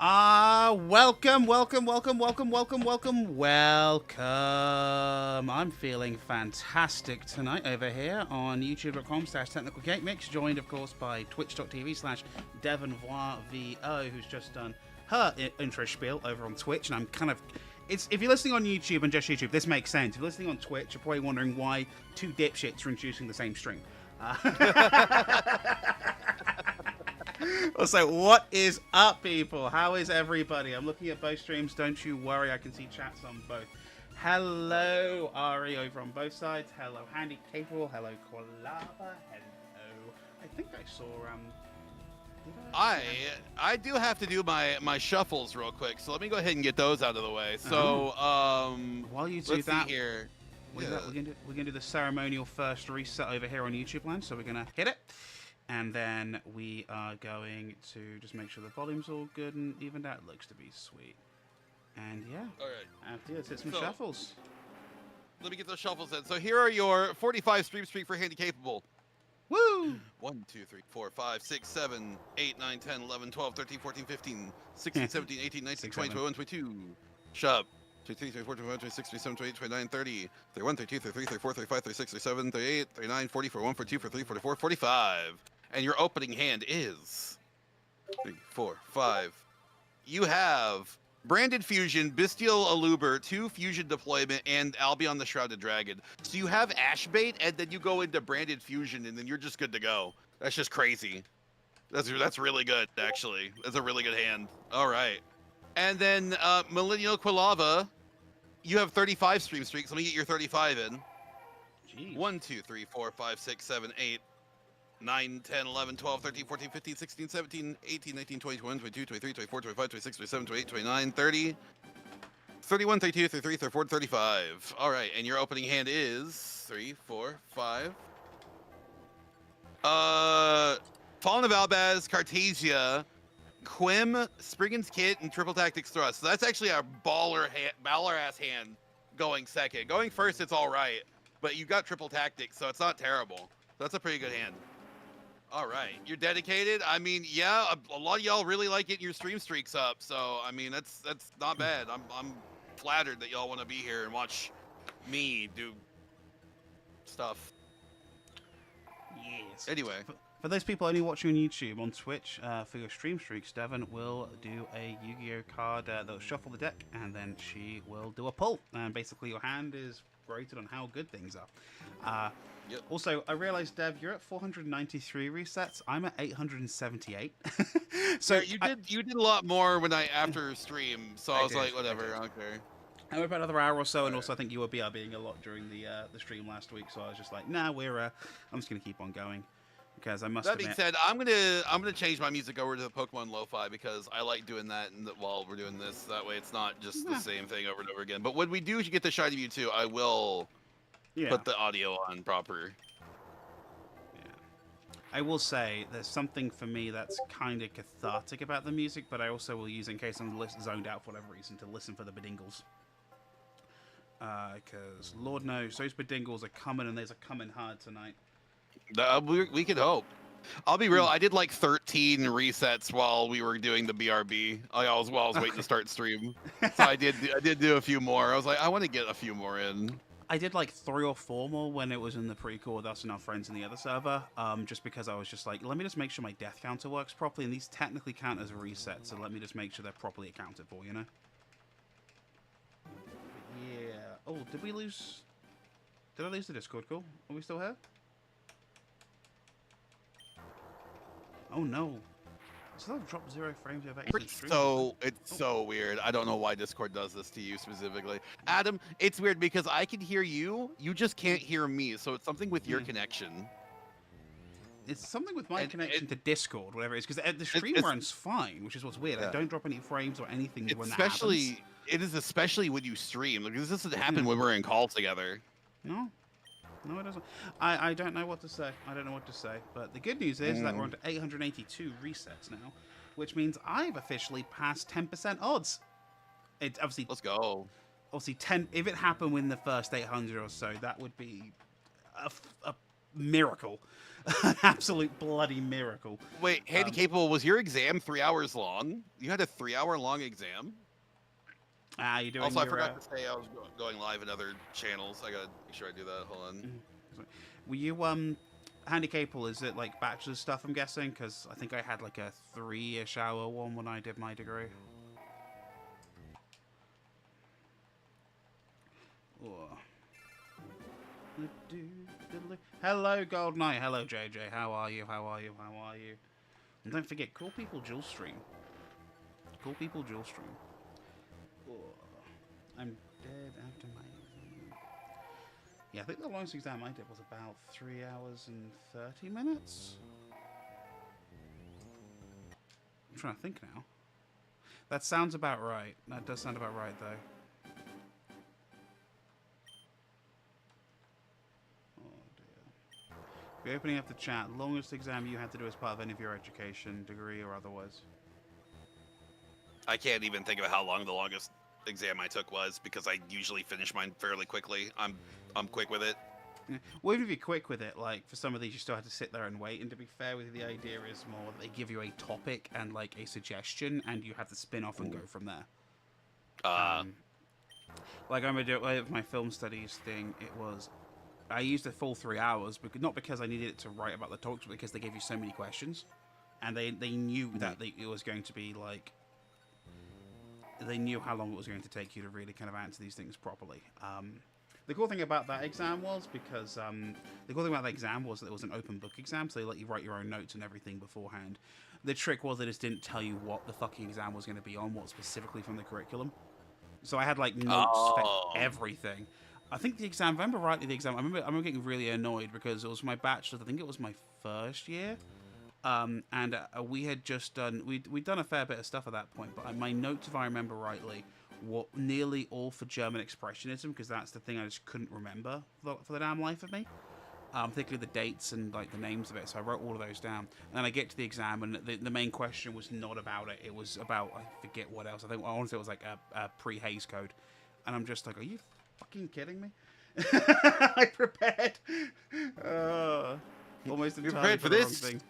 Welcome. I'm feeling fantastic tonight over here on youtube.com/technicalcakemix, joined of course by twitch.tv/DEVONVOIXVO, who's just done her intro spiel over on Twitch, and I'm kind of... if you're listening on YouTube and just YouTube, this makes sense. If you're listening on Twitch, you're probably wondering why two dipshits are introducing the same stream. Also, what is up, people? How is everybody? I'm looking at both streams. Don't you worry, I can see chats on both. Hello, Ari over on both sides. Hello, Handy Capable. Hello, Kolaba. Hello. I think I saw I do have to do my shuffles real quick, so let me go ahead and get those out of the way. So while you do that, here. We're gonna do the ceremonial first reset over here on YouTube land. So we're gonna hit it. And then we are going to just make sure the volume's all good and evened out. It looks to be sweet. And yeah. All right. After this, hit some shuffles. Let me get those shuffles in. So here are your 45 stream streak for Handy Capable. Woo! 1, 2, 3, 4, 5, 6, 7, 8, 9, 10, 11, 12, 13, 14, 15, 16, 17, 18, 19, 20, 21, 22. Shove. 23, 24, 25, 26, 27, 28, 29, 30, 31, 32, 33, 34, 35, 36, 37, 38, 39, 40, 41, 42, 43, 44, 45. And your opening hand is 3, 4, 5. You have Branded Fusion, Bestial Aluber, 2 Fusion Deployment, and Albion the Shrouded Dragon. So you have Ashbait, and then you go into Branded Fusion, and then you're just good to go. That's just crazy. That's really good, actually. That's a really good hand. All right. And then Millennial Quilava, you have 35 stream streaks. Let me get your 35 in. Jeez. 1, 2, 3, 4, 5, 6, 7, 8, 9, 10, 11, 12, 13, 14, 15, 16, 17, 18, 19, 20, 21, 22, 23, 24, 25, 26, 27, 28, 29, 30, 31, 32, 33, 34, 35. All right, and your opening hand is 3, 4, 5. Fallen of Albaz, Cartesia, Quim, Spriggan's Kit, and Triple Tactics Thrust. So that's actually a baller-ass hand going second. Going first, it's all right, but you got Triple Tactics, so it's not terrible. That's a pretty good hand. All right, you're dedicated. I mean, yeah, a lot of y'all really like getting your stream streaks up, so I mean, that's not bad. I'm flattered that y'all want to be here and watch me do stuff. Yes. Anyway. For those people only watching on YouTube, on Twitch, for your stream streaks, Devon will do a Yu-Gi-Oh card that'll shuffle the deck, and then she will do a pull. And basically, your hand is rated on how good things are. Yep. Also, I realized, Dev, you're at 493 resets. I'm at 878. So you did a lot more when after stream, so I was like, whatever, I don't care. I went about another hour or so, and also I think you were BRBing a lot during the stream last week, so I was just like, nah, I'm just gonna keep on going. Because I must admit, that being said, I'm gonna change my music over to the Pokemon Lo-Fi because I like doing that while we're doing this. That way, it's not just the same thing over and over again. But when we do get the Shiny Mewtwo, I will put the audio on proper. Yeah, I will say there's something for me that's kind of cathartic about the music, but I also will use in case I'm zoned out for whatever reason to listen for the bedingles. Because Lord knows those bedingles are coming, and they're coming hard tonight. We could hope. I'll be real. I did like 13 resets while we were doing the BRB. I was waiting to start stream, so I did do a few more. I was like, I want to get a few more in. I did like 3 or 4 more when it was in the pre-call with us and our friends in the other server. Just because I was just like, let me just make sure my death counter works properly, and these technically count as a reset, so let me just make sure they're properly accounted for, you know? Yeah. Oh, did we lose? Did I lose the Discord call? Are we still here? Oh no. So that dropped 0 frames over It's so weird. I don't know why Discord does this to you specifically. Adam, it's weird because I can hear you just can't hear me. So it's something with your connection. It's something with my connection to Discord, whatever it is, because the stream runs fine, which is what's weird. I don't drop any frames or anything when that happens. It is especially when you stream. Like, this doesn't happen when we're in call together. No. No, it doesn't. I don't know what to say. I don't know what to say. But the good news is that we're on to 882 resets now, which means I've officially passed 10% odds. It obviously. Let's go. Obviously, 10. If it happened within the first 800 or so, that would be a miracle. An absolute bloody miracle. Wait, Handy Capable, was your exam 3 hours long? You had a 3-hour long exam? You doing Also, your, I forgot to say I was going live in other channels. I gotta make sure I do that. Hold on. Were you Handy Capable? Is it like bachelor's stuff? I'm guessing because I think I had like a 3-ish hour one when I did my degree. Oh. Hello, Gold Knight. Hello, JJ. How are you? How are you? How are you? And don't forget, Cool People Dual Stream. Cool People Dual Stream. Oh. I'm dead after my exam. Yeah, I think the longest exam I did was about 3 hours and 30 minutes. I'm trying to think now. That sounds about right. That does sound about right, though. We're opening up the chat. Longest exam you had to do as part of any of your education, degree or otherwise? I can't even think of how long the longest exam I took was because I usually finish mine fairly quickly. I'm quick with it. Yeah. Well, even if you're quick with it, like for some of these, you still have to sit there and wait. And to be fair with you, the idea is more they give you a topic and like a suggestion, and you have to spin off and go from there. Like I'm gonna do with my film studies thing. It was. I used the full 3 hours, but not because I needed it to write about the talks, but because they gave you so many questions, and they knew that it was going to be like they knew how long it was going to take you to really kind of answer these things properly. The cool thing about that exam was because the cool thing about that exam was that it was an open book exam, so they let you write your own notes and everything beforehand. The trick was they just didn't tell you what the fucking exam was going to be on, what specifically from the curriculum. So I had like notes for everything. I think the exam, if I remember rightly, I remember getting really annoyed because it was my bachelor's. I think it was my first year. And we had just done, we'd done a fair bit of stuff at that point, but my notes, if I remember rightly, were nearly all for German Expressionism, because that's the thing I just couldn't remember for the damn life of me. Particularly the dates and like the names of it, so I wrote all of those down. And then I get to the exam, and the main question was not about it. It was about, I forget what else. I want to say it was like a pre-Hays code. And I'm just like, are you fucking kidding me? I prepared almost entirely for the wrong thing.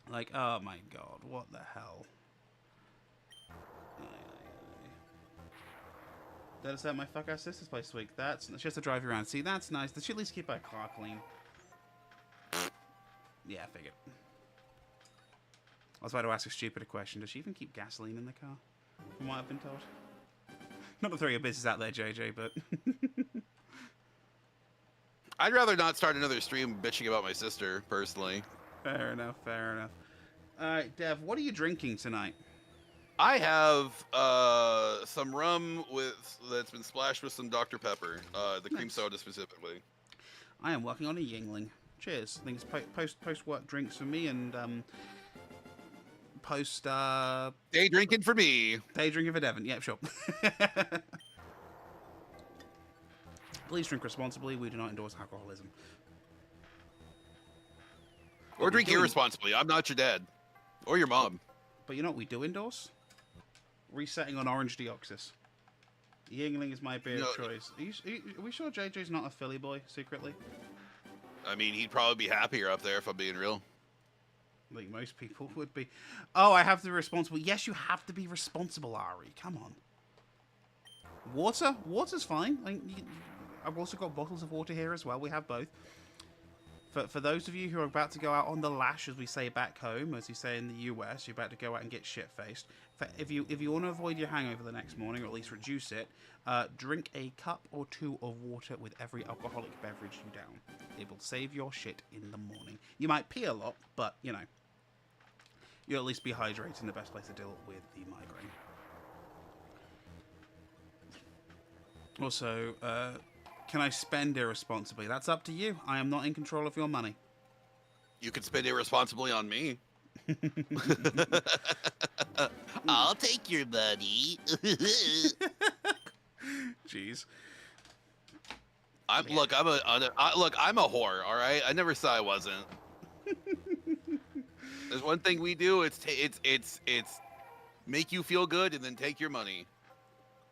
Like, oh my god, what the hell? That is at my fuck ass sister's place this week. That's she has to drive you around. See, that's nice. Does she at least keep her car clean? Yeah, I figured. I was about to ask a stupider question. Does she even keep gasoline in the car? From what I've been told. Not to throw your business out there, JJ, but... I'd rather not start another stream bitching about my sister, personally. Fair enough, fair enough. Alright, Dev, what are you drinking tonight? I have some rum that's been splashed with some Dr. Pepper, the cream soda specifically. I am working on a Yingling. Cheers. I think it's post-work drinks for me and... day drinking for me. Day drinking for Devon. Yeah, sure. Please drink responsibly. We do not endorse alcoholism. Or drink irresponsibly. I'm not your dad. Or your mom. But you know what we do endorse? Resetting on orange Deoxys. Yingling is my beer of choice. Are we sure JJ's not a Philly boy, secretly? I mean, he'd probably be happier up there if I'm being real. Like most people would be. Oh, I have to be responsible. Yes, you have to be responsible, Ari. Come on. Water? Water's fine. Like, I've also got bottles of water here as well. We have both. For those of you who are about to go out on the lash, as we say back home, as you say in the US, you're about to go out and get shit-faced. If you want to avoid your hangover the next morning, or at least reduce it, drink a cup or two of water with every alcoholic beverage you down. It will save your shit in the morning. You might pee a lot, but, you know, you'll at least be hydrated, and the best place to deal with the migraine. Also, can I spend irresponsibly? That's up to you. I am not in control of your money. You can spend irresponsibly on me. I'll take your money. Jeez. I'm a whore. All right, I never said I wasn't. There's one thing we do. It's make you feel good and then take your money.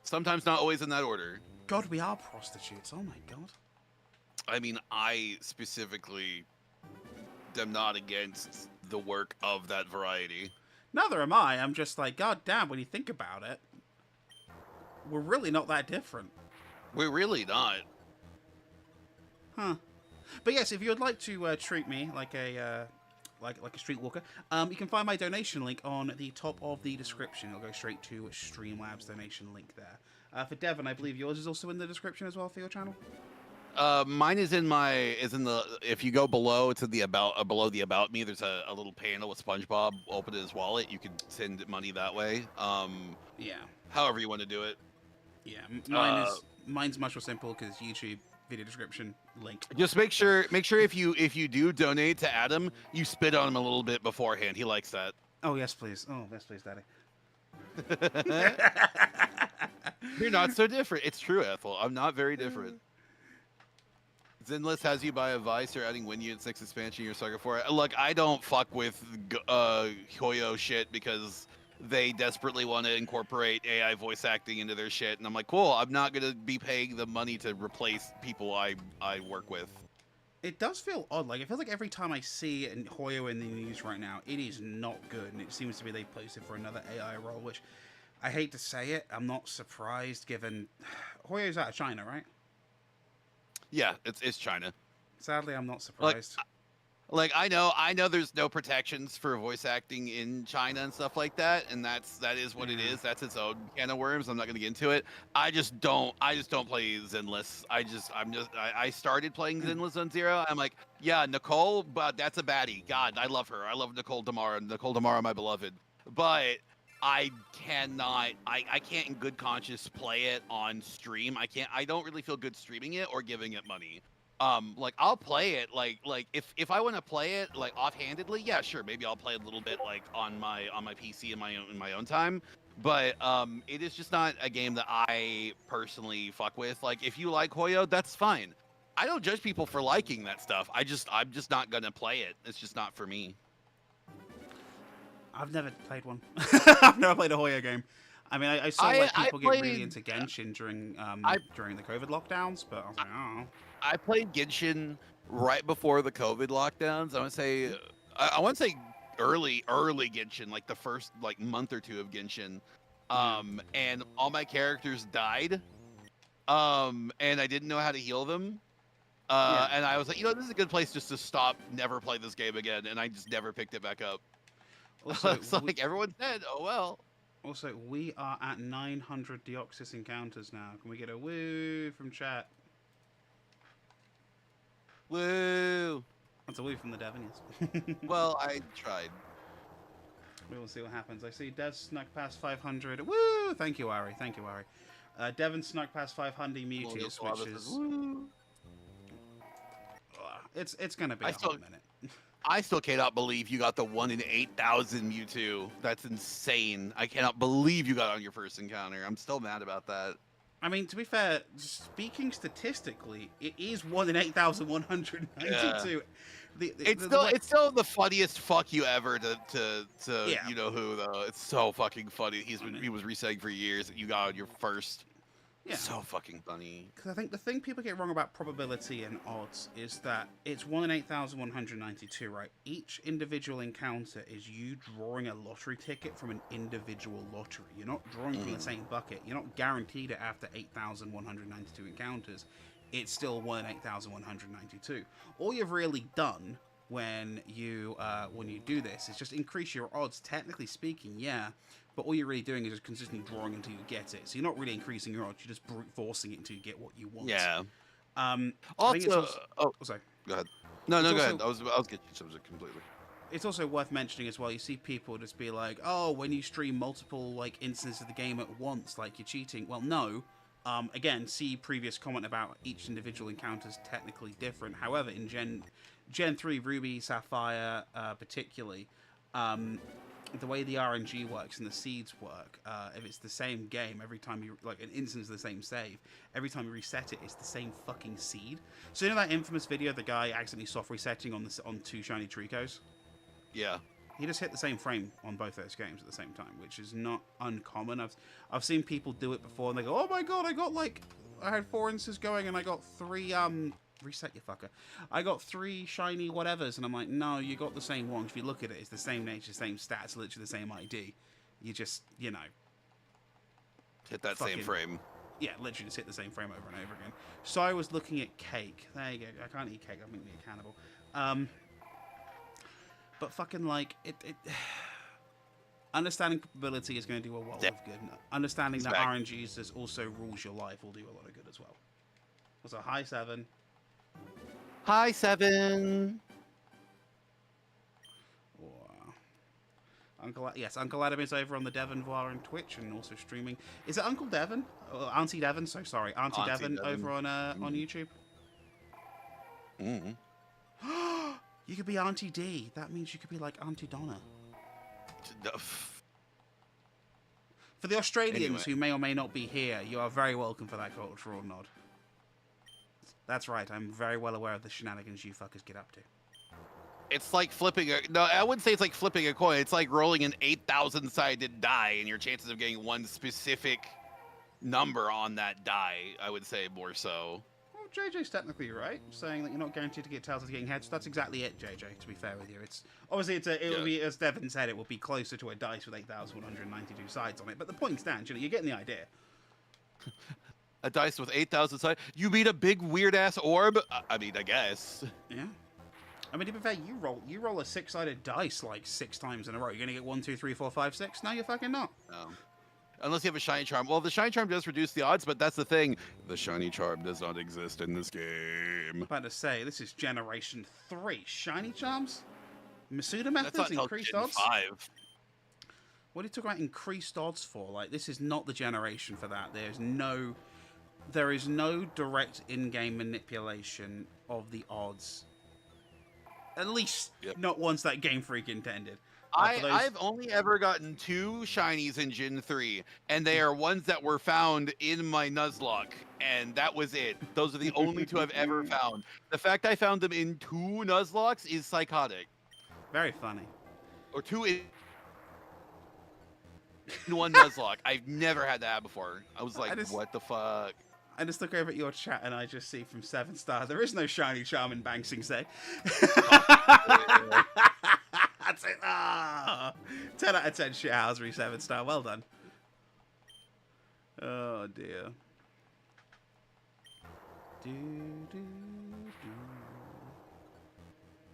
Sometimes not always in that order. God, we are prostitutes. Oh my god. I mean, I specifically am not against the work of that variety. Neither am I. I'm just like, god damn, when you think about it, we're really not that different. We're really not. Huh. But yes, if you would like to treat me like a streetwalker, you can find my donation link on the top of the description. It'll go straight to Streamlabs donation link there. For Devon, I believe yours is also in the description as well for your channel. Mine is in the. If you go below to the below the about me, there's a little panel with SpongeBob. Open his wallet. You can send money that way. Yeah. However you want to do it. Yeah. Mine's much more simple because YouTube video description link. Just make sure if you do donate to Adam, you spit on him a little bit beforehand. He likes that. Oh yes, please. Oh yes, please, Daddy. You're not so different. It's true, Ethel. I'm not very different. Zenless has you buy a Vice or adding Win Units next expansion. You're sucker for it. Look, I don't fuck with Hoyo shit because they desperately want to incorporate AI voice acting into their shit, and I'm like, cool. I'm not gonna be paying the money to replace people I work with. It does feel odd. Like, it feels like every time I see Hoyo in the news right now, it is not good, and it seems to be they posted for another AI role, which I hate to say it. I'm not surprised given Hoyo's out of China, right? Yeah, it's China. Sadly, I'm not surprised. Like I know there's no protections for voice acting in China and stuff like that, and that is what it is. That's its own can of worms. I'm not gonna get into it. I just don't play Zenless. I started playing Zenless on Zero. I'm like, yeah, Nicole, but that's a baddie. God, I love her. I love Nicole Damara. Nicole Damara, my beloved. But I cannot. I can't in good conscience play it on stream. I don't really feel good streaming it or giving it money. Like I'll play it like if I want to play it like offhandedly, yeah, sure, maybe I'll play a little bit like on my PC in my own time. But it is just not a game that I personally fuck with. Like if you like Hoyo, that's fine. I don't judge people for liking that stuff. I'm just not gonna play it. It's just not for me. I've never played one. I've never played a Hoyo game. I mean, I saw like people get really into Genshin during the COVID lockdowns, but I was like, oh. I played Genshin right before the COVID lockdowns. I want to say early Genshin, like the first like month or two of Genshin. And all my characters died. And I didn't know how to heal them. And I was like, this is a good place just to stop, never play this game again, and I just never picked it back up. Also, it's like everyone's dead. Oh well. Also, we are at 900 Deoxys encounters now. Can we get a woo from chat? Woo! That's a woo from the Devon, yes. Well, I tried. We will see what happens. I see Dev snuck past 500. Woo! Thank you, Ari. Thank you, Ari. Devon snuck past 500 Mewtwo's, which is... Woo. It's going to be a hot minute. I still cannot believe you got the 1 in 8,000 Mewtwo. That's insane. I cannot believe you got on your first encounter. I'm still mad about that. I mean, to be fair, speaking statistically, it is 1 in 8,192. Yeah. It's still the funniest fuck you ever to you know who though. It's so fucking funny. He was resetting for years. You got on your first. Yeah. So fucking funny. Because I think the thing people get wrong about probability and odds is that it's 1 in 8,192, right? Each individual encounter is you drawing a lottery ticket from an individual lottery. You're not drawing from the same bucket. You're not guaranteed it after 8,192 encounters. It's still 1 in 8,192. All you've really done when you do this is just increase your odds. Technically speaking, yeah. But all you're really doing is just consistently drawing until you get it. So you're not really increasing your odds. You're just brute forcing it until you get what you want. Yeah. Also, sorry. Go ahead. No, go ahead. I was getting you something completely. It's also worth mentioning as well. You see people just be like, "Oh, when you stream multiple like instances of the game at once, like you're cheating." Well, no. Again, see previous comment about each individual encounter is technically different. However, in Gen 3, Ruby, Sapphire, particularly. The way the RNG works and the seeds work, if it's the same game every time you like an instance of the same save, every time you reset it, it's the same fucking seed. So you know that infamous video of the guy accidentally soft resetting on 2 shiny Tricos? Yeah. He just hit the same frame on both those games at the same time, which is not uncommon. I've seen people do it before and they go, "Oh my god, I had 4 instances going and I got 3 reset you fucker. I got 3 shiny whatevers, and I'm like, no, you got the same one. If you look at it, it's the same nature, same stats, literally the same ID. You just, you know, hit that fucking, same frame. Yeah, literally just hit the same frame over and over again. So I was looking at cake. There you go. I can't eat cake. I'm going to be a cannibal. But fucking like it understanding probability is going to do a lot of good. Understanding that RNGs is also rules your life will do a lot of good as well. What's a high 7? High 7. Uncle Adam is over on the DEVONVOIXVO on Twitch and also streaming. Is it Uncle Devon? Auntie Devon? So sorry, Auntie Devon over on YouTube. You could be Auntie D. That means you could be like Auntie Donna. For the Australians who may or may not be here, you are very welcome for that cultural nod. That's right, I'm very well aware of the shenanigans you fuckers get up to. It's like flipping a... No, I wouldn't say it's like flipping a coin. It's like rolling an 8,000-sided die, and your chances of getting one specific number on that die, I would say more so. Well, JJ's technically right, saying that you're not guaranteed to get tails of getting heads. That's exactly it, JJ, to be fair with you. It's obviously, it would be, as Devon said, it would be closer to a dice with 8,192 sides on it, but the point stands, you're getting the idea. A dice with 8,000 sides? You mean a big weird-ass orb? I mean, I guess. Yeah. I mean, to be fair, you roll a 6-sided dice like 6 times in a row. You're gonna get 1, 2, 3, 4, 5, 6. No, you're fucking not. No. Unless you have a shiny charm. Well, the shiny charm does reduce the odds, but that's the thing. The shiny charm does not exist in this game. I'm about to say, this is Generation 3. Shiny charms? Masuda methods, increased odds? 5. What are you talking about increased odds for? Like, this is not the generation for that. There is no direct in-game manipulation of the odds. At least not once that Game Freak intended. I've only ever gotten 2 shinies in Gen 3, and they are ones that were found in my Nuzlocke, and that was it. Those are the only 2 I've ever found. The fact I found them in 2 Nuzlocks is psychotic. Very funny. Or 2 in 1 Nuzlocke. I've never had that before. I was like, what the fuck? I just look over at your chat and I just see from 7-star, there is no shiny charm in Bang Sing Se. That's it. 10 out of 10 shit housery 7-star. Well done. Oh dear.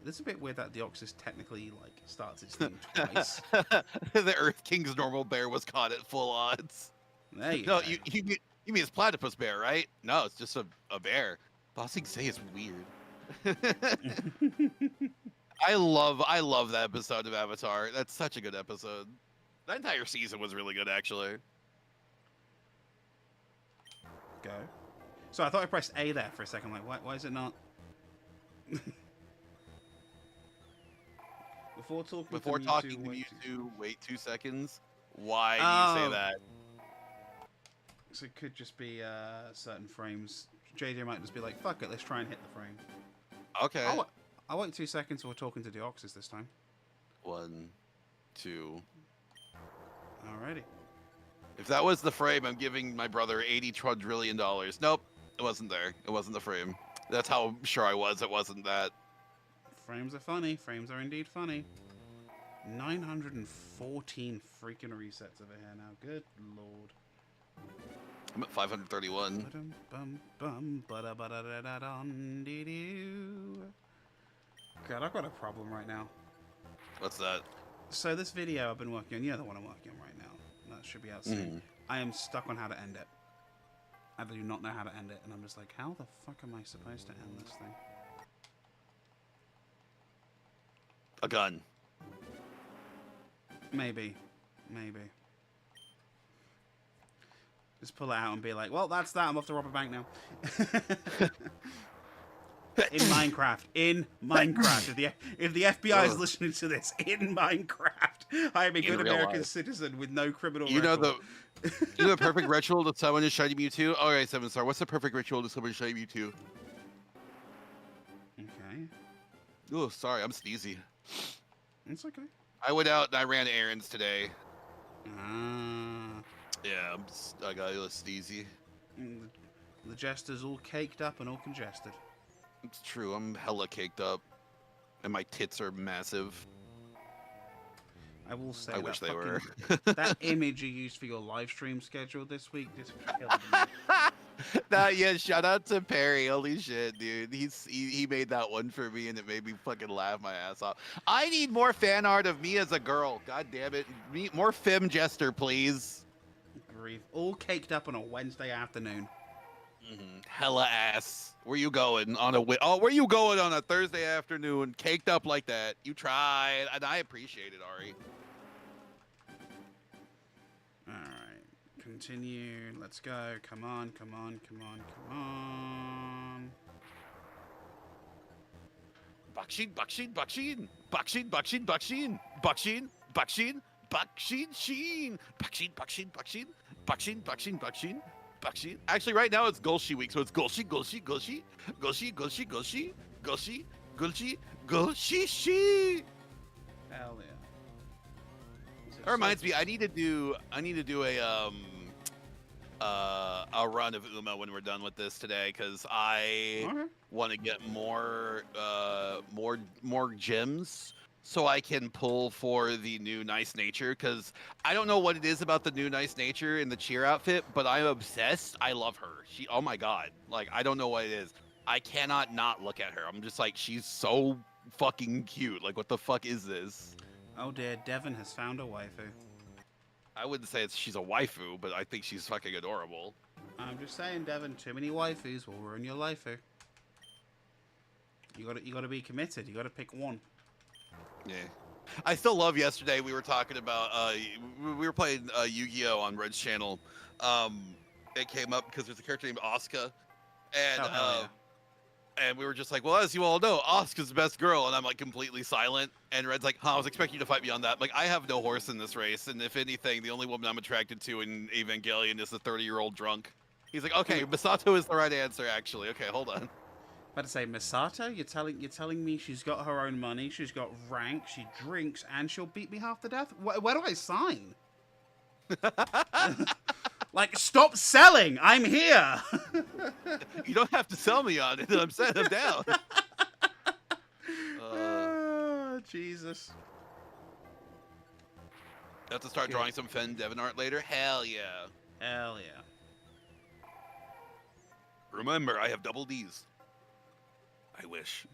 It's a bit weird that Deoxys technically like starts its thing twice. The Earth King's normal bear was caught at full odds. There you go. No, you mean it's platypus bear, right? No, it's just a bear. Bossing Say is weird. I love that episode of Avatar. That's such a good episode. That entire season was really good, actually. Go. So I thought I pressed A there for a second. Like, why is it not? Before talking to Mewtwo, wait 2 seconds. Why do you say that? So it could just be certain frames. JJ might just be like, fuck it, let's try and hit the frame. Okay. I'll wait 2 seconds while talking to Deoxys this time. 1, 2. Alrighty. If that was the frame, I'm giving my brother $80 trillion. Nope, it wasn't there. It wasn't the frame. That's how sure I was it wasn't that. Frames are funny. Frames are indeed funny. 914 freaking resets over here now. Good lord. I'm at 531. God, I've got a problem right now. What's that? So this video I've been working on, the one I'm working on right now, that should be out soon. I am stuck on how to end it. I do not know how to end it, and I'm just like, how the fuck am I supposed to end this thing? A gun. Maybe. Just pull it out and be like, well, that's that. I'm off to rob a bank now. In Minecraft. If the FBI is listening to this, in Minecraft, I am a good American citizen with no criminal record. You know the perfect ritual to summon a shiny Mewtwo? All right, 7-star. What's the perfect ritual to summon a shiny Mewtwo? Okay. Oh, sorry, I'm sneezy. It's okay. I went out and I ran errands today. Yeah, I got a little sneezy. The jester's all caked up and all congested. It's true. I'm hella caked up, and my tits are massive. I will say I that wish they fucking, were. that image you used for your live stream schedule this week just killed me. Yeah, shout out to Perry. Holy shit, dude. He made that one for me, and it made me fucking laugh my ass off. I need more fan art of me as a girl. God damn it. More femme jester, please. Grief. All caked up on a Wednesday afternoon. Hella ass. Where you going on where you going on a Thursday afternoon, caked up like that? You tried, and I appreciate it, Ari. Alright. Continue. Let's go. Come on, come on, come on, come on. Bakshin, Bakshin, Bakshin, Bakshin, Bakshin, Bakshin, Bakshin, Bakshin, Bakshin, Sheen, Bakshin, Bakshin, Bakshin, Bakshin, Bakshin, Bakshin, Bakshin. Actually, right now it's Golshi week, so it's Golshi, Golshi, Golshi, Golshi, Golshi, Golshi, Golshi, Golshi, Golshi, She. Hell yeah. That reminds me, I need to do a run of Uma when we're done with this today, because I want to get more gems so I can pull for the new Nice Nature, because I don't know what it is about the new Nice Nature in the cheer outfit, but I'm obsessed. I love her. Oh my god, like, I don't know what it is. I cannot not look at her. I'm just like, she's so fucking cute. Like, what the fuck is this? Oh dear, Devon has found a waifu. I wouldn't say she's a waifu, but I think she's fucking adorable. I'm just saying, Devon, too many waifus will ruin your waifu. You gotta be committed. You gotta pick one. Yeah. I still love yesterday. We were talking about we were playing Yu-Gi-Oh on Red's channel. It came up because there's a character named Asuka, and and we were just like, well, as you all know, Asuka's the best girl, and I'm like completely silent. And Red's like, I was expecting you to fight me on that. Like, I have no horse in this race, and if anything, the only woman I'm attracted to in Evangelion is a 30-year-old drunk. He's like, okay, Misato is the right answer, actually. Okay, hold on. About to say, Misato, you're telling me she's got her own money, she's got rank, she drinks, and she'll beat me half to death? Where do I sign? Like, stop selling! I'm here! You don't have to sell me on it. I'm setting them down. Oh, Jesus. Have to start drawing some Fen Devon art later? Hell yeah. Hell yeah. Remember, I have double Ds. I wish.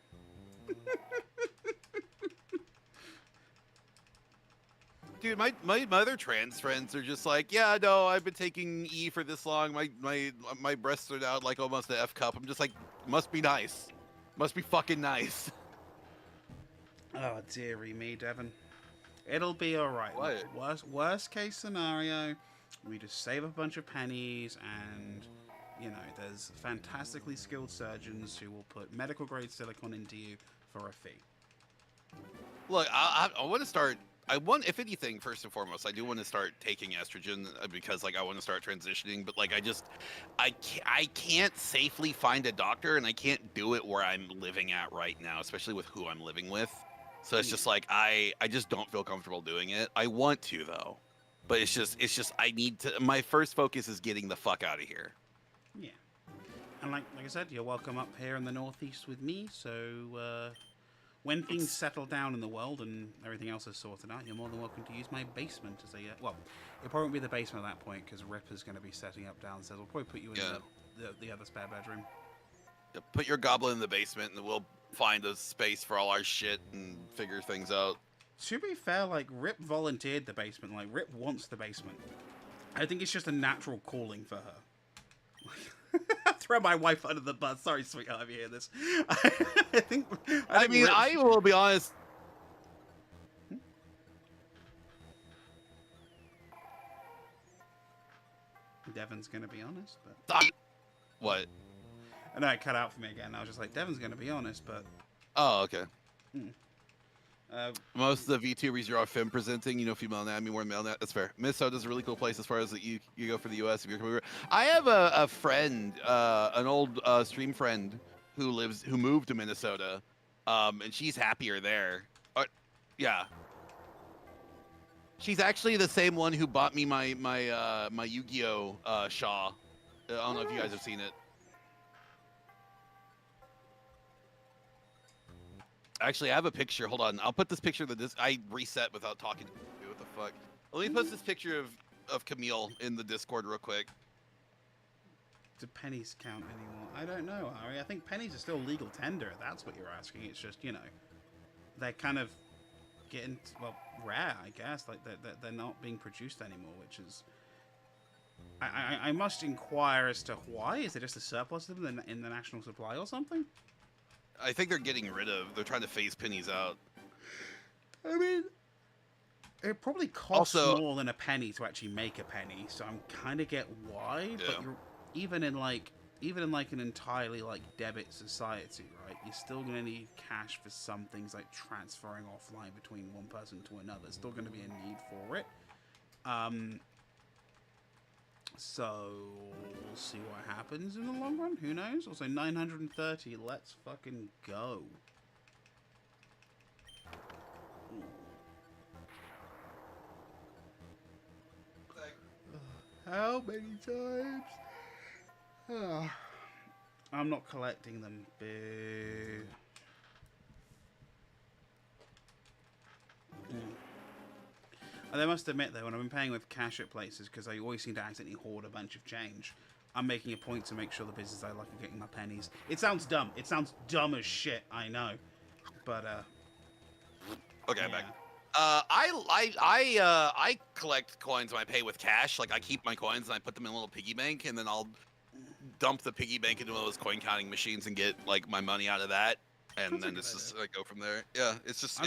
Dude, my other trans friends are just like, yeah, no, I've been taking E for this long. My breasts are out like almost an F cup. I'm just like, must be nice. Must be fucking nice. Oh, dearie me, Devon. It'll be alright. What? Worst case scenario, we just save a bunch of pennies and, you know, there's fantastically skilled surgeons who will put medical grade silicone into you for a fee. Look, I want to start. If anything, first and foremost, I do want to start taking estrogen because, like, I want to start transitioning. But, like, I can't safely find a doctor, and I can't do it where I'm living at right now, especially with who I'm living with. So it's just like I just don't feel comfortable doing it. I want to though, but it's just I need to. My first focus is getting the fuck out of here. Yeah, and like I said, you're welcome up here in the Northeast with me. So. When things settle down in the world and everything else is sorted out, you're more than welcome to use my basement as a... well, it probably won't be the basement at that point, because Ripper's going to be setting up downstairs. We'll probably put you in the other spare bedroom. Yeah, put your goblin in the basement, and we'll find a space for all our shit and figure things out. To be fair, like, Rip volunteered the basement. Like, Rip wants the basement. I think it's just a natural calling for her. Throw my wife under the bus. Sorry, sweetheart, if you hear this. I mean, I will be honest. Devon's gonna be honest, but what? I know it cut out for me again. I was just like, Devon's gonna be honest, but. Oh, okay. Most of the VTubers you're off film presenting, you know, female anatomy more than male anatomy. That's fair. Minnesota's a really cool place as far as you go for the U.S. if you're coming over. I have a friend, an old stream friend who moved to Minnesota, and she's happier there. Yeah. She's actually the same one who bought me my Yu-Gi-Oh Shaw. I don't know if you guys have seen it. Actually, I have a picture. Hold on. I'll put this picture of the disc. I reset without talking to you. What the fuck? Let me post this picture of Camille in the Discord real quick. Do pennies count anymore? I don't know, Harry. I think pennies are still legal tender. That's what you're asking. It's just, you know, they're kind of getting, well, rare, I guess. Like, they're not being produced anymore, which is... I must inquire as to why. Is there just a surplus of them in the national supply or something? I think they're getting rid of. They're trying to phase pennies out. I mean, it probably costs more than a penny to actually make a penny, so I'm kind of get why. Yeah. But even in like an entirely like debit society, right? You're still gonna need cash for some things like transferring offline between one person to another. There's still gonna be a need for it. So we'll see what happens in the long run. Who knows? Also 930. Let's fucking go. How many times? Oh, I'm not collecting them. Boo. And I must admit, though, when I've been paying with cash at places, because I always seem to accidentally hoard a bunch of change, I'm making a point to make sure the business I like are getting my pennies. It sounds dumb. It sounds dumb as shit, I know. But, okay, I'm back. I collect coins when I pay with cash. Like, I keep my coins and I put them in a little piggy bank, and then I'll dump the piggy bank into one of those coin counting machines and get, like, my money out of that. And then it's just, like, go from there. Yeah, it's just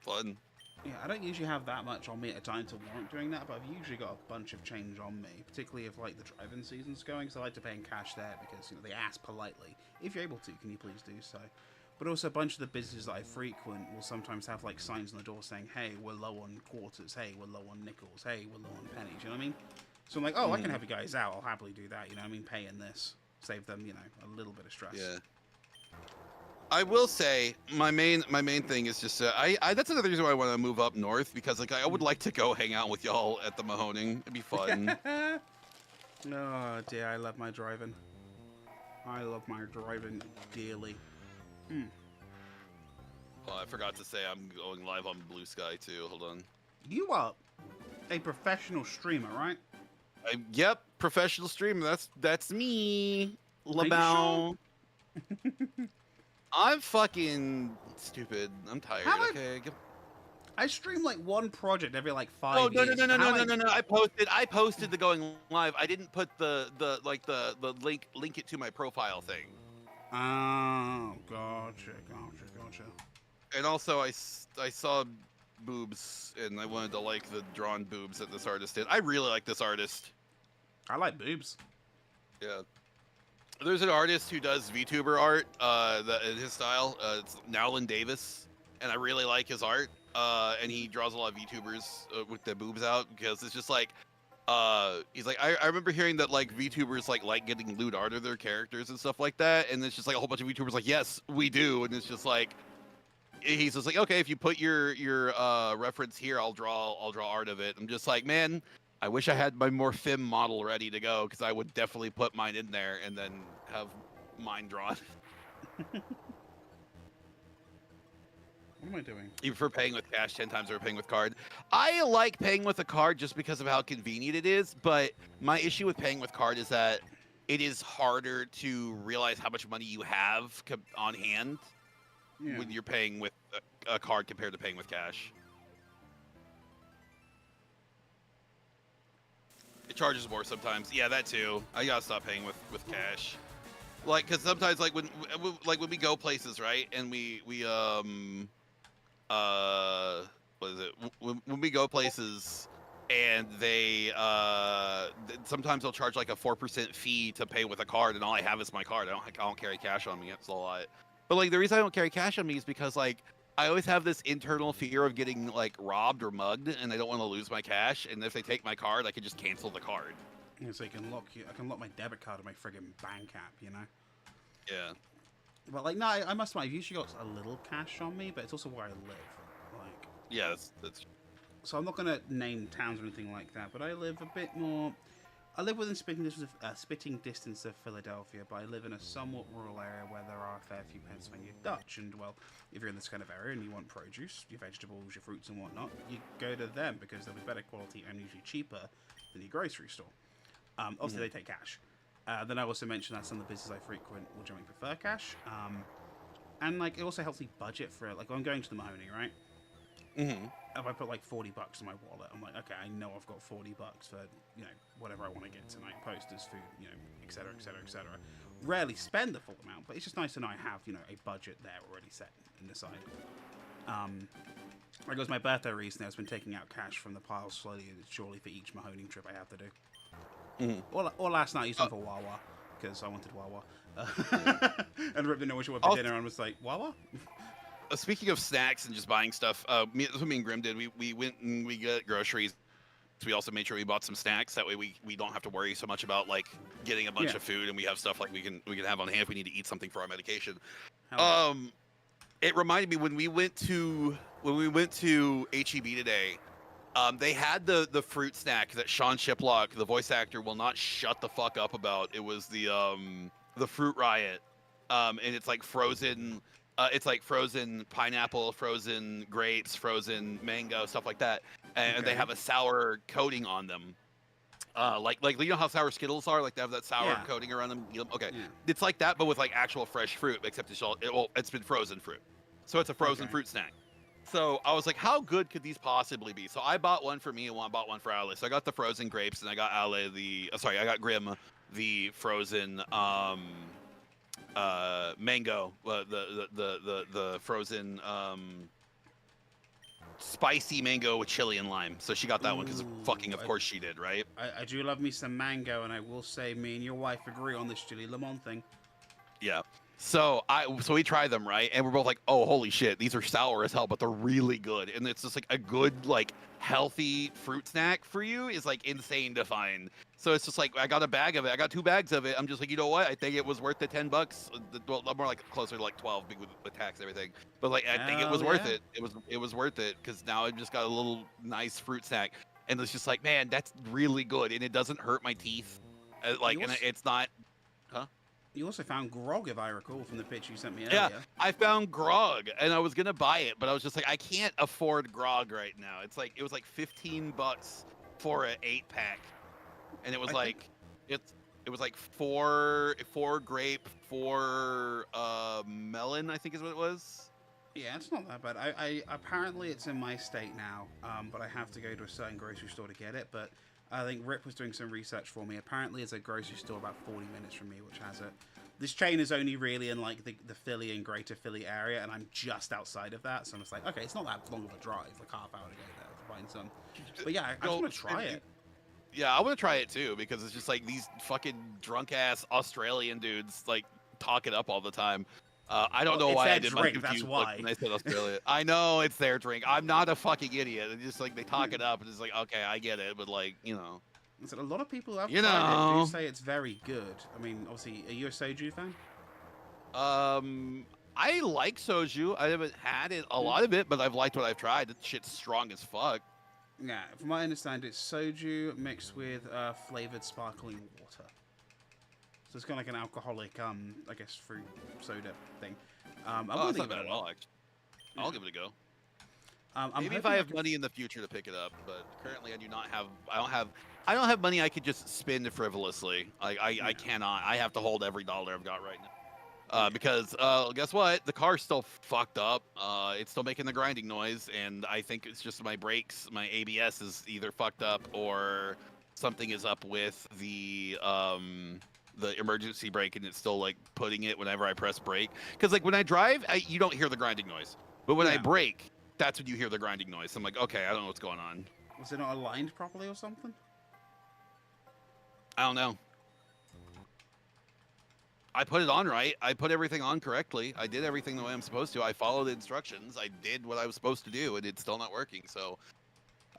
fun. Yeah, I don't usually have that much on me at a time to warrant doing that, but I've usually got a bunch of change on me, particularly if, like, the driving season's going, because I like to pay in cash there, because, you know, they ask politely, if you're able to, can you please do so? But also a bunch of the businesses that I frequent will sometimes have, like, signs on the door saying, hey, we're low on quarters, hey, we're low on nickels, hey, we're low on pennies, you know what I mean? So I'm like, oh, I can help you guys out, I'll happily do that, you know what I mean? Pay in this, save them, you know, a little bit of stress. Yeah. I will say my main thing is just that's another reason why I want to move up north, because like I would like to go hang out with y'all at the Mahoning. It'd be fun. Oh dear, I love my driving. I love my driving dearly. Oh, I forgot to say I'm going live on Blue Sky too. Hold on. You are a professional streamer, right? Yep, professional streamer. That's me, LeBron. I'm fucking stupid. I'm tired. Okay. I stream like one project every like 5 years. No. I posted the going live. I didn't put the link it to my profile thing. Oh, gotcha. And also I saw boobs and I wanted to like the drawn boobs that this artist did. I really like this artist. I like boobs. Yeah. There's an artist who does VTuber art in his style. It's Nowlin Davis, and I really like his art. And he draws a lot of VTubers with their boobs out, because it's just like, he's like, I remember hearing that like VTubers like getting lewd art of their characters and stuff like that, and it's just like a whole bunch of VTubers like, yes, we do, and it's just like, he's just like, okay, if you put your reference here, I'll draw art of it. I'm just like, man, I wish I had my more femme model ready to go, because I would definitely put mine in there and then have mine drawn. What am I doing? You prefer paying with cash 10 times over paying with card? I like paying with a card just because of how convenient it is, but my issue with paying with card is that it is harder to realize how much money you have on hand when you're paying with a card compared to paying with cash. It charges more sometimes. Yeah, that too. I gotta stop paying with cash. Like, cause sometimes like when we go places, right? And we what is it? When we go places and they sometimes they'll charge like a 4% fee to pay with a card, and all I have is my card. I don't carry cash on me. It's a lot. But like the reason I don't carry cash on me is because like I always have this internal fear of getting like robbed or mugged, and I don't want to lose my cash. And if they take my card, I can just cancel the card. Yeah, so I can lock my debit card in my friggin' bank app, you know? Yeah. But like, no, I must admit, I've usually got a little cash on me, but it's also where I live. Like. Yeah, that's. So I'm not gonna name towns or anything like that, but I live a bit more I live within spitting distance of Philadelphia, but I live in a somewhat rural area where there are a fair few Pennsylvania Dutch. And, well, if you're in this kind of area and you want produce, your vegetables, your fruits and whatnot, you go to them because they'll be better quality and usually cheaper than your grocery store. Obviously, they take cash. Then I also mentioned that some of the businesses I frequent will generally prefer cash. And, like, it also helps me budget for it. Like, I'm going to the Mahoney, right? If I put like $40 in my wallet, I'm like, okay, I know I've got $40 for, you know, whatever I want to get tonight, posters, food, you know, etc., etc., etc. Rarely spend the full amount, but it's just nice to know I have, you know, a budget there already set and decided. Like it was my birthday recently, I've been taking out cash from the pile slowly and surely for each Mahoning trip I have to do. Or last night I used them for Wawa, because I wanted Wawa. And Rip didn't know what she wanted for dinner and was like, Wawa? Speaking of snacks and just buying stuff, me and Grim did. We went and we got groceries. We also made sure we bought some snacks. That way we don't have to worry so much about like getting a bunch of food, and we have stuff like we can have on hand if we need to eat something for our medication. It reminded me when we went to HEB today. They had the fruit snack that Sean Shiplock, the voice actor, will not shut the fuck up about. It was the Fruit Riot, and it's like frozen. It's like frozen pineapple, frozen grapes, frozen mango, stuff like that, and they have a sour coating on them. Like you know how sour Skittles are, like they have that sour coating around them. Okay, it's like that, but with like actual fresh fruit, except it's been frozen fruit, so it's a frozen fruit snack. So I was like, how good could these possibly be? So I bought one for me and bought one for Ale. So I got the frozen grapes, and I got Ale I got Grim the frozen mango, the frozen spicy mango with chili and lime. So she got that one because fucking of course she did, right? I do love me some mango, and I will say me and your wife agree on this chili lemon thing. Yeah. So we tried them, right? And we're both like, oh, holy shit, these are sour as hell, but they're really good. And it's just like a good, like, healthy fruit snack for you is like insane to find. So it's just like, I got a bag of it. I got 2 bags of it. I'm just like, you know what? I think it was worth the $10. Well, more like closer to like 12 with tax and everything. But like, I think it was worth it. It was worth it because now I've just got a little nice fruit snack. And it's just like, man, that's really good. And it doesn't hurt my teeth. And it's not, huh? You also found grog, if I recall, from the picture you sent me earlier. Yeah, I found grog, and I was gonna buy it, but I was just like, I can't afford grog right now. It was like $15 for an 8-pack, and it was it was like four grape, 4 melon, I think is what it was. Yeah, it's not that bad. I apparently it's in my state now, but I have to go to a certain grocery store to get it. But I think Rip was doing some research for me. Apparently, it's a grocery store about 40 minutes from me, which has it. This chain is only really in like the Philly and Greater Philly area, and I'm just outside of that. So I'm just like, okay, it's not that long of a drive, like half hour to go there to find some. But yeah, I just want to try it. Yeah, I want to try it too because it's just like these fucking drunk ass Australian dudes like talk it up all the time. I don't know why I did my confused that's why. When I said Australia. I know it's their drink. I'm not a fucking idiot. It's just like they talk it up and it's like, okay, I get it, but like, you know. So a lot of people have tried it do say it's very good. I mean, obviously, are you a soju fan? I like soju. I haven't had it a lot of it, but I've liked what I've tried. That shit's strong as fuck. Yeah, from what I understand, it's soju mixed with flavored sparkling water. So it's kind of like an alcoholic, I guess, fruit soda thing. That's not bad at all, actually. I'll give it a go. Maybe if I have money in the future to pick it up, but currently I do not have. I don't have money I could just spend frivolously. I cannot. I have to hold every dollar I've got right now. Because guess what? The car's still fucked up. It's still making the grinding noise, and I think it's just my brakes. My ABS is either fucked up or something is up with the emergency brake, and it's still like putting it whenever I press brake. Because like when I drive, you don't hear the grinding noise, but when I brake, that's when you hear the grinding noise. I'm like, okay, I don't know what's going on. Was it not aligned properly or something? I don't know. I put it on right. I put everything on correctly. I did everything the way I'm supposed to. I followed the instructions. I did what I was supposed to do, and it's still not working. So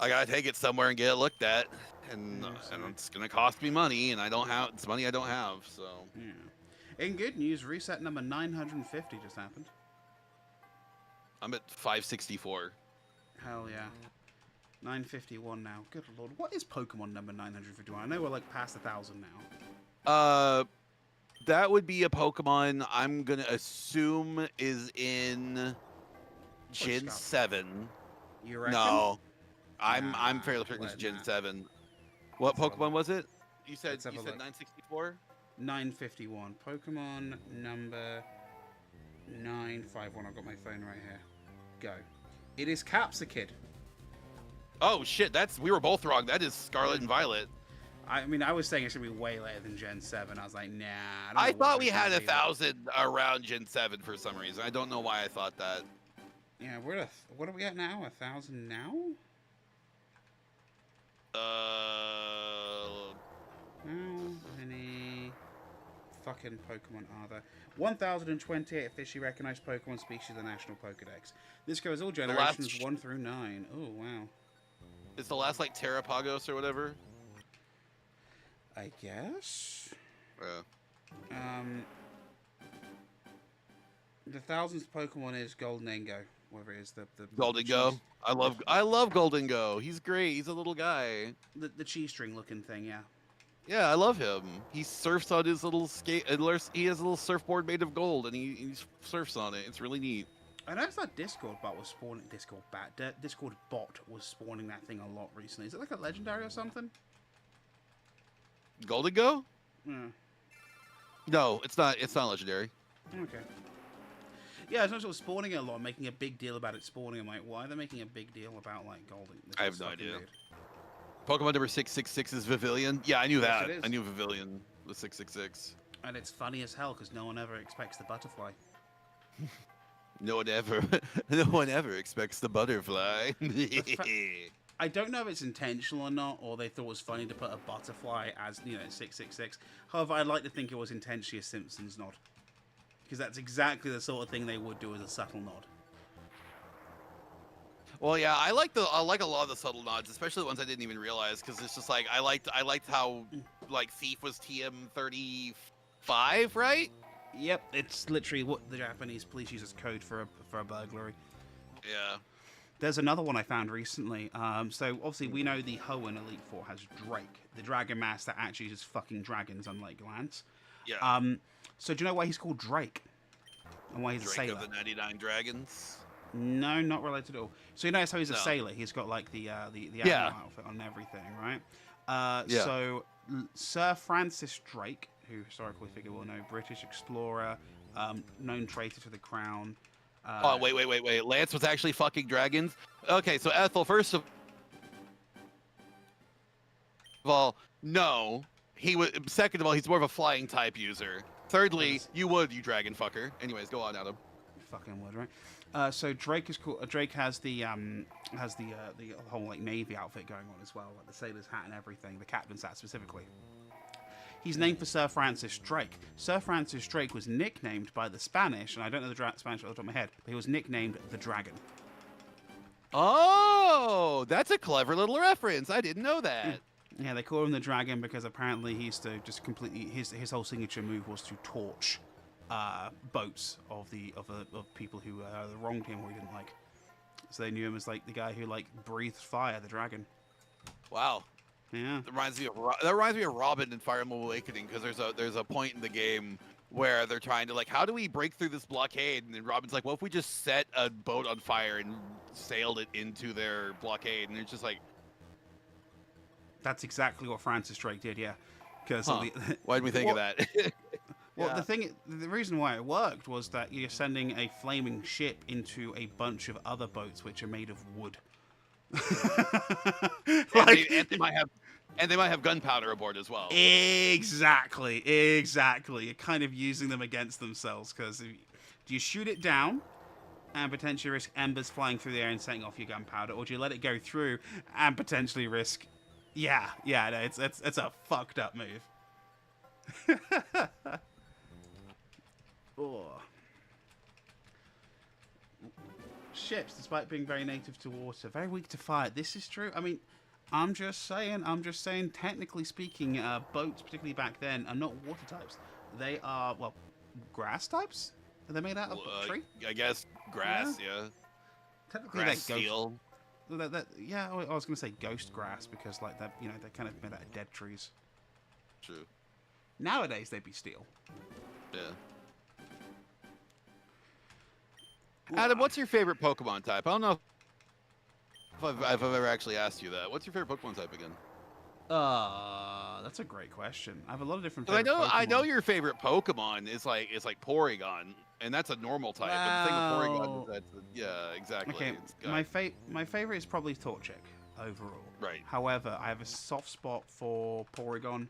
I gotta take it somewhere and get it looked at, and it's gonna cost me money, and it's money I don't have. So yeah. In good news, reset number 950 just happened. I'm at 564. Hell yeah. 951 now. Good lord. What is Pokemon number 951? I know we're like past 1,000 now. That would be a Pokemon I'm gonna assume is in Gen 7. You reckon? No. Nah, I'm fairly certain it's Gen nah. 7. What Pokemon was it? You said Let's have a look. 964? 951. Pokemon number 951. I've got my phone right here. Go. It is Capsakid. Oh shit, we were both wrong. That is Scarlet and Violet. I mean, I was saying it should be way later than Gen 7. I was like, nah. I thought we had 1,000 around Gen 7 for some reason. I don't know why I thought that. Yeah, what are we at now? 1,000 now? How many fucking Pokemon are there? 1,028 officially recognized Pokemon species in the National Pokedex. This covers all generations 1 through 9. Oh, wow. Is the last like Terrapagos or whatever? I guess. The 1,000th Pokemon is Goldengo, whatever it is. The Goldengo. I love Goldengo. He's great. He's a little guy. The cheese string looking thing, yeah. Yeah, I love him. He surfs on his little skate. He has a little surfboard made of gold, and he surfs on it. It's really neat. I noticed that Discord bot was spawning. Discord bot was spawning that thing a lot recently. Is it like a legendary or something? Goldengo? Yeah. No, it's not. It's not legendary. Okay. Yeah, it's also spawning it a lot, making a big deal about it spawning. I'm like, why are they making a big deal about like Golden? I have no idea. Weird. Pokemon number 666 is Vivillon. Yeah, I knew that. I knew Vivillon was 666. And it's funny as hell because no one ever expects the butterfly. No one ever expects the butterfly. I don't know if it's intentional or not, or they thought it was funny to put a butterfly as 666. However, I'd like to think it was intentionally a Simpsons nod, because that's exactly the sort of thing they would do as a subtle nod. Well, yeah, I like a lot of the subtle nods, especially the ones I didn't even realize, because it's just like I liked how like Thief was TM35, right? Yep, it's literally what the Japanese police use as code for a burglary. Yeah. There's another one I found recently. So obviously we know the Hoenn Elite Four has Drake, the Dragon Master that actually uses fucking dragons, unlike Lance. Yeah. So do you know why he's called Drake? And why he's Drake a sailor? Of the 99 Dragons. No, not related at all. So you notice how he's a sailor? He's got like the admiral outfit on everything, right? So Sir Francis Drake, who historically figure will know, British explorer, known traitor to the crown. Oh wait! Lance was actually fucking dragons. Okay, so Ethel, first of all, no, he was. Second of all, he's more of a flying type user. Thirdly, you dragon fucker. Anyways, go on, Adam. Fucking would, right? So Drake is cool. Drake has the whole like navy outfit going on as well, like the sailor's hat and everything, the captain's hat specifically. He's named for Sir Francis Drake. Sir Francis Drake was nicknamed by the Spanish, and I don't know the Spanish off the top of my head, but he was nicknamed the Dragon. Oh, that's a clever little reference. I didn't know that. Yeah, they call him the Dragon because apparently he used to just completely his whole signature move was to torch boats of people who wronged him or he didn't like. So they knew him as like the guy who like breathed fire, the Dragon. Wow. Yeah. That reminds me of Robin in Fire Emblem Awakening, because there's a point in the game where they're trying to like, how do we break through this blockade? And then Robin's like, well, if we just set a boat on fire and sailed it into their blockade, and it's just like, that's exactly what Francis Drake did, yeah. Because why did we think of that? Well, the reason why it worked was that you're sending a flaming ship into a bunch of other boats which are made of wood. and they might have gunpowder aboard as well. Exactly. You're kind of using them against themselves, because do you shoot it down and potentially risk embers flying through the air and setting off your gunpowder, or do you let it go through and potentially risk? No, it's a fucked up move. Oh. Ships, despite being very native to water, very weak to fire. This is true. I mean, I'm just saying, technically speaking, boats, particularly back then, are not water types. They are, well, grass types? Are they made out of tree? I guess grass, yeah. Technically, grass steel. yeah, I was gonna say ghost grass because like they're kind of made out of dead trees. True. Nowadays they'd be steel. Yeah. Adam, Ooh, what's your favorite Pokemon type? I don't know if I've ever actually asked you that. What's your favorite Pokemon type again? That's a great question. I have a lot of different. 'Cause I know Pokemon. your favorite Pokemon is like Porygon, and that's a normal type. But the thing with Porygon is that yeah, exactly. Okay, It's got, my favorite is probably Torchic overall. right. However, I have a soft spot for Porygon,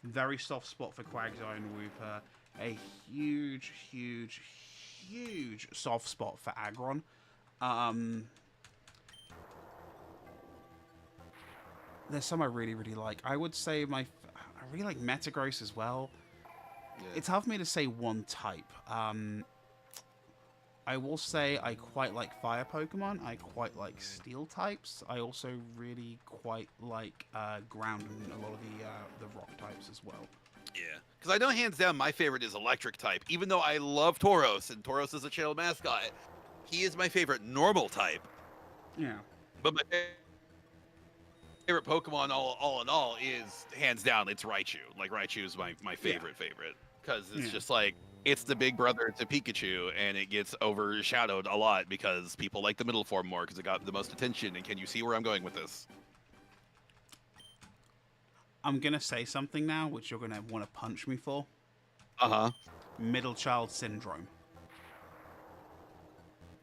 very soft spot for Quagsire and Wooper, a huge, huge, huge soft spot for Aggron. There's some I really, really like. I would say I really like Metagross as well. Yeah. It's hard for me to say one type. I will say I quite like fire Pokemon. I quite like steel types. I also really quite like ground and a lot of the rock types as well. Yeah, because I know hands down my favorite is electric type. Even though I love Tauros and Tauros is a channel mascot, he is my favorite normal type. Yeah. But my favorite Pokemon, all in all, is hands down it's Raichu. Like Raichu is my favorite because it's just like it's the big brother to Pikachu, and it gets overshadowed a lot because people like the middle form more because it got the most attention. And can you see where I'm going with this? I'm gonna say something now, which you're gonna want to punch me for. Middle child syndrome.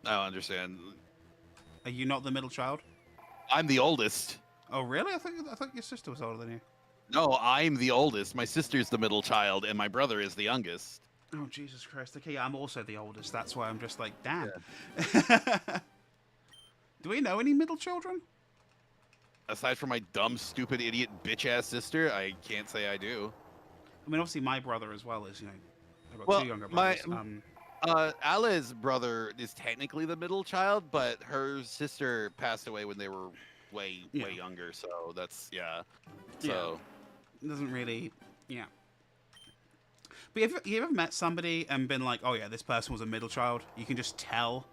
I don't understand. Are you not the middle child? I'm the oldest. Oh, really? I thought your sister was older than you. No, I'm the oldest. My sister's the middle child, and my brother is the youngest. Oh, Jesus Christ. Okay, I'm also the oldest. That's why I'm just like, damn. Do we know any middle children? Aside from my dumb, stupid, idiot, bitch-ass sister, I can't say I do. I mean, obviously, my brother as well is, I've got two younger brothers. Ala's brother is technically the middle child, but her sister passed away when they were way younger, so that's, So... It doesn't really, But have you ever met somebody and been like, oh yeah, this person was a middle child? You can just tell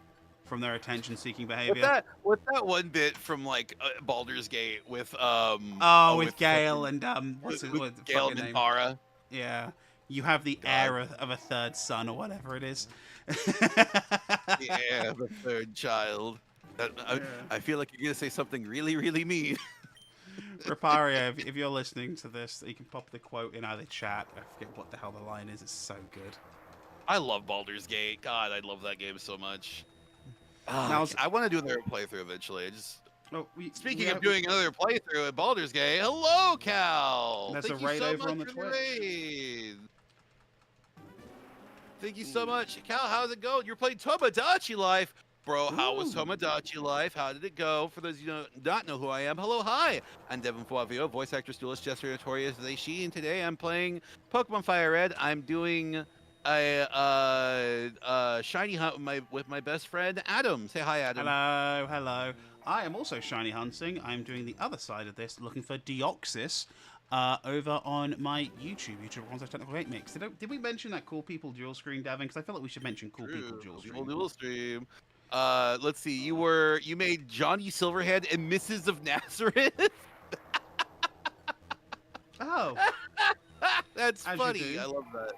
from their attention-seeking behavior. What's that one bit from like Baldur's Gate with with Gale and what's with the Gale fucking name? Mintara? Yeah, you have the heir of a third son or whatever it is. Yeah, the third child. I feel like you're gonna say something really, really mean. Raparia, if you're listening to this, you can pop the quote in either chat. I forget what the hell the line is. It's so good. I love Baldur's Gate. God, I love that game so much. Now, I want to do another playthrough eventually. Speaking of doing another playthrough at Baldur's Gate, hello, Cal. There's Thank a raid you so over much on the for Twitch. raid. Thank you so much, Cal. How's it going? You're playing Tomodachi Life. Bro, how was Tomodachi Life? How did it go? For those of you who do not know who I am, hello, hi. I'm DEVONVOIXVO, voice actor, duelist, jester, notorious Leishi, and today I'm playing Pokemon Fire Red. I'm doing a shiny hunt with my best friend Adam. Say hi, Adam. Hello. I am also shiny hunting. I'm doing the other side of this, looking for Deoxys. Over on my YouTube Technical Hate Mix. Did we mention that cool people dual screen, Devin? Because I feel like we should mention cool people dual stream. Let's see. You made Johnny Silverhead and Mrs. of Nazareth. Oh, that's funny. I love that.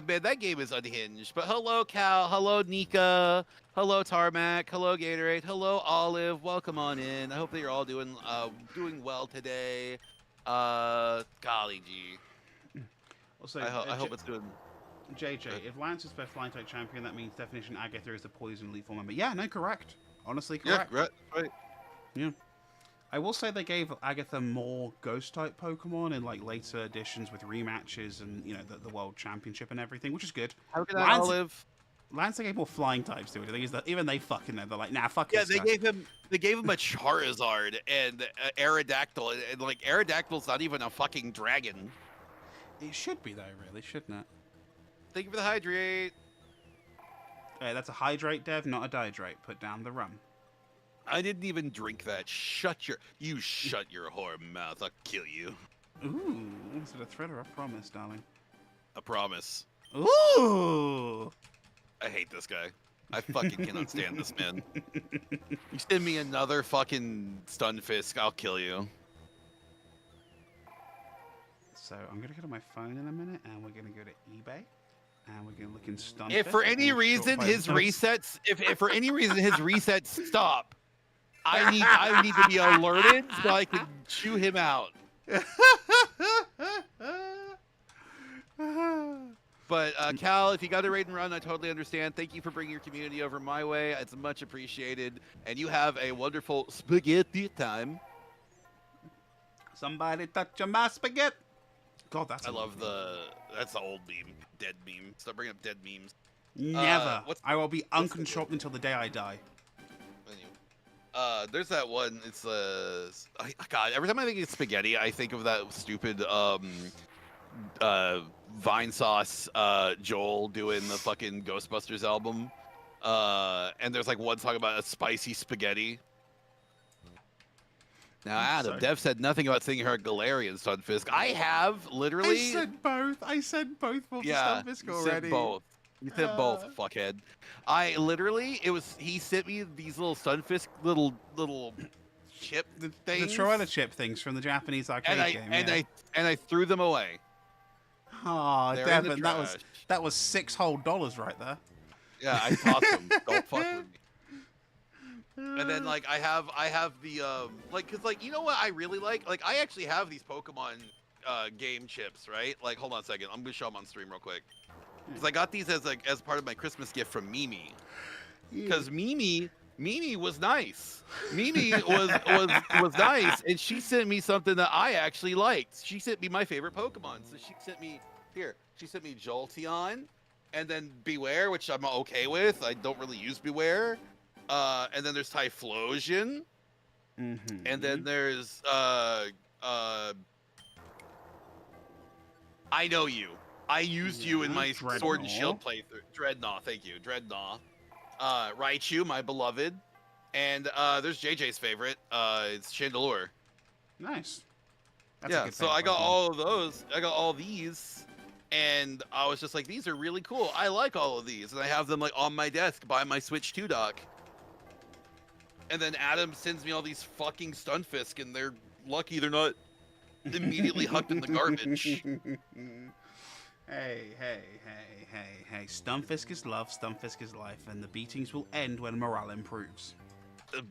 Man, that game is unhinged. But hello, Cal. Hello, Nika. Hello, Tarmac. Hello, Gatorade. Hello, Olive. Welcome on in. I hope that you're all doing well today. Golly gee. Also, I hope it's doing. JJ, if Lance is best flying type champion, that means definition Agatha is the poison elite form member. Yeah, no, correct. Honestly, correct. Yeah, right. Yeah. I will say they gave Agatha more ghost type Pokemon in like later editions with rematches and the World Championship and everything, which is good. How can I live? Lance gave more flying types to it. I think is that even they fucking know. They're like, nah, fuck this. Yeah, they gave him a Charizard and Aerodactyl, and like Aerodactyl's not even a fucking dragon. It should be though, really, shouldn't it? Thank you for the hydrate. Hey, that's a hydrate, Dev, not a dihydrate. Put down the rum. I didn't even drink that. Shut your whore mouth. I'll kill you. Ooh, is it a threat or a promise, darling? A promise. Ooh. I hate this guy. I fucking cannot stand this man. You send me another fucking Stunfisk, I'll kill you. So I'm gonna go to my phone in a minute, and we're gonna go to eBay, and we're gonna look in Stunfisk. If for any reason his resets, if for any reason his resets stop, I need to be alerted so I can chew him out. But Cal, if you got a raid and run, I totally understand. Thank you for bringing your community over my way. It's much appreciated, and you have a wonderful spaghetti time. Somebody touch my spaghetti. God, that's. I love that's the old meme, dead meme. Stop bringing up dead memes. Never. I will be uncontrolled until the day I die. There's that one. It's God. Every time I think of spaghetti, I think of that stupid Vine Sauce Joel doing the fucking Ghostbusters album. And there's like one song about a spicy spaghetti. Now, Adam, Dev said nothing about singing her Galarian Stunfisk. I have literally. I said both. I said both for Stunfisk already. You said both. You said both, fuckhead. I literally, he sent me these little Stunfisk little chip things. The Troella chip things from the Japanese arcade game. And I threw them away. Oh, Devin, that was $6 whole right there. Yeah, I tossed them. Don't fuck with me. And then like I have the like, cause like, you know what I really like? Like I actually have these Pokemon game chips, right? Like hold on a second, I'm gonna show them on stream real quick. Cause I got these as part of my Christmas gift from Mimi. Cause Mimi was nice. Mimi was nice, and she sent me something that I actually liked. She sent me my favorite Pokemon. So she sent me Jolteon, and then Beware, which I'm okay with. I don't really use Beware. And then there's Typhlosion. Mm-hmm. And then there's I know you. I used you in my Dreadnought. Sword and Shield playthrough. Dreadnought, thank you. Dreadnought. Raichu, my beloved. And there's JJ's favorite. It's Chandelure. Nice. Yeah, so I got all of those. I got all these. And I was just like, these are really cool. I like all of these. And I have them like on my desk by my Switch 2 dock. And then Adam sends me all these fucking Stunfisk, and they're lucky they're not immediately hucked in the garbage. Hey. Stunfisk is love, Stunfisk is life, and the beatings will end when morale improves.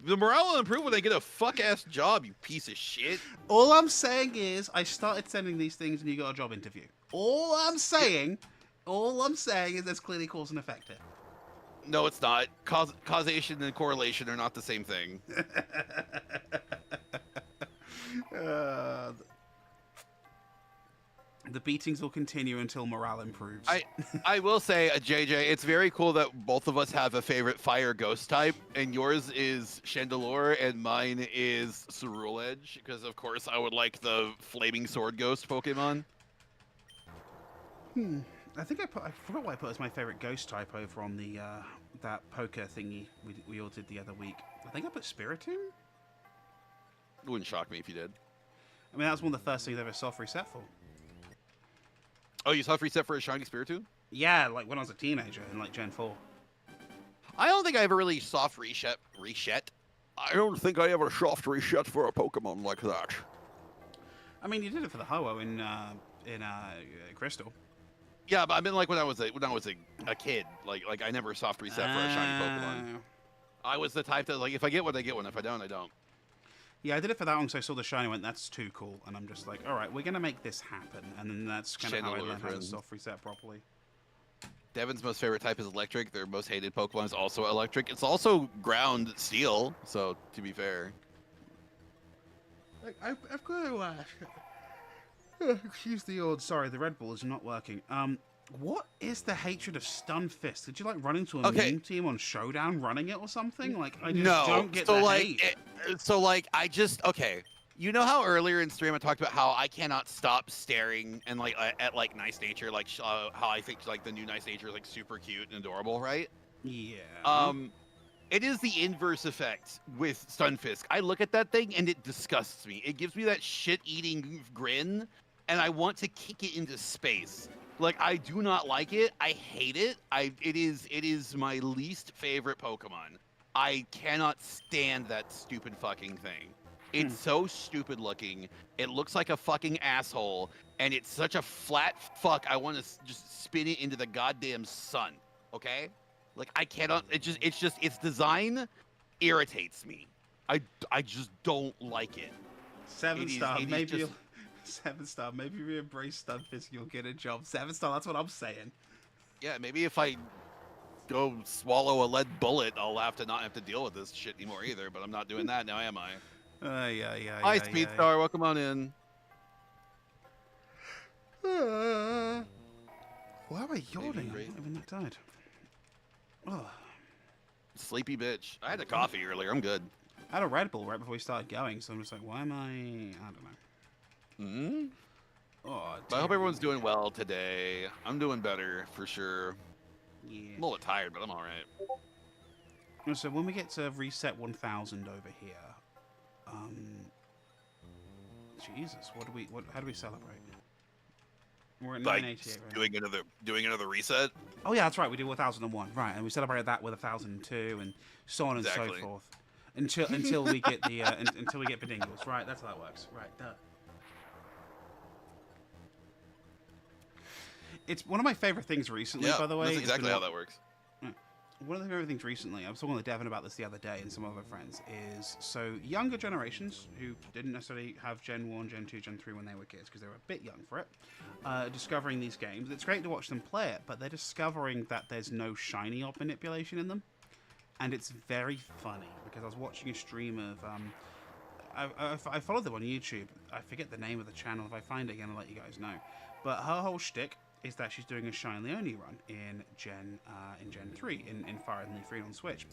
The morale will improve when they get a fuck-ass job, you piece of shit. All I'm saying is, I started sending these things and you got a job interview. All I'm saying is there's clearly cause and effect here. No, it's not. Causation and correlation are not the same thing. The beatings will continue until morale improves. I will say, JJ, it's very cool that both of us have a favorite fire ghost type, and yours is Chandelure and mine is Cerule Edge, because of course I would like the flaming sword ghost Pokemon. I think I forgot what I put as my favorite ghost type over on the that poker thingy we all did the other week. I think I put Spiritomb. It wouldn't shock me if you did. I mean, that was one of the first things I ever soft reset for. Oh, you soft reset for a shiny Spiritomb? Yeah, like when I was a teenager in like Gen 4. I don't think I ever really soft reset. I don't think I ever soft reset for a Pokemon like that. I mean, you did it for the Ho-Oh in Crystal. Yeah, but I mean, like when I was a kid, like I never soft reset for a shiny Pokemon. I was the type that like if I get one, I get one. If I don't, I don't. Yeah, I did it for that one, so I saw the shiny, went, that's too cool, and I'm just like, all right, we're gonna make this happen, and then that's kind of how I learned how to soft reset properly. Devin's most favorite type is electric. Their most hated Pokemon is also electric. It's also ground steel, so to be fair. Like, I've got to excuse the odd. Sorry, the Red Bull is not working. What is the hatred of Stunfisk? Did you like run into a meme team on Showdown running it or something? Like, I just don't get the hate. You know how earlier in stream I talked about how I cannot stop staring and like at like Nice Nature, like how I think like the new Nice Nature is like super cute and adorable, right? Yeah. It is the inverse effect with Stunfisk. I look at that thing and it disgusts me. It gives me that shit-eating grin, and I want to kick it into space. Like, I do not like it. I hate it. It is my least favorite Pokemon. I cannot stand that stupid fucking thing. It's so stupid looking. It looks like a fucking asshole, and it's such a flat fuck. I want to just spin it into the goddamn sun. Okay? Like, I cannot. Its design irritates me. I just don't like it. 7-star, maybe just... you'll 7-star, maybe if you embrace Stunfisk, you'll get a job. 7-star, that's what I'm saying. Yeah, maybe if I go swallow a lead bullet, I'll have to not have to deal with this shit anymore either. But I'm not doing that now, am I? Yeah. Hi, Speedstar. Welcome on in. Why am I yawning? I'm not even that tired. Oh. Sleepy bitch. I had a coffee earlier. I'm good. I had a Red Bull right before we started going, so I'm just like, why am I don't know. Hmm? Oh, I hope everyone's doing well today. I'm doing better, for sure. Yeah. I'm a little tired, but I'm alright. So when we get to reset 1000 over here, Jesus, how do we celebrate? We're at 988 right now. Doing another reset? Oh yeah, that's right, we do 1001, right, and we celebrate that with 1002 and so on and so forth. Until we get the until we get Bedingles. Right, that's how that works. Right, duh. It's one of my favorite things recently, by the way. That's exactly how that works. One of the favorite things recently, I was talking to Devon about this the other day and some other friends, is so younger generations who didn't necessarily have Gen 1, Gen 2, Gen 3 when they were kids because they were a bit young for it, discovering these games. It's great to watch them play it, but they're discovering that there's no shiny op manipulation in them. And it's very funny because I was watching a stream of I followed them on YouTube. I forget the name of the channel. If I find it again, I'll let you guys know. But her whole shtick is that she's doing a shiny only run in Gen 3 in Fire and Leaf 3 on Switch.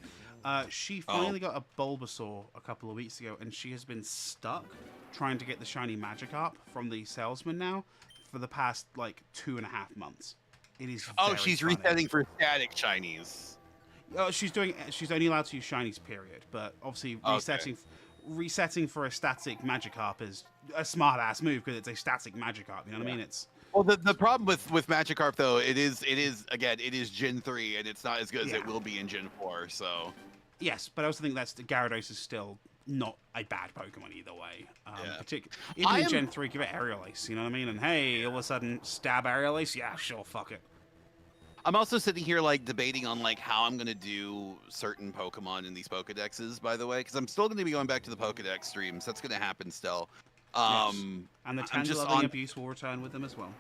She finally got a Bulbasaur a couple of weeks ago, and she has been stuck trying to get the shiny Magikarp from the salesman now for the past like 2.5 months. It is. She's funny. Resetting for static shinies. She's only allowed to use shinies, period. But obviously, resetting for a static Magikarp is a smart ass move because it's a static Magikarp. You know what I mean? It's well, the problem with Magikarp though, it is Gen 3 and it's not as good as it will be in Gen 4. So yes, but I also think Gyarados is still not a bad Pokemon either way. Even in Gen 3, give it Aerial Ace. You know what I mean? And hey, all of a sudden, stab Aerial Ace. Yeah, sure, fuck it. I'm also sitting here like debating on like how I'm gonna do certain Pokemon in these Pokedexes, by the way, because I'm still gonna be going back to the Pokedex streams. That's gonna happen still. Yes. And the Tangela abuse will return with them as well.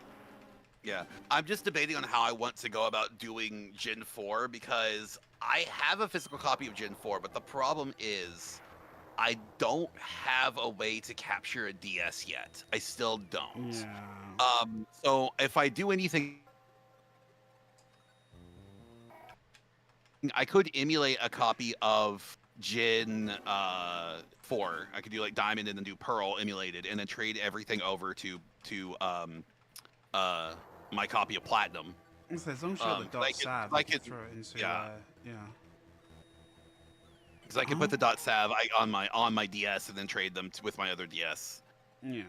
Yeah, I'm just debating on how I want to go about doing Gen 4 because I have a physical copy of Gen 4, but the problem is I don't have a way to capture a DS yet. I still don't. Yeah. So if I do anything, I could emulate a copy of Gen 4. I could do like Diamond and then do Pearl emulated, and then trade everything over to my copy of Platinum. So as long as you have the .sav, I could throw it into yeah. Because I could put the .sav on my DS and then trade them with my other DS. Yeah.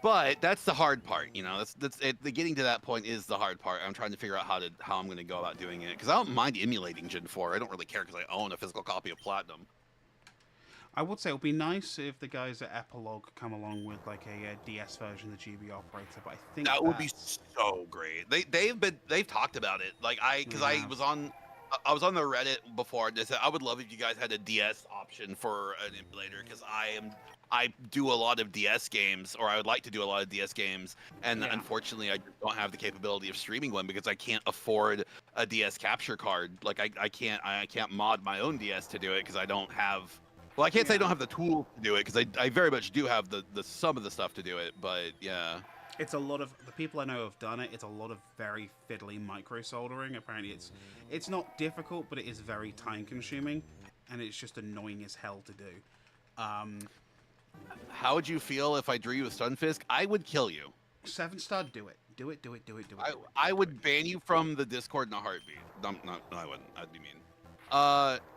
But that's the hard part, you know. That's it. The getting to that point is the hard part. I'm trying to figure out how I'm going to go about doing it because I don't mind emulating Gen 4. I don't really care because I own a physical copy of Platinum. I would say it would be nice if the guys at Epilogue come along with like a DS version of the GB operator, but I think that would be so great. They've talked about it. Like I was on the Reddit before and they said I would love if you guys had a DS option for an emulator because I do a lot of DS games, or I would like to do a lot of DS games, and unfortunately I don't have the capability of streaming one because I can't afford a DS capture card. Like I can't mod my own DS to do it because I don't have. Well, I can't say I don't have the tools to do it because I very much do have the some of the stuff to do it, but yeah. It's a lot of the people I know have done it. It's a lot of very fiddly micro soldering. Apparently, it's not difficult, but it is very time consuming, and it's just annoying as hell to do. How would you feel if I drew you a Stunfisk? I would kill you. 7-star, do it. Do it. I would ban you from the Discord in a heartbeat. No, I wouldn't. I'd be mean.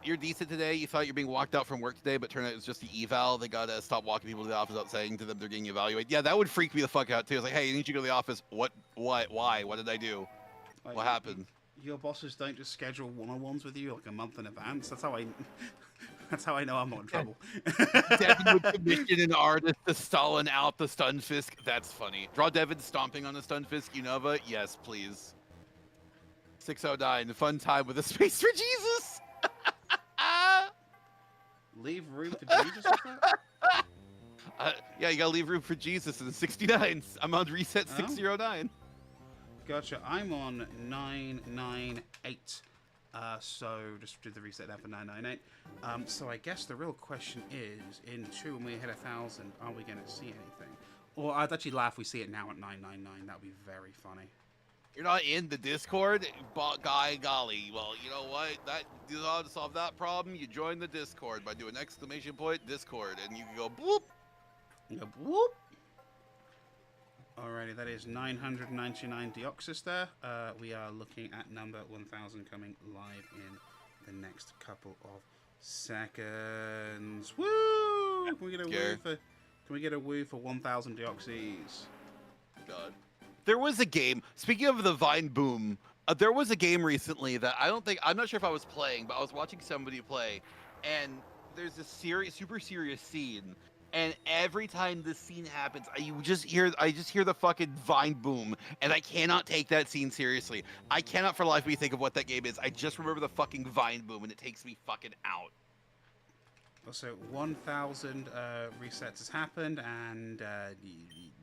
You're decent today. You thought you're being walked out from work today, but turned out it's just the eval. They gotta stop walking people to the office without saying to them they're getting evaluated. Yeah, that would freak me the fuck out too. It's like, hey, you need to go to the office. What? Why? What did I do? Like, What happened? Your bosses don't just schedule one-on-ones with you like a month in advance. That's how I. That's how I know I'm not in trouble. Devin would commission an artist to Stalin out the Stunfisk. That's funny. Draw Devin stomping on the Stunfisk Unova. Yes, please. 609. Fun time with a space for Jesus. Leave room for Jesus. Yeah, you gotta leave room for Jesus in the 69s. I'm on reset 609. Gotcha. I'm on 998. So just do the reset there for 998. So I guess the real question is, in 2 when we hit 1,000, are we going to see anything? Or I'd actually laugh if we see it now at 999. That would be very funny. You're not in the Discord? Guy golly. Well, you know what? You know how to solve that problem? You join the Discord by doing ! Discord, and you can go boop. You go whoop. Alrighty, that is 999 Deoxys there. We are looking at number 1000 coming live in the next couple of seconds. Woo! Can we get a woo for? Can we get a woo for 1000 Deoxys? God. There was a game. Speaking of the Vine boom, there was a game recently that I'm not sure if I was playing, but I was watching somebody play, and there's a super serious scene. And every time this scene happens, I just hear the fucking Vine boom, and I cannot take that scene seriously. I cannot for the life of me think of what that game is. I just remember the fucking Vine boom, and it takes me fucking out. So 1,000 resets has happened, and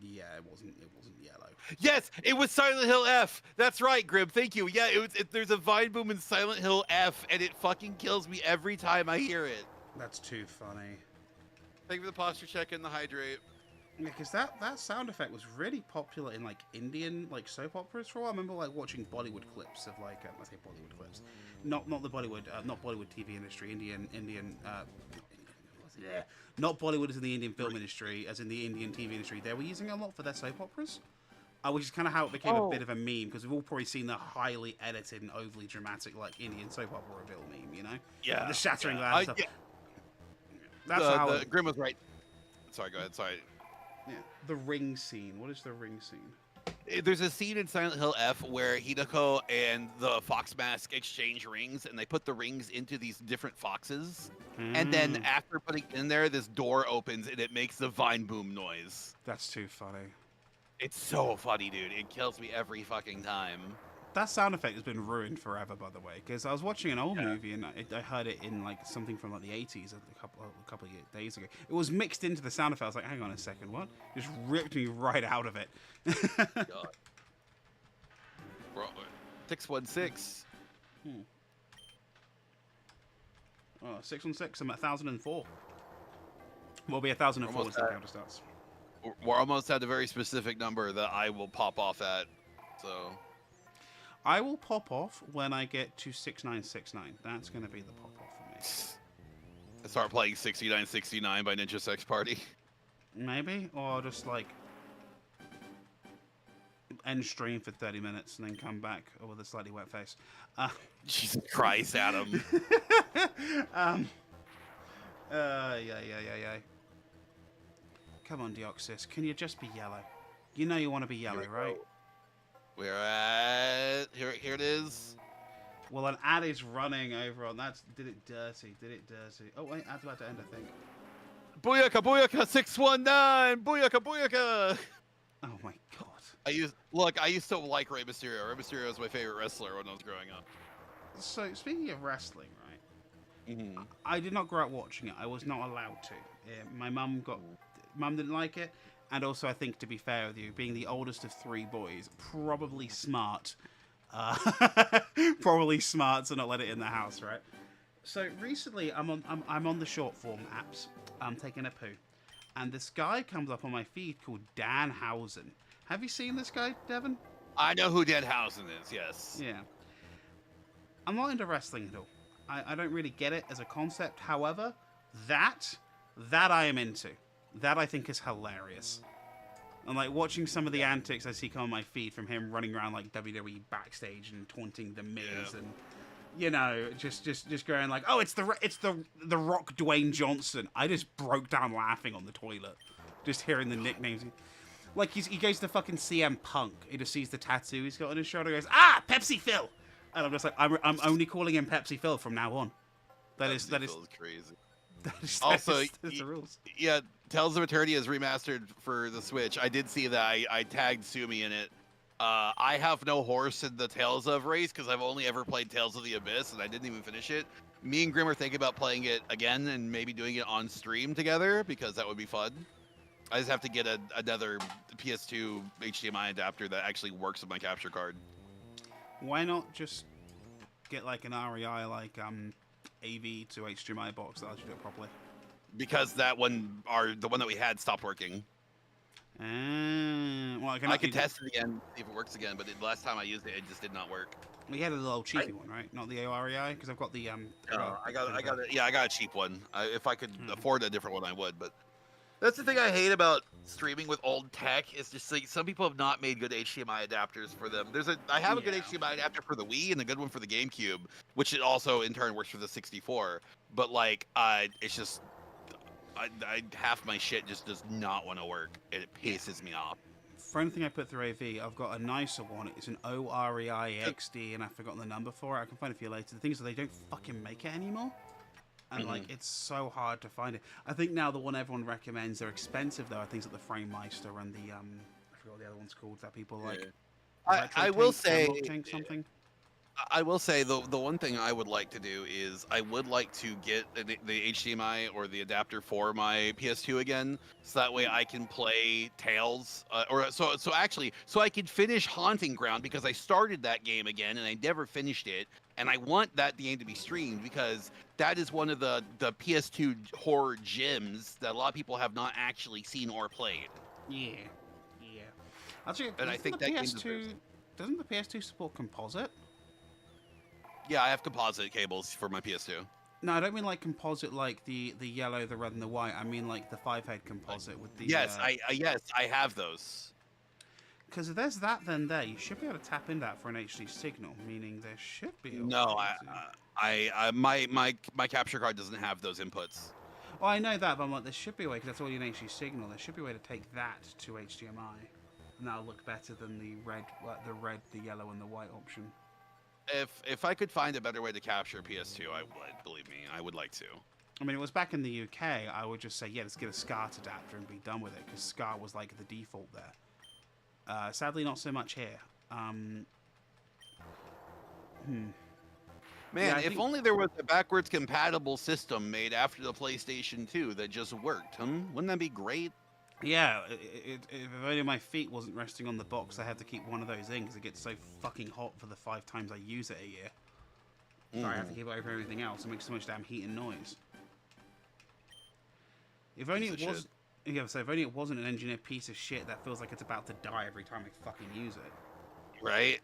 yeah, it wasn't yellow. Yes, it was Silent Hill F. That's right, Grim. Thank you. Yeah, there's a Vine boom in Silent Hill F, and it fucking kills me every time I hear it. That's too funny. Thank you for the posture check and the hydrate. Yeah, because that sound effect was really popular in like Indian like soap operas for a while. I remember like watching Bollywood clips of like I say Bollywood clips, not the Bollywood not Bollywood TV industry, not Bollywood as in the Indian film industry, as in the Indian TV industry. They were using it a lot for their soap operas, which is kind of how it became a bit of a meme, because we've all probably seen the highly edited and overly dramatic like Indian soap opera reveal meme, you know? Yeah. Like, the shattering glass and stuff. Yeah. That's how Grim was right. Sorry, go ahead. Sorry. Yeah. The ring scene. What is the ring scene? There's a scene in Silent Hill F where Hideko and the Fox Mask exchange rings, and they put the rings into these different foxes. And then after putting it in there, this door opens, and it makes the Vine boom noise. That's too funny. It's so funny, dude. It kills me every fucking time. That sound effect has been ruined forever, by the way, because I was watching an old movie and I heard it in like something from like the 80s a couple of days ago. It was mixed into the sound effect. I was like, hang on a second, what? Just ripped me right out of it. God. 616. Oh, 616. I'm at 1004. We'll be 1004 once the counter starts. We're almost at a very specific number that I will pop off at. So I will pop off when I get to 6969. That's going to be the pop off for me. I start playing 6969 by Ninja Sex Party. Maybe, or just like end stream for 30 minutes and then come back with a slightly wet face. Jesus Christ, Adam. Yeah. Come on, Deoxys. Can you just be yellow? You know you want to be yellow, right? We're at... Here it is. Well, an ad is running over on that. Did it dirty. Oh, wait. Ad's about to end, I think. Booyaka, booyaka, 619! Booyaka, booyaka! Oh, my God. I used to like Rey Mysterio. Rey Mysterio was my favorite wrestler when I was growing up. So, speaking of wrestling, right? Mm-hmm. I did not grow up watching it. I was not allowed to. My mum didn't like it. And also, I think, to be fair with you, being the oldest of 3 boys, probably smart. Probably smart to not let it in the house, right? So recently, I'm on the short form apps. I'm taking a poo, and this guy comes up on my feed called Danhausen. Have you seen this guy, Devon? I know who Danhausen is. Yes. Yeah. I'm not into wrestling at all. I don't really get it as a concept. However, that I am into. That I think is hilarious. And like watching some of the antics I see come on my feed from him running around like WWE backstage and taunting the Miz and you know, just going like, oh, it's the Rock Dwayne Johnson. I just broke down laughing on the toilet, just hearing the nicknames. Like he goes to fucking CM Punk. He just sees the tattoo he's got on his shoulder. He goes, ah, Pepsi Phil, and I'm just like, I'm only calling him Pepsi Phil from now on. That is crazy. That's the rules. Yeah, Tales of Eternity is remastered for the Switch. I did see that. I tagged Sumi in it. I have no horse in the Tales of race because I've only ever played Tales of the Abyss and I didn't even finish it. Me and Grim are thinking about playing it again and maybe doing it on stream together because that would be fun. I just have to get another PS2 HDMI adapter that actually works with my capture card. Why not just get like an REI like AV to HDMI box that lets you do it properly? Because the one that we had stopped working. Well, I can test it again, see if it works again, but last time I used it, it just did not work. We had a little cheapy one, right? Not the REI, because I've got the I got a cheap one. If I could afford a different one, I would. But that's the thing I hate about streaming with old tech. Is just like some people have not made good HDMI adapters for them. I have a good HDMI adapter for the Wii and a good one for the GameCube, which it also in turn works for the 64. But like, it's just. Half my shit just does not want to work. It pisses me off. For anything I put through AV, I've got a nicer one. It's an OREI XD, and I've forgotten the number for it. I can find it for you later. The thing is that they don't fucking make it anymore. And, like, it's so hard to find it. I think now the one everyone recommends, they're expensive, though. Things like the Framemeister and the, I forgot what the other one's called that people like. I will say... something. I will say the one thing I would like to do is I would like to get the HDMI or the adapter for my PS2 again, so that way I can play Tales, so I could finish Haunting Ground because I started that game again and I never finished it, and I want that game to be streamed because that is one of the PS2 horror gems that a lot of people have not actually seen or played. Yeah. Actually, and I think that PS2 doesn't the PS2 support composite? Yeah, I have composite cables for my PS2. No, I don't mean like composite like the yellow, the red, and the white. I mean like the 5-head composite with the... Yes, I have those. Because if there's that, then you should be able to tap in that for an HD signal, meaning there should be... No, my capture card doesn't have those inputs. Well, I know that, but I'm like, there should be a way, because that's all you need HD signal. There should be a way to take that to HDMI, and that'll look better than the red, the yellow, and the white option. If I could find a better way to capture PS2, I would. Believe me, I would like to. I mean, it was back in the UK. I would just say, yeah, let's get a SCART adapter and be done with it, because SCART was like the default there. Sadly, not so much here. Man, Yeah, if only there was a backwards compatible system made after the PlayStation 2 that just worked, Wouldn't that be great? Yeah, if only my feet wasn't resting on the box, I had to keep one of those in because it gets so fucking hot for the 5 times I use it a year. So I have to keep it over everything else. It makes so much damn heat and noise. If only it was... Yeah, so if only it wasn't an engineered piece of shit that feels like it's about to die every time I fucking use it. Right?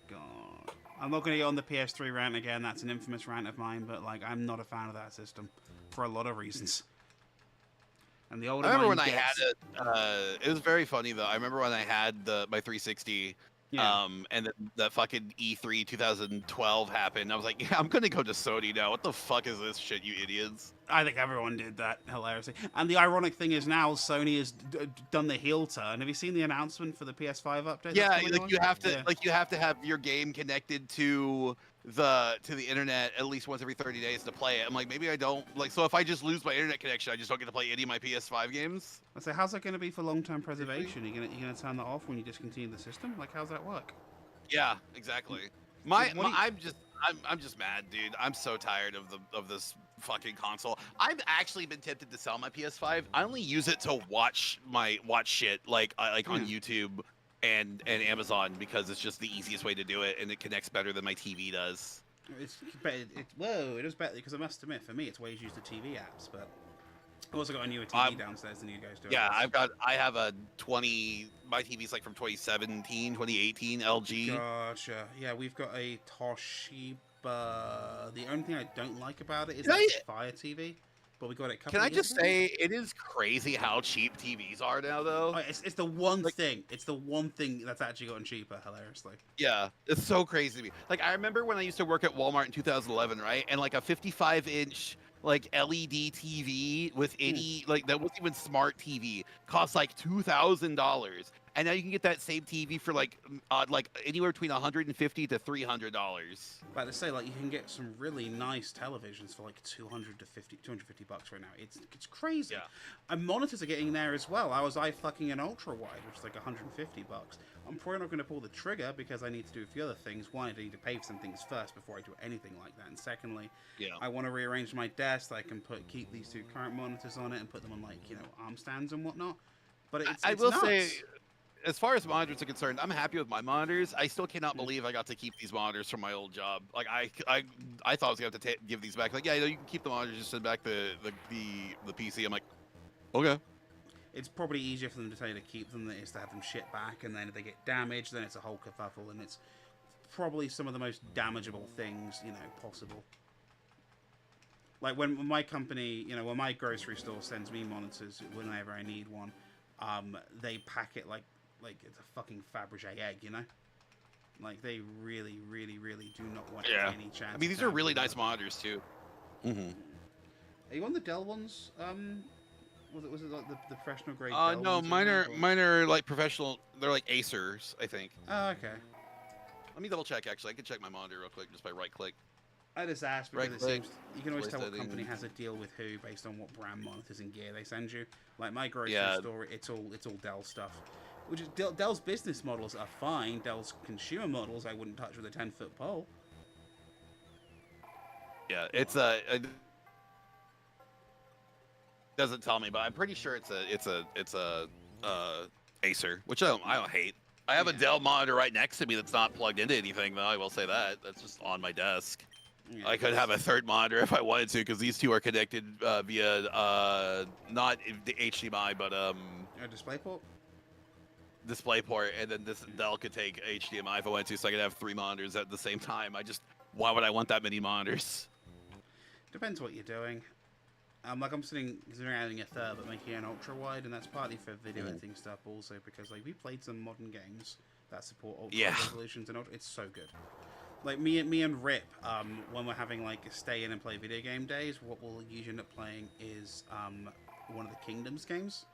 God. I'm not going to get on the PS3 rant again. That's an infamous rant of mine, but like I'm not a fan of that system for a lot of reasons. And the older I remember when I had it. It was very funny though. I remember when I had my 360, and then the fucking E3 2012 happened. I was like, yeah, I'm gonna go to Sony now. What the fuck is this shit, you idiots? I think everyone did that hilariously. And the ironic thing is now Sony has done the heel turn. Have you seen the announcement for the PS5 update? Yeah, like you have to have your game connected to the internet at least once every 30 days to play it. I'm like, maybe I don't so if I just lose my internet connection, I just don't get to play any of my PS5 games. I say, how's that going to be for long-term preservation? You gonna turn that off when you discontinue the system? Like, how's that work? Yeah, exactly. I'm just mad, dude. I'm so tired of this fucking console. I've actually been tempted to sell my PS5. I only use it to watch shit like on YouTube and Amazon because it's just the easiest way to do it, and it connects better than my TV does. It is better because I must admit, for me, it's ways to use the TV apps, but I've also got a newer TV downstairs than you guys do. Yeah, I have a my TV's like from 2017, 2018 LG. Gotcha. Yeah, we've got a Toshiba. The only thing I don't like about it is it's Fire TV. but we got it. Can I just say, it is crazy how cheap TVs are now, though. Oh, it's the one thing. It's the one thing that's actually gotten cheaper. Hilariously. Yeah, it's so crazy to me. Like, I remember when I used to work at Walmart in 2011, right? And like a 55-inch like LED TV with any like that wasn't even smart TV cost like $2,000, and now you can get that same TV for like anywhere between $150 to $300. Like to say, like you can get some really nice televisions for like 250 bucks right now. It's crazy. Yeah. And monitors are getting there as well. I fucking an ultra wide, which is like 150 bucks. I'm probably not going to pull the trigger because I need to do a few other things. One, I need to pay for some things first before I do anything like that. And secondly, I want to rearrange my desk so I can keep these two current monitors on it and put them on like arm stands and whatnot. But I will say, as far as monitors are concerned, I'm happy with my monitors. I still cannot believe I got to keep these monitors from my old job. Like I thought I was gonna have to give these back. Like, yeah, you can keep the monitors, just send back the PC. I'm like, okay. It's probably easier for them to tell you to keep them than it is to have them shipped back, and then if they get damaged, then it's a whole kerfuffle, and it's probably some of the most damageable things possible. Like when my company, when my grocery store sends me monitors whenever I need one, they pack it like it's a fucking Fabergé egg, Like they really, really, really do not want any chance. I mean, these are really nice monitors too. Mm-hmm. Are you on the Dell ones? Was it like the professional grade? No, mine are like professional. They're like Acers, I think. Oh, okay. Let me double check. Actually, I can check my monitor real quick just by right click. I just asked because it seems you can always tell what company has a deal with who based on what brand monitors and gear they send you. Like my grocery store, it's all Dell stuff. Which is Dell's business models are fine. Dell's consumer models I wouldn't touch with a 10-foot pole. Yeah, it's doesn't tell me, but I'm pretty sure it's a Acer, which I don't hate. I have a Dell monitor right next to me that's not plugged into anything, though. I will say that that's just on my desk. Yeah, I could have a third monitor if I wanted to, because these two are connected via not the HDMI, but a DisplayPort. DisplayPort, and then this Dell could take HDMI if I wanted to, so I could have 3 monitors at the same time. Why would I want that many monitors? Depends what you're doing. Like I'm considering adding a third, but making an ultra wide, and that's partly for video editing stuff, also because like we played some modern games that support ultra resolutions, and it's so good. Like me and Rip, when we're having like stay in and play video game days, what we'll usually end up playing is one of the Kingdoms games.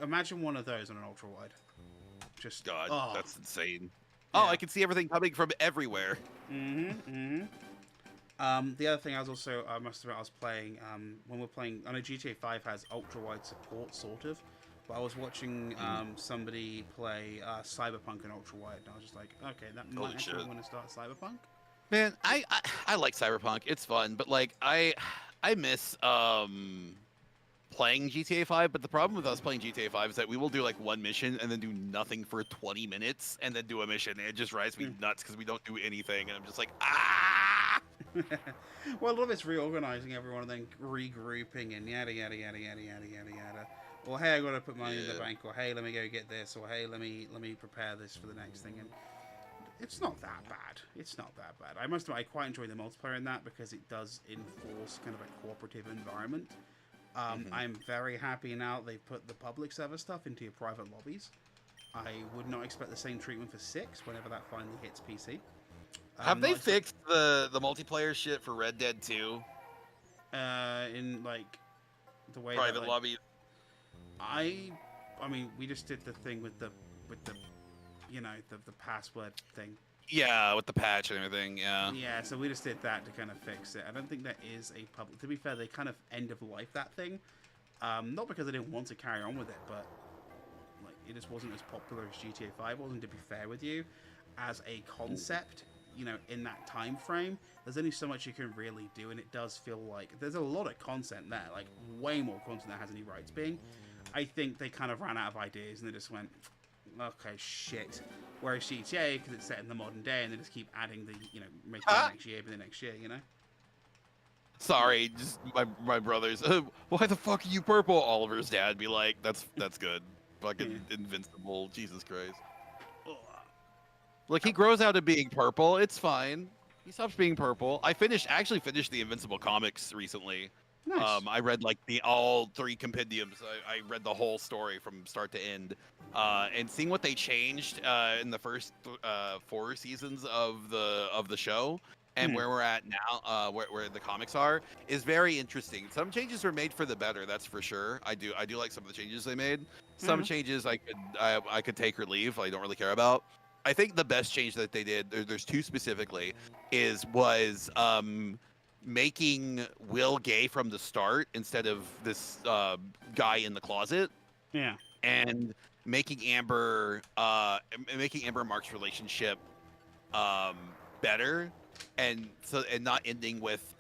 Imagine one of those on an ultra wide. Just that's insane. Yeah. Oh, I can see everything coming from everywhere. The other thing I was playing when we're playing. I know GTA 5 has ultra wide support, sort of, but I was watching somebody play Cyberpunk in ultra wide, and I was just like, okay, that might actually want to start Cyberpunk. Man, I like Cyberpunk. It's fun, but like I miss playing GTA 5, but the problem with us playing GTA 5 is that we will do like one mission and then do nothing for 20 minutes and then do a mission, and it just drives me nuts because we don't do anything, and I'm just like, Well, a lot of it's reorganizing everyone and then regrouping and yada yada yada yada yada yada yada. Or hey, I gotta put money in the bank, or hey, let me go get this, or hey, let me prepare this for the next thing. And it's not that bad. It's not that bad. I must admit, I quite enjoy the multiplayer in that because it does enforce kind of a cooperative environment. I'm very happy now they've put the public server stuff into your private lobbies. I would not expect the same treatment for 6 whenever that finally hits PC. Have they fixed the multiplayer shit for Red Dead 2? In like the way private lobby. I mean, we just did the thing with the the password thing. Yeah, with the patch and everything. Yeah. Yeah, so we just did that to kind of fix it. I don't think there is a public. To be fair, they kind of end of life that thing. Not because they didn't want to carry on with it, but like it just wasn't as popular as GTA 5 wasn't. To be fair with you, as a concept. In that time frame, there's only so much you can really do, and it does feel like there's a lot of content there, like way more content that has any rights being. I think they kind of ran out of ideas, and they just went, okay, shit. Whereas GTA, because it's set in the modern day, and they just keep adding the, making the next year, but the next year, Sorry, just my brothers. Why the fuck are you purple? Oliver's dad be like, that's good. Fucking invincible. Jesus Christ. Look, he grows out of being purple. It's fine. He stops being purple. I actually finished the Invincible comics recently. Nice. I read like all 3 compendiums. I read the whole story from start to end, and seeing what they changed in the first 4 seasons of the show, and Hmm. where we're at now, where the comics are, is very interesting. Some changes were made for the better, that's for sure. I do like some of the changes they made. Some Mhm. changes I could take or leave. I don't really care about. I think the best change that they did, there's 2 specifically, was making Will gay from the start instead of this guy in the closet, Yeah. and making Amber and Mark's relationship um, better, and not ending with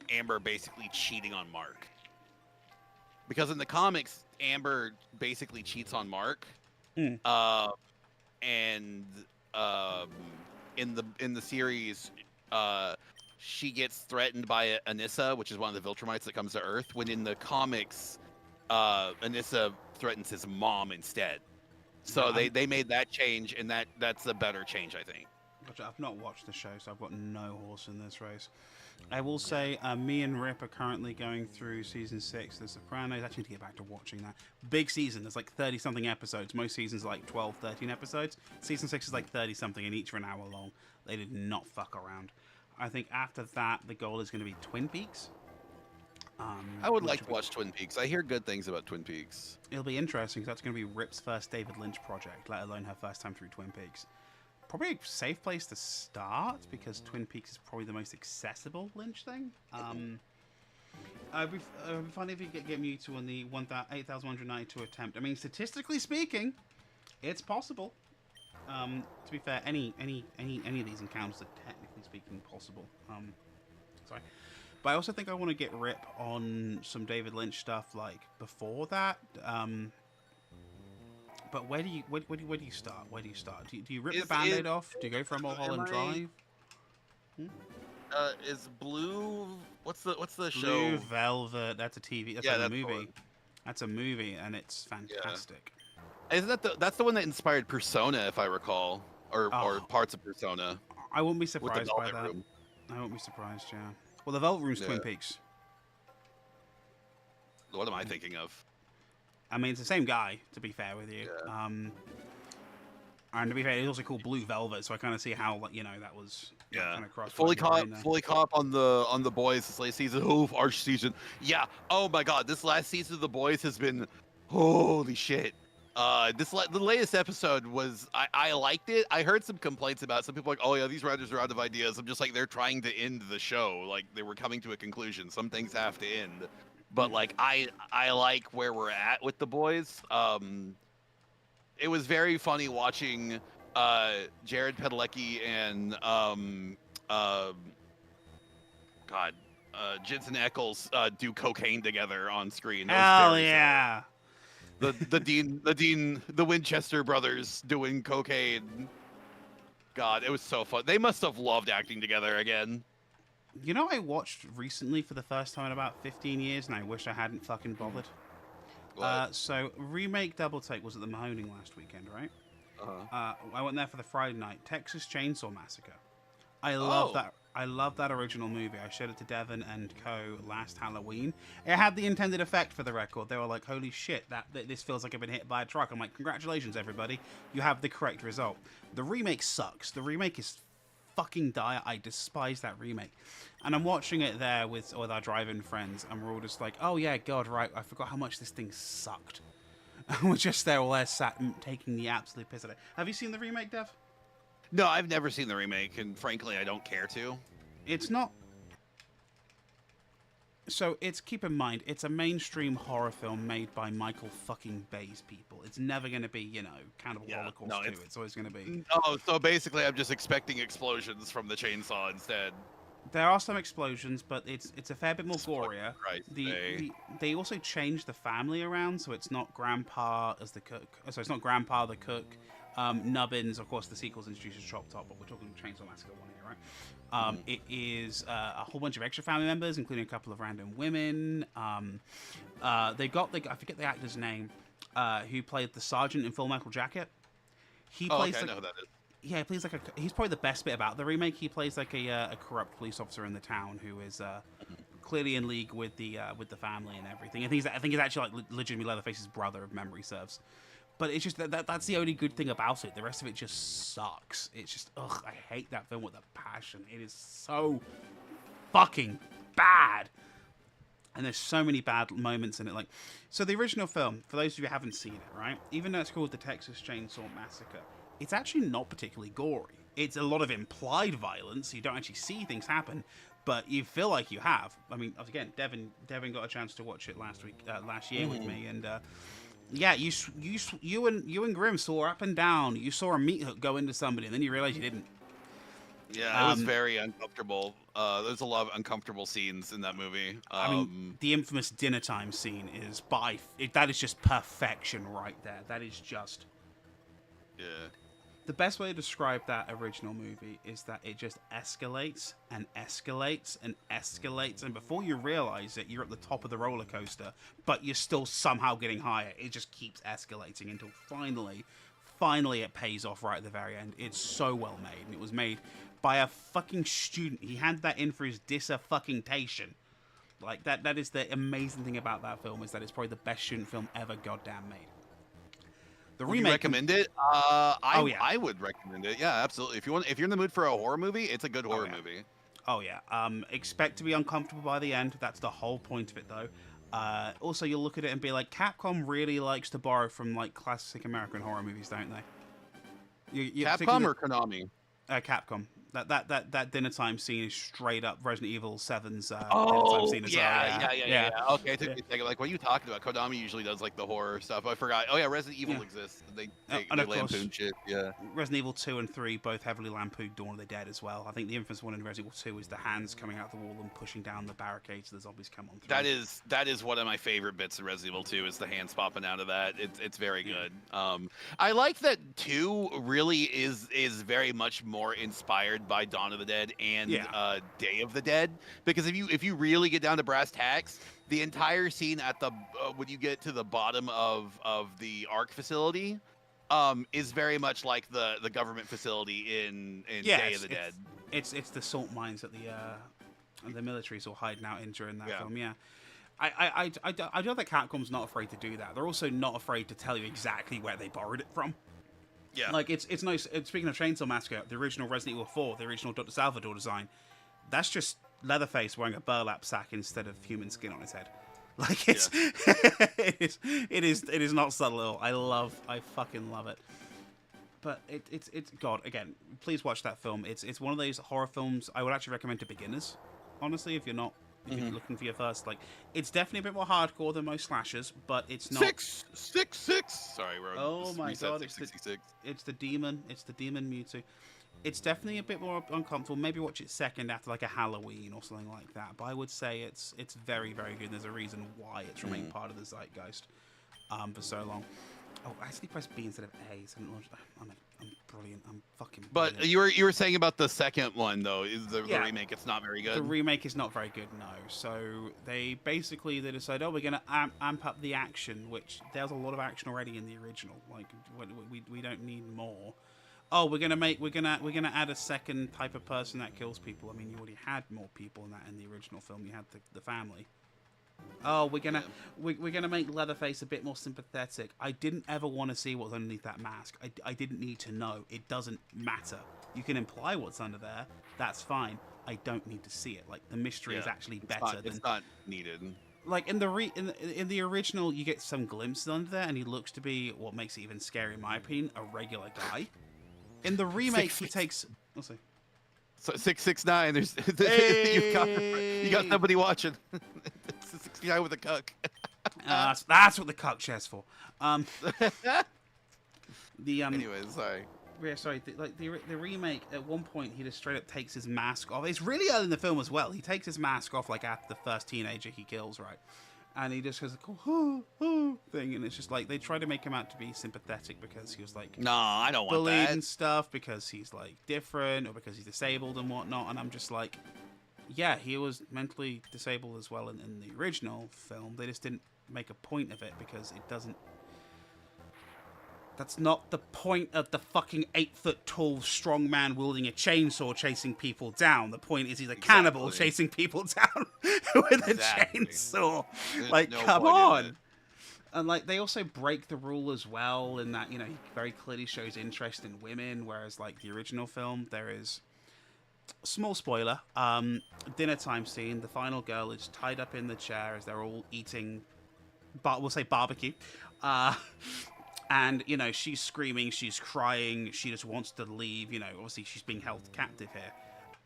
Amber basically cheating on Mark. Because in the comics, Amber basically cheats on Mark, Mm. uh, and um, in the series, uh, she gets threatened by Anissa, which is one of the Viltrumites that comes to Earth. When in the comics, Anissa threatens his mom instead. So Yeah, they made that change, and that's a better change, I think. gotcha. I've not watched the show, so I've got no horse in this race. I will say, me and Rip are currently going through season 6 of The Sopranos. I actually need to get back to watching that. Big season. There's like 30-something episodes. Most seasons are like 12, 13 episodes. Season 6 is like 30-something, and each are an hour long. They did not fuck around. I think after that, the goal is going to be Twin Peaks. I would Which like will to be, watch Twin Peaks. I hear good things about Twin Peaks. it'll be interesting because that's going to be Rip's first David Lynch project, let alone her first time through Twin Peaks. Probably a safe place to start because Twin Peaks is probably the most accessible Lynch thing. It'd be funny if you get Mewtwo on the 8,192 attempt. I mean, statistically speaking, it's possible. To be fair, any of these encounters are technically speaking possible. Sorry, but I also think I want to get Rip on some David Lynch stuff like before that. But where do you start? Where do you start? Do you rip the Band-Aid off? Do you go for a Mulholland Drive? Is Blue? What's the show? Blue Velvet. That's a TV. That's Yeah, like a that's the movie. one. That's a movie, and it's fantastic. Isn't that's the one that inspired Persona, if I recall, or parts of Persona I wouldn't be with the surprised by Velvet that. Room? I won't be surprised. Yeah. Well, the Velvet Room's Twin Yeah. Peaks. What am I thinking of? I mean, it's the same guy. To be fair with you. Yeah. And to be fair, it's also called Blue Velvet, so I kind of see how that was kind of crossed. Fully caught on the boys this last season. Oh, Arch season. Yeah. Oh my God, this last season of the boys has been holy shit. The latest episode was I liked it. I heard some complaints about it. Some people like, oh yeah, these writers are out of ideas. I'm just like, they're trying to end the show. Like they were coming to a conclusion. Some things have to end. But like I like where we're at with the boys. It was very funny watching Jared Padalecki and Jensen Ackles do cocaine together on screen. Hell yeah! The Winchester brothers doing cocaine. God, it was so fun. They must have loved acting together again. You know, I watched recently for the first time in about 15 years, and I wish I hadn't fucking bothered. So, remake Double Take was at the Mahoning last weekend, right? I went there for the Friday night. Texas Chainsaw Massacre. I love that. I love that original movie. I showed it to Devon and Co. last Halloween. It had the intended effect for the record. They were like, holy shit, this feels like I've been hit by a truck. I'm like, congratulations, everybody. You have the correct result. The remake sucks. The remake is fucking dire. I despise that remake. And I'm watching it there with our drive-in friends, and we're all just like, oh yeah, God, right, I forgot how much this thing sucked. And we're just there all there sat taking the absolute piss at it. Have you seen the remake, Dev? No, I've never seen the remake, and frankly, I don't care to. It's not... So, keep in mind, it's a mainstream horror film made by Michael fucking Bay's people. It's never going to be, Cannibal Holocaust 2. It's always going to be... Oh, so basically I'm just expecting explosions from the chainsaw instead. There are some explosions, but it's a fair bit more gorier. They also changed the family around, so it's not Grandpa as the cook. So it's not Grandpa the cook. Nubbins, of course, the sequels introduces Chop Top, but we're talking Chainsaw Massacre 1 here, right? It is a whole bunch of extra family members, including a couple of random women. They got I forget the actor's name, who played the sergeant in Full Metal Jacket. He plays I know who that is. Yeah, he plays he's probably the best bit about the remake. He plays like a corrupt police officer in the town who is clearly in league with the family and everything. I think he's actually like legitimately Leatherface's brother, if memory serves. But it's just that's the only good thing about it. The rest of it just sucks. It's just ugh. I hate that film with a passion. It is so fucking bad. And there's so many bad moments in it. Like, so the original film, for those of you who haven't seen it, right? Even though it's called The Texas Chainsaw Massacre, it's actually not particularly gory. It's a lot of implied violence. You don't actually see things happen, but you feel like you have. I mean, again, Devin got a chance to watch it last year with me, and yeah, you and Grim saw up and down. You saw a meat hook go into somebody, and then you realized you didn't. Yeah, it was very uncomfortable. There's a lot of uncomfortable scenes in that movie. I mean, the infamous dinner time scene is that is just perfection right there. That is just... Yeah. The best way to describe that original movie is that it just escalates and escalates and escalates, and before you realize it, you're at the top of the roller coaster, but you're still somehow getting higher. It just keeps escalating until finally it pays off right at the very end. It's so well made, and it was made by a fucking student. He handed that in for his dissertation. Like, that is the amazing thing about that film, is that it's probably the best student film ever goddamn made. The Would remake. you recommend it? I would recommend it. Yeah, absolutely. If you're in the mood for a horror movie, it's a good horror movie. Oh yeah. Expect to be uncomfortable by the end. That's the whole point of it, though. Also, you'll look at it and be like, Capcom really likes to borrow from like classic American horror movies, don't they? Capcom or Konami? Capcom. That dinner time scene is straight up Resident Evil 7's dinner Oh, time scene as well. yeah. Okay, it took me a second. Like, what are you talking about? Konami usually does like the horror stuff. I forgot. Oh yeah, Resident Evil exists. They lampoon shit. Yeah. Resident Evil 2 and 3 both heavily lampooned Dawn of the Dead as well. I think the infamous one in Resident Evil 2 is the hands coming out the wall and pushing down the barricades so the zombies come on through. That is one of my favorite bits in Resident Evil 2 is the hands popping out of that. It's very good. I like that 2 really is very much more inspired by Dawn of the Dead and Day of the Dead, because if you really get down to brass tacks, the entire scene at the when you get to the bottom of the ARC facility is very much like the government facility in Day of the Dead. It's the salt mines that the military's all hiding out in during that film. Yeah. I know that Capcom's not afraid to do that. They're also not afraid to tell you exactly where they borrowed it from. Yeah. Like, it's nice. Speaking of Chainsaw Massacre, the original Resident Evil 4, the original Dr. Salvador design, that's just Leatherface wearing a burlap sack instead of human skin on his head. Like, it's it is not subtle at all. I fucking love it. But it's God, again, please watch that film. It's one of those horror films I would actually recommend to beginners, honestly, if you're not looking for your first, like, it's definitely a bit more hardcore than most slashers, but it's not 666. Sorry, Road. Oh my God, it's the demon Mewtwo. It's definitely a bit more uncomfortable. Maybe watch it second after like a Halloween or something like that. But I would say it's very, very good. There's a reason why it's remained part of the zeitgeist for so long. Oh, I actually pressed B instead of A. So I'm brilliant. I'm fucking brilliant. But you were saying about the second one though. Is the remake? It's not very good. The remake is not very good. No. So they decide, oh, we're gonna amp up the action, which there's a lot of action already in the original. Like we don't need more. Oh, we're gonna add a second type of person that kills people. I mean, you already had more people in that in the original film. You had the family. Oh, we're gonna make Leatherface a bit more sympathetic. I didn't ever want to see what's underneath that mask. I didn't need to know. It doesn't matter. You can imply what's under there. That's fine. I don't need to see it. Like, the mystery is actually better. It's not needed. Like in the original, you get some glimpses under there, and he looks to be what makes it even scary, in my opinion, a regular guy. In the remake, he takes. Let's see. So 669. There's you got somebody watching. It's a 69 with a cuck. That's what the cuck chair's for. Anyways, sorry. Yeah, sorry. The remake, at one point, he just straight up takes his mask off. It's really early in the film as well. He takes his mask off like after the first teenager he kills, right? And he just has a cool thing, and it's just like they try to make him out to be sympathetic because he was like, no, I don't want bullied that and stuff, because he's like different or because he's disabled and whatnot. And I'm just like, yeah, he was mentally disabled as well in the original film. They just didn't make a point of it because it doesn't. That's not the point of the fucking 8-foot-tall strong man wielding a chainsaw chasing people down. The point is he's a cannibal chasing people down with a chainsaw. There's Like, no come point in on. it. And like they also break the rule as well in that, you know, he very clearly shows interest in women, whereas like the original film, there is small spoiler, dinner time scene, the final girl is tied up in the chair as they're all eating we'll say barbecue. And, you know, she's screaming, she's crying, she just wants to leave. You know, obviously she's being held captive here,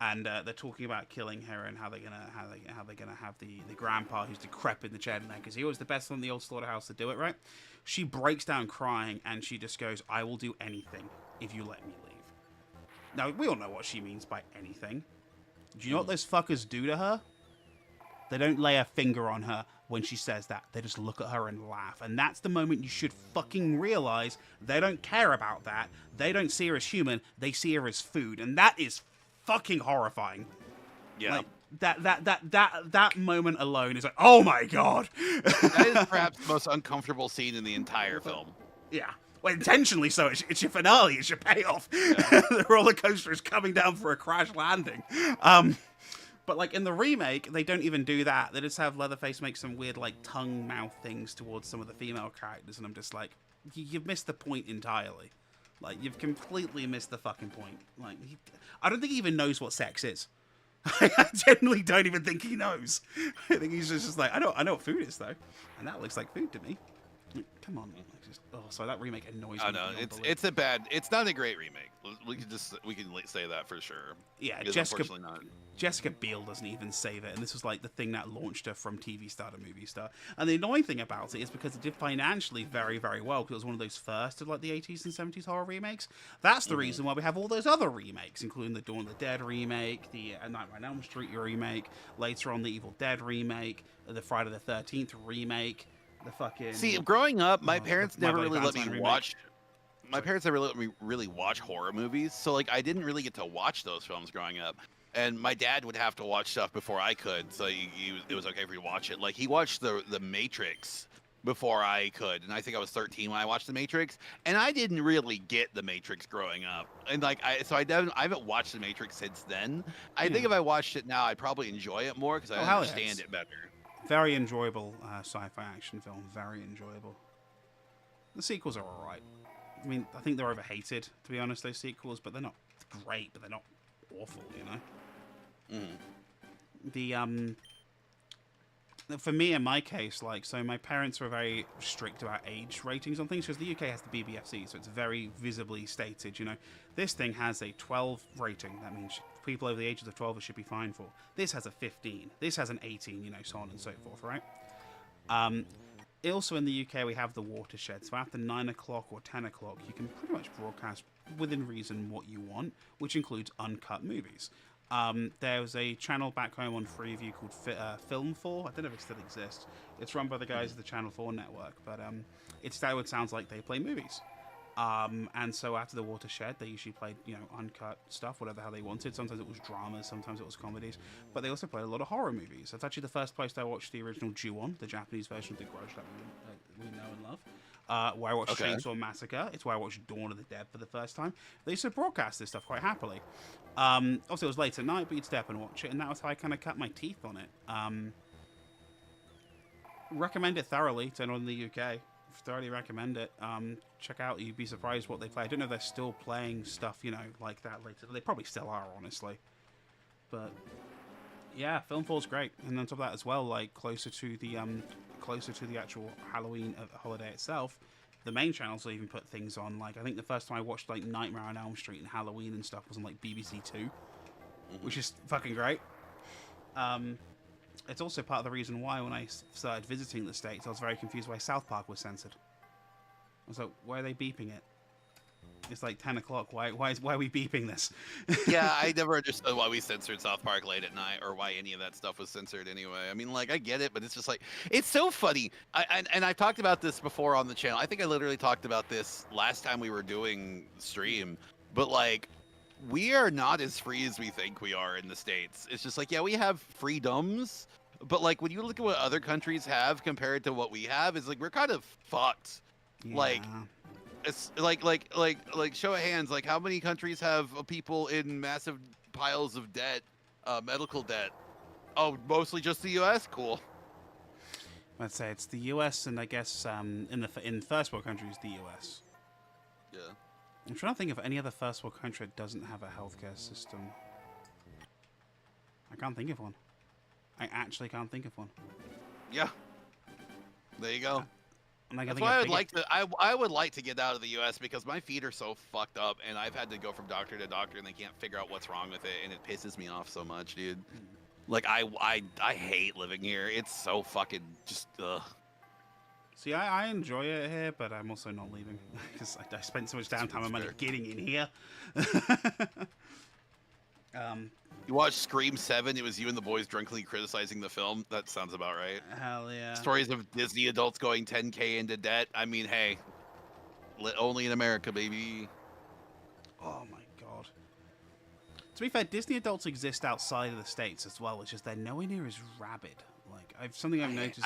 and they're talking about killing her and how they're gonna have the grandpa who's decrepit in the chair tonight because he was the best one in the old slaughterhouse to do it, right? She breaks down crying and she just goes, "I will do anything if you let me leave." Now we all know what she means by anything. Do you know what those fuckers do to her? They don't lay a finger on her when she says that. They just look at her and laugh. And that's the moment you should fucking realize they don't care about that. They don't see her as human. They see her as food. And that is fucking horrifying. Yeah. Like, that moment alone is like, oh my god. That is perhaps the most uncomfortable scene in the entire film. Yeah. Well, intentionally so. It's your finale. It's your payoff. Yeah. The roller coaster is coming down for a crash landing. But, like, in the remake, they don't even do that. They just have Leatherface make some weird, like, tongue mouth things towards some of the female characters, and I'm just like, you've missed the point entirely. Like, you've completely missed the fucking point. Like, I don't think he even knows what sex is. I genuinely don't even think he knows. I think he's just like, I know what food is, though. And that looks like food to me. Come on, man. Sorry, that remake annoys me. I know it's not a great remake. We can say that for sure. Yeah, Jessica Biel doesn't even save it, and this was like the thing that launched her from TV star to movie star. And the annoying thing about it is because it did financially very, very well because it was one of those first of like the 80s and 70s horror remakes. That's the reason why we have all those other remakes, including the Dawn of the Dead remake, the Nightmare on Elm Street remake, later on the Evil Dead remake, the Friday the 13th remake. The fucking... See, growing up, my parents never really let me watch. My parents never let me really watch horror movies, so like I didn't really get to watch those films growing up. And my dad would have to watch stuff before I could, so it was okay for me to watch it. Like he watched the Matrix before I could, and I think I was 13 when I watched the Matrix, and I didn't really get the Matrix growing up. And like I haven't watched the Matrix since then. I think if I watched it now, I'd probably enjoy it more because I understand it better. Very enjoyable sci-fi action film. Very enjoyable. The sequels are alright. I mean, I think they're overhated, to be honest, those sequels, but they're not great, but they're not awful, you know? For me, in my case, like, so my parents were very strict about age ratings on things, because the UK has the BBFC, so it's very visibly stated, you know? This thing has a 12 rating. That means people over the ages of 12 it should be fine for. This has a 15. This has an 18, you know, so on and so forth, right? Also in the UK, we have the watershed. So after 9 o'clock or 10 o'clock, you can pretty much broadcast within reason what you want, which includes uncut movies. There's a channel back home on Freeview called Film 4. I don't know if it still exists. It's run by the guys of the Channel 4 network, but it sounds like they play movies. And so after the watershed, they usually played, you know, uncut stuff, whatever the hell they wanted. Sometimes it was dramas, sometimes it was comedies, but they also played a lot of horror movies. That's actually the first place I watched the original Ju-On, the Japanese version of The Grudge that we know and love. Where I watched Chainsaw Massacre. It's where I watched Dawn of the Dead for the first time. They used to broadcast this stuff quite happily. Obviously, it was late at night, but you'd stay up and watch it, and that was how I kind of cut my teeth on it. Recommend it thoroughly to anyone in the UK. Thoroughly recommend it. Check out, you'd be surprised what they play. I don't know if they're still playing stuff, you know, like that later. They probably still are, honestly. But yeah, Film 4's great. And on top of that as well, like closer to the actual Halloween holiday itself, the main channels will even put things on. Like I think the first time I watched like Nightmare on Elm Street and Halloween and stuff was on like BBC Two, which is fucking great. It's also part of the reason why when I started visiting the States, I was very confused why South Park was censored. I was like, why are they beeping it? It's like 10 o'clock. Why are we beeping this? Yeah, I never understood why we censored South Park late at night or why any of that stuff was censored anyway. I mean, like, I get it, but it's just like, it's so funny. And I've talked about this before on the channel. I think I literally talked about this last time we were doing stream, but like, we are not as free as we think we are in the States. It's just like, yeah, we have freedoms, but like when you look at what other countries have compared to what we have, it's like we're kind of fucked. Yeah. Like It's like show of hands. Like, how many countries have people in massive piles of debt, medical debt? Oh, mostly just the U.S. Cool. I'd say it's the U.S. and I guess in first world countries the U.S. Yeah. I'm trying to think of any other first world country that doesn't have a healthcare system. I can't think of one. I actually can't think of one. Yeah. There you go. That's I why I would like to get out of the U.S. because my feet are so fucked up, and I've had to go from doctor to doctor, and they can't figure out what's wrong with it, and it pisses me off so much, dude. Like I hate living here. It's so fucking just ugh. See, I enjoy it here, but I'm also not leaving because I spent so much downtime and money getting in here. You watched Scream 7? It was you and the boys drunkenly criticizing the film. That sounds about right. Hell yeah. Stories of Disney adults going 10K into debt. I mean, hey, only in America, baby. Oh my god. To be fair, Disney adults exist outside of the States as well. It's just they're nowhere near as rabid. Like I've noticed.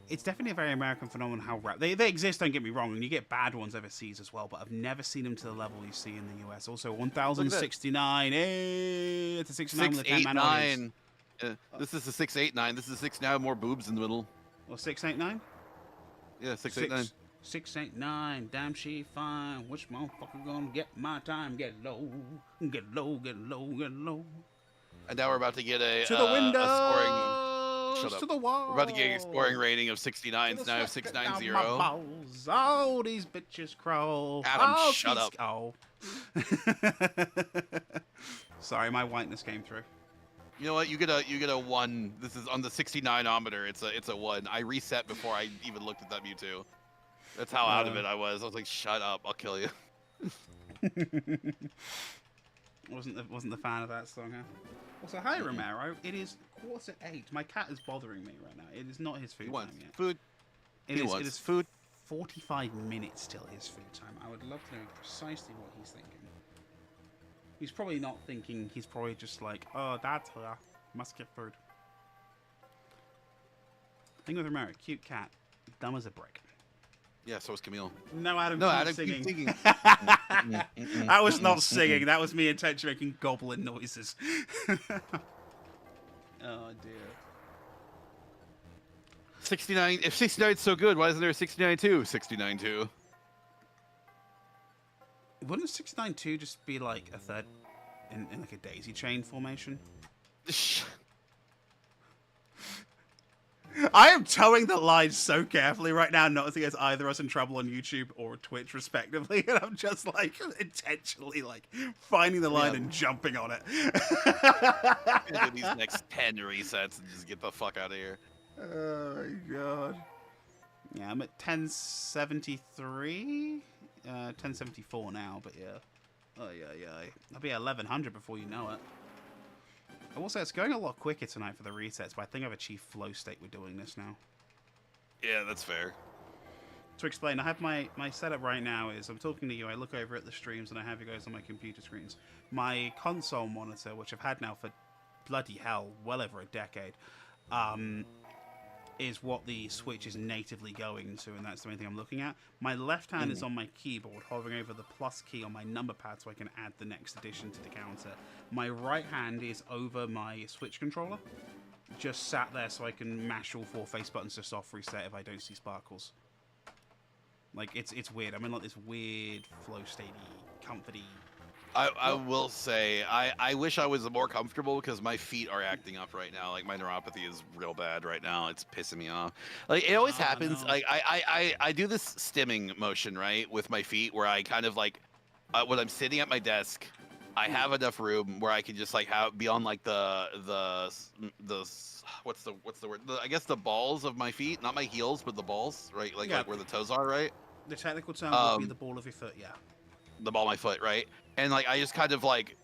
It's definitely a very American phenomenon how they exist, don't get me wrong, and you get bad ones overseas as well, but I've never seen them to the level you see in the US. Also, 1069. Hey, it's a 69 with a 10-man audience. This is a 689. This is a 689 more boobs in the middle. Or 689? Yeah, 689. 689. Damn, she fine. Which motherfucker gonna get my time? Get low. Get low, get low, get low. And now we're about to get a to the window. A scoring. Shut up. To the wall. We're about to get a scoring rating of 69. Now I have 690. Oh, these bitches crow. Adam, shut up. Oh. Sorry, my whiteness came through. You know what? You get a 1. This is on the 69-ometer. It's a 1. I reset before I even looked at that Mewtwo. That's how out of it I was. I was like, shut up, I'll kill you. wasn't the fan of that song, huh? Also, hi Romero. It is 8:15. My cat is bothering me right now. It is not his food time yet. Food. It is food. 45 minutes till his food time. I would love to know precisely what he's thinking. He's probably not thinking. He's probably just like, oh, Dad's here. Must get food. Thing with Romero, cute cat, dumb as a brick. Yeah, so is Camille. No, Adam. No, Adam singing. keep singing. That was not singing. That was me intentionally making goblin noises. Oh dear. 69. If 69 is so good, why isn't there a 69-2? 69-2. Wouldn't 69-2 just be like a third in like a daisy chain formation? I am towing the line so carefully right now, not to get either us in trouble on YouTube or Twitch, respectively. And I'm just like intentionally like finding the line and jumping on it. Do these next 10 resets and just get the fuck out of here. Oh my god. Yeah, I'm at 1073, 1074 now, but yeah. Oh yeah. I'll be at 1100 before you know it. I will say it's going a lot quicker tonight for the resets, but I think I've achieved flow state with doing this now. Yeah, that's fair. To explain, I have my setup right now is I'm talking to you, I look over at the streams, and I have you guys on my computer screens. My console monitor, which I've had now for bloody hell, well over a decade, is what the Switch is natively going to, and that's the main thing I'm looking at. My left hand is on my keyboard, hovering over the plus key on my number pad so I can add the next addition to the counter. My right hand is over my Switch controller, just sat there so I can mash all 4 face buttons to soft reset if I don't see sparkles. Like, it's weird. I'm in like this weird flow statey, comforty. I will say, I wish I was more comfortable because my feet are acting up right now. Like, my neuropathy is real bad right now. It's pissing me off. Like, it always happens. No. Like, I do this stimming motion, right, with my feet where I kind of like, when I'm sitting at my desk, I have enough room where I can just like be on like the what's the word? I guess the balls of my feet, not my heels, but the balls, right? Like, like where the toes are, right? The technical term would be the ball of your foot, yeah. The ball of my foot, right? And like I just kind of like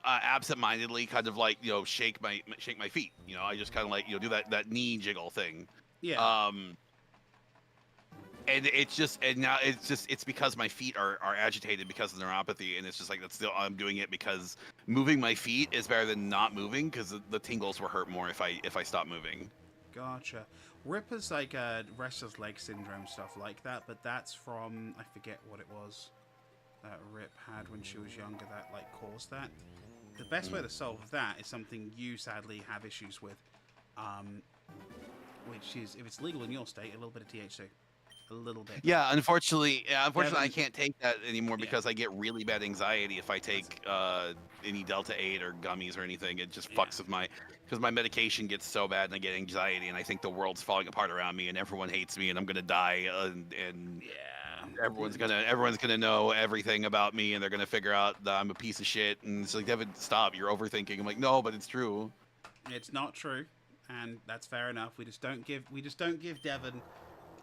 absent-mindedly kind of like, you know, shake my feet. You know, I just kind of like, you know, do that knee jiggle thing. Yeah. And it's because my feet are agitated because of neuropathy, and it's just like I'm doing it because moving my feet is better than not moving because the tingles will hurt more if I stop moving. Gotcha. Ripper's like restless leg syndrome, stuff like that, but that's from, I forget what it was that Rip had when she was younger that like caused that. The best way to solve that is something you sadly have issues with, which is, if it's legal in your state, a little bit of THC. A little bit. Yeah, unfortunately, I can't take that anymore because I get really bad anxiety if I take any Delta 8 or gummies or anything. It just fucks with because my medication gets so bad and I get anxiety and I think the world's falling apart around me and everyone hates me and I'm gonna die and everyone's gonna know everything about me and they're gonna figure out that I'm a piece of shit and it's like, Devin, stop, you're overthinking. I'm like, no, but it's true. It's not true, and that's fair enough. We just don't give Devin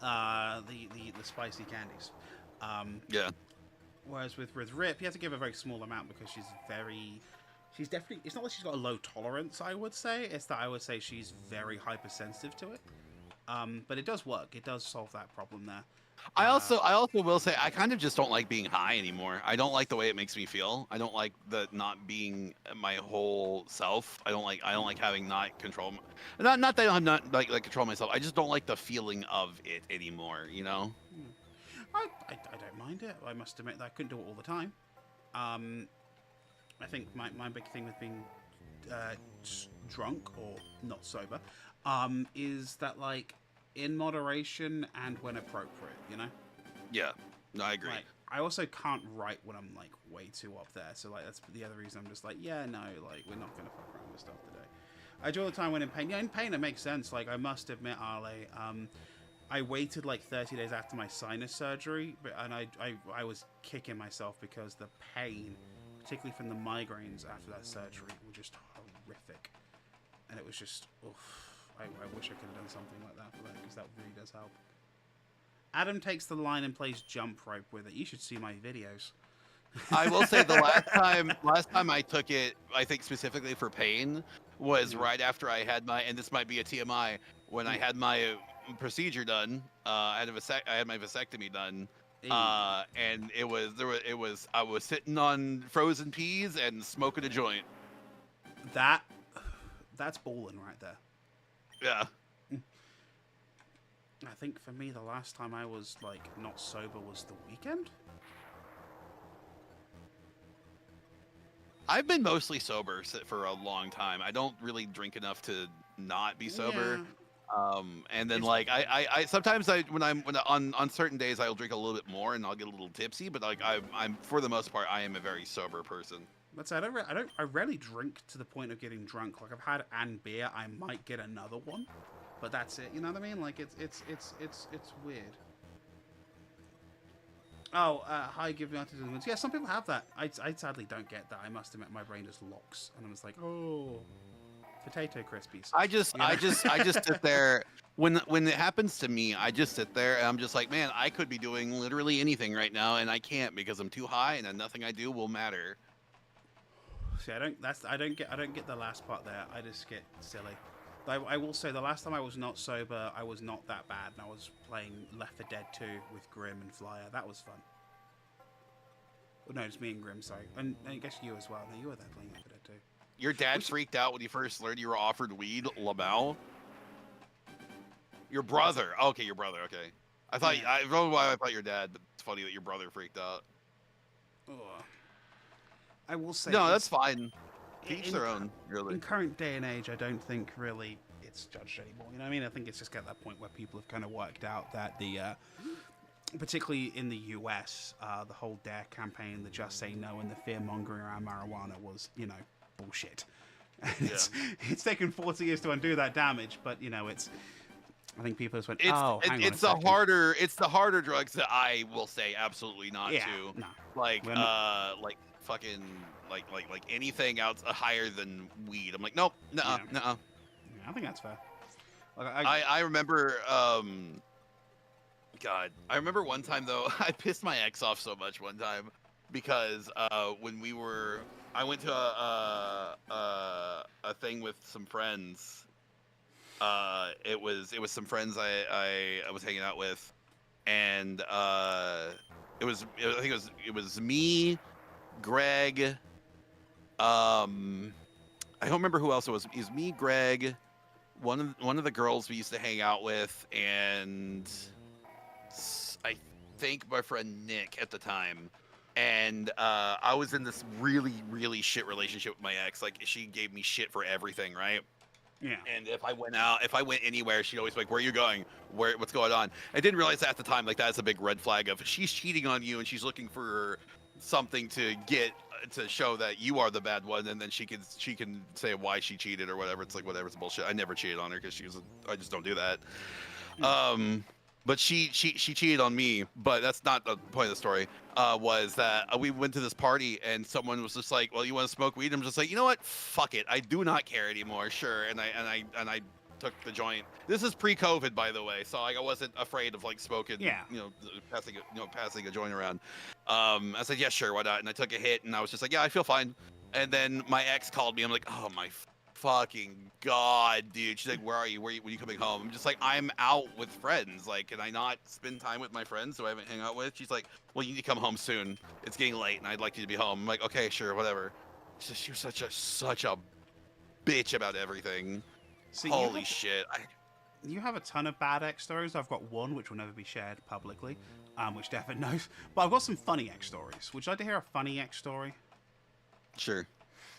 the spicy candies. Yeah. Whereas with Rip, you have to give a very small amount because she's definitely, it's not that she's got a low tolerance, I would say, it's that I would say she's very hypersensitive to it. But it does work. It does solve that problem there. I also will say I kind of just don't like being high anymore. I don't like the way it makes me feel. I don't like the not being my whole self. I don't like having not control. Not that I'm not like control myself. I just don't like the feeling of it anymore. You know. I don't mind it. I must admit that I couldn't do it all the time. I think my big thing with being drunk or not sober is that, like, in moderation and when appropriate, you know? Yeah, no, I agree. Like, I also can't write when I'm, like, way too up there, so, like, that's the other reason I'm just like, yeah, no, like, we're not gonna fuck around with stuff today. I do all the time when in pain. Yeah, in pain it makes sense. Like, I must admit, Ale, I waited like 30 days after my sinus surgery, and I was kicking myself because the pain, particularly from the migraines after that surgery, were just horrific. And it was just, oof. I wish I could have done something like that for that, because that really does help. Adam takes the line and plays jump rope with it. You should see my videos. I will say the last time I took it, I think specifically for pain, was right after I had my, and this might be a TMI, when I had my procedure done. I had my vasectomy done, and it was I was sitting on frozen peas and smoking a joint. That's balling right there. Yeah. I think for me, the last time I was, like, not sober was the weekend. I've been mostly sober for a long time. I don't really drink enough to not be sober. Yeah. And then, like, I sometimes when on certain days I'll drink a little bit more and I'll get a little tipsy, but like I'm for the most part I am a very sober person. But I rarely drink to the point of getting drunk. Like, I've had an beer, I might get another one, but that's it. You know what I mean? Like, it's weird. Oh, hi, give me autism. Yeah, some people have that. I sadly don't get that. I must admit, my brain just locks, and I'm just like, oh, potato crispies. I just sit there when it happens to me. I just sit there and I'm just like, man, I could be doing literally anything right now, and I can't because I'm too high, and then nothing I do will matter. See, I don't get the last part there. I just get silly. I will say the last time I was not sober, I was not that bad, and I was playing Left 4 Dead 2 with Grim and Flyer. That was fun. Oh, no, it's me and Grim, sorry. And I guess you as well. No, you were there playing Left 4 Dead 2. Your dad freaked out when you first learned you were offered weed, Lamau? Your brother. Okay, your brother, okay. I thought, I don't know why I thought your dad, but it's funny that your brother freaked out. Oh. I will say... No, that's fine. Each their own, really. In current day and age, I don't think really it's judged anymore. You know what I mean? I think it's just at that point where people have kind of worked out that the, particularly in the US, the whole DARE campaign, the Just Say No, and the fear-mongering around marijuana was, you know, bullshit. And it's taken 40 years to undo that damage, but, you know, it's... I think people just went, it's the harder drugs that I will say absolutely not to. No. Like fucking like anything else higher than weed. I'm like, nope, nuh-uh. Yeah, I think that's fair. Like, I remember God, I remember one time though, I pissed my ex off so much one time because when I went to a thing with some friends. It was some friends I was hanging out with, and I think it was me, Greg, I don't remember who else it was. It was me, Greg, one of the girls we used to hang out with, and I think my friend Nick at the time, and I was in this really, really shit relationship with my ex. Like, she gave me shit for everything, right? Yeah. And if I went anywhere, she'd always be like, "Where are you going? What's going on?" I didn't realize that at the time. Like, that's a big red flag of she's cheating on you, and she's looking for something to get to show that you are the bad one, and then she can say why she cheated or whatever. It's like, whatever, it's bullshit. I never cheated on her because I just don't do that. But she cheated on me. But that's not the point of the story. Was that we went to this party and someone was just like, "Well, you want to smoke weed?" I'm just like, you know what? Fuck it. I do not care anymore. Sure. And I took the joint. This is pre-COVID, by the way, so like, I wasn't afraid of like smoking. Yeah. Passing a joint around. I said, yeah, sure, why not? And I took a hit, and I was just like, yeah, I feel fine. And then my ex called me. I'm like, oh my fucking god, dude. She's like, where are you? When are you coming home? I'm just like, I'm out with friends. Like, can I not spend time with my friends who I haven't hung out with? She's like, well, you need to come home soon. It's getting late, and I'd like you to be home. I'm like, okay, sure, whatever. She was such a bitch about everything. See, holy shit. You have a ton of bad ex stories. I've got one which will never be shared publicly, which Devin knows. But I've got some funny ex stories. Would you like to hear a funny ex story? Sure.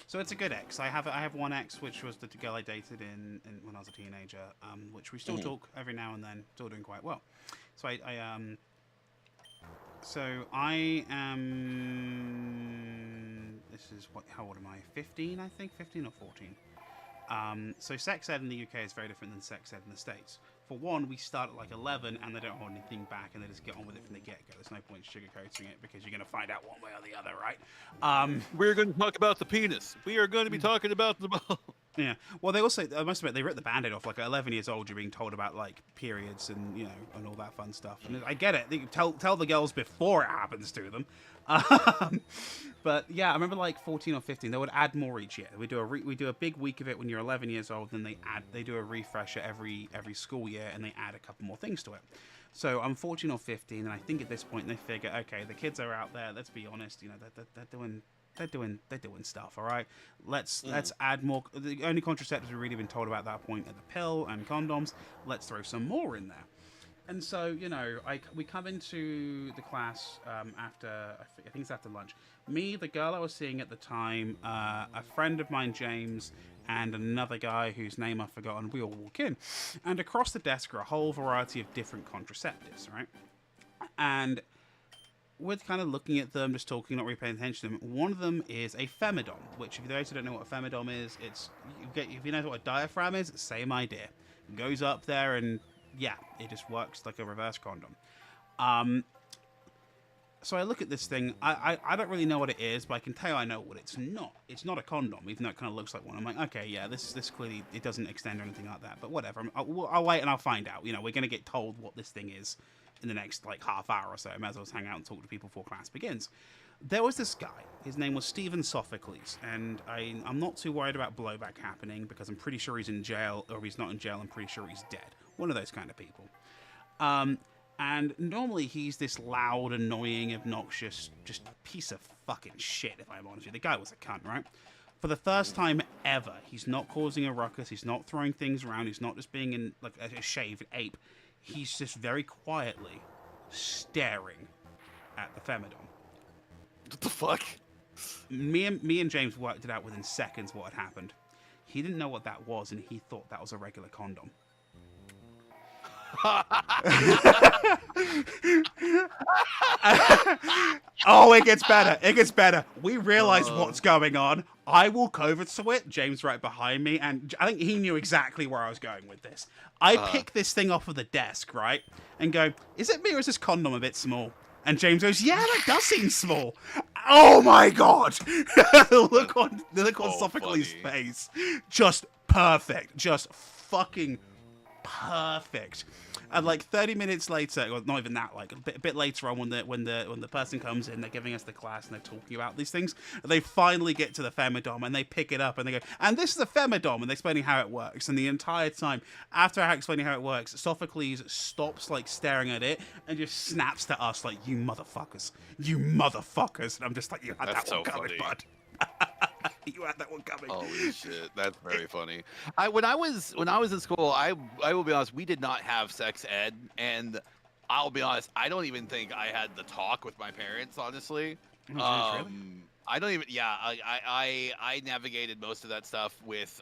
So it's a good ex. I have one ex, which was the girl I dated in when I was a teenager, which we still talk every now and then, still doing quite well. So I am. This is how old am I? 15, I think, 15 or 14. So sex ed in the UK is very different than sex ed in the States. For one, we start at like 11 and they don't hold anything back and they just get on with it from the get-go. There's no point sugarcoating it because you're going to find out one way or the other, right? We're going to talk about the penis. We are going to be talking about the ball. Yeah. Well, they also, I must admit, they ripped the Band-Aid off. Like at 11 years old, you're being told about like periods and, you know, and all that fun stuff. And I get it. You tell the girls before it happens to them. But yeah, I remember like 14 or 15, they would add more each year. We do a big week of it when you're 11 years old, then they do a refresher every school year, and they add a couple more things to it. So I'm 14 or 15, and I think at this point they figure, okay, the kids are out there. Let's be honest, you know, they're doing stuff. All right, let's add more. The only contraceptives we've really been told about at that point are the pill and condoms. Let's throw some more in there. And so, you know, we come into the class after, I think it's after lunch. Me, the girl I was seeing at the time, a friend of mine, James, and another guy whose name I've forgotten, we all walk in. And across the desk are a whole variety of different contraceptives, right? And we're kind of looking at them, just talking, not really paying attention to them. One of them is a femidom, which, if those who don't know what a femidom is, if you know what a diaphragm is, same idea. It goes up there and... yeah, it just works like a reverse condom. So I look at this thing. I don't really know what it is, but I can tell you I know what it's not. It's not a condom, even though it kind of looks like one. I'm like, okay, yeah, this clearly, it doesn't extend or anything like that. But whatever. I'll wait and I'll find out. You know, we're going to get told what this thing is in the next, like, half hour or so. I might as well hang out and talk to people before class begins. There was this guy. His name was Stephen Sophocles, and I'm not too worried about blowback happening because I'm pretty sure he's in jail, or if he's not in jail, I'm pretty sure he's dead. One of those kind of people. And normally he's this loud, annoying, obnoxious, just piece of fucking shit, if I'm honest with you. The guy was a cunt, right? For the first time ever, he's not causing a ruckus, he's not throwing things around, he's not just being in like a shaved ape. He's just very quietly staring at the femidom. What the fuck? Me and James worked it out within seconds what had happened. He didn't know what that was, and he thought that was a regular condom. Oh, it gets better. It gets better. We realize what's going on. I walk over to it. James right behind me, and I think he knew exactly where I was going with this. I pick this thing off of the desk, right, and go, "Is it me or is this condom a bit small?" And James goes, "Yeah, that does seem small." Oh my god! the look on Sophocles' face, just perfect, just fucking perfect. And like 30 minutes later, well, not even that, like a bit later on, when the person comes in, they're giving us the class and they're talking about these things. They finally get to the femidom and they pick it up and they go, "And this is a femidom," and they're explaining how it works. And the entire time, after explaining how it works, Sophocles stops like staring at it and just snaps to us like, "You motherfuckers, you motherfuckers!" And I'm just like, "You had that one coming, bud." You had that one coming. Holy shit, that's very funny. When I was in school, I will be honest, we did not have sex ed, and I'll be honest, I don't even think I had the talk with my parents, honestly. Oh, geez, really? I don't even. Yeah, I navigated most of that stuff with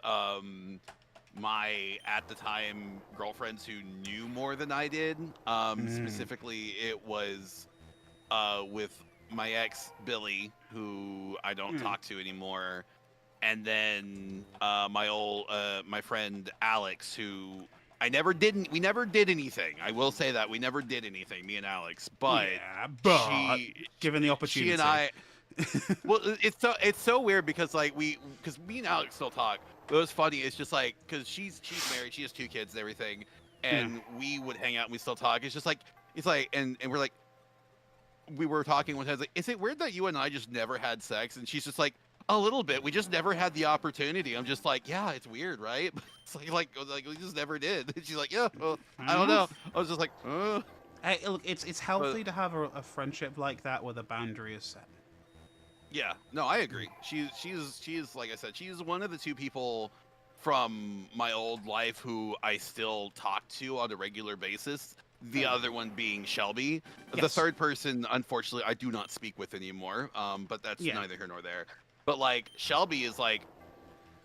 my at the time girlfriends who knew more than I did. Specifically, it was with my ex Billy, who I don't talk to anymore, and then my friend Alex, who we never did anything. I will say that we never did anything, me and Alex, but given the opportunity, she and I. Well, it's so weird because because me and Alex still talk. But it was funny. It's just like because she's married, she has 2 kids and everything, and we would hang out and we still talk. It's just like and we're like we were talking one time. Like, is it weird that you and I just never had sex? And she's just like, a little bit. We just never had the opportunity. I'm just like, yeah, it's weird, right? It's like we just never did. And she's like, yeah, well, I don't know. I was just like, Hey, look, it's healthy to have a friendship like that where the boundary is set. Yeah, no, I agree. She's like I said, she's one of the 2 people from my old life who I still talk to on a regular basis. The other one being Shelby. Yes. The 3rd person, unfortunately, I do not speak with anymore. But that's neither here nor there. But like Shelby is like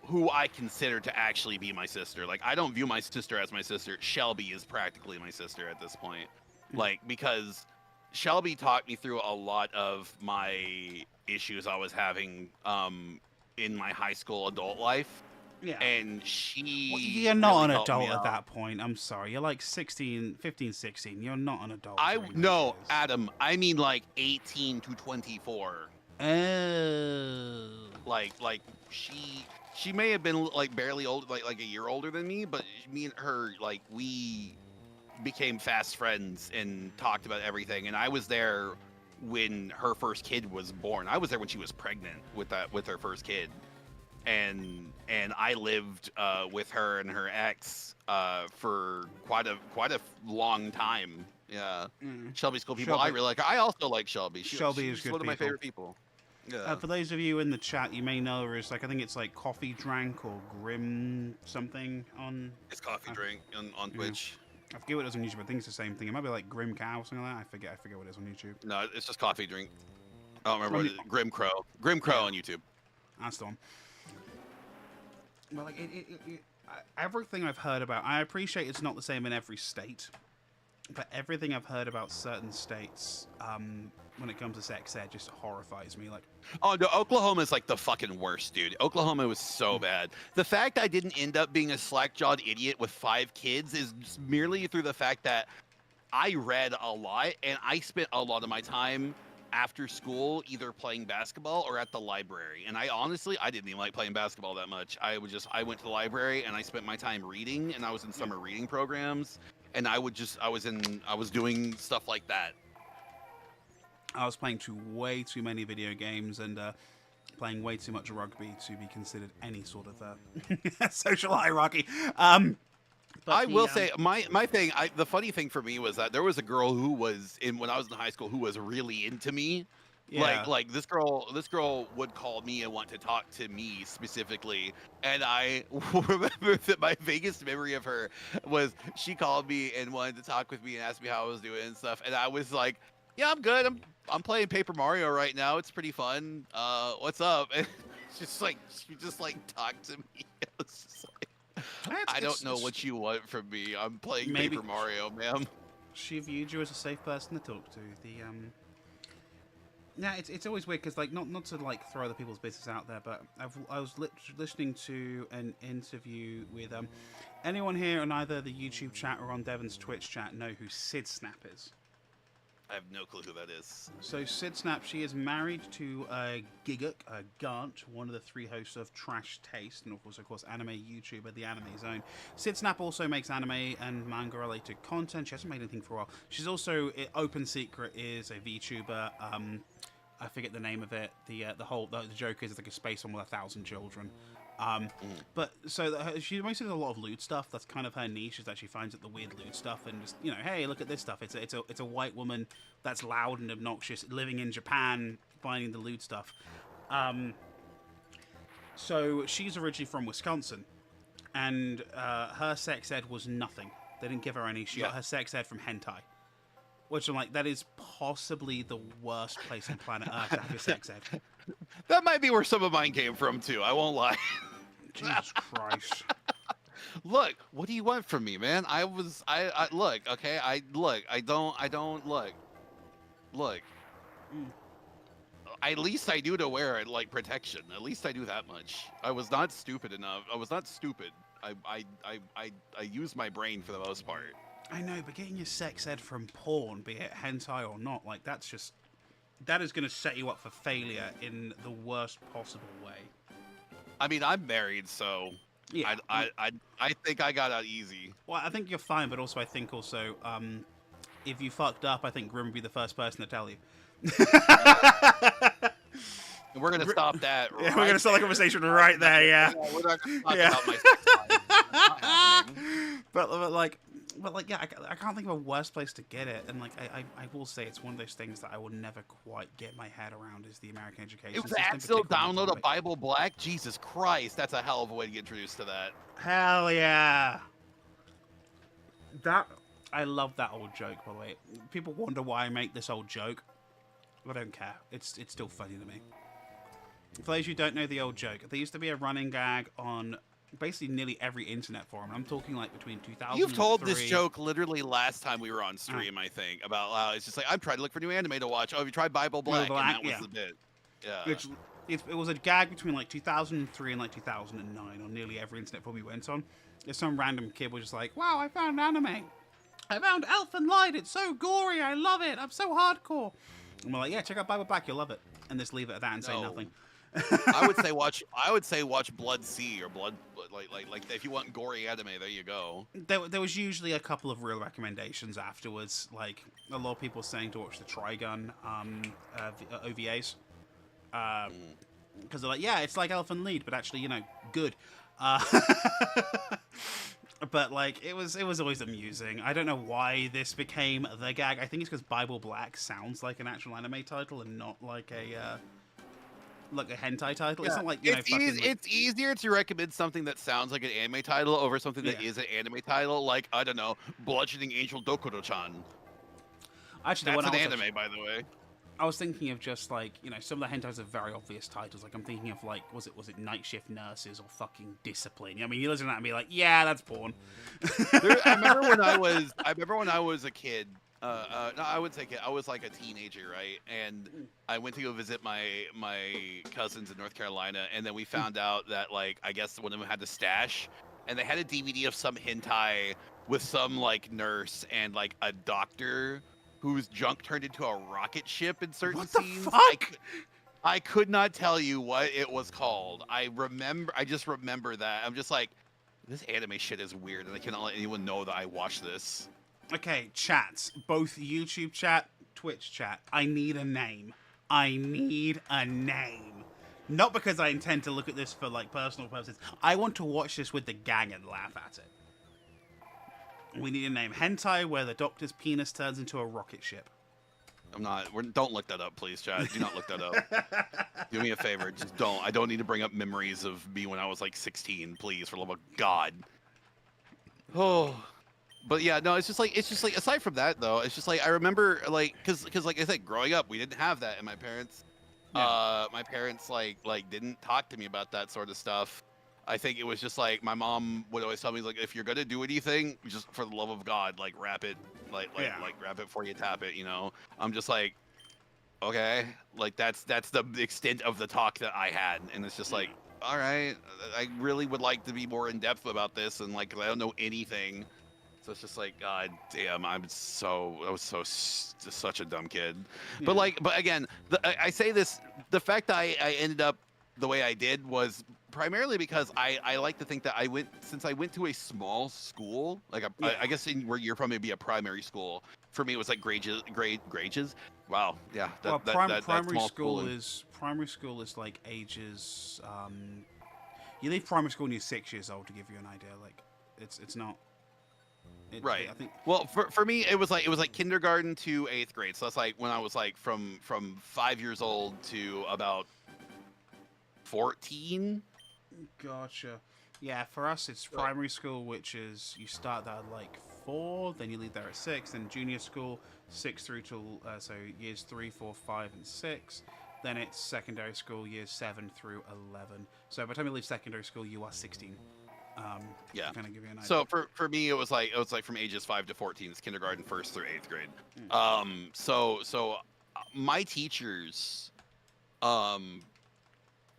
who I consider to actually be my sister. Like I don't view my sister as my sister. Shelby is practically my sister at this point. Like because Shelby talked me through a lot of my issues I was having in my high school adult life. Yeah. And she you're not an adult at that point. I'm sorry. You're like 15, 16. You're not an adult. No, Adam. I mean like 18 to 24. Oh. Like she may have been like barely old, like a year older than me, but me and her, like, we became fast friends and talked about everything. And I was there when her first kid was born. I was there when she was pregnant with her first kid. And I lived with her and her ex for quite a long time. Yeah, Shelby's cool people. I really like her. I also like Shelby. She's good one of my favorite people. Yeah. For those of you in the chat, you may know her as like I think it's like Coffee Drank or Grim something on. It's Coffee Drink on Twitch. I forget what it is on YouTube. I think it's the same thing. It might be like Grim Cow or something like that. I forget what it is on YouTube. No, it's just Coffee Drink. I don't remember what it is. Grim Crow. Grim Crow on YouTube. That's the one. Well, like everything I've heard about, I appreciate it's not the same in every state, but everything I've heard about certain states, when it comes to sex ed, just horrifies me. Like, oh no, Oklahoma is like the fucking worst, dude. Oklahoma was so bad. The fact I didn't end up being a slack-jawed idiot with 5 kids is just merely through the fact that I read a lot and I spent a lot of my time after school either playing basketball or at the library. And I didn't even like playing basketball that much. I went to the library and I spent my time reading, and I was in summer reading programs, and I was doing stuff like that. I was playing way too many video games and playing way too much rugby to be considered any sort of social hierarchy. I will say my thing. The funny thing for me was that there was a girl who was when I was in high school who was really into me. Yeah. Like this girl would call me and want to talk to me specifically. And I remember that my vaguest memory of her was she called me and wanted to talk with me and asked me how I was doing and stuff. And I was like, yeah, I'm good. I'm playing Paper Mario right now. It's pretty fun. What's up? And she just talked to me. It was just like, I don't know what you want from me. I'm playing Paper Mario, ma'am. She viewed you as a safe person to talk to. Yeah, it's always weird because like not to like throw other people's business out there, but I was listening to an interview with anyone here on either the YouTube chat or on Devon's Twitch chat know who Sid Snap is. I have no clue who that is. So Sid Snap, she is married to Gant, one of the 3 hosts of Trash Taste, and also, of course, anime YouTuber, The Anime Zone. Sid Snap also makes anime and manga-related content. She hasn't made anything for a while. She's also, open secret, is a VTuber. I forget the name of it. The joke is it's like a space one with 1,000 children. But so she mostly does a lot of lewd stuff. That's kind of her niche, is that she finds the weird lewd stuff and just, hey, look at this stuff. It's a white woman that's loud and obnoxious living in Japan finding the lewd stuff. So she's originally from Wisconsin, and her sex ed was nothing. They didn't give her any. She got her sex ed from hentai, which I'm like, that is possibly the worst place on planet Earth to have your sex ed. That might be where some of mine came from too. I won't lie. Jesus Christ. Look, what do you want from me, man? I look, okay. I don't look. At least I do to wear it like protection. At least I do that much. I was not stupid enough. I was not stupid. I use my brain for the most part. I know, but getting your sex ed from porn, be it hentai or not, like that is going to set you up for failure in the worst possible way. I mean, I'm married, so yeah, I think I got out easy. Well, I think you're fine, but also I think if you fucked up, I think Grim would be the first person to tell you. And we're gonna stop that. Yeah, we're gonna start the conversation right there. Yeah. We're not gonna talk about my sex life. But yeah, I can't think of a worse place to get it. And like, I will say it's one of those things that I will never quite get my head around is the American education system. If still download a Bible Black, Jesus Christ, that's a hell of a way to get introduced to that. Hell yeah. I love that old joke, by the way. People wonder why I make this old joke. I don't care. It's still funny to me. For those who don't know the old joke, there used to be a running gag on basically nearly every internet forum. I'm talking like between 2000. You've told this joke literally last time we were on stream, I think, about how it's just like, I'm trying to look for new anime to watch. Oh, have you tried Bible Black? And that was the bit. Yeah. It was a gag between like 2003 and like 2009 on nearly every internet forum we went on. There's some random kid was just like, wow, I found anime. I found Elfen Light. It's so gory. I love it. I'm so hardcore. And we're like, yeah, check out Bible Black. You'll love it. And just leave it at that and say nothing. I would say watch Blood Sea or Blood like if you want gory anime, there you go. There was usually a couple of real recommendations afterwards. Like a lot of people saying to watch the Trigun OVAs because they're like, yeah, it's like Elfen Lied, but actually, you know, good. But like it was always amusing. I don't know why this became the gag. I think it's because Bible Black sounds like an actual anime title and not like a hentai title. Yeah. It's not like, you know, it's easier to recommend something that sounds like an anime title over something that is an anime title, like, I don't know, Bludgeoning Angel Dokuro-chan. Actually, that's an anime, by the way. I was thinking of just like, you know, some of the hentais are very obvious titles. Like I'm thinking of like, was it Night Shift Nurses or fucking Discipline? I mean, you listen to that and be like, yeah, that's porn. I remember when I was a kid. No, I wouldn't say kid. I was like a teenager, right? And I went to go visit my cousins in North Carolina, and then we found out that like I guess one of them had the stash, and they had a DVD of some hentai with some like nurse and like a doctor whose junk turned into a rocket ship in certain scenes. What the fuck? I could not tell you what it was called. I just remember that. I'm just like, this anime shit is weird, and I cannot let anyone know that I watched this. Okay, chats. Both YouTube chat, Twitch chat. I need a name. I need a name. Not because I intend to look at this for like personal purposes. I want to watch this with the gang and laugh at it. We need a name. Hentai where the doctor's penis turns into a rocket ship. Don't look that up, please, chat. Do not look that up. Do me a favor. Just don't. I don't need to bring up memories of me when I was like 16, please, for the love of God. Oh. But yeah, no, it's just like aside from that though, it's just like I remember like cuz like I said, growing up, we didn't have that, and my parents like didn't talk to me about that sort of stuff. I think it was just like my mom would always tell me like, if you're gonna do anything, just for the love of God, like wrap it, like wrap it before you tap it, you know. I'm just like, okay, like that's the extent of the talk that I had, and it's just like, all right, I really would like to be more in depth about this, and like I don't know anything. So it's just like, God damn, I was such a dumb kid. Yeah. But again, I say this, the fact that I ended up the way I did was primarily because I like to think that I went to a small school, like I guess where you're from, it'd be a primary school. For me, it was like Grages. Wow, yeah. Primary school is like ages. You leave primary school when you're 6 years old, to give you an idea. Like, it's not. Right. I think. Well, for me, it was like kindergarten to 8th grade. So that's like when I was like from 5 years old to about 14. Gotcha. Yeah, for us it's primary school, which is you start there at like 4, then you leave there at 6. Then junior school 6 through till so years 3, 4, 5, and 6. Then it's secondary school years 7 through 11. So by the time you leave secondary school, you are 16. Yeah. To kind of give you an idea. So for me, it was like from ages 5 to 14. It's kindergarten, 1st through 8th grade. So my teachers,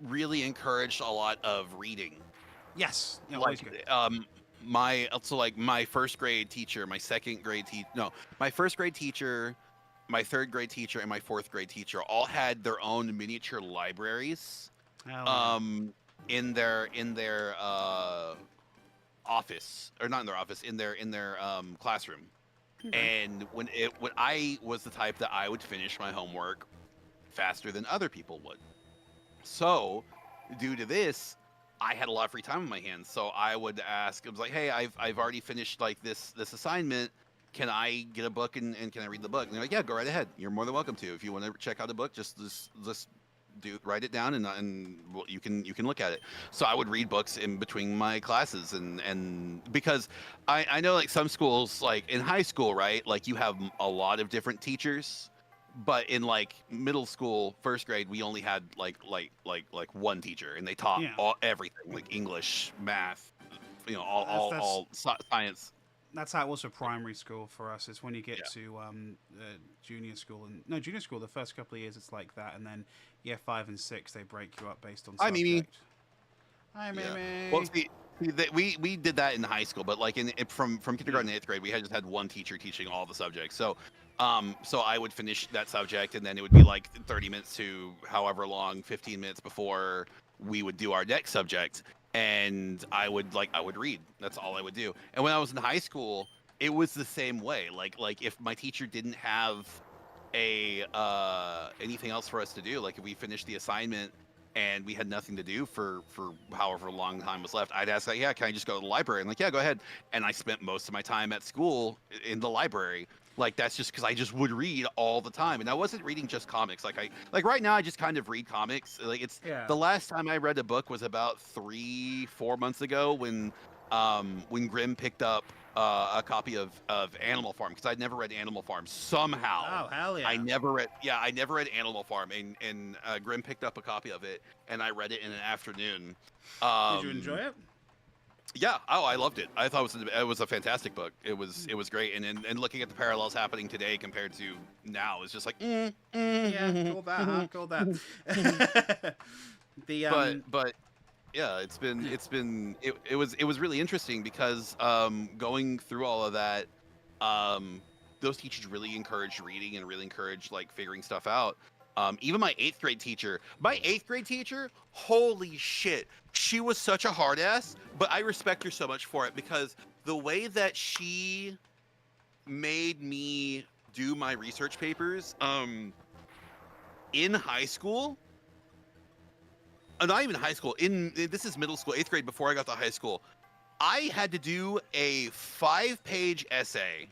really encouraged a lot of reading. Yes. Yeah, Like, my first grade teacher, my second grade my first grade teacher, my third grade teacher, and my fourth grade teacher all had their own miniature libraries. In their office, or not in their office, in their classroom. Okay. And when I was the type that I would finish my homework faster than other people would. So, due to this, I had a lot of free time on my hands. So I would ask, I was like, hey, I've already finished like this assignment. Can I get a book and can I read the book? And they're like, yeah, go right ahead. You're more than welcome to. If you want to check out a book, just write it down and you can look at it. So I would read books in between my classes and because I know like some schools, like in high school, right, like you have a lot of different teachers, but in like middle school, first grade, we only had like one teacher, and they taught everything, like English, math, all science. That's how it was for primary school for us. It's when you get to junior school, junior school. The first couple of years, it's like that, and then year 5 and 6, they break you up based on subject. Hi, Mimi. Well, see, we did that in high school, but like from kindergarten to 8th grade, we just had one teacher teaching all the subjects. So I would finish that subject, and then it would be like 30 minutes to however long, 15 minutes before we would do our next subject. And I would read. That's all I would do. And when I was in high school, it was the same way. Like if my teacher didn't have anything else for us to do, like if we finished the assignment and we had nothing to do for however long time was left, I'd ask, like, yeah, can I just go to the library? And like, yeah, go ahead. And I spent most of my time at school in the library. Like, that's just because I just would read all the time, and I wasn't reading just comics. Like right now, I just kind of read comics. Like the last time I read a book was about 3-4 months ago when Grimm picked up a copy of Animal Farm, because I'd never read Animal Farm. Somehow, oh hell yeah, I never read Animal Farm, and Grimm picked up a copy of it, and I read it in an afternoon. Did you enjoy it? Yeah. Oh, I loved it. I thought it was a fantastic book. It was great. And looking at the parallels happening today compared to now is just like, yeah, call that, huh? Call that. But yeah, it was really interesting because going through all of that, those teachers really encouraged reading and really encouraged like figuring stuff out. Even my 8th grade teacher, holy shit, she was such a hard ass, but I respect her so much for it, because the way that she made me do my research papers, in high school, not even high school, this is middle school, 8th grade, before I got to high school, I had to do a 5-page essay.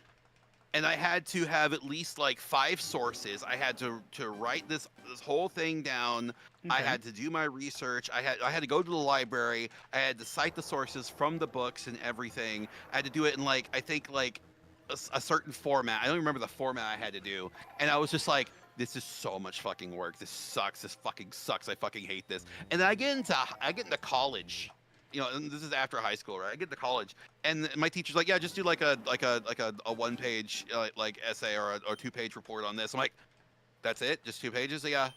And I had to have at least like 5 sources. I had to write this whole thing down. Okay. I had to do my research. I had to go to the library. I had to cite the sources from the books and everything. I had to do it in like, I think like a certain format. I don't remember the format I had to do. And I was just like, this is so much fucking work. This sucks. This fucking sucks. I fucking hate this. And then I get into college. And this is after high school, right? I get to college, and my teacher's like, "Yeah, just do like a 1-page like essay or a 2-page report on this." I'm like, "That's it? Just 2 pages?" Yeah.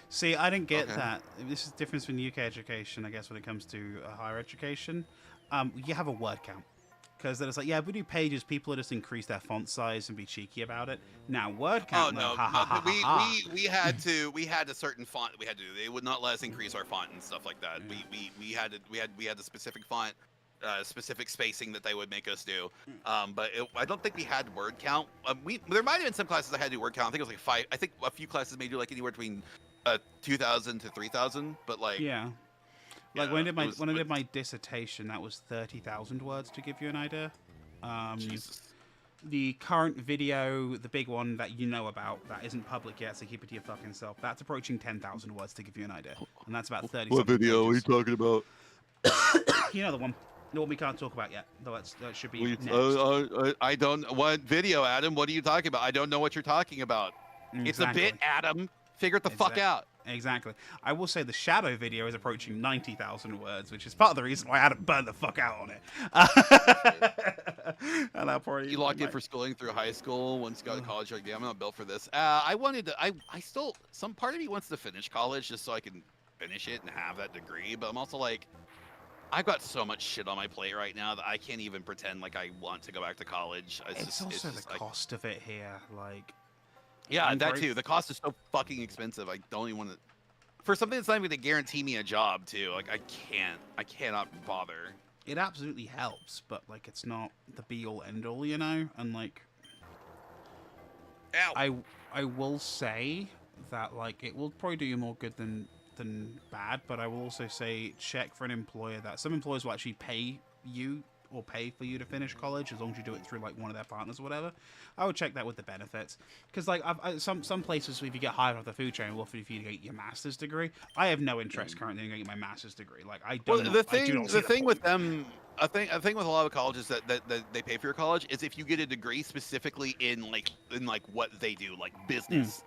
See, I didn't get that. This is the difference in UK education, I guess, when it comes to higher education. You have a word count. Because then it's like, yeah, if we do pages, people will just increase their font size and be cheeky about it. Now, word count, we had a certain font that we had to do. They would not let us increase our font and stuff like that. Yeah. We had the specific font, specific spacing that they would make us do. But I don't think we had word count. There might have been some classes that had to do word count. I think it was like 5. I think a few classes may do like anywhere between 2,000 to 3,000. But like, yeah. Like when I did my dissertation, that was 30,000 words, to give you an idea. Jesus. The current video, the big one that you know about, that isn't public yet, so keep it to your fucking self. That's approaching 10,000 words, to give you an idea. and that's about 30 What something video are you pages. talking about? You know the one. The one we can't talk about yet. Though that should be next. I don't. What video, Adam? What are you talking about? I don't know what you're talking about. Exactly. It's a bit, Adam. Figure it the fuck out. Exactly. I will say the Shadow video is approaching 90,000 words, which is part of the reason why I had to burn the fuck out on it. And I'll probably You locked in for schooling through high school. Once you got to college, you're like, yeah, I'm not built for this. I wanted to. I still. Some part of me wants to finish college just so I can finish it and have that degree. But I'm also like, I've got so much shit on my plate right now that I can't even pretend like I want to go back to college. It's also the cost of it here, like. Yeah, that too. The cost is so fucking expensive. I don't even want to. For something that's not even going to guarantee me a job too. Like I cannot bother. It absolutely helps, but like it's not the be all end all, you know. And like, ow. I will say that like it will probably do you more good than bad. But I will also say check for an employer that some employers will actually pay you or pay for you to finish college as long as you do it through like one of their partners or whatever. I would check that with the benefits, because like some places, if you get hired off the food chain, will offer you to get your master's degree. I have no interest currently in getting my master's degree. Like I don't. Well, the thing with them, I think with a lot of colleges that they pay for your college is if you get a degree specifically in like what they do, like business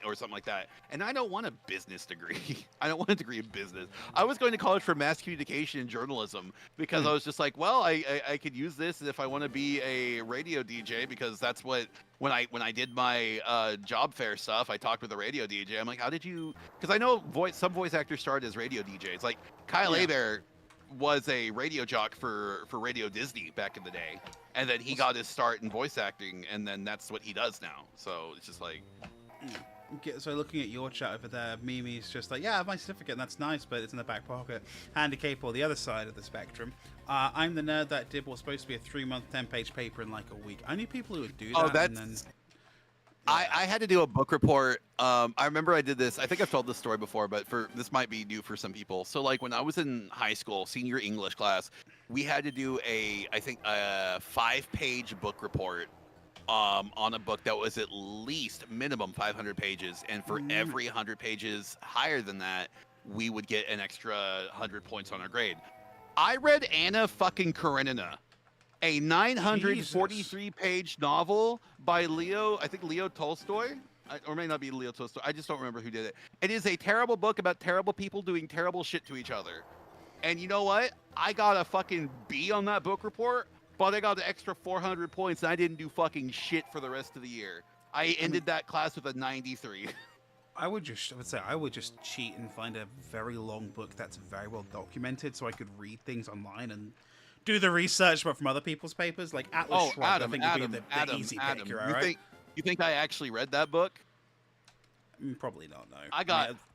or something like that. And I don't want a business degree. I don't want a degree in business. I was going to college for mass communication and journalism because I was just like, well, I could use this if I want to be a radio DJ, because that's what when I did my job fair stuff, I talked with a radio DJ. I'm like, how did you? Because I know some voice actors started as radio DJs. Like Kyle Hebert was a radio jock for Radio Disney back in the day, and then he got his start in voice acting, and then that's what he does now. So it's just like. So looking at your chat over there, Mimi's just like, yeah, I have my certificate, and that's nice, but it's in the back pocket. Handy Cape, or the other side of the spectrum. I'm the nerd that did what's supposed to be a 3-month, 10-page paper in like a week. I knew people who would do that. Oh, that's. And then, I had to do a book report. I remember I did this. I think I've told this story before, but this might be new for some people. So like when I was in high school, senior English class, we had to do a 5-page book report on a book that was at least minimum 500 pages, and for every 100 pages higher than that, we would get an extra 100 points on our grade. I read Anna fucking Karenina, a 943-page novel by Leo Tolstoy, or may not be Leo Tolstoy. I just don't remember who did it. It is a terrible book about terrible people doing terrible shit to each other. And you know what? I got a fucking B on that book report, but I got an extra 400 points, and I didn't do fucking shit for the rest of the year. I ended that class with a 93. I would just cheat and find a very long book that's very well documented, so I could read things online and do the research, but from other people's papers. Like Atlas Shrugged, I think would be the easy pick, right? You think I actually read that book? Probably not. No.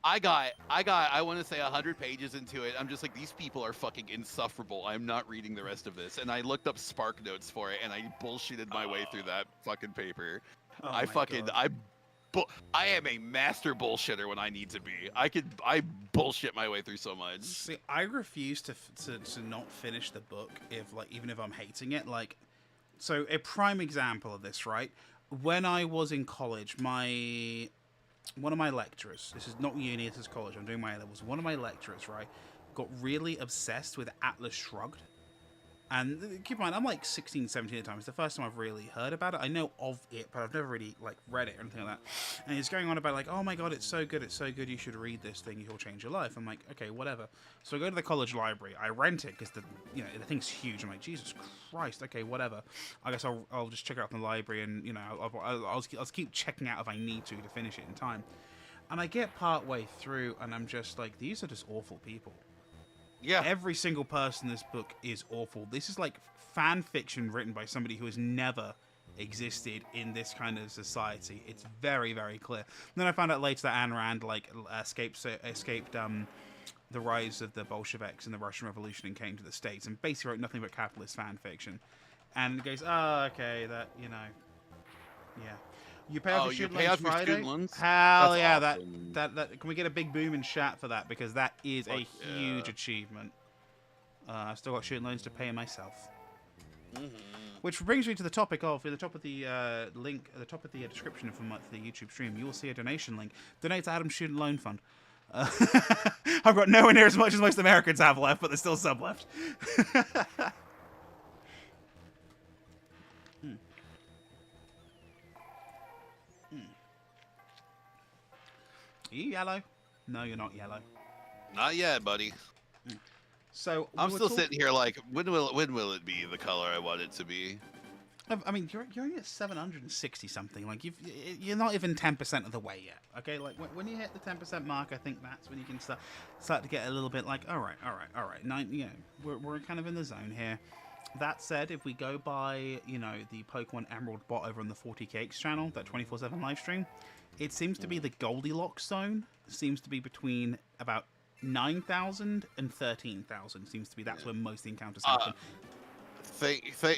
I want to say 100 pages into it. I'm just like, these people are fucking insufferable. I'm not reading the rest of this. And I looked up Spark Notes for it, and I bullshitted my way through that fucking paper. I am a master bullshitter when I need to be. I bullshit my way through so much. See, I refuse to not finish the book even if I'm hating it. Like, so a prime example of this, right? When I was in college, one of my lecturers, this is not uni, this is college, I'm doing my A-levels, one of my lecturers, right, got really obsessed with Atlas Shrugged. And keep in mind, I'm like 16, 17 at the time. It's the first time I've really heard about it. I know of it, but I've never really like read it or anything like that. And he's going on about like, oh my god, it's so good, you should read this thing, it'll change your life. I'm like, okay, whatever. So I go to the college library, I rent it because the thing's huge. I'm like, Jesus Christ, okay, whatever. I guess I'll just check it out in the library, and I'll keep checking out if I need to finish it in time. And I get part way through, and I'm just like, these are just awful people. Yeah. Every single person in this book is awful. This is like fan fiction written by somebody who has never existed in this kind of society. It's very, very clear. And then I found out later that Ayn Rand escaped the rise of the Bolsheviks and the Russian Revolution and came to the States and basically wrote nothing but capitalist fan fiction. And it goes, oh, okay, yeah. You pay off your student loans Friday? Student loans? Hell yeah! Awesome. That can we get a big boom in chat for that, because that is a huge achievement. I've still got student loans to pay myself. Which brings me to the topic of, at the top of the link, at the top of the description for the YouTube stream, you will see a donation link. Donate to Adam's Student Loan Fund. I've got nowhere near as much as most Americans have left, but there's still some left. Are you yellow? No, you're not yellow. Not yet, buddy. So I'm still sitting here like, when will it be the color I want it to be? I mean, you're only at 760 something. Like you're not even 10% of the way yet. Okay, like when you hit the 10% mark, I think that's when you can start to get a little bit like, all right. You know, we're kind of in the zone here. That said, if we go by, you know, the Pokemon Emerald bot over on the 40kx channel, that 24/7 live stream, it seems to be the Goldilocks zone. Seems to be between about 9,000 and 13,000. Seems to be that's where most encounters happen.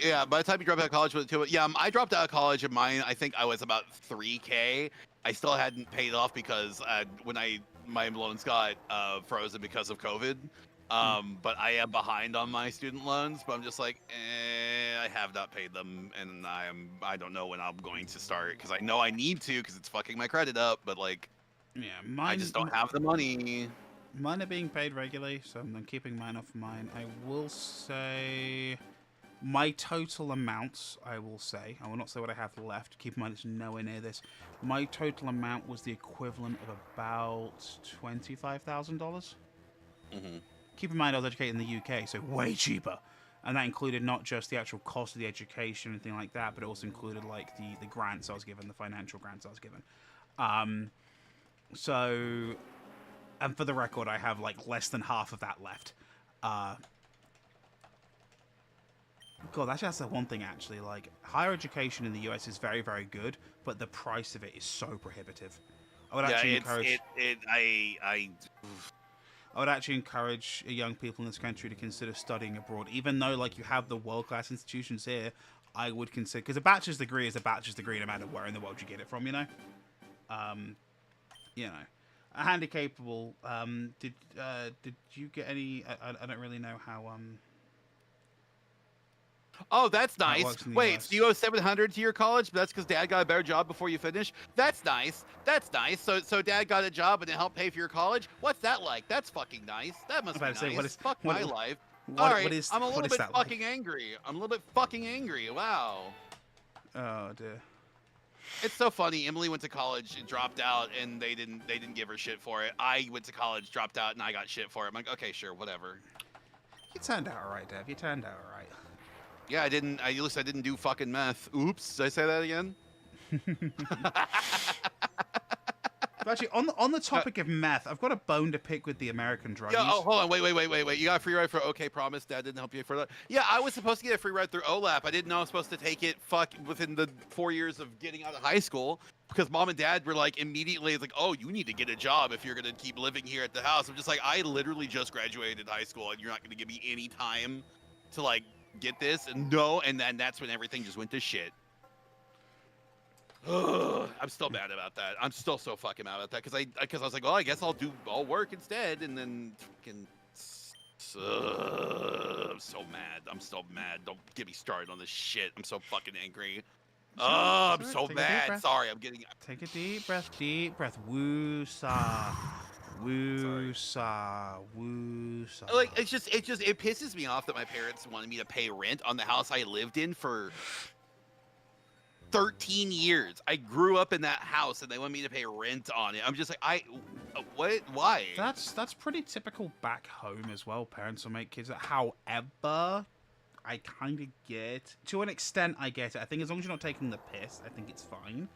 Yeah, by the time you dropped out of college, I dropped out of college and mine, I think I was about 3K. I still hadn't paid off because when my loans got frozen because of COVID. But I am behind on my student loans, but I'm just like, I have not paid them, and I don't know when I'm going to start, because I know I need to, because it's fucking my credit up, but like, yeah, I just don't have the money. Mine are being paid regularly, so I'm keeping mine off mine. I will say my total amounts, I will not say what I have left. Keep in mind it's nowhere near this. My total amount was the equivalent of about $25,000. Mm-hmm. Keep in mind I was educated in the UK, so way cheaper. And that included not just the actual cost of the education and anything like that, but it also included like the grants I was given, the financial grants I was given. So, and for the record, I have like less than half of that left. God, that's the one thing actually. Like, higher education in the US is very, very good, but the price of it is so prohibitive. I would actually encourage. I would actually encourage young people in this country to consider studying abroad, even though like you have the world-class institutions here. I would consider, because a bachelor's degree is a bachelor's degree no matter where in the world you get it from, you know. You know, a handy capable. Did you get any? I don't really know how. Oh, that's nice. Wait, so you owe $700 to your college? But that's because Dad got a better job before you finish? That's nice. That's nice. So Dad got a job and it helped pay for your college? What's that like? That's fucking nice. That must be nice. Fuck my life. All right, I'm a little bit fucking angry. I'm a little bit fucking angry. Wow. Oh dear. It's so funny. Emily went to college and dropped out, and they didn't give her shit for it. I went to college, dropped out, and I got shit for it. I'm like, okay, sure, whatever. You turned out alright, Dev. You turned out alright. Yeah, at least I didn't do fucking meth. Oops, did I say that again? Actually, on the topic of meth, I've got a bone to pick with the American drug use. Oh, hold on, wait. You got a free ride for OK Promise? Dad didn't help you for that? Yeah, I was supposed to get a free ride through OLAP. I didn't know I was supposed to take it within the 4 years of getting out of high school, because Mom and Dad were like immediately like, oh, you need to get a job if you're gonna keep living here at the house. I'm just like, I literally just graduated high school, and you're not gonna give me any time to like get this. And then that's when everything just went to shit. Ugh, I'm still mad about that. I'm still so fucking mad about that, because I was like, well, I guess I'll work instead, and then fucking I'm so mad. I'm so mad. Don't get me started on this shit. I'm so fucking angry. Oh, I'm so mad. Sorry, I'm getting. Take a deep breath. Deep breath. Woo-saw. Woo-saw. Woo-saw. Like, it pisses me off that my parents wanted me to pay rent on the house I lived in for 13 years. I grew up in that house, and they want me to pay rent on it. I'm just like, what? Why? That's pretty typical back home as well. Parents will make kids. However, I kind of get, to an extent, I get it. I think as long as you're not taking the piss, I think it's fine.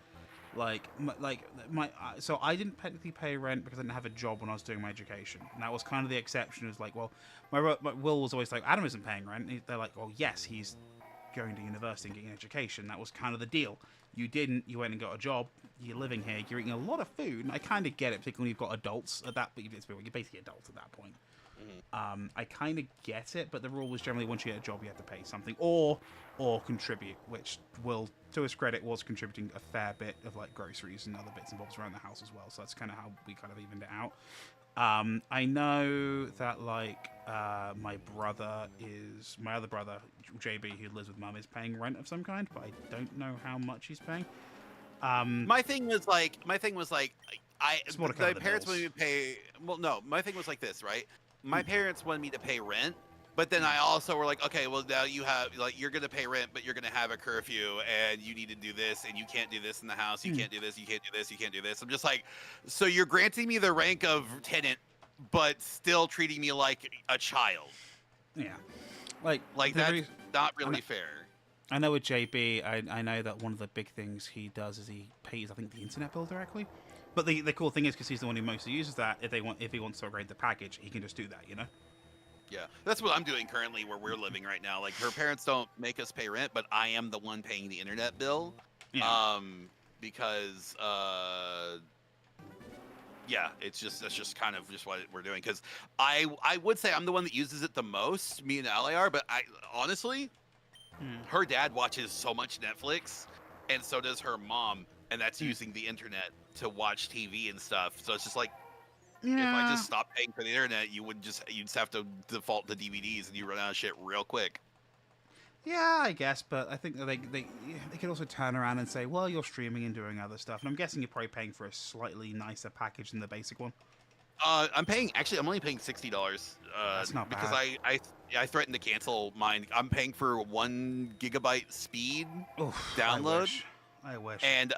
So I didn't technically pay rent because I didn't have a job when I was doing my education. And that was kind of the exception. It was like, well, my Will was always like, Adam isn't paying rent. They're like, well, yes, he's going to university and getting an education. That was kind of the deal. You didn't. You went and got a job. You're living here. You're eating a lot of food. And I kind of get it, particularly when you've got adults at that. But you're basically adults at that point. Mm-hmm. I kind of get it, but the rule was generally once you get a job, you have to pay something or contribute. Which Will, to his credit, was contributing a fair bit of like groceries and other bits and bobs around the house as well. So that's kind of how we kind of evened it out. I know that like my other brother JB, who lives with Mum, is paying rent of some kind, but I don't know how much he's paying. My thing was like, My parents wanted me to pay. Well, no, my thing was like this, right? My parents wanted me to pay rent, but then I also were like, okay, well now you have like you're gonna pay rent, but you're gonna have a curfew, and you need to do this, and you can't do this in the house. You can't do this. You can't do this. You can't do this. I'm just like, so you're granting me the rank of tenant, but still treating me like a child. Yeah, like that's not really fair. I know with JB, I know that one of the big things he does is he pays, I think, the internet bill directly. But the cool thing is, because he's the one who mostly uses that, if he wants to upgrade the package, he can just do that, you know? Yeah, that's what I'm doing currently where we're living right now. Like, her parents don't make us pay rent, but I am the one paying the internet bill. Yeah. Because, yeah, that's just kind of just what we're doing. Because I would say I'm the one that uses it the most, me and Ally are, but honestly, her dad watches so much Netflix, and so does her mom, and that's using the internet to watch TV and stuff. So it's just like, if I just stopped paying for the internet, you'd just have to default to DVDs, and you run out of shit real quick. Yeah, I guess, but I think that they could also turn around and say, well, you're streaming and doing other stuff, and I'm guessing you're probably paying for a slightly nicer package than the basic one. I'm only paying $60. That's not bad. Because I threatened to cancel mine. I'm paying for 1 gigabyte speed download. I wish. And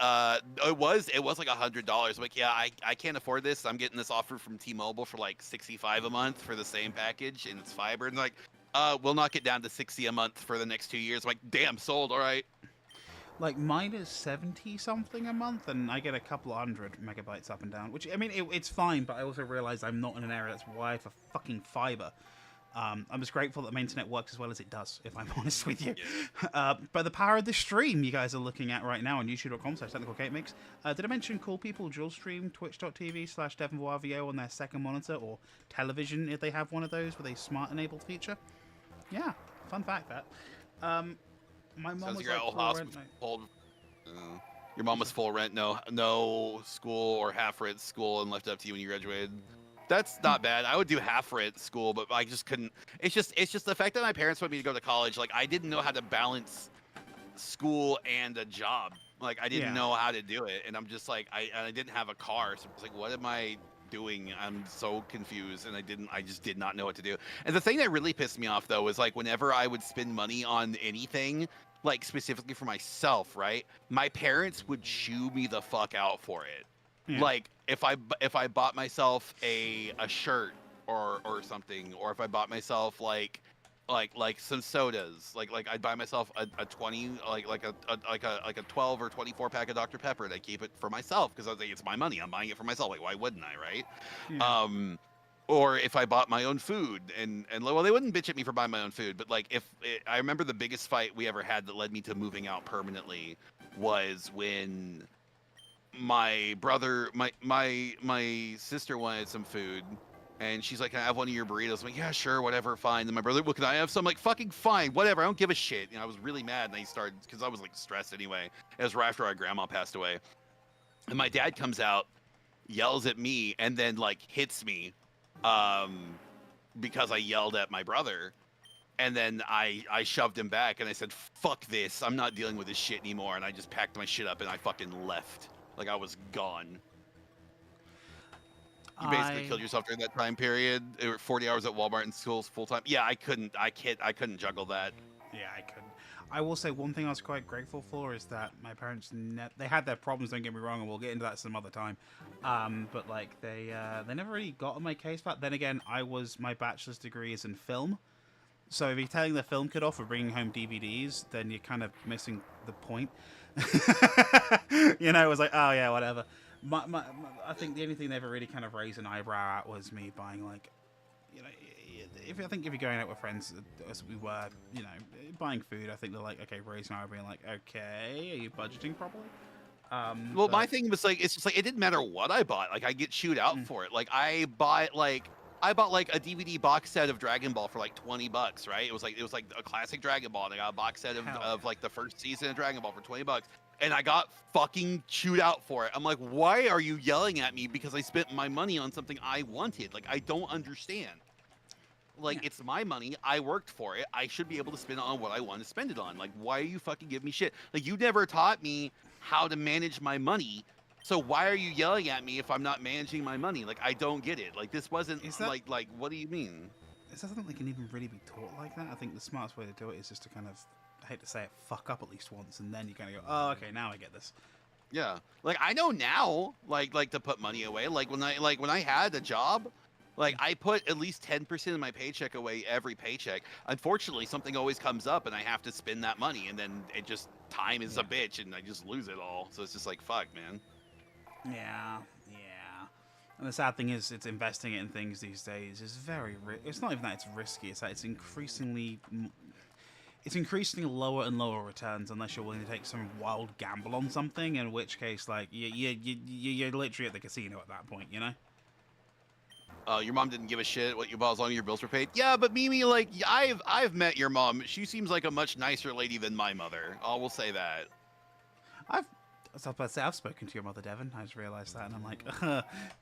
it was like $100. I'm like, yeah, I can't afford this. I'm getting this offer from T-Mobile for like $65 a month for the same package, and it's fiber. And like, we'll knock it down to $60 a month for the next 2 years. I'm like, damn, sold. All right. Like, mine is 70 something a month, and I get a couple of 100 megabytes up and down. Which, I mean, it's fine, but I also realize I'm not in an area that's wired for fucking fiber. I'm just grateful that my internet works as well as it does, if I'm honest with you. Yeah. But the power of the stream you guys are looking at right now on youtube.com/technicalcatemix. Did I mention cool people dual stream twitch.tv/DEVONVOIXVO on their second monitor or television if they have one of those with a smart enabled feature? Yeah, fun fact that. My mom was like full rent. Your mom was full rent, no school or half rent school, and left up to you when you graduated. That's not bad. I would do half rent school, but I just couldn't. It's just the fact that my parents wanted me to go to college. Like, I didn't know how to balance school and a job. Like, I didn't know how to do it, and I'm just like, I didn't have a car, so I was like, what am I doing? I'm so confused, and I just did not know what to do. And the thing that really pissed me off though was like whenever I would spend money on anything, like specifically for myself, right? My parents would chew me the fuck out for it. Yeah. Like if I bought myself a shirt or something, or if I bought myself like some sodas, like I'd buy myself a 20 like a 12 or 24 pack of Dr. Pepper, and I keep it for myself because I was like, it's my money, I'm buying it for myself. Like, why wouldn't I, right? Yeah. Or if I bought my own food, and well, they wouldn't bitch at me for buying my own food, but like I remember the biggest fight we ever had that led me to moving out permanently was when my brother, my sister wanted some food, and she's like, can I have one of your burritos? I'm like, yeah, sure, whatever, fine. Then my brother, well, can I have some? I'm like, fucking fine, whatever, I don't give a shit. I was really mad, and I started, because I was like stressed anyway. It was right after our grandma passed away. And my dad comes out, yells at me, and then like hits me because I yelled at my brother. And then I shoved him back, and I said, fuck this, I'm not dealing with this shit anymore. And I just packed my shit up, and I fucking left. Like, I was gone. You basically killed yourself during that time period. It were 40 hours at Walmart and schools full time. Yeah, I couldn't juggle that. Yeah, I couldn't. I will say one thing I was quite grateful for is that my parents, they had their problems, don't get me wrong, and we'll get into that some other time. But like they never really got on my case. But then again, my bachelor's degree is in film. So if you're telling the film kid off for bringing home DVDs, then you're kind of missing the point. It was like, oh yeah, whatever. I think the only thing they ever really kind of raised an eyebrow at was me buying, like, if you're going out with friends, as we were, buying food, I think they're like, okay, raising an eyebrow, being like, okay, are you budgeting properly? Well, my thing was like, it's just like, it didn't matter what I bought. Like, I get chewed out for it. Like, I bought like a DVD box set of Dragon Ball for like $20, right? It was like a classic Dragon Ball, and I got a box set of like the first season of Dragon Ball for $20. And I got fucking chewed out for it. I'm like, why are you yelling at me because I spent my money on something I wanted? Like, I don't understand. Like, it's my money. I worked for it. I should be able to spend it on what I want to spend it on. Like, why are you fucking giving me shit? Like, you never taught me how to manage my money. So why are you yelling at me if I'm not managing my money? Like, I don't get it. Like, this wasn't Is that- like what do you mean? Is that something that can even really be taught like that? I think the smartest way to do it is just to kind of, I hate to say it, fuck up at least once, and then you kind of go, oh, okay, now I get this. Yeah. Like, I know now, like to put money away. Like when I had a job, like I put at least 10% of my paycheck away every paycheck. Unfortunately, something always comes up and I have to spend that money, and then it just time is a bitch and I just lose it all. So it's just like, fuck, man. Yeah. And the sad thing is, it's investing it in things these days is very. It's not even that it's risky. It's that it's increasingly lower and lower returns unless you're willing to take some wild gamble on something. In which case, like you're literally at the casino at that point, you know. Your mom didn't give a shit what you bought as long as your bills were paid. Yeah, but Mimi, like I've met your mom. She seems like a much nicer lady than my mother. I will say that. I was about to say, I've spoken to your mother, Devon. I just realised that, and I'm like,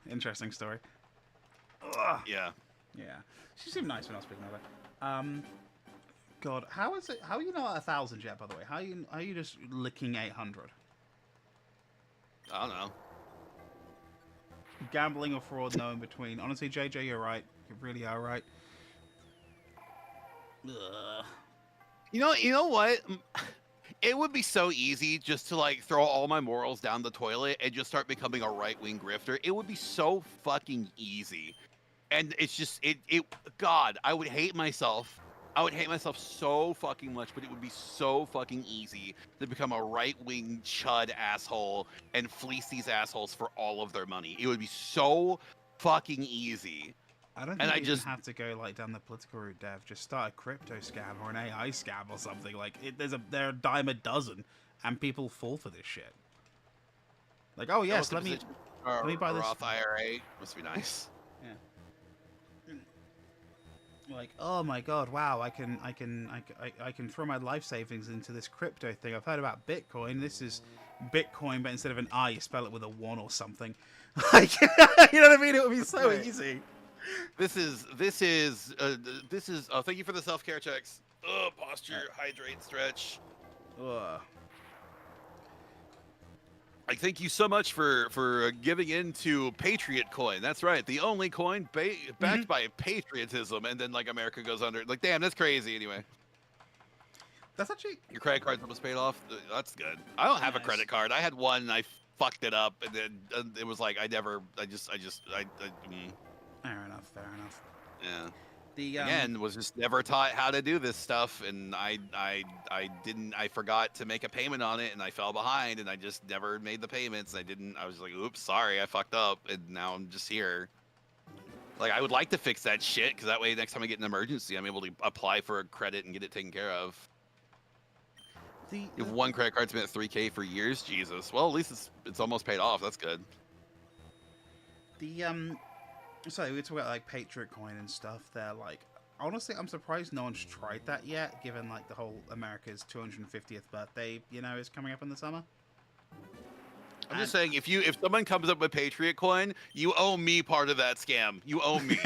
interesting story. Ugh. Yeah. Yeah. She seemed nice when I was speaking to her. God, how is it? How are you not at 1,000 yet? By the way, how are you just licking 800? I don't know. Gambling or fraud, no in between. Honestly, JJ, you're right. You really are right. Ugh. You know what? It would be so easy just to like throw all my morals down the toilet and just start becoming a right-wing grifter. It would be so fucking easy. And it's just God, I would hate myself. I would hate myself so fucking much, but it would be so fucking easy to become a right-wing chud asshole and fleece these assholes for all of their money. It would be so fucking easy. I don't think you have to go like down the political route, Dev. Just start a crypto scam or an AI scam or something. Like they're a dime a dozen, and people fall for this shit. Like, oh yes, let me buy this Roth IRA. Must be nice. Yeah. Like, oh my god, wow! I can throw my life savings into this crypto thing. I've heard about Bitcoin. This is Bitcoin, but instead of an I, you spell it with a 1 or something. Like, you know what I mean? It would be so easy. This is oh, thank you for the self-care checks. Posture, hydrate, stretch. I thank you so much for giving in to Patriot coin. That's right, the only coin backed by patriotism, and then like America goes under. Like, damn, that's crazy. Anyway, that's actually your credit card's almost paid off. That's good. I don't have a credit card. I had one and I fucked it up, and then it was like Fair enough. Yeah. The Again, was just never taught how to do this stuff, and I forgot to make a payment on it, and I fell behind, and I just never made the payments. I was like, oops, sorry, I fucked up, and now I'm just here. Like, I would like to fix that shit, because that way next time I get an emergency, I'm able to apply for a credit and get it taken care of. If one credit card's been at $3K for years, Jesus. Well, at least it's almost paid off. That's good. So we talk about like Patriot coin and stuff. They're like, honestly, I'm surprised no one's tried that yet, given like the whole America's 250th birthday, is coming up in the summer. I'm just saying, if someone comes up with Patriot coin, you owe me part of that scam. You owe me.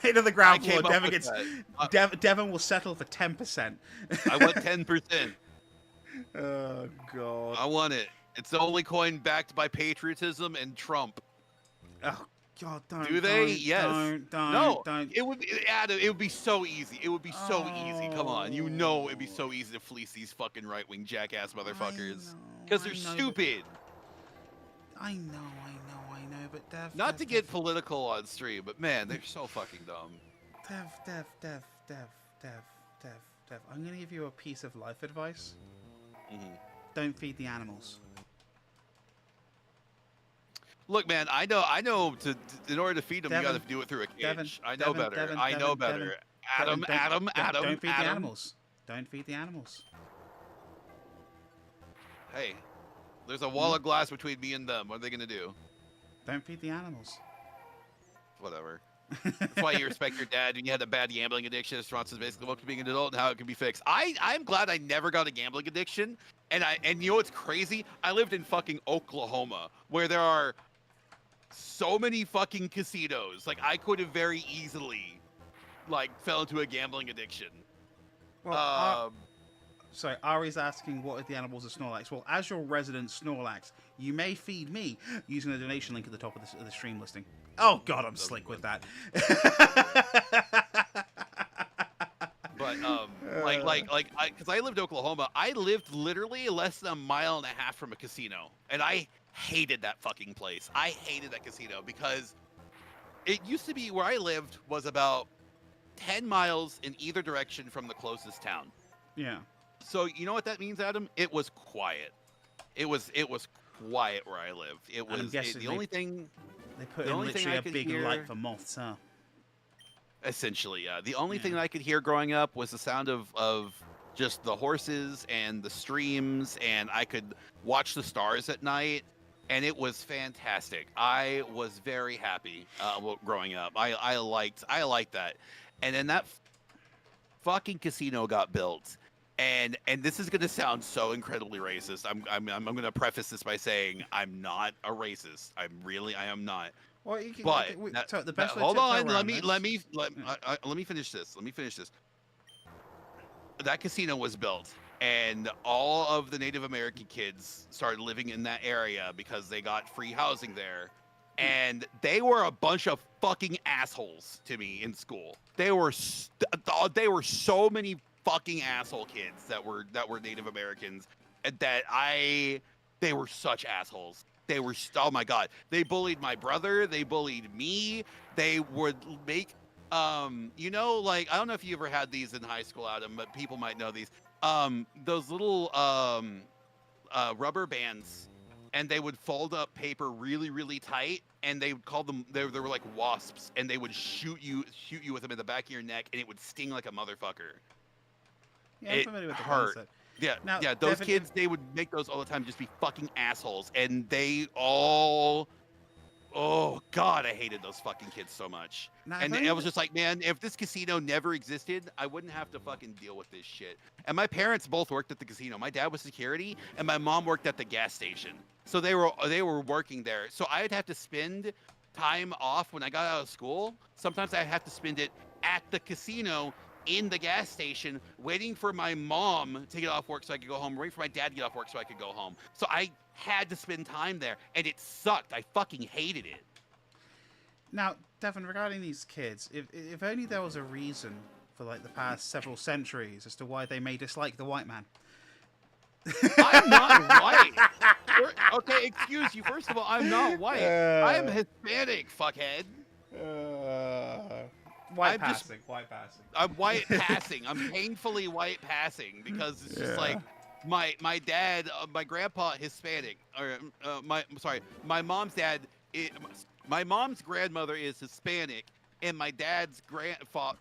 Hit to the ground floor. Devon will settle for 10%. I want 10%. Oh god. I want it. It's the only coin backed by patriotism and Trump. Oh god, don't. Do they? Yes. Don't. It would be, Adam. It would be so easy. It would be so easy. Come on, it'd be so easy to fleece these fucking right-wing jackass motherfuckers because they're stupid. I know, but Dev. Not to get political on stream, but man, they're so fucking dumb. Dev. I'm gonna give you a piece of life advice. Don't feed the animals. Look, man, I know. In order to feed them, you got to do it through a cage. I know better. Adam. Don't feed the animals. Don't feed the animals. Hey, there's a wall of glass between me and them. What are they gonna do? Don't feed the animals. Whatever. That's why you respect your dad when you had a bad gambling addiction. Response is basically welcome to being an adult and how it can be fixed. I'm glad I never got a gambling addiction. And you know what's crazy? I lived in fucking Oklahoma, where there are so many fucking casinos. Like, I could have very easily, like, fell into a gambling addiction. Well, So Ari's asking, what are the animals of Snorlax? Well, as your resident Snorlax, you may feed me using the donation link at the top of the stream listing. Oh god, I'm slick with that. But because I lived in Oklahoma, I lived literally less than a mile and a half from a casino, and I hated that fucking place. I hated that casino because it used to be where I lived was about 10 miles in either direction from the closest town. Yeah. So you know what that means, Adam? It was quiet. It was quiet where I lived. It was the only thing. They put in literally a big light for moths, huh? Essentially, yeah. The only thing that I could hear growing up was the sound of just the horses and the streams, and I could watch the stars at night, and it was fantastic. I was very happy growing up. I liked that, and then that fucking casino got built, and this is gonna sound so incredibly racist. I'm gonna preface this by saying I'm not a racist. I am not. Well, you can, but the best hold on, let me finish this. Let me finish this. That casino was built, and all of the Native American kids started living in that area because they got free housing there, and they were a bunch of fucking assholes to me in school. They were so many fucking asshole kids that were Native Americans, that they were such assholes. They were, oh my god, they bullied my brother, they bullied me, they would make, you know, like, I don't know if you ever had these in high school, Adam, but people might know these, those little, rubber bands, and they would fold up paper really, really tight, and they would call them, they were like wasps, and they would shoot you with them in the back of your neck, and it would sting like a motherfucker. Yeah, I'm familiar with the concept. Yeah, now, those kids, they would make those all the time, just be fucking assholes, and they all, oh god, I hated those fucking kids so much. Now, and I was just like, man, if this casino never existed, I wouldn't have to fucking deal with this shit. And my parents both worked at the casino. My dad was security, and my mom worked at the gas station. So they were working there. So I'd have to spend time off when I got out of school. Sometimes I'd have to spend it at the casino, in the gas station, waiting for my mom to get off work so I could go home, waiting for my dad to get off work so I could go home. So I had to spend time there, and it sucked. I fucking hated it. Now, Devon, regarding these kids, if only there was a reason for like the past several centuries as to why they may dislike the white man. I'm not white. Okay, excuse you. First of all, I'm not white. I'm Hispanic, fuckhead. White passing. I'm white passing. I'm painfully white passing because it's just like my dad, my grandpa, Hispanic, or my mom's dad. My mom's grandmother is Hispanic, and my dad's grandfather.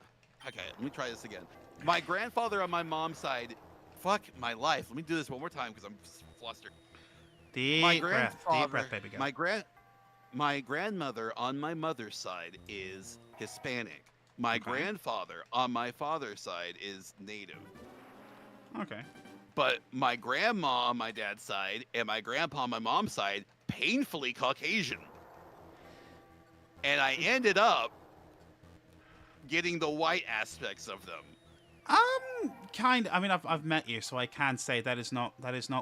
Okay, let me try this again. My grandfather on my mom's side. Fuck my life. Let me do this one more time because I'm flustered. Deep breath, baby girl. My grandmother on my mother's side is Hispanic. My grandfather on my father's side is Native. Okay. But my grandma on my dad's side and my grandpa on my mom's side, painfully Caucasian. And I ended up getting the white aspects of them. Kind of. I mean, I've met you, so I can say that is not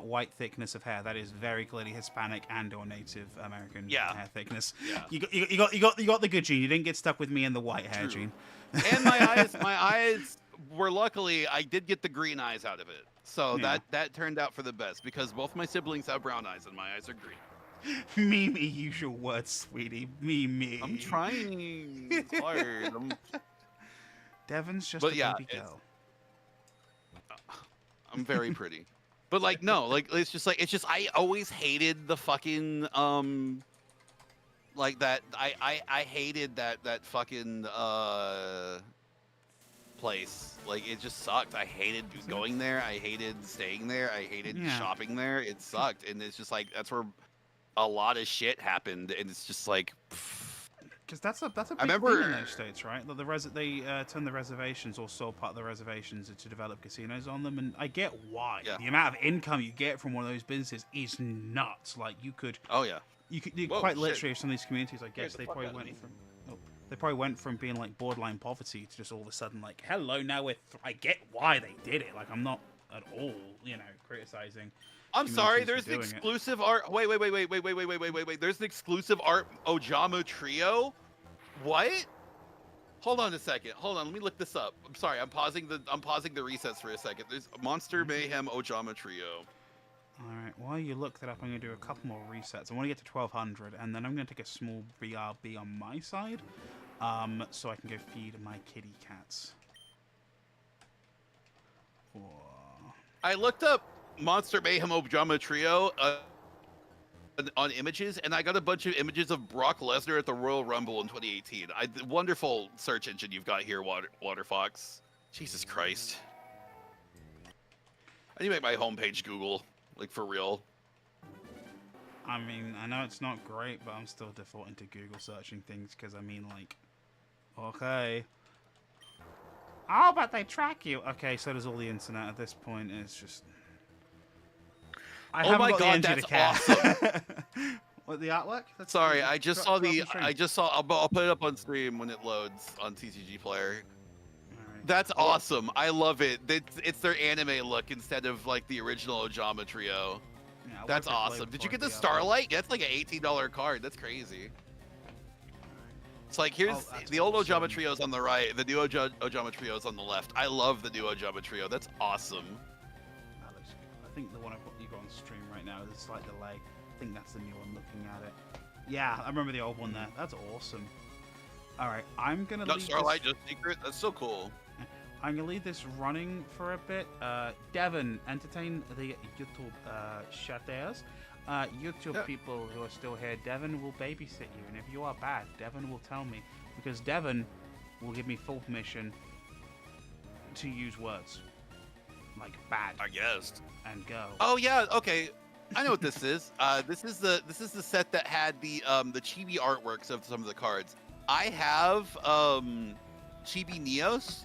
white thickness of hair. That is very clearly Hispanic and/or Native American hair thickness. Yeah. You got the good gene. You didn't get stuck with me in the white hair gene. And my eyes were, luckily I did get the green eyes out of it. So that turned out for the best because both my siblings have brown eyes and my eyes are green. Mimi, use your words, sweetie. Mimi. I'm trying. It's hard. Devon's just a baby girl. I'm very pretty. But like no, like it's just I always hated the fucking like that I hated that fucking place. Like it just sucked. I hated going there. I hated staying there. I hated shopping there. It sucked. And it's just like that's where a lot of shit happened, and it's just like because that's a big thing in those states, right? They turned the reservations or sold part of the reservations to develop casinos on them, and I get why. Yeah. The amount of income you get from one of those businesses is nuts. Like you could, quite literally, some of these communities, I guess, they probably went from being like borderline poverty to just all of a sudden like, hello, now I get why they did it. Like I'm not at all, you know, criticizing. I'm sorry, communities for there's an doing it. exclusive art. Wait. There's an exclusive art Ojama trio. What? Hold on a second. Hold on, let me look this up. I'm sorry, I'm pausing the resets for a second. There's Monster Mayhem Ojama trio. Alright, while you look that up, I'm going to do a couple more resets. I want to get to 1200, and then I'm going to take a small BRB on my side, so I can go feed my kitty cats. Whoa. I looked up Monster Mayhem Ojama trio on images, and I got a bunch of images of Brock Lesnar at the Royal Rumble in 2018. Wonderful search engine you've got here, Waterfox. Jesus Christ. I need to make my homepage Google. Like, for real. I mean, I know it's not great, but I'm still defaulting to Google searching things, because, I mean, like, okay. Oh, but they track you. Okay, so does all the internet at this point. It's just... Oh my god, that's awesome. What, the artwork? That's Sorry, I just saw I'll put it up on stream when it loads on TCG Player. That's awesome. I love it. It's their anime look instead of like the original Ojama trio. Yeah, that's awesome. Did you get the Starlight? That's like an $18 card. That's crazy. It's like, here's the old Ojama trio's on the right, the new Ojama trio's on the left. I love the new Ojama trio. That's awesome. That looks good. I think the one you got on stream right now is a slight delay. I think that's the new one looking at it. Yeah, I remember the old one there. That's awesome. Alright, I'm gonna leave Starlight, just secret. That's so cool. I'm gonna leave this running for a bit. Devon, entertain the YouTube chatters. YouTube people who are still here, Devon will babysit you, and if you are bad, Devon will tell me, because Devon will give me full permission to use words like bad, I guess, and go. Oh yeah, okay. I know what this is. This is the set that had the chibi artworks of some of the cards. I have Chibi Neos,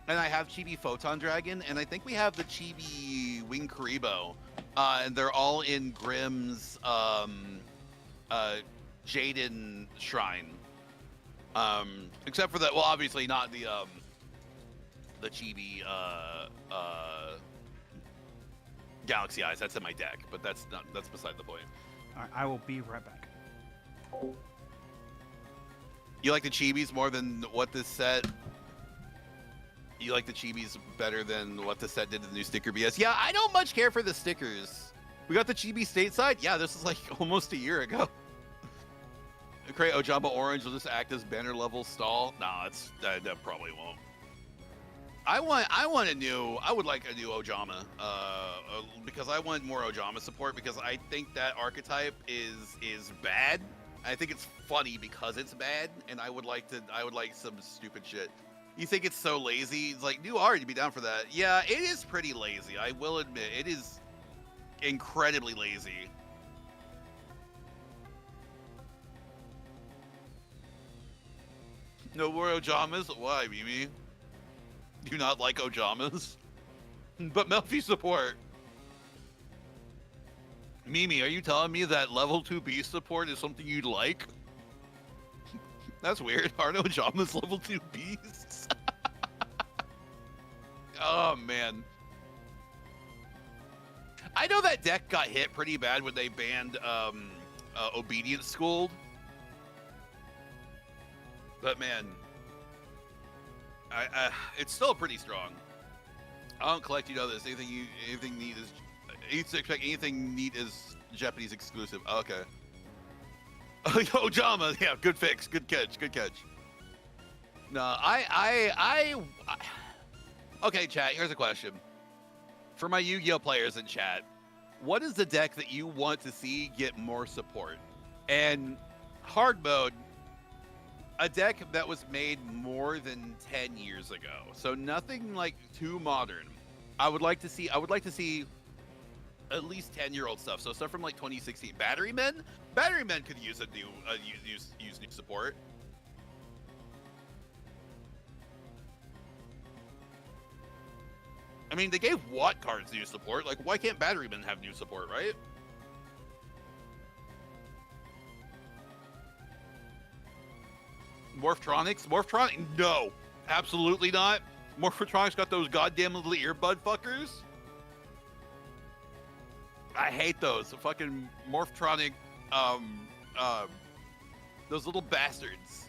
and I have Chibi Photon Dragon, and I think we have the Chibi Wing Karibo, and they're all in Grimm's Jaden Shrine. Except for that, well, obviously not the Chibi Galaxy Eyes. That's in my deck, but that's beside the point. All right, I will be right back. You like the Chibis more than what this set? You like the Chibis better than what the set did to the new sticker BS? Yeah, I don't much care for the stickers. We got the Chibi stateside? Yeah, this is like almost a year ago. Create Ojama Orange will just act as banner level stall. No, that probably won't. I would like a new Ojama, because I want more Ojama support, because I think that archetype is bad. I think it's funny because it's bad, and I would like some stupid shit. You think it's so lazy? It's like, new art, you'd be down for that. Yeah, it is pretty lazy. I will admit, it is incredibly lazy. No more Ojamas? Why, Mimi? Do you not like Ojamas? But Melfi support. Mimi, are you telling me that level 2 beast support is something you'd like? That's weird. Aren't Ojamas level 2 beasts? Oh, man. I know that deck got hit pretty bad when they banned Obedience Schooled. But, man, it's still pretty strong. I don't collect, you know this. Anything neat is... expect anything neat is Japanese exclusive. Okay. Ojama, yeah, good fix, good catch. No, okay, chat, here's a question. For my Yu-Gi-Oh players in chat, what is the deck that you want to see get more support? And hard mode, a deck that was made more than 10 years ago. So nothing like too modern. I would like to see at least 10-year-old stuff. So stuff from like 2016. Battery Men could use a new use new support. I mean, they gave Watt cards new support. Like, why can't Battery Men have new support, right? Morphtronics? No, absolutely not. Morphotronics got those goddamn little earbud fuckers. I hate those fucking Morphtronic, those little bastards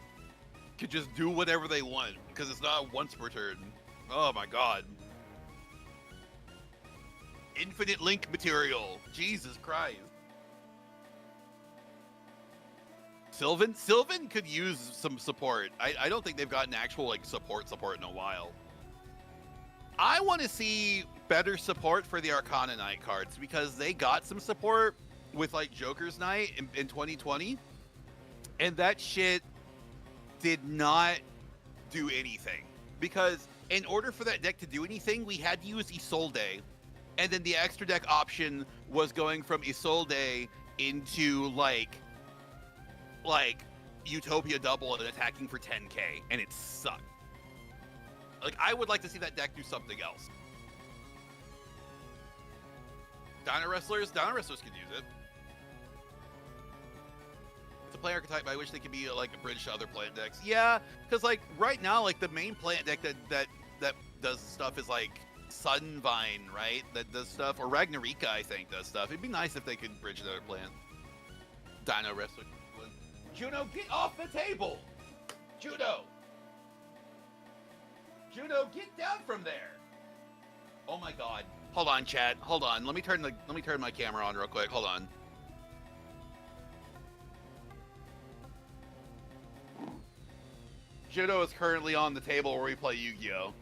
could just do whatever they want because it's not once per turn. Oh my god. Infinite link material. Jesus Christ. Sylvan could use some support. I don't think they've gotten actual like support in a while. I want to see better support for the Arcana Knight cards because they got some support with like Joker's Knight in 2020, and that shit did not do anything. Because in order for that deck to do anything, we had to use Isolde, and then the extra deck option was going from Isolde into like Utopia double and attacking for 10k, and it sucked. Like, I would like to see that deck do something else. Dino Wrestlers can use it. It's a play archetype by which they can be like a bridge to other plant decks. Yeah, because like right now, like the main plant deck that does stuff is like Sunvine, right? That does stuff, or Ragnarika, I think, does stuff. It'd be nice if they could bridge another plant. Dino Wrestler. Juno, get off the table! Juno, get down from there! Oh my god. Hold on, chat. Hold on. Let me turn my camera on real quick. Hold on. Juno is currently on the table where we play Yu-Gi-Oh!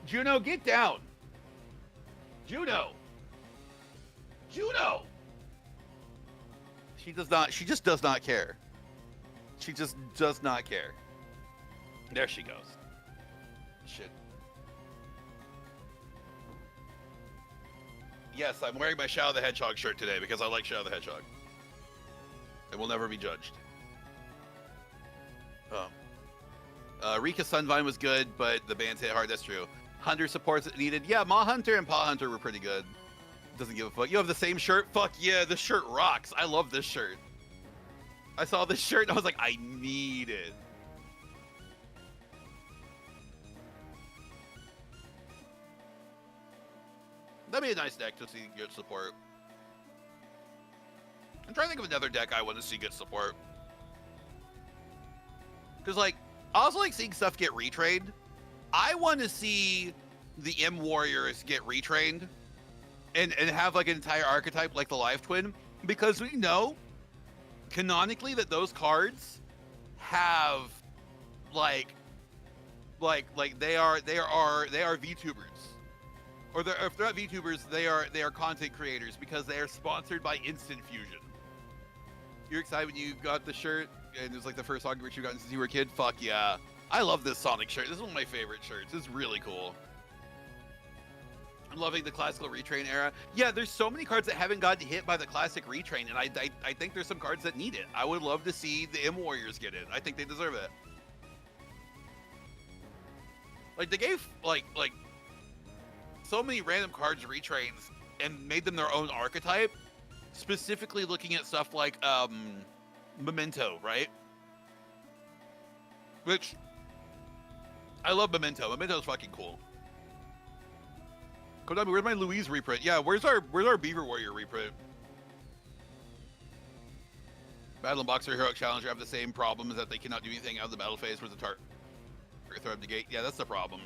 Juno, get down! Juno! She just does not care. She just does not care. There she goes. Shit. Yes, I'm wearing my Shadow the Hedgehog shirt today because I like Shadow the Hedgehog. And will never be judged. Rika Sunvine was good, but the bands hit hard, that's true. Hunter supports it needed. Yeah, Ma Hunter and Pa Hunter were pretty good. Doesn't give a fuck. You have the same shirt? Fuck yeah, this shirt rocks. I love this shirt. I saw this shirt and I was like, I need it. That'd be a nice deck to see good support. I'm trying to think of another deck I want to see good support. Because, like, I also like seeing stuff get retrained. I want to see the M Warriors get retrained and have, like, an entire archetype like the Life Twin. Because we know, canonically, that those cards have, like they are VTubers. Or if they're not VTubers, they are content creators because they are sponsored by Instant Fusion. You're excited when you got the shirt and it was like the first Sonic merch you got since you were a kid? Fuck yeah. I love this Sonic shirt. This is one of my favorite shirts. It's really cool. I'm loving the classical retrain era. Yeah, there's so many cards that haven't gotten hit by the classic retrain, and I think there's some cards that need it. I would love to see the M Warriors get it. I think they deserve it. Like, they gave, like so many random cards retrains and made them their own archetype, specifically looking at stuff like Memento, right? Which I love Memento. Memento's fucking cool. Kodami, where's my Louise reprint? Yeah, where's our Beaver Warrior reprint? Battle and Boxer Heroic Challenger have the same problem, is that they cannot do anything out of the battle phase where the target throw up the gate. Yeah, that's the problem.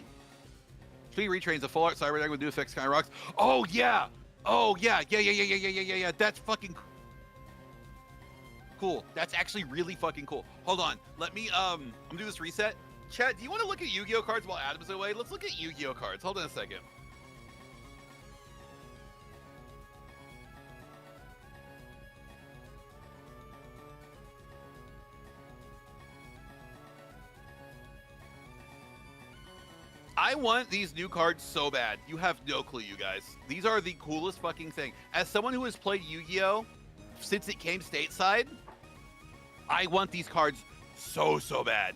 Speed retrains a full art cyber deck with new effects kind of rocks. Oh yeah! Oh yeah! Yeah. That's fucking cool. That's actually really fucking cool. Hold on. Let me I'm gonna do this reset. Chat, do you want to look at Yu-Gi-Oh cards while Adam's away? Let's look at Yu-Gi-Oh cards. Hold on a second. I want these new cards so bad. You have no clue, you guys. These are the coolest fucking thing. As someone who has played Yu-Gi-Oh since it came stateside, I want these cards so bad.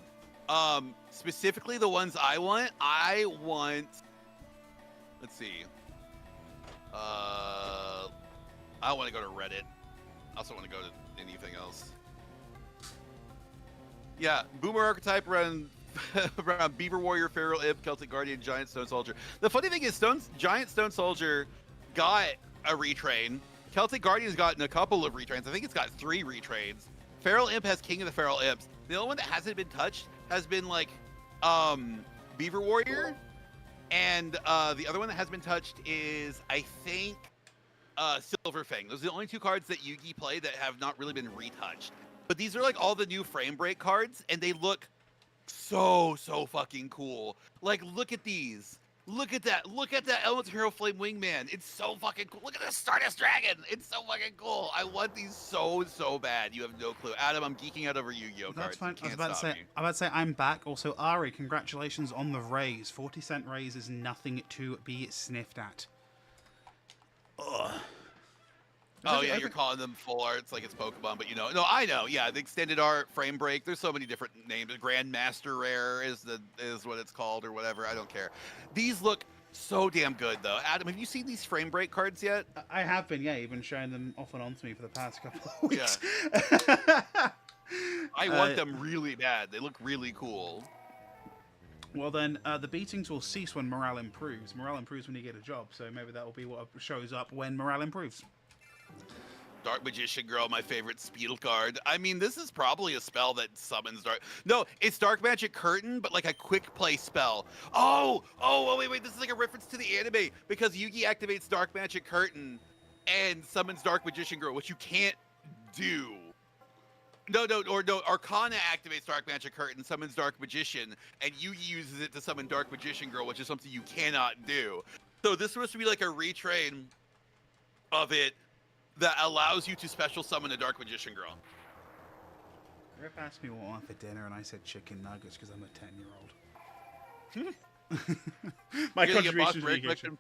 Specifically the ones I want, let's see. I want to go to Reddit. I also want to go to anything else. Yeah, Boomer archetype around Beaver Warrior, Feral Imp, Celtic Guardian, Giant Stone Soldier. The funny thing is, Giant Stone Soldier got a retrain. Celtic Guardian's gotten a couple of retrains. I think it's got 3 retrains. Feral Imp has King of the Feral Imps. The only one that hasn't been touched has been like Beaver Warrior. And the other one that has been touched is, I think, Silver Fang. Those are the only 2 cards that Yugi played that have not really been retouched. But these are like all the new frame break cards, and they look so fucking cool. Like, look at these. Look at that. Look at that Elemental Hero Flame Wingman. It's so fucking cool. Look at this Stardust Dragon. It's so fucking cool. I want these so bad. You have no clue. Adam, I'm geeking out over Yu-Gi-Oh cards. That's fine. You can't stop me. I'm about to say I'm back. Also, Ari, congratulations on the raise. 40-cent raise is nothing to be sniffed at. Ugh. Oh yeah, you're calling them full arts like it's Pokemon, but you know, no, I know. Yeah, the extended art, frame break. There's so many different names. Grandmaster Rare is what it's called, or whatever. I don't care. These look so damn good, though. Adam, have you seen these frame break cards yet? I have been. Yeah, you've been showing them off and on to me for the past couple of weeks. Yeah. I want them really bad. They look really cool. Well then, the beatings will cease when morale improves. Morale improves when you get a job, so maybe that will be what shows up when morale improves. Dark Magician Girl, my favorite Speedle card. I mean, this is probably a spell that summons Dark... No, it's Dark Magic Curtain, but like a quick play spell. Oh, wait, this is like a reference to the anime, because Yugi activates Dark Magic Curtain and summons Dark Magician Girl, which you can't do. No, Arcana activates Dark Magic Curtain, summons Dark Magician, and Yugi uses it to summon Dark Magician Girl, which is something you cannot do. So this was to be like a retrain of it that allows you to special summon a Dark Magician Girl. Rip asked me what I want for dinner, and I said chicken nuggets because I'm a 10-year-old. My contribution to education.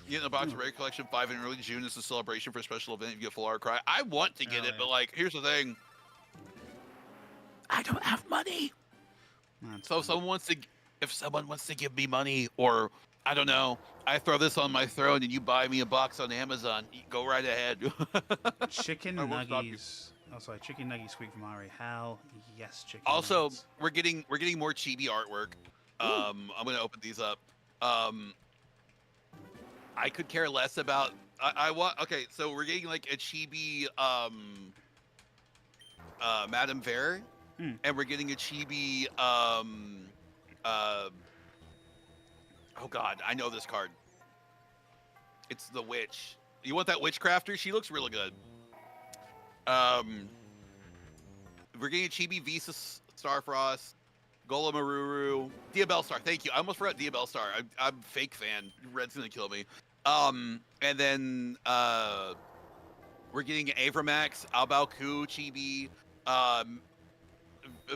You get a box of Rare Collection 5 in early June. This is a celebration for a special event. You get full art cry. I want to get it, but like, here's the thing. I don't have money. So if someone wants to give me money, or I don't know, I throw this on my throne and you buy me a box on Amazon, go right ahead. Chicken nuggies. Oh, sorry, chicken nuggies squeak from Ari. Hell yes, chicken. Also, nuggets. we're getting more chibi artwork. I'm gonna open these up. I could care less about. I want. Okay, so we're getting like a chibi Madame Vere, and we're getting a chibi oh god, I know this card. It's the witch. You want that witchcrafter? She looks really good. We're getting a chibi Visa Starfrost, Golem Aruru, Diabell Star. Thank you. I almost forgot Diabell Star. I'm a fake fan. Red's gonna kill me. And then we're getting Avramax, Abalku chibi,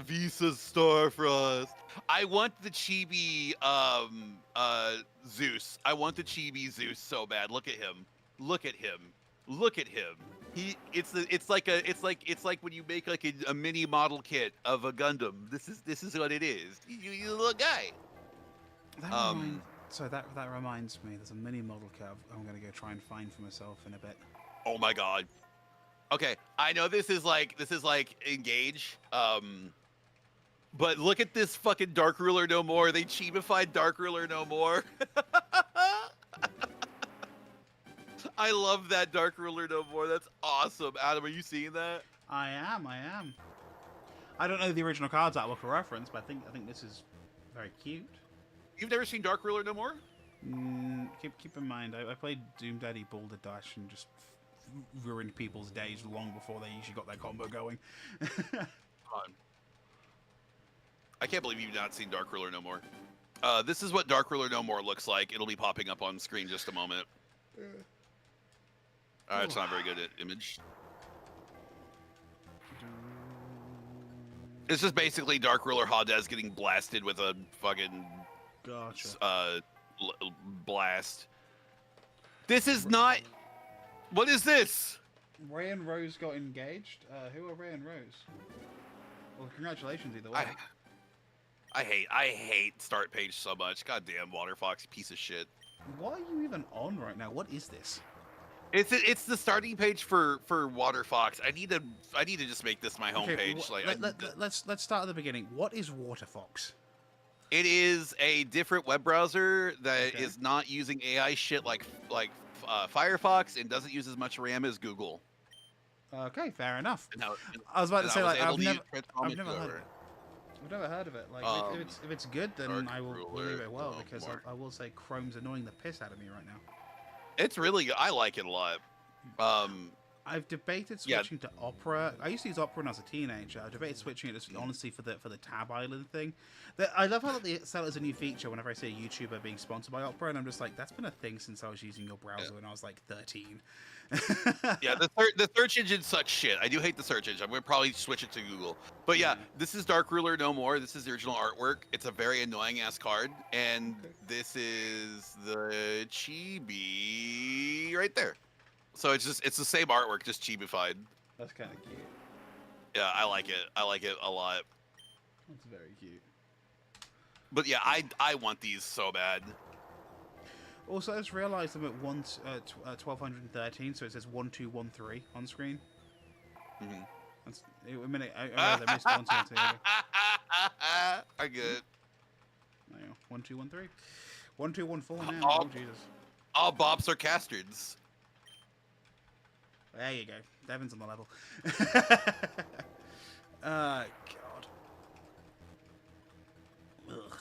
Visa Starfrost. I want the chibi Zeus. I want the chibi Zeus so bad. Look at him. Look at him. Look at him. It's like when you make like a mini model kit of a Gundam. This is what it is. You little guy. So that reminds me. There's a mini model kit I'm gonna go try and find for myself in a bit. Oh my god. Okay, I know this is like Engage. But look at this fucking Dark Ruler No More. They chibified Dark Ruler No More. I love that Dark Ruler No More. That's awesome. Adam, are you seeing that? I am. I don't know the original cards artwork or reference, but I think this is very cute. You've never seen Dark Ruler No More? Keep in mind, I played Doom Daddy Boulder Dash and just ruined people's days long before they usually got their combo going. I can't believe you've not seen Dark Ruler No More. This is what Dark Ruler No More looks like. It'll be popping up on screen just a moment. It's not a very good image. It's just basically Dark Ruler Hades getting blasted with a fucking blast. This is not. What is this? Ray and Rose got engaged. Who are Ray and Rose? Well, congratulations either way. I hate Start Page so much. Goddamn Water Fox, piece of shit. What are you even on right now? What is this? It's the starting page for Water Fox. I need to just make this my homepage. Let's start at the beginning. What is Water Fox? It is a different web browser that is not using AI shit like Firefox and doesn't use as much RAM as Google. Okay, fair enough. And how, I was about to say, like, I've never heard of it. Like, if it's good, then I will believe it well, because I will say Chrome's annoying the piss out of me right now. It's really good. I like it a lot. I've debated switching to Opera. I used to use Opera when I was a teenager. I debated switching it, honestly, for the Tab Island thing. I love how they sell it as a new feature whenever I see a YouTuber being sponsored by Opera, and I'm just like, that's been a thing since I was using your browser when I was like 13. Yeah, the search engine sucks shit. I do hate the search engine. I'm gonna probably switch it to Google. But yeah, this is Dark Ruler no more. This is the original artwork. It's a very annoying ass card, and this is the chibi right there. So it's the same artwork, just chibified. That's kind of cute. Yeah, I like it. I like it a lot. That's very cute. But yeah, I want these so bad. Also, I just realised I'm at 1213, so it says 1213 on screen. Mm-hmm. That's a minute. I realised I missed 1213. Are good. There you go. 1213. 1214 now. Oh, Oh Jesus. All bops are castards. There you go. Devon's on the level. God. Ugh.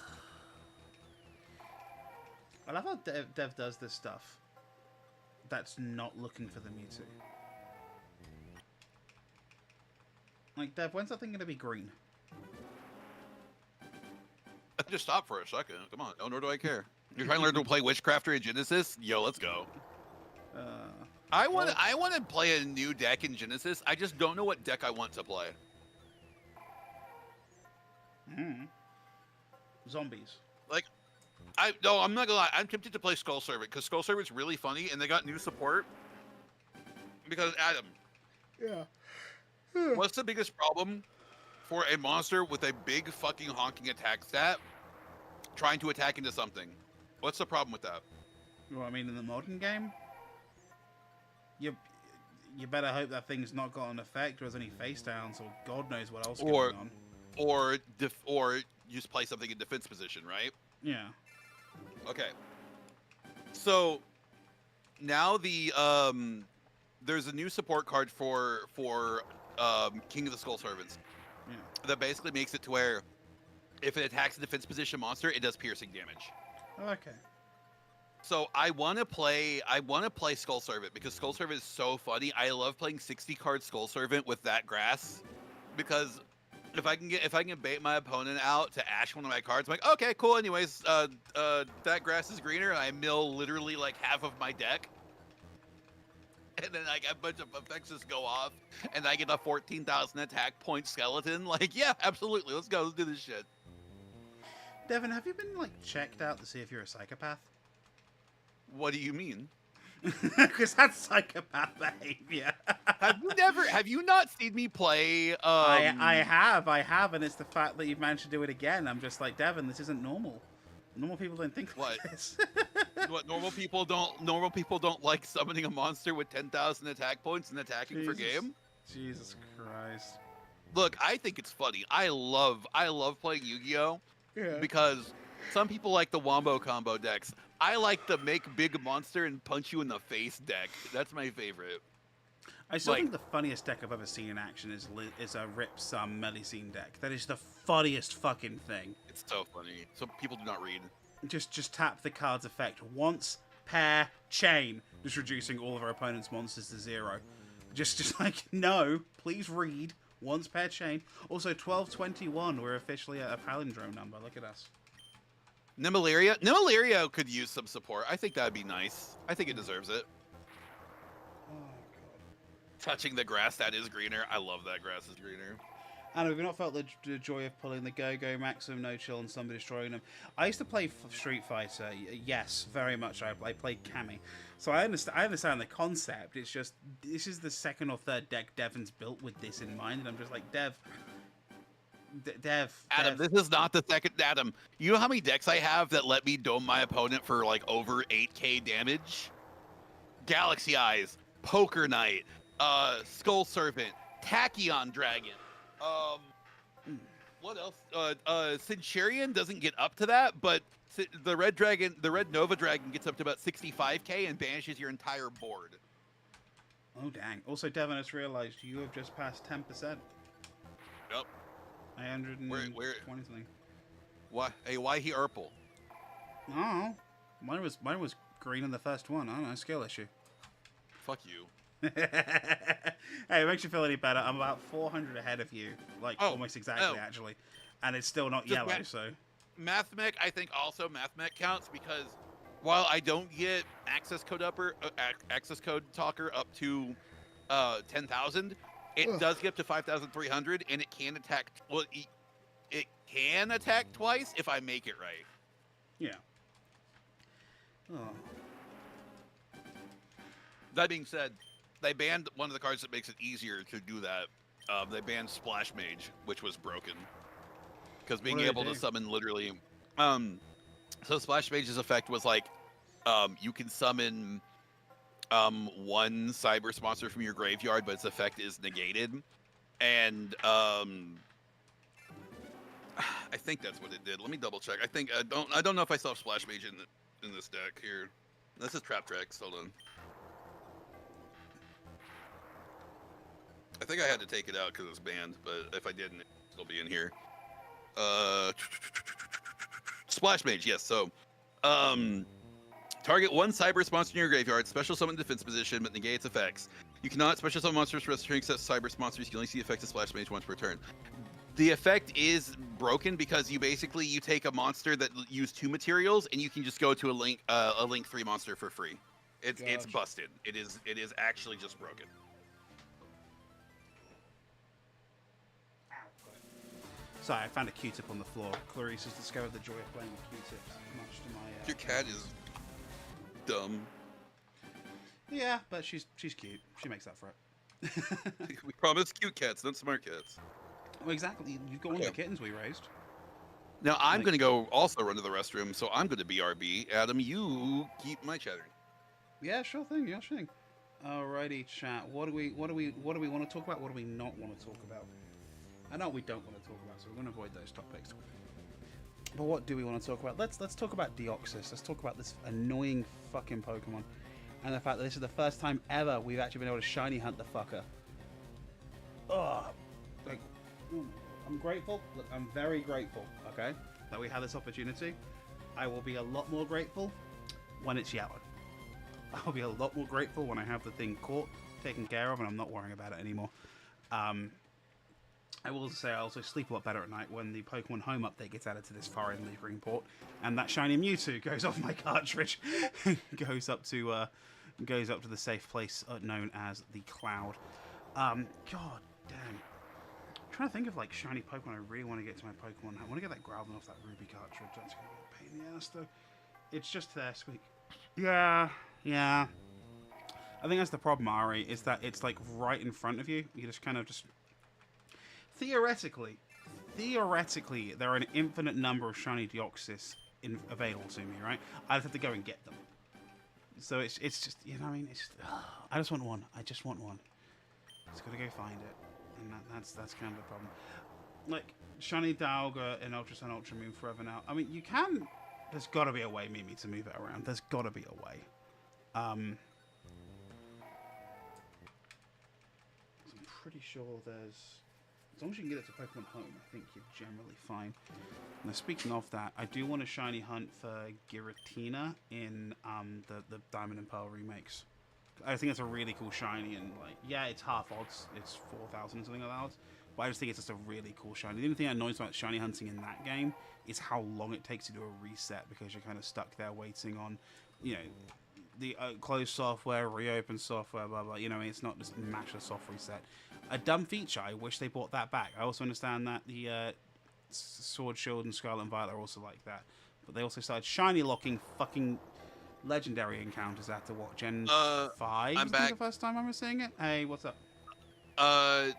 I love how Dev does this stuff. That's not looking for the Mewtwo. Like, Dev, when's that thing gonna be green? Just stop for a second. Come on. No, nor do I care. You're trying to learn to play Witchcrafter in Genesis? Yo, let's go. I want to play a new deck in Genesis. I just don't know what deck I want to play. Zombies. Like, I'm not gonna lie. I'm tempted to play Skull Servant because Skull Servant's really funny, and they got new support. Because Adam, what's the biggest problem for a monster with a big fucking honking attack stat trying to attack into something? What's the problem with that? Well, I mean, in the modern game, you better hope that thing's not got an effect or has any face downs or God knows what else going on. Or you just play something in defense position, right? Yeah. Okay. So now there's a new support card for King of the Skull Servants. Yeah. That basically makes it to where if it attacks a defense position monster, it does piercing damage. Okay. So I want to play Skull Servant because Skull Servant is so funny. I love playing 60 card Skull Servant with that grass because if I can bait my opponent out to ash one of my cards, I'm like, okay, cool. Anyways, that grass is greener. And I mill literally like half of my deck, and then like a bunch of effects just go off, and I get a 14,000 attack point skeleton. Like, yeah, absolutely. Let's go. Let's do this shit. Devon, have you been like checked out to see if you're a psychopath? What do you mean? Because that's psychopath behavior. Have you not seen me play? I have, and it's the fact that you've managed to do it again. I'm just like, Devon, this isn't normal. Normal people don't think like this. What normal people don't like summoning a monster with 10,000 attack points and attacking for game? Jesus Christ. Look, I think it's funny. I love playing Yu-Gi-Oh! Because some people like the Wombo combo decks. I like the make big monster and punch you in the face deck. That's my favorite. I still think the funniest deck I've ever seen in action is a Rip Sum Melusine deck. That is the funniest fucking thing. It's so funny. So people do not read. Just tap the card's effect once, pair, chain, just reducing all of our opponent's monsters to 0. Just like, no, please read. Once, pair, chain. Also, 1221, we're officially at a palindrome number. Look at us. Nimalaria could use some support. I think that'd be nice. I think it deserves it. Oh, God. Touching the grass that is greener. I love that grass is greener. And have you not felt the joy of pulling the Go-Go, Maximum, No Chill, and somebody destroying them? I used to play Street Fighter. Yes, very much. I played Cammy. So I understand the concept. It's just, this is the second or third deck Devon's built with this in mind. And I'm just like, Dev, Adam, this is not the second. Adam, you know how many decks I have that let me dome my opponent for like over 8k damage? Galaxy Eyes, Poker Knight, Skull Serpent, Tachyon Dragon. What else? Centurion doesn't get up to that, but the red dragon, the red Nova dragon, gets up to about 65k and banishes your entire board. Oh dang! Also, Devon has realised you have just passed 10%. Yep. 120 something. Why? Hey, why he Urple? Oh, mine was green in the first one. I don't know, skill issue. Fuck you. Hey, it makes you feel any better. I'm about 400 ahead of you, like almost exactly actually, and it's still not yellow. So, Mathmech, I think also Mathmech counts because while I don't get access code talker up to 10,000, it does get up to 5,300, and it can attack. Well, it can attack twice if I make it right. Yeah. Oh. That being said, they banned one of the cards that makes it easier to do that. They banned Splash Mage, which was broken. Because being able to summon literally... so Splash Mage's effect was like, you can summon one Cyber monster from your graveyard, but its effect is negated. And I think that's what it did. Let me double check. I don't know if I saw Splash Mage in this deck here. This is Trap Tracks. Hold on. I think I had to take it out because it was banned, but if I didn't, it'd still be in here. Splash Mage, yes. So, target one Cyber monster in your graveyard, special summon defense position, but negate its effects. You cannot special summon monsters for restoring except Cyber monsters. You can only see the effect of Splash Mage once per turn. The effect is broken because you take a monster that used 2 materials and you can just go to a link 3 monster for free. It's busted. It is actually just broken. Sorry, I found a Q-tip on the floor. Clarice has discovered the joy of playing with Q-tips, much to my... Your cat is dumb. Yeah, but she's cute. She makes up for it. We promise cute cats, not smart cats. Well, exactly. You've got one of the kittens we raised. Now, I'm going to go also run to the restroom, so I'm going to BRB. Adam, you keep my chattering. Yeah, sure thing. Yeah, sure thing. Alrighty, chat. What do we want to talk about? What do we not want to talk about? I know we don't want to talk about, so we're going to avoid those topics. But what do we want to talk about? Let's talk about Deoxys. Let's talk about this annoying fucking Pokemon, and the fact that this is the first time ever we've actually been able to shiny hunt the fucker. Ugh. Like, I'm grateful. Look, I'm very grateful. Okay, that we had this opportunity. I will be a lot more grateful when it's yellow. I'll be a lot more grateful when I have the thing caught, taken care of, and I'm not worrying about it anymore. I will say I also sleep a lot better at night when the Pokemon Home update gets added to this foreign leaving port, and that shiny Mewtwo goes off my cartridge, goes up to the safe place known as the Cloud. God damn. I'm trying to think of like shiny Pokemon I really want to get to my Pokemon. I want to get that Groudon off that Ruby cartridge. That's gonna be a pain in the ass though. It's just there, sweet. Yeah. I think that's the problem, Ari, is that it's like right in front of you. You just kind of just... Theoretically, there are an infinite number of shiny Deoxys available to me, right? I just have to go and get them. So it's just, you know what I mean? It's just, I just want one. I just want one. Just gotta go find it. And that's kind of the problem. Like, shiny Dialga in Ultra Sun, Ultra Moon forever now. I mean, you can... There's gotta be a way, Mimi, to move it around. There's gotta be a way. I'm pretty sure there's... As long as you can get it to Pokemon Home, I think you're generally fine. Now, speaking of that, I do want a shiny hunt for Giratina in the Diamond and Pearl remakes. I think it's a really cool shiny, and like, yeah, it's half odds. It's 4,000 or something like that odds. But I just think it's just a really cool shiny. The only thing that annoys me about shiny hunting in that game is how long it takes to do a reset, because you're kind of stuck there waiting on, you know, the closed software, reopen software, blah blah. You know, it's not just mash a soft reset. A dumb feature. I wish they brought that back. I also understand that the Sword, Shield, and Scarlet and Violet are also like that, but they also started shiny locking fucking legendary encounters after what, Gen 5? I'm back. The first time I was seeing it. Hey, what's up? I'm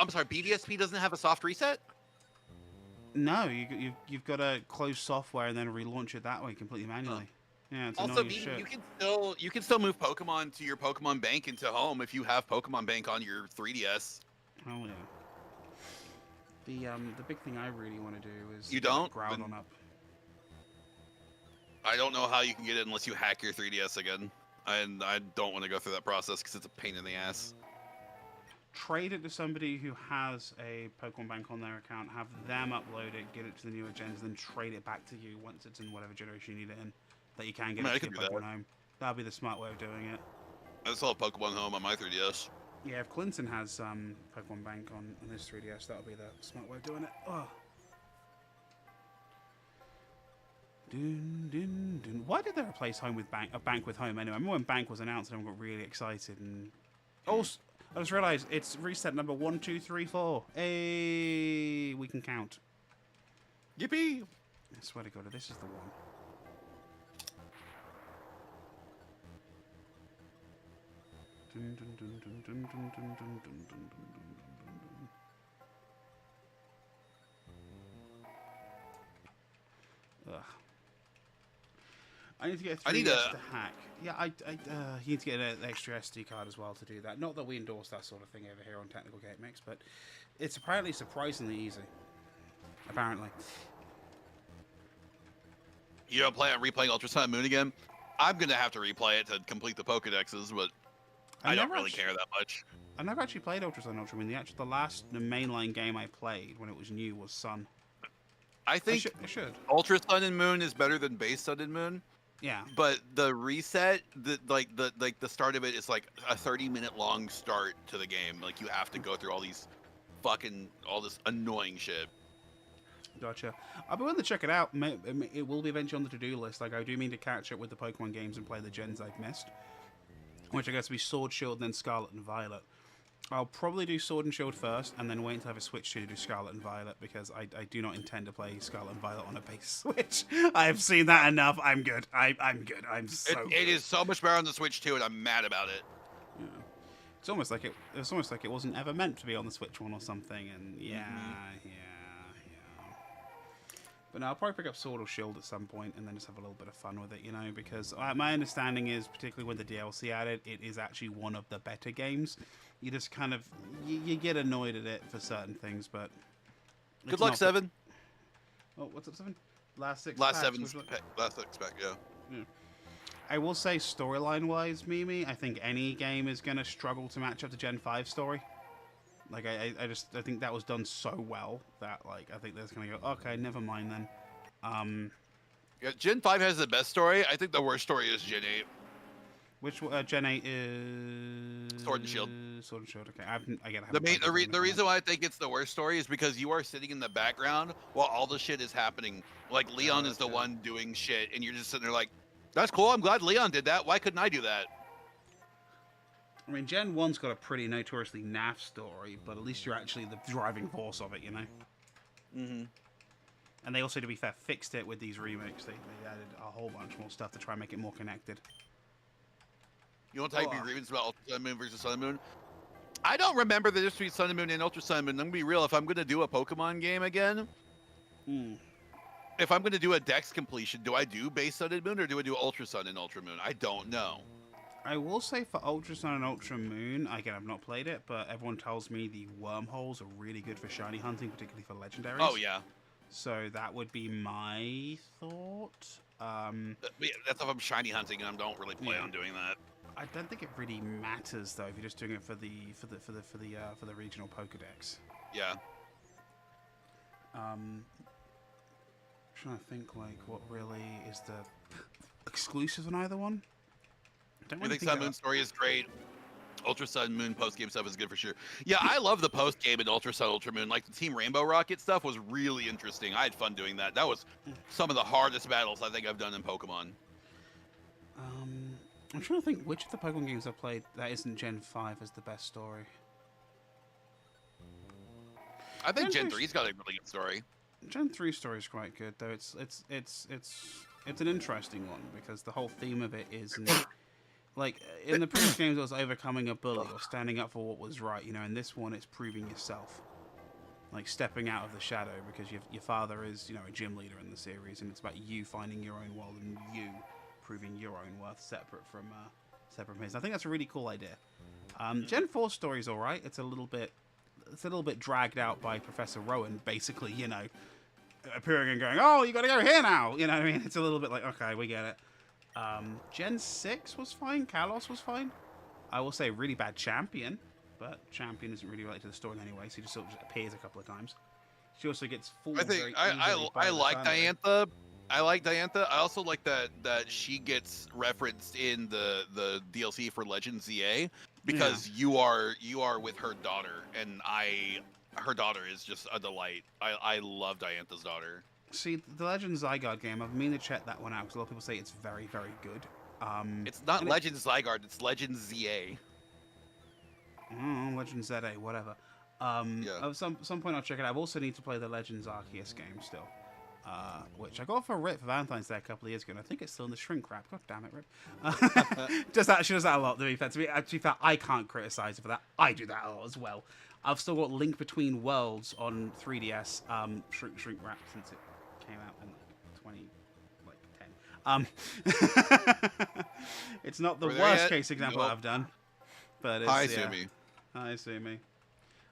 sorry. BDSP doesn't have a soft reset. No, you've got to close software and then relaunch it that way completely manually. Yeah, it's also, annoying as shit. you can still move Pokemon to your Pokemon Bank into home if you have Pokemon Bank on your 3DS. Oh yeah. The big thing I really want to do is You don't? Groudon up. I don't know how you can get it unless you hack your 3DS again. And I don't want to go through that process because it's a pain in the ass. Trade it to somebody who has a Pokemon Bank on their account, have them upload it, get it to the newer gens, then trade it back to you once it's in whatever generation you need it in. That you can get it to your Pokemon home. That'll be the smart way of doing it. I still have Pokemon Home on my 3DS. Yeah, if Clinton has Pokemon Bank on his 3DS, that'll be the smart way of doing it. Oh. Dun, dun, dun. Why did they replace Home with Bank? A Bank with Home anyway? I remember when Bank was announced and I got really excited. And also, I just realised it's reset number 1, 2, 3, 4. Hey, we can count. Yippee! I swear to God, this is the one. Dun, dun, dun, dun, dun, dun, dun, dun, dun, dun, dun, dun. Ugh. I need to get a 3DS to hack. Yeah, you need to get an extra SD card as well to do that. Not that we endorse that sort of thing over here on Technical Game Mix, but it's apparently surprisingly easy. Apparently. You don't plan on replaying Ultra Sun and Moon again? I'm going to have to replay it to complete the Pokedexes, but I don't really care that much. I never actually played Ultra Sun and Ultra Moon. The last mainline game I played when it was new was Sun. I think I should. Ultra Sun and Moon is better than Base Sun and Moon. Yeah. But the reset, the start of it is like a 30-minute long start to the game. Like you have to go through all this annoying shit. Gotcha. I'll be willing to check it out. It will be eventually on the to-do list. Like I do mean to catch up with the Pokemon games and play the gens I've missed, which I guess will be Sword, Shield, and then Scarlet and Violet. I'll probably do Sword and Shield first, and then wait until I have a Switch to do Scarlet and Violet, because I do not intend to play Scarlet and Violet on a base Switch. I've seen that enough. I'm good. I'm good. I'm so good. It is so much better on the Switch too, and I'm mad about it. Yeah. It's almost like it wasn't ever meant to be on the Switch one or something, and yeah. But no, I'll probably pick up Sword or Shield at some point and then just have a little bit of fun with it, you know, because my understanding is, particularly with the DLC added, it is actually one of the better games. You just kind of, you get annoyed at it for certain things, but... Good luck, 7. Oh, what's up, 7? Last 6 Last packs, 7's last 6 pack, yeah. I will say, storyline-wise, Mimi, I think any game is going to struggle to match up to Gen 5 story. Like, I think that was done so well that, like, I think they're going to go, okay, never mind then. Yeah, Gen 5 has the best story. I think the worst story is Gen 8. Which Gen 8 is... Sword and Shield. Sword and Shield, okay. The reason why I think it's the worst story is because you are sitting in the background while all the shit is happening. Like, Leon is the one doing shit, and you're just sitting there like, that's cool, I'm glad Leon did that. Why couldn't I do that? I mean, Gen 1's got a pretty notoriously naff story, but at least you're actually the driving force of it, you know? Mm-hmm. And they also, to be fair, fixed it with these remakes. They added a whole bunch more stuff to try and make it more connected. You want to type your grievance about Ultra Sun and Moon versus Sun and Moon? I don't remember the difference between Sun and Moon and Ultra Sun and Moon. I'm going to be real. If I'm going to do a Pokemon game again, if I'm going to do a Dex completion, do I do Base Sun and Moon or do I do Ultra Sun and Ultra Moon? I don't know. I will say for Ultra Sun and Ultra Moon, again, I've not played it, but everyone tells me the wormholes are really good for shiny hunting, particularly for legendaries. Oh, yeah. So that would be my thought. Yeah, that's if I'm shiny hunting, and I don't really plan on doing that. I don't think it really matters though if you're just doing it for the regional Pokedex. Yeah. I'm trying to think like what really is the exclusive on either one. I think Sun Moon story is great. Ultra Sun Moon post game stuff is good for sure. Yeah, I love the post game in Ultra Sun Ultra Moon. Like the Team Rainbow Rocket stuff was really interesting. I had fun doing that. That was some of the hardest battles I think I've done in Pokemon. I'm trying to think which of the Pokemon games I've played that isn't Gen 5 is the best story. I think Gen 3's got a really good story. Gen 3 story is quite good though. It's an interesting one because the whole theme of it is like in the previous games it was overcoming a bully or standing up for what was right, you know. In this one it's proving yourself, like stepping out of the shadow because your father is, you know, a gym leader in the series, and it's about you finding your own world and you proving your own worth separate from his. I think that's a really cool idea. Gen 4 story is alright. It's a little bit it's a little bit dragged out by Professor Rowan, basically, you know, appearing and going, oh, you got to go here now. You know what I mean? It's a little bit like, okay, we get it. Gen 6 was fine. Kalos was fine. I will say really bad Champion, but Champion isn't really related to the story in any way, so he just sort of appears a couple of times. She also gets fooled. I like Diantha. I like Diantha. I also like that she gets referenced in the DLC for Legends ZA because you are with her daughter, and her daughter is just a delight. I love Diantha's daughter. See, the Legends Zygarde game, I've meaning to check that one out because a lot of people say it's very, very good. It's not Legends Zygarde, it's Legends ZA. Legends ZA, whatever. At some point I'll check it out. I also need to play the Legends Arceus game still. Which I got for Rip for Valentine's Day a couple of years ago, and I think it's still in the shrink wrap. God damn it, Rip. She does that a lot, to be fair. To be fair, I can't criticize her for that. I do that a lot as well. I've still got Link Between Worlds on 3DS, shrink wrap since it came out in 2010. It's not the worst case example I've done, but it's, Hi, Sumi. Hi, Sumi.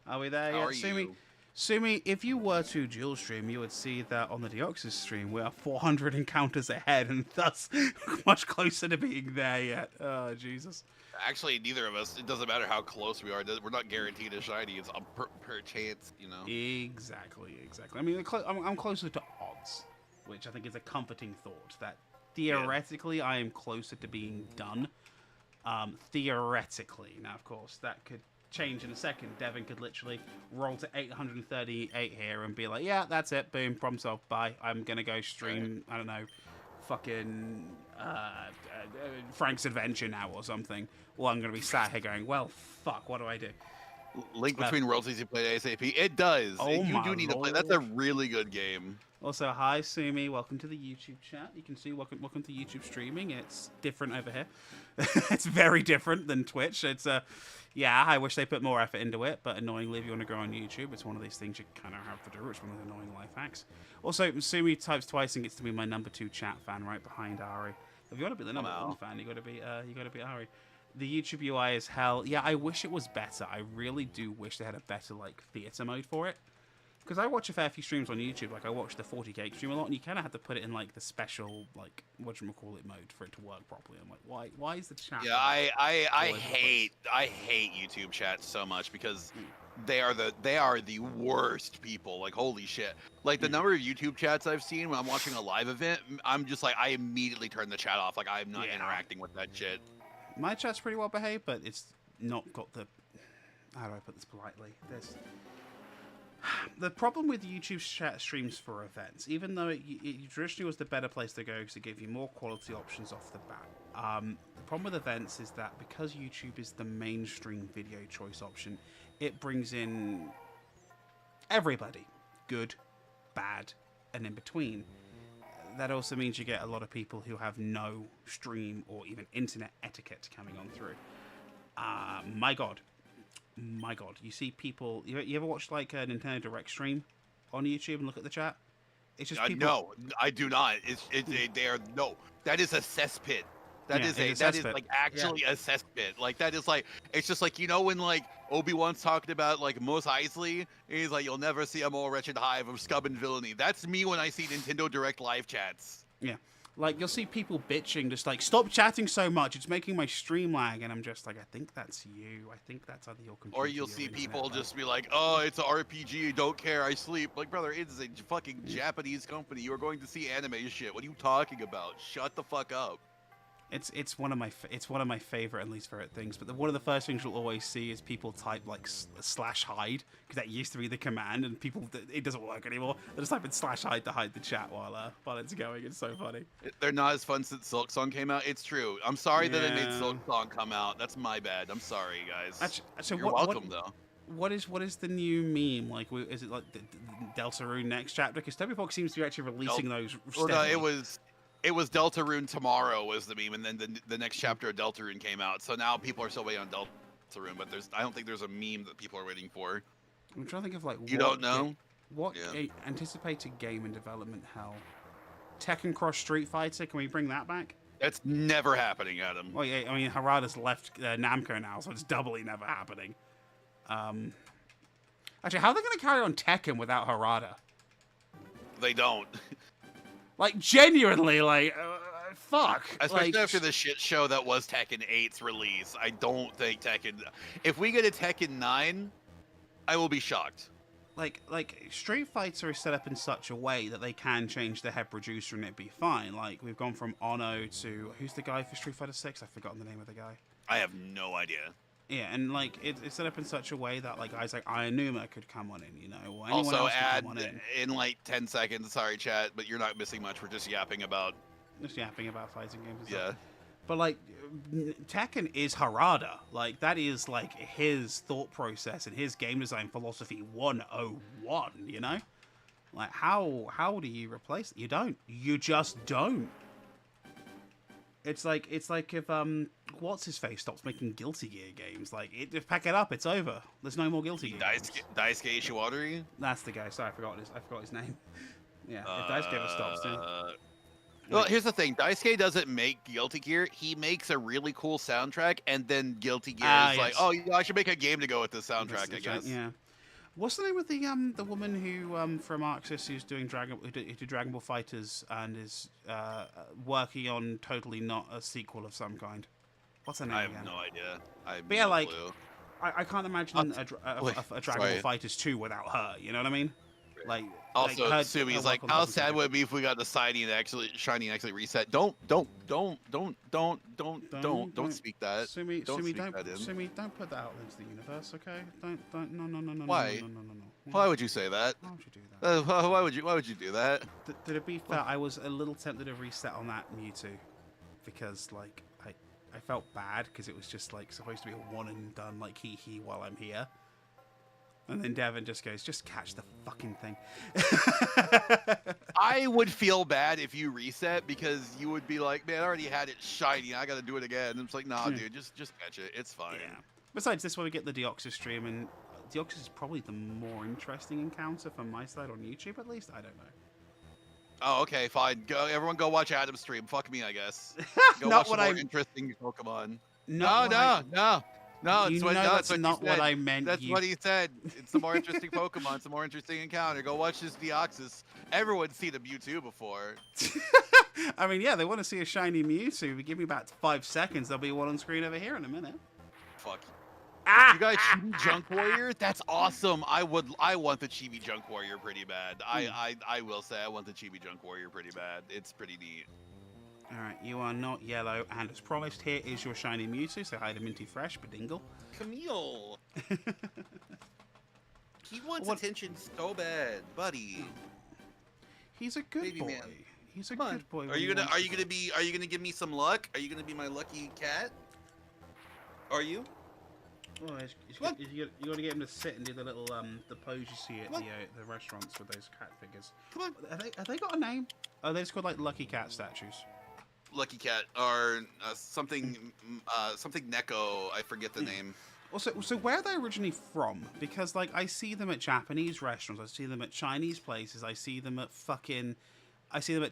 Are we there yet, How are Sumi? you? Sumi, if you were to dual stream, you would see that on the Deoxys stream, we are 400 encounters ahead, and thus much closer to being there yet. Oh, Jesus. Actually, neither of us. It doesn't matter how close we are. We're not guaranteed a shiny. It's per chance, you know. Exactly. I mean, I'm closer to odds, which I think is a comforting thought. That theoretically, I am closer to being done. Theoretically, now of course that could change in a second. Devin could literally roll to 838 here and be like, yeah, that's it, boom, problem solved, bye. I'm gonna go stream, I don't know, fucking Frank's Adventure now or something. Or I'm gonna be sat here going, well, fuck, what do I do? Link Between Worlds needs to play ASAP. It does. You do need to play. That's a really good game. Also, hi Sumi, welcome to the YouTube chat. You can see welcome to YouTube streaming. It's different over here. It's very different than Twitch. It's yeah, I wish they put more effort into it, but annoyingly, if you want to grow on YouTube, it's one of these things you kind of have to do. It's one of the annoying life hacks. Also, Sumi types twice and gets to be my #2 chat fan right behind Ari. If you want to be the #1 fan, you got to be Ari. The YouTube UI is hell. Yeah, I wish it was better. I really do wish they had a better like theater mode for it. Because I watch a fair few streams on YouTube. Like I watch the 40K stream a lot, and you kind of have to put it in like the special like whatchamacallit mode for it to work properly. I'm like, why is the chat? Yeah, I hate YouTube chat so much because they are the worst people. Like holy shit. Like the number of YouTube chats I've seen when I'm watching a live event, I'm just like I immediately turn the chat off. Like I'm not interacting with that shit. My chat's pretty well behaved, but it's not got the. How do I put this politely? The problem with YouTube chat streams for events, even though it traditionally was the better place to go because it gave you more quality options off the bat. The problem with events is that because YouTube is the mainstream video choice option, it brings in everybody, good, bad, and in between. That also means you get a lot of people who have no stream or even internet etiquette coming on through. My God, you see people. You ever watch like a Nintendo Direct stream on YouTube and look at the chat? It's just people. No, I do not. That is a cesspit. That is like actually a cesspit. Like that is like it's just like when like Obi-Wan's talking about like Mos Eisley, and he's like you'll never see a more wretched hive of scum and villainy. That's me when I see Nintendo Direct live chats. Yeah. Like, you'll see people bitching, just like, stop chatting so much, it's making my stream lag, and I'm just like, I think that's you. I think that's either your computer. Or you'll see people just be like, oh, it's an RPG, don't care, I sleep. Like, brother, it's a fucking Japanese company. You are going to see anime shit. What are you talking about? Shut the fuck up. It's one of my favorite and least favorite things. But one of the first things you'll always see is people type like /hide because that used to be the command, and it doesn't work anymore. They just type in /hide to hide the chat while it's going. It's so funny. They're not as fun since Silk Song came out. It's true. I'm sorry that it made Silk Song come out. That's my bad. I'm sorry, guys. You're welcome though. What is the new meme? Like, is it like the Deltarune next chapter? Because Toby Fox seems to be actually releasing those. Or no, it was Deltarune tomorrow was the meme, and then the next chapter of Deltarune came out. So now people are still waiting on Deltarune, but I don't think there's a meme that people are waiting for. I'm trying to think of like you don't know what anticipated game in development hell. Tekken Cross Street Fighter, can we bring that back? That's never happening, Adam. Well, yeah, I mean Harada's left Namco now, so it's doubly never happening. Actually, how are they going to carry on Tekken without Harada? They don't. Like, genuinely, like, fuck. Especially like, after the shit show that was Tekken 8's release. I don't think Tekken... If we get a Tekken 9, I will be shocked. Like Street Fighter is set up in such a way that they can change the head producer and it'd be fine. Like, we've gone from Ono to... Who's the guy for Street Fighter 6? I've forgotten the name of the guy. I have no idea. Yeah, and like it's set up in such a way that like guys like Ayanuma could come on in, you know, or anyone Also, else could add come on in like 10 seconds. Sorry, chat, but you're not missing much. We're just yapping about fighting games. And yeah. stuff. But like Tekken is Harada, like that is like his thought process and his game design philosophy 101. You know, like how do you replace it? You don't. You just don't. It's like if what's his face stops making Guilty Gear games. Like just pack it up, it's over. There's no more Guilty Gear. Daisuke Ishiwatari? That's the guy. Sorry, I forgot his name. Yeah, if Daisuke ever stops, dude. Well, here's the thing. Daisuke doesn't make Guilty Gear. He makes a really cool soundtrack, and then Guilty Gear is like, oh, yeah, I should make a game to go with this soundtrack, I guess. Yeah. What's the name of the woman who from Arxis who's doing who did Dragon Ball Fighters and is working on totally not a sequel of some kind? What's her name again? I have no idea. But yeah, like I can't imagine a Dragon Ball Fighters 2 without her. You know what I mean? Like also, like Sumi's like, how sad would it be if we got the Shiny and actually reset? Don't speak that. Sumi, don't put that out into the universe, okay? No. Why? No. Why would you say that? Why would you do that? Why would you do that? To be fair, I was a little tempted to reset on that Mewtwo because like I felt bad because it was just like supposed to be a one and done like he while I'm here. And then Devon just goes, just catch the fucking thing. I would feel bad if you reset because you would be like, man, I already had it shiny. I got to do it again. And it's like, nah, dude, just catch it. It's fine. Yeah. Besides, this way we get the Deoxys stream, and Deoxys is probably the more interesting encounter from my side on YouTube, at least. I don't know. Oh, okay, fine. Everyone go watch Adam's stream. Fuck me, I guess. Go Not watch what more interesting Pokemon. No, No, that's not what I meant. That's what he said. It's the more interesting Pokemon. It's the more interesting encounter. Go watch this Deoxys. Everyone's seen a Mewtwo before. I mean, yeah, they want to see a shiny Mewtwo. Give me about 5 seconds. There'll be one on screen over here in a minute. Fuck. You guys, Chibi Junk Warrior? That's awesome. I want the Chibi Junk Warrior pretty bad. I will say I want the Chibi Junk Warrior pretty bad. It's pretty neat. Alright, you are not yellow, and as promised, here is your shiny Mewtwo, so hi to Minty Fresh, Badingle. Camille! He wants attention so bad, buddy. He's a good Baby boy. Man. He's a good boy. Are you gonna give me some luck? Are you gonna be my lucky cat? Are you? Oh, you gotta get him to sit and do the little the pose you see at the restaurants with those cat figures. Come on. Have they got a name? Oh, they're just called like Lucky Cat statues. Lucky Cat or something Neko. I forget the name. Also, so where are they originally from? Because like I see them at Japanese restaurants, I see them at Chinese places, I see them at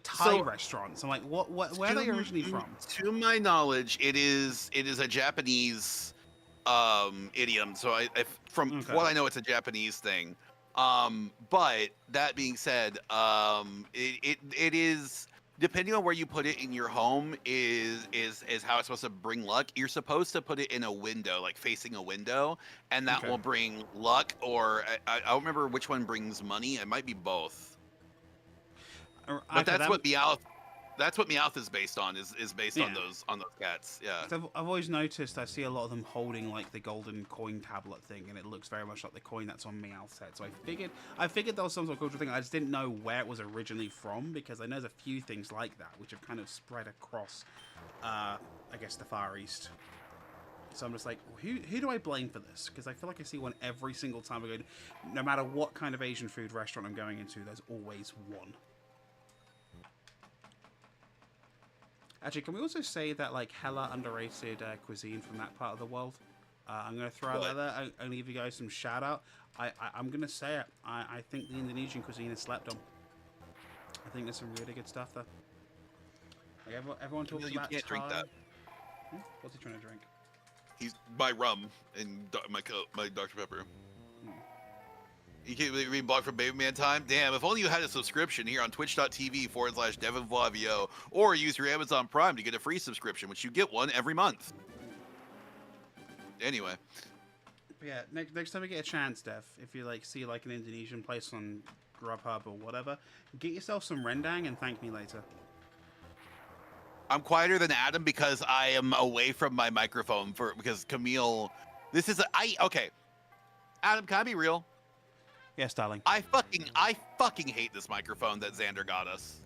Thai restaurants. I'm like, where are they originally from? To my knowledge, it is a Japanese idiom. So from what I know, it's a Japanese thing. But that being said, it is. Depending on where you put it in your home is how it's supposed to bring luck. You're supposed to put it in a window, like facing a window, and that will bring luck. Or I don't remember which one brings money. It might be both. But that's what Meowth is based on. Is based on those cats. Yeah. I've always noticed. I see a lot of them holding like the golden coin tablet thing, and it looks very much like the coin that's on Meowth's head. So I figured that was some sort of cultural thing. I just didn't know where it was originally from because I know there's a few things like that which have kind of spread across, I guess, the Far East. So I'm just like, who do I blame for this? Because I feel like I see one every single time I go. No matter what kind of Asian food restaurant I'm going into, there's always one. Actually, can we also say that, like, hella underrated cuisine from that part of the world? I'm going to throw out there and leave you guys some shout-out. I'm going to say it. I think the Indonesian cuisine is slept on. I think there's some really good stuff there. Like, everyone talks about you can't drink that. What's he trying to drink? He's my rum and my Dr. Pepper. You can't really read block from Baby Man time? Damn, if only you had a subscription here on twitch.tv/DEVONVOIXVO, or use your Amazon Prime to get a free subscription, which you get one every month. Anyway. But yeah, next time you get a chance, Dev, if you like see like an Indonesian place on Grubhub or whatever, get yourself some rendang and thank me later. I'm quieter than Adam because I am away from my microphone because Camille. This is okay. Adam, can I be real? Yes, darling. I fucking hate this microphone that Xander got us.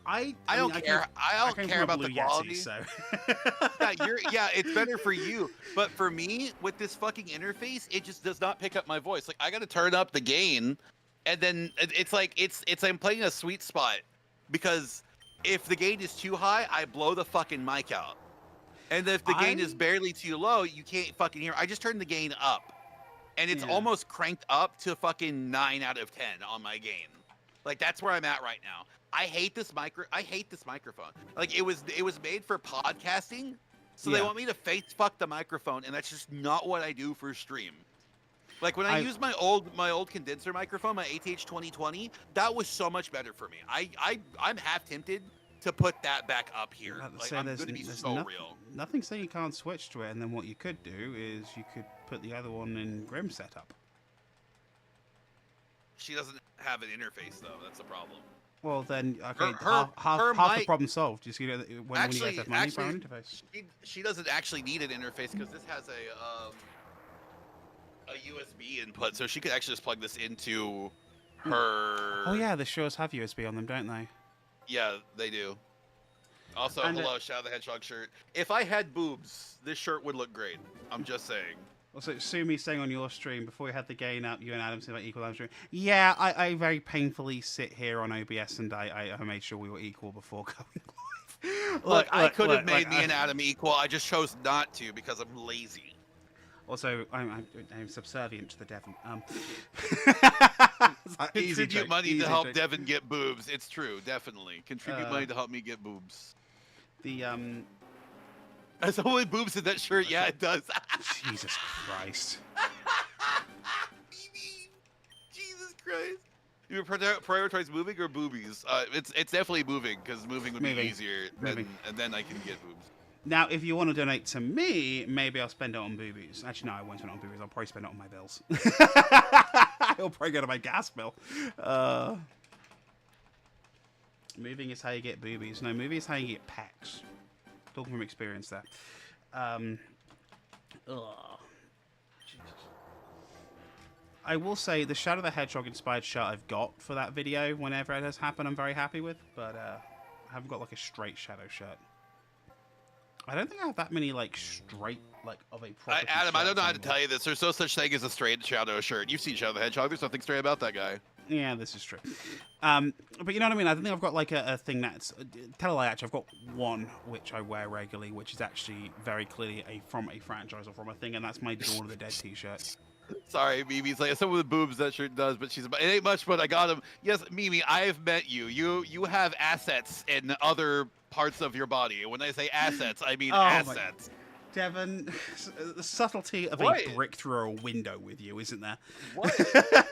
I don't care. I don't care about the quality. Yeti, so. yeah, it's better for you. But for me, with this fucking interface, it just does not pick up my voice. Like I gotta turn up the gain, and then it's like I'm playing a sweet spot because if the gain is too high, I blow the fucking mic out. And if the gain is barely too low, you can't fucking hear. I just turned the gain up. And it's almost cranked up to fucking 9 out of 10 on my gain. Like that's where I'm at right now. I hate this microphone. Like it was made for podcasting. So they want me to face fuck the microphone, and that's just not what I do for stream. Like when I use my old condenser microphone, my ATH 2020, that was so much better for me. I'm half tempted to put that back up here. Like I'm going to be so real. Nothing saying you can't switch to it, and then what you could do is you could put the other one in Grim setup. She doesn't have an interface though. That's the problem. Well then, okay, half the problem solved. Just when you guys have money for an interface. She doesn't actually need an interface because this has a USB input, so she could actually just plug this into her. Oh yeah, the shows have USB on them, don't they? Yeah, they do. Also, and hello, Shadow the Hedgehog shirt. If I had boobs, this shirt would look great. I'm just saying. Also, Sumi saying on your stream, before you had the gain up, you and Adam said about equal stream. Yeah, I very painfully sit here on OBS and I made sure we were equal before going live. Look, I could have made me and Adam equal. I just chose not to because I'm lazy. Also, I'm subservient to the Devon. Contribute money to help Devon get boobs. It's true, definitely. Contribute money to help me get boobs. As only boobs in that shirt, yeah, it does. Jesus Christ. Jesus Christ. You prioritize moving or boobies? It's definitely moving because moving would be easier, and then I can get boobs. Now, if you want to donate to me, maybe I'll spend it on boobies. Actually, no, I won't spend it on boobies. I'll probably spend it on my bills. I'll probably go to my gas bill. Moving is how you get boobies. No, moving is how you get pecs. Talking from experience there. I will say the Shadow the Hedgehog inspired shirt I've got for that video, whenever it has happened, I'm very happy with. But I haven't got like a straight Shadow shirt. I don't think I have that many like straight of a proper. Adam, I don't know how to tell you this. There's no such thing as a straight Shadow shirt. You've seen Shadow the Hedgehog. There's nothing straight about that guy. Yeah, this is true. But you know what I mean? I don't think I've got like a thing that's... Tell a lie, actually, I've got one which I wear regularly, which is actually very clearly from a franchise or from a thing, and that's my Dawn of the Dead t-shirt. Sorry, Mimi's like, some of the boobs that shirt does, but it ain't much, but I got him. Yes, Mimi, I have met you. You have assets in other parts of your body. When I say assets, I mean assets. Devon, the subtlety of a brick through a window with you, isn't there? What?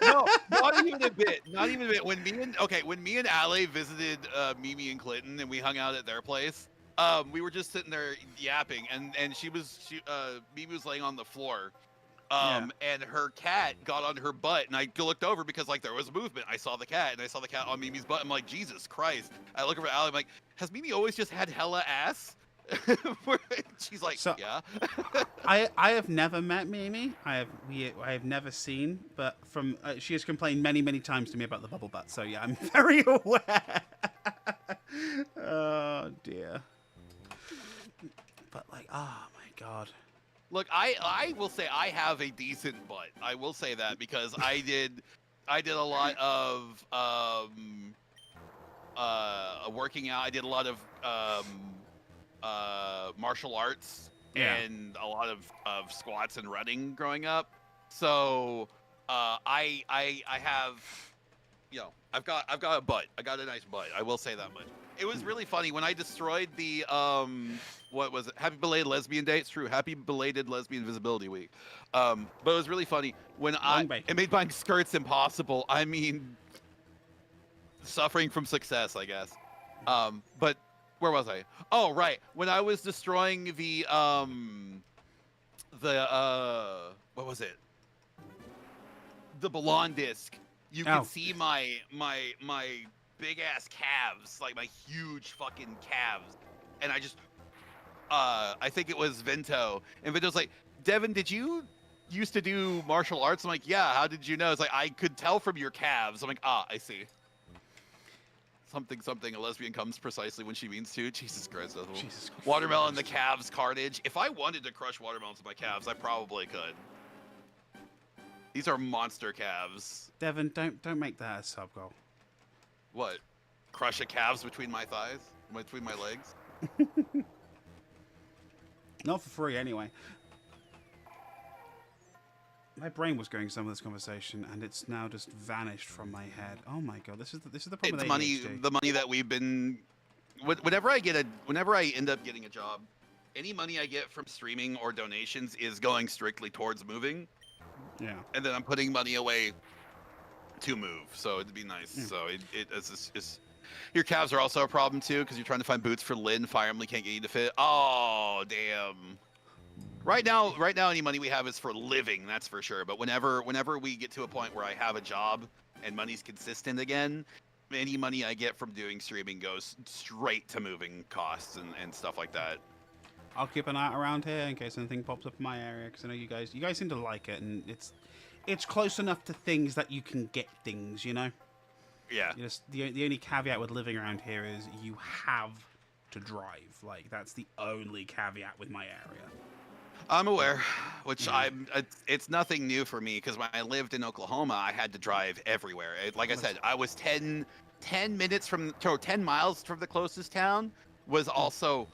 No, not even a bit. Not even a bit. When me and Ale visited Mimi and Clinton, and we hung out at their place, we were just sitting there yapping, and Mimi was laying on the floor, and her cat got on her butt, and I looked over because like there was movement. I saw the cat, and I saw the cat on Mimi's butt. I'm like, Jesus Christ! I look over at Ale. I'm like, has Mimi always just had hella ass? She's like, so, yeah. I have never met Mimi. I have never seen, but from she has complained many times to me about the bubble butt. So yeah, I'm very aware. Oh dear. But like, oh my god. Look, I will say I have a decent butt. I will say that because I did a lot of working out. I did a lot of martial arts and a lot of squats and running growing up. So I have, I've got a butt. I got a nice butt. I will say that much. It was really funny when I destroyed the what was it? Happy belated lesbian day. It's true. Happy belated lesbian visibility week. But it was really funny when it made buying skirts impossible. I mean, suffering from success, I guess. But where was I? Oh, right. When I was destroying the what was it? The Balon disc. You can see my big ass calves, like my huge fucking calves, and I just I think it was Vento, and Vento's like, Devin, did you used to do martial arts? I'm like, yeah. How did you know? It's like, I could tell from your calves. I'm like, ah, I see. Something a lesbian comes precisely when she means to. Jesus Christ. Jesus Christ. Watermelon, the calves, carnage. If I wanted to crush watermelons with my calves, I probably could. These are monster calves. Devin, don't make that a sub goal. What? Crush a calves between my thighs? Between my legs? Not for free, anyway. My brain was going some of this conversation, and it's now just vanished from my head. Oh my god, this is the problem. It's the money that we've been. Whenever I end up getting a job, any money I get from streaming or donations is going strictly towards moving. Yeah. And then I'm putting money away to move, so it'd be nice. Yeah. So it's your calves are also a problem too, because you're trying to find boots for Lynn. Fire Emblem can't get you to fit. Oh damn. Right now, any money we have is for living, that's for sure. But whenever we get to a point where I have a job and money's consistent again, any money I get from doing streaming goes straight to moving costs and stuff like that. I'll keep an eye around here in case anything pops up in my area, because I know you guys seem to like it, and it's close enough to things that you can get things, you know? Yeah. The only caveat with living around here is you have to drive. Like, that's the only caveat with my area. I'm aware, which it's nothing new for me, because when I lived in Oklahoma, I had to drive everywhere. Like I said, I was 10 miles from the closest town. Was also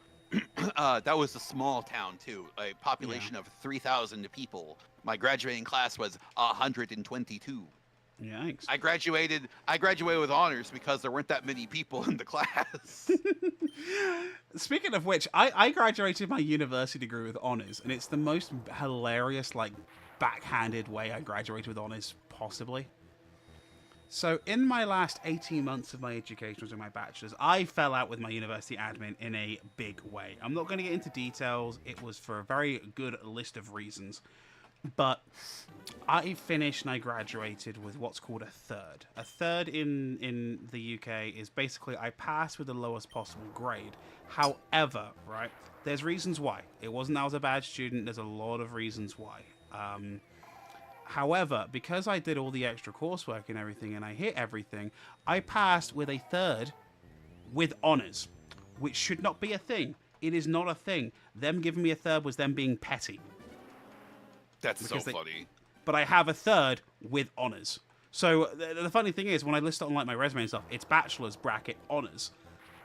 that was a small town too, a population of 3,000 people. My graduating class was 122. Yikes. I graduated with honors because there weren't that many people in the class. Speaking of which, I graduated my university degree with honors, and it's the most hilarious, like, backhanded way I graduated with honors possibly. So in my last 18 months of my education, was in my bachelor's, I fell out with my university admin in a big way. I'm not going to get into details. It was for a very good list of reasons. But I finished and I graduated with what's called a third. A third in the UK is basically I passed with the lowest possible grade. However, right, there's reasons why. It wasn't I was a bad student. There's a lot of reasons why. However, because I did all the extra coursework and everything and I hit everything, I passed with a third with honors, which should not be a thing. It is not a thing. Them giving me a third was them being petty. That's so funny. But I have a third with honors. So the funny thing is, when I list it on like my resume and stuff, it's bachelor's bracket honors.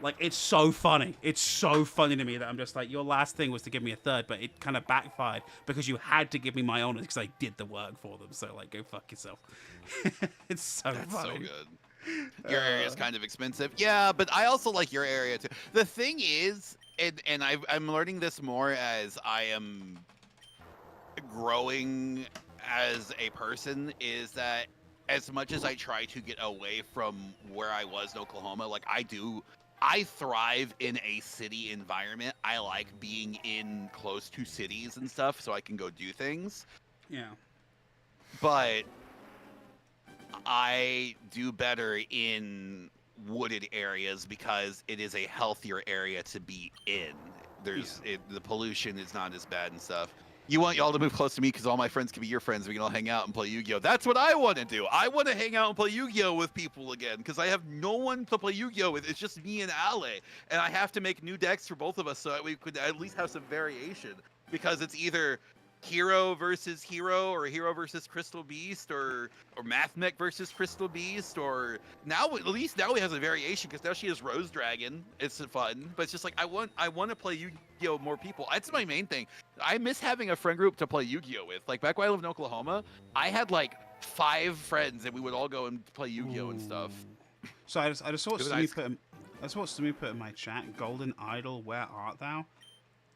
Like, it's so funny. It's so funny to me that I'm just like, your last thing was to give me a third, but it kind of backfired because you had to give me my honors because I did the work for them. So, like, go fuck yourself. It's so funny. That's so good. Your area is kind of expensive. Yeah, but I also like your area too. The thing is, and I'm learning this more as I am growing as a person, is that as much as I try to get away from where I was in Oklahoma, like I thrive in a city environment. I like being in close to cities and stuff so I can go do things. Yeah. But I do better in wooded areas because it is a healthier area to be in. The pollution is not as bad and stuff. You want y'all to move close to me because all my friends can be your friends. We can all hang out and play Yu-Gi-Oh! That's what I want to do. I want to hang out and play Yu-Gi-Oh! With people again because I have no one to play Yu-Gi-Oh! With. It's just me and Ale. And I have to make new decks for both of us so that we could at least have some variation. Because it's either Hero versus Hero or Hero versus Crystal Beast or Mathmech versus Crystal Beast or now at least now he has a variation because now she has Rose Dragon. It's fun, but it's just like I want to play Yu-Gi-Oh! More people. That's my main thing. I miss having a friend group to play Yu-Gi-Oh! With. Like back when I lived in Oklahoma, I had like 5 friends and we would all go and play Yu-Gi-Oh! And stuff. So I just saw That's what Sumi put in my chat. Golden idol, where art thou?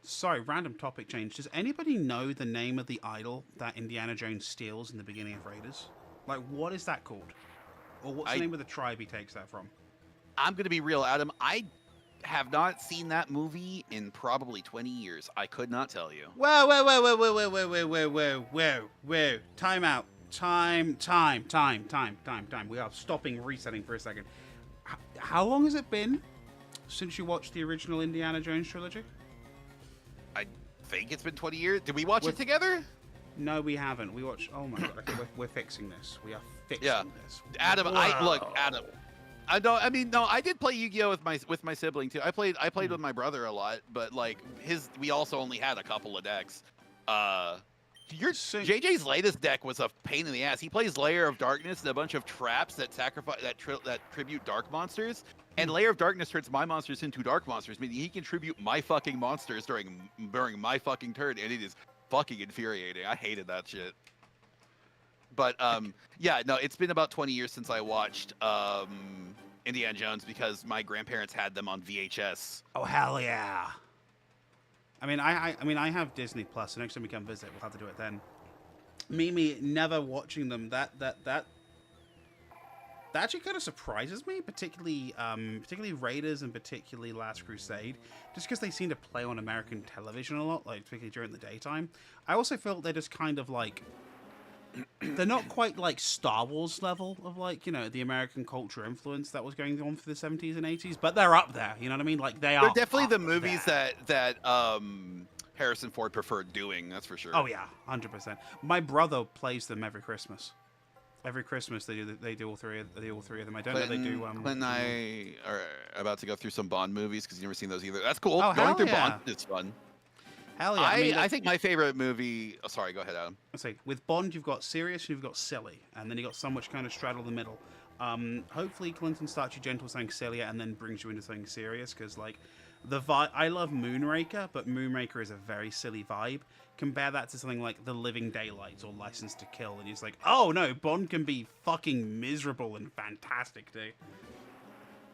Sorry, random topic change. Does anybody know the name of the idol that Indiana Jones steals in the beginning of Raiders? Like, what is that called? Or what's the name of the tribe he takes that from? I'm going to be real, Adam. I have not seen that movie in probably 20 years. I could not tell you. Whoa. Time out. Time. We are stopping, resetting for a second. How long has it been since you watched the original Indiana Jones trilogy? I think it's been 20 years. Did we watch it together? No, we haven't. We watched. Oh my god. Okay, we're fixing this. We are fixing this. Adam, Adam. I did play Yu-Gi-Oh with my sibling too. I played with my brother a lot, but like we also only had a couple of decks. JJ's latest deck was a pain in the ass. He plays Layer of Darkness and a bunch of traps that tribute dark monsters. And Layer of Darkness turns my monsters into dark monsters, meaning he can tribute my fucking monsters during my fucking turn, and it is fucking infuriating. I hated that shit. But yeah, no, it's been about 20 years since I watched Indiana Jones because my grandparents had them on VHS. Oh hell yeah! I mean, I have Disney Plus, so next time we come visit, we'll have to do it then. Mimi never watching them. That actually kind of surprises me, particularly Raiders and particularly Last Crusade, just because they seem to play on American television a lot, like particularly during the daytime. I also feel they're just kind of like they're not quite like Star Wars level of like, you know, the American culture influence that was going on for the 70s and 80s, but they're up there. You know what I mean? Like they're definitely the movies that Harrison Ford preferred doing. That's for sure. Oh yeah, 100%. My brother plays them every Christmas. Every Christmas they do all three of them. I don't know they do. Clint and I are about to go through some Bond movies because you've never seen those either. That's cool. Oh, Going through yeah. Bond is fun. Hell yeah! I think my favorite movie. Oh, sorry, go ahead, Adam. I say with Bond, you've got serious and you've got silly, and then you got some which kind of straddle the middle. Hopefully, Clinton starts you gentle, saying silly, and then brings you into something serious. Because like the vibe, I love Moonraker, but Moonraker is a very silly vibe. Compare that to something like The Living Daylights or License to Kill, and he's like, oh no, Bond can be fucking miserable and fantastic too.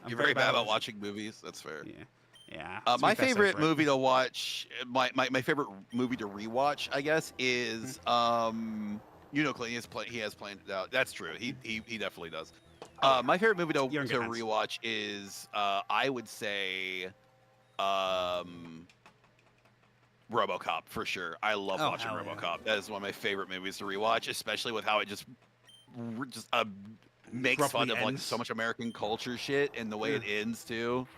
You're very bad about watching movies. That's fair. Yeah. Yeah. My favorite movie to watch, my favorite movie to rewatch, I guess, is you know, Clint, he has planned it out. That's true. He definitely does. My favorite movie to rewatch is I would say RoboCop for sure. I love watching RoboCop. Yeah. That is one of my favorite movies to rewatch, especially with how it just makes fun of like so much American culture shit and the way it ends too.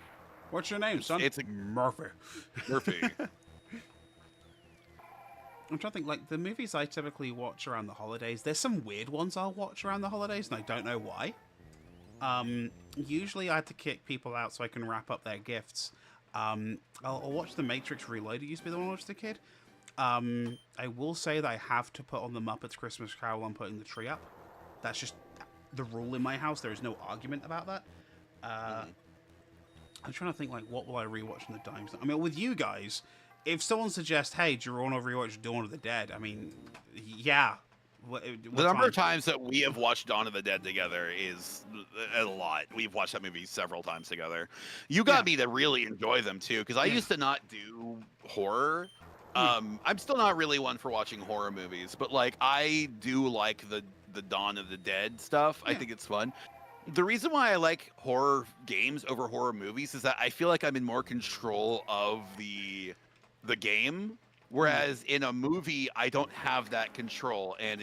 What's your name, son? It's Murphy. Murphy. I'm trying to think, like, the movies I typically watch around the holidays, there's some weird ones I'll watch around the holidays, and I don't know why. Usually I have to kick people out so I can wrap up their gifts. I'll watch The Matrix Reloaded, used to be the one I watched as a kid. I will say that I have to put on The Muppets Christmas Carol when I'm putting the tree up. That's just the rule in my house. There is no argument about that. I'm trying to think, like, what will I rewatch in the times? I mean, with you guys, if someone suggests, hey, do you want to rewatch Dawn of the Dead? I mean, yeah. The number of times that we have watched Dawn of the Dead together is a lot. We've watched that movie several times together. You got me to really enjoy them, too, because I used to not do horror. I'm still not really one for watching horror movies, but, like, I do like the Dawn of the Dead stuff. I think it's fun. The reason why I like horror games over horror movies is that I feel like I'm in more control of the game, whereas in a movie I don't have that control, and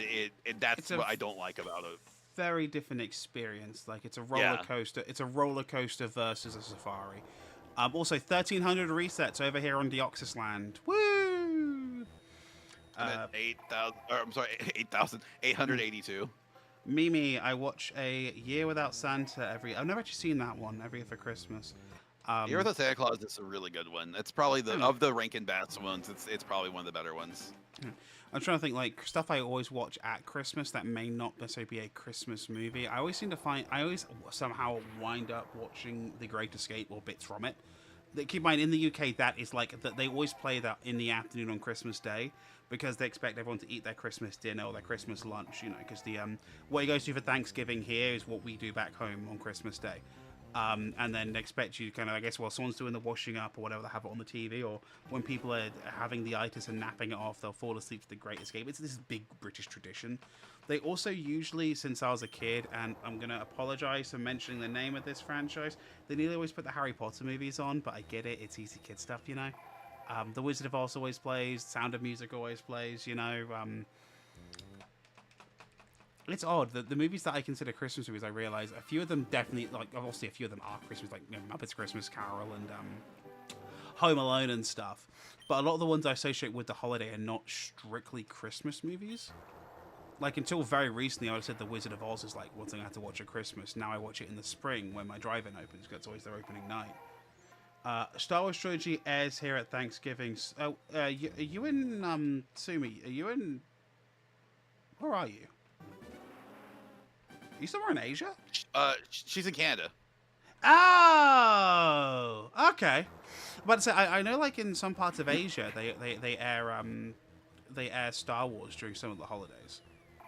that's what I don't like about it. Very different experience. Like it's a roller coaster. It's a roller coaster versus a safari. Also 1300 resets over here on Deoxys land. Woo! 8,882. Mimi, I watch A Year Without Santa I've never actually seen that one. Every Year for Christmas. Year Without Santa Claus is a really good one. It's probably of the Rankin Bass ones. It's probably one of the better ones. I'm trying to think like stuff I always watch at Christmas that may not necessarily be a Christmas movie. I always somehow wind up watching The Great Escape or bits from it. Keep in mind, in the UK, that is like that they always play that in the afternoon on Christmas Day because they expect everyone to eat their Christmas dinner or their Christmas lunch. You know, because the what you guys do for Thanksgiving here is what we do back home on Christmas Day. and then expect you to kind of, I guess, while someone's doing the washing up or whatever, they have it on the TV, or when people are having the itis and napping it off, they'll fall asleep to The Great Escape. It's this big British tradition. They also usually, since I was a kid, and I'm going to apologize for mentioning the name of this franchise, they nearly always put the Harry Potter movies on, but I get it, it's easy kid stuff, you know? The Wizard of Oz always plays, Sound of Music always plays, you know? It's odd that the movies that I consider Christmas movies, I realize a few of them definitely, like, obviously a few of them are Christmas, like, you know, Muppets Christmas Carol and Home Alone and stuff. But a lot of the ones I associate with the holiday are not strictly Christmas movies. Like, until very recently, I would have said The Wizard of Oz is, like, one thing I have to watch at Christmas. Now I watch it in the spring when my drive-in opens, because it's always their opening night. Star Wars Trilogy airs here at Thanksgiving. Oh, are you in, Sumi, are you in... Where are you? You somewhere in Asia? She's in Canada. Oh, okay. But say I know, like in some parts of Asia, they air Star Wars during some of the holidays,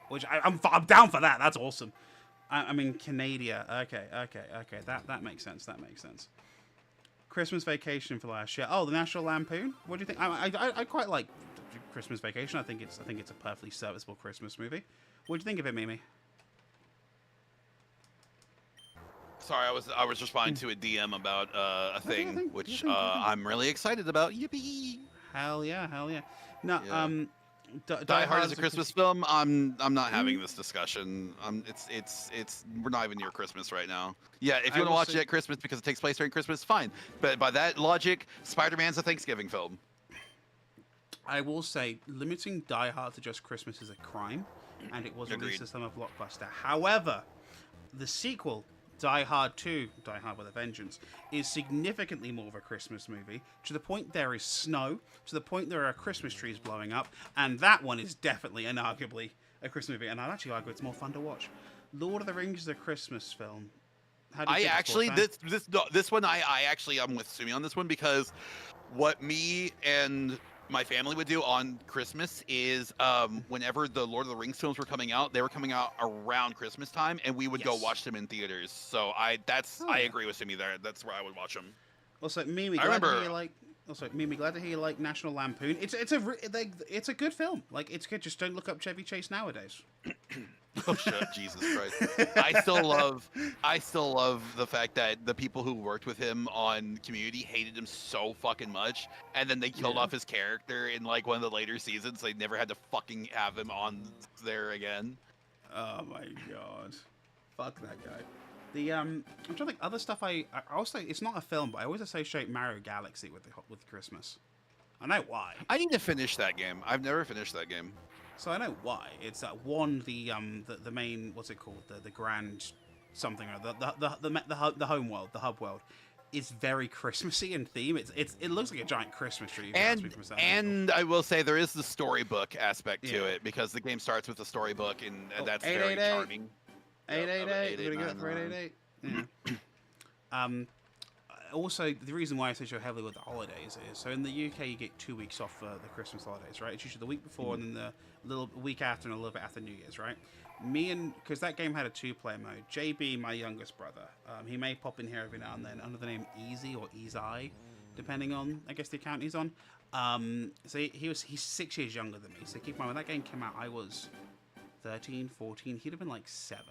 which I'm down for that. That's awesome. I mean Canada. Okay. That makes sense. That makes sense. Christmas Vacation for last year. Oh, the National Lampoon. What do you think? I quite like Christmas Vacation. I think it's a perfectly serviceable Christmas movie. What do you think of it, Mimi? Sorry, I was responding to a DM about a thing which I'm really excited about. Yippee! Hell yeah! No, yeah. Die Hard is a Christmas film. I'm not having this discussion. It's we're not even near Christmas right now. Yeah, if you want to watch it at Christmas because it takes place during Christmas, fine. But by that logic, Spider-Man's a Thanksgiving film. I will say limiting Die Hard to just Christmas is a crime, and it was Agreed. released as a blockbuster. However, the sequel, Die Hard 2, Die Hard with a Vengeance, is significantly more of a Christmas movie, to the point there is snow, to the point there are Christmas trees blowing up, and that one is definitely and arguably a Christmas movie, and I'd actually argue it's more fun to watch. Lord of the Rings is a Christmas film. How do you this one I actually I'm with Sumi on this one, because what me and my family would do on Christmas is whenever the Lord of the Rings films were coming out, they were coming out around Christmas time, and we would go watch them in theaters. So I agree with Simi there. That's where I would watch them. Also, Mimi, glad to hear you like National Lampoon. It's a good film. Like, it's good. Just don't look up Chevy Chase nowadays. Oh shit, Jesus Christ! I still love the fact that the people who worked with him on Community hated him so fucking much, and then they killed off his character in like one of the later seasons. They never had to fucking have him on there again. Oh my god, fuck that guy. I'm trying to think other stuff. I also, it's not a film, but I always associate Mario Galaxy with Christmas. I know why. I need to finish that game. I've never finished that game. So I know why. It's that one, the main, what's it called, the grand something, or the home world, the hub world, is very Christmassy in theme. It looks like a giant Christmas tree. And I will say there is the storybook aspect to it, because the game starts with the storybook, and that's very charming. 888. We're gonna go for 888. Yeah. Also, the reason why I associate heavily with the holidays is, so in the UK you get 2 weeks off for the Christmas holidays, right? It's usually the week before and then the little week after and a little bit after New Year's, right? Because that game had a 2-player mode. JB, my youngest brother, he may pop in here every now and then under the name Easy or Easy, depending on, I guess, the account he's on. So he's 6 years younger than me. So keep in mind, when that game came out, I was 13, 14. He'd have been like 7.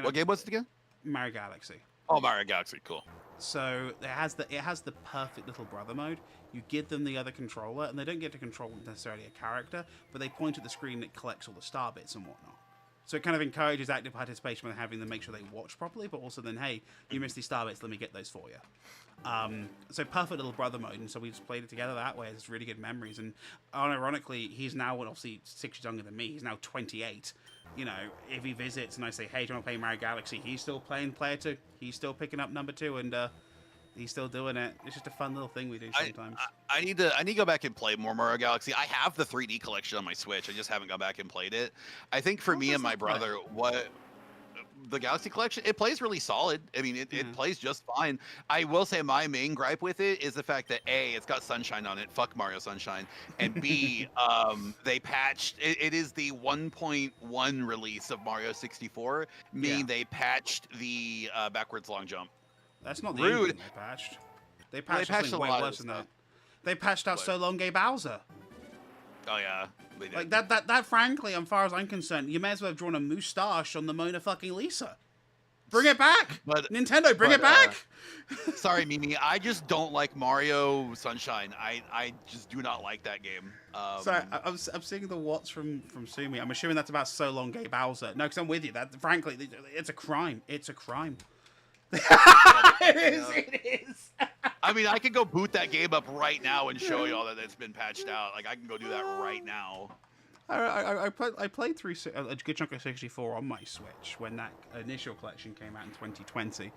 What game was it again? Mario Galaxy. Oh, Mario Galaxy, cool. So it has the perfect little brother mode. You give them the other controller, and they don't get to control necessarily a character, but they point at the screen that collects all the star bits and whatnot. So it kind of encourages active participation by having them make sure they watch properly, but also then, hey, you missed these star bits, let me get those for you. So perfect little brother mode, and so we just played it together that way. It's really good memories, and unironically, he's now obviously 6 years younger than me. He's now 28. You know, if he visits and I say, hey, do you want to play Mario Galaxy? He's still playing Player 2. He's still picking up number 2, and he's still doing it. It's just a fun little thing we do sometimes. I need to go back and play more Mario Galaxy. I have the 3D collection on my Switch. I just haven't gone back and played it. I think for me and my brother, the Galaxy Collection, it plays really solid. I mean, it plays just fine. I will say my main gripe with it is the fact that A, it's got Sunshine on it. Fuck Mario Sunshine. And B, they patched, it is the 1.1 release of Mario 64, meaning they patched the backwards long jump. That's not the Rude. only thing they patched. They patched patched something a way lot of worse than stuff. that. They patched out What? So Long Gay Bowser. Oh yeah, they did. Like that frankly, as far as I'm concerned, you may as well have drawn a moustache on the Mona fucking Lisa. Bring it back! But Nintendo, bring it back! Sorry, Mimi. I just don't like Mario Sunshine. I just do not like that game. Sorry, I'm seeing the what's from Sumi. I'm assuming that's about So Long Gay Bowser. No, because I'm with you. That frankly, it's a crime. It's a crime. It is. I mean, I can go boot that game up right now and show you all that it's been patched out. Like, I can go do that right now. I played through a good chunk of 64 on my Switch when that initial collection came out in 2020.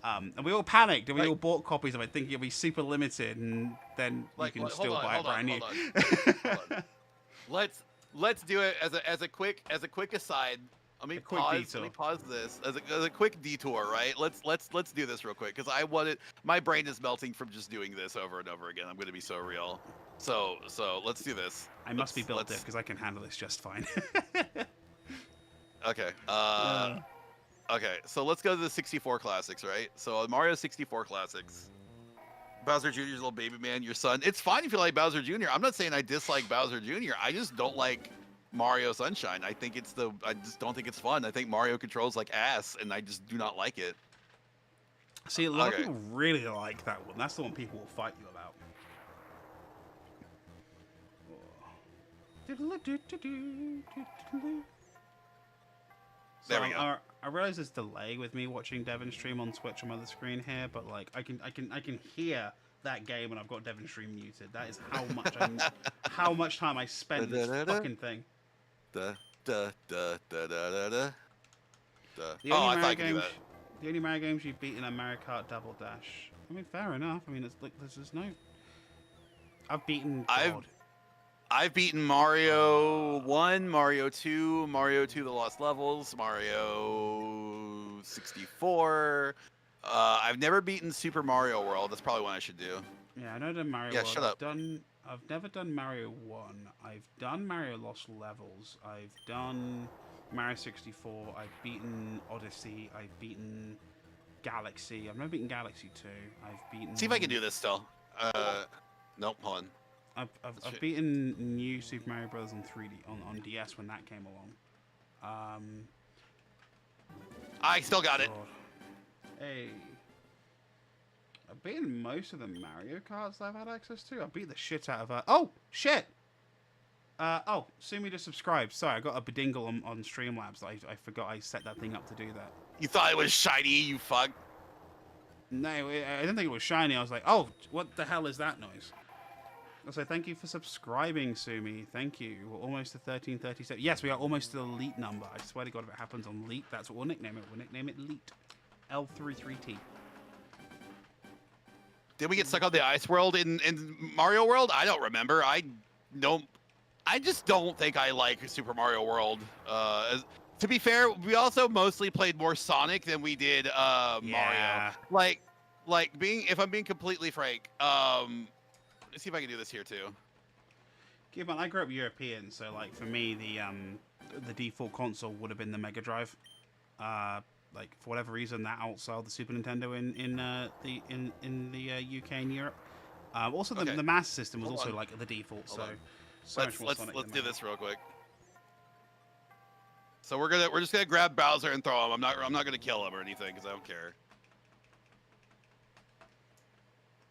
And we all panicked and we all bought copies of it thinking it'd be super limited, and then you can still buy it brand new. Hold on. Let's do it as a quick aside. Let me pause this as a quick detour, right? Let's do this real quick because my brain is melting from just doing this over and over again. I'm gonna be so real. So let's do this. I must be built different because I can handle this just fine. Okay. Okay. So let's go to the 64 classics, right? So Mario 64 classics. Bowser Jr.'s little baby man, your son. It's fine if you like Bowser Jr. I'm not saying I dislike Bowser Jr. I just don't like Mario Sunshine. I just don't think it's fun. I think Mario controls like ass, and I just do not like it. See, a lot of people really like that one. That's the one people will fight you about. There we go. I realize there's delay with me watching Devon stream on Twitch on my other screen here, but like I can hear that game when I've got Devon stream muted. That is how much time I spend this fucking thing. The only Mario games you've beaten are Mario Kart Double Dash. I mean, fair enough. I mean, it's like there's no. I've beaten. I've beaten Mario 1, Mario 2, Mario 2 The Lost Levels, Mario 64. I've never beaten Super Mario World. That's probably one I should do. Yeah, I know the Mario World. Shut up. I've never done Mario 1. I've done Mario Lost Levels. I've done Mario 64. I've beaten Odyssey. I've beaten Galaxy. I've never beaten Galaxy 2. I've beaten... See if I can do this still. Nope, hold on. I've beaten New Super Mario Bros. On 3D on DS when that came along. I still got it. Hey, I've beaten most of the Mario Karts that I've had access to. I beat the shit out of oh shit. Oh, Sumi just subscribed. Sorry, I got a bedingle on Streamlabs. I forgot I set that thing up to do that. You thought it was shiny, you fuck. No, I didn't think it was shiny. I was like, oh, what the hell is that noise? So thank you for subscribing, Sumi. Thank you. We're almost to 1337. Yes, we are almost to the Leet number. I swear to God, if it happens on Leet, that's what we'll nickname it. We'll nickname it Leet. L33T. Did we get stuck on the ice world in Mario World? I don't remember. I just don't think I like Super Mario World. To be fair, we also mostly played more Sonic than we did Mario. If I'm being completely frank, let's see if I can do this here too. Yeah, man, I grew up European, so like for me, the default console would have been the Mega Drive. Like for whatever reason, that outsold the Super Nintendo in the UK and Europe. Also, the Master System was also like the default. Let's do this real quick. So we're just gonna grab Bowser and throw him. I'm not gonna kill him or anything because I don't care.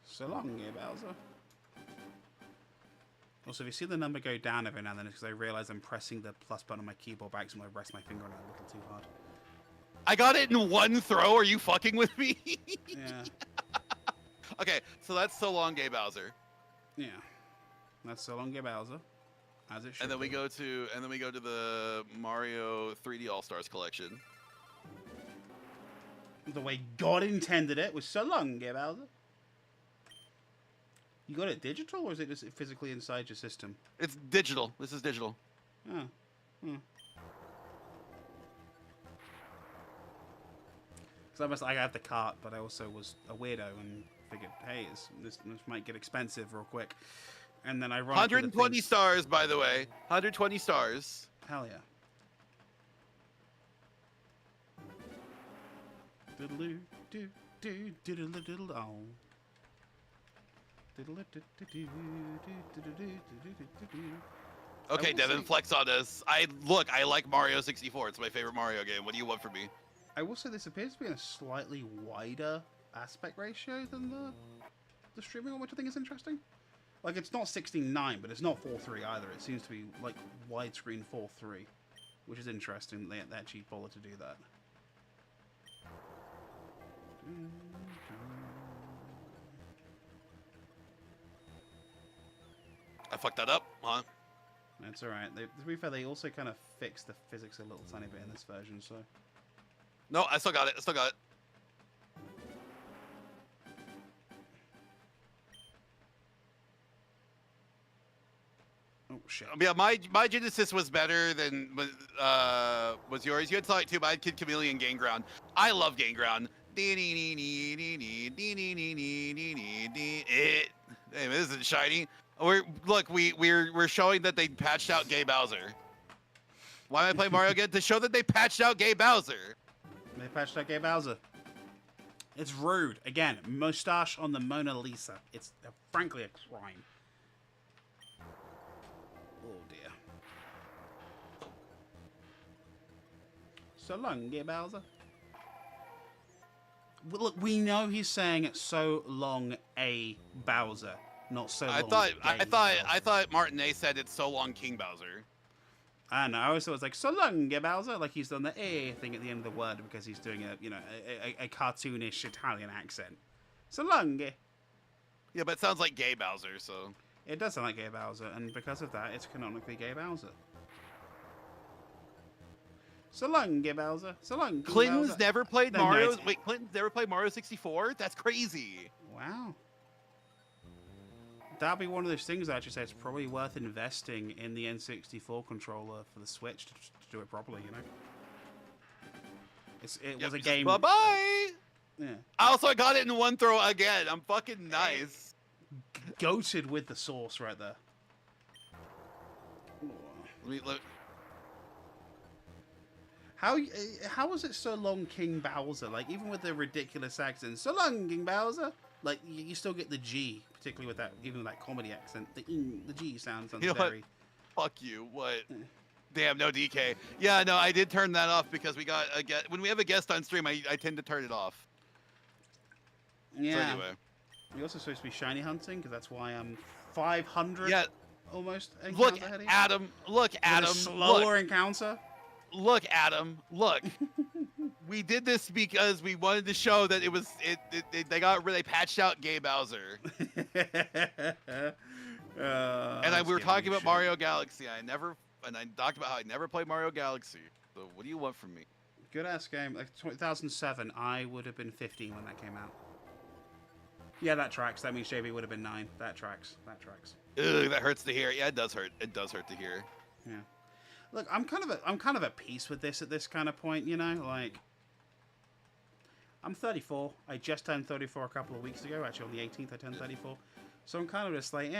So long, yeah, Bowser. Also, if you see the number go down every now and then, it's because I realize I'm pressing the plus button on my keyboard back, so I rest my finger on it a little too hard. I got it in one throw. Are you fucking with me? Yeah. Okay, so that's So Long Gay Bowser. Yeah. That's So Long Gay Bowser. As it should. And then we go to the Mario 3D All Stars collection. The way God intended it was So Long Gay Bowser. You got it digital, or is it just physically inside your system? It's digital. This is digital. Oh. Hmm. Because I have the cart, but I also was a weirdo and figured, hey, this might get expensive real quick. And then I run 120 stars, by the way. 120 stars. Hell yeah. Doodaloo, doo, Okay, Devin, flex on us. I like Mario 64. It's my favorite Mario game. What do you want from me? I will say this appears to be in a slightly wider aspect ratio than the streaming one, which I think is interesting. Like, it's not 16:9, but it's not 4:3 either. It seems to be like widescreen 4:3, which is interesting. They actually bothered to do that. I fucked that up, huh? That's alright. To be fair, they also kind of fixed the physics a little tiny bit in this version, so... No, I still got it. Oh, shit. Yeah, my Genesis was better than was yours. You had Sonic 2, but I had Kid Chameleon Gain Ground. I love Gain Ground. Hey, this isn't shiny. We're showing that they patched out Gay Bowser. Why am I playing Mario again? To show that they patched out Gay Bowser. They patched out Gay Bowser. It's rude. Again, mustache on the Mona Lisa. It's frankly a crime. Oh dear. So long, Gay Bowser. Well, look, we know he's saying so long, a Bowser, not so long. I thought Martinet said it's so long, King Bowser. I don't know. I always thought it was like so long, Gay Bowser, like he's done the "eh" thing at the end of the word because he's doing a cartoonish Italian accent. So long, Gay. Yeah, but it sounds like Gay Bowser, so. It does sound like Gay Bowser, and because of that, it's canonically Gay Bowser. So long, Gay Bowser. So long, King Clinton's Bowser. never played No, Mario. no, Wait, Clinton's never played Mario 64? That's crazy. Wow. That'll be one of those things I actually say it's probably worth investing in the N64 controller for the Switch to do it properly, you know? It was a game... Bye-bye! Yeah. Also, I got it in one throw again. I'm fucking nice. Goated with the sauce right there. Look. How was it so long, King Bowser? Like, even with the ridiculous accent, so long, King Bowser? Like, you still get the G, particularly with that, even with that comedy accent. The G sounds You know very... Fuck you. What? Damn, no DK. Yeah, no, I did turn that off because we got a guest. When we have a guest on stream, I tend to turn it off. Yeah. So anyway. You're also supposed to be shiny hunting, because that's why I'm 500 almost Look, ahead of you. Adam. Look, Adam. With a slower encounter. Look, Adam. Look. We did this because we wanted to show that they patched out Gay Bowser. And we were talking about Mario Galaxy. I talked about how I never played Mario Galaxy. So what do you want from me? Good ass game. Like 2007, I would have been 15 when that came out. Yeah, that tracks. That means JB would have been 9. That tracks. Ugh, that hurts to hear. Yeah, it does hurt. It does hurt to hear. Yeah. Look, I'm kind of at peace with this at this kind of point, you know, like I'm 34. I just turned 34 a couple of weeks ago. Actually, on the 18th, I turned 34. So I'm kind of just like,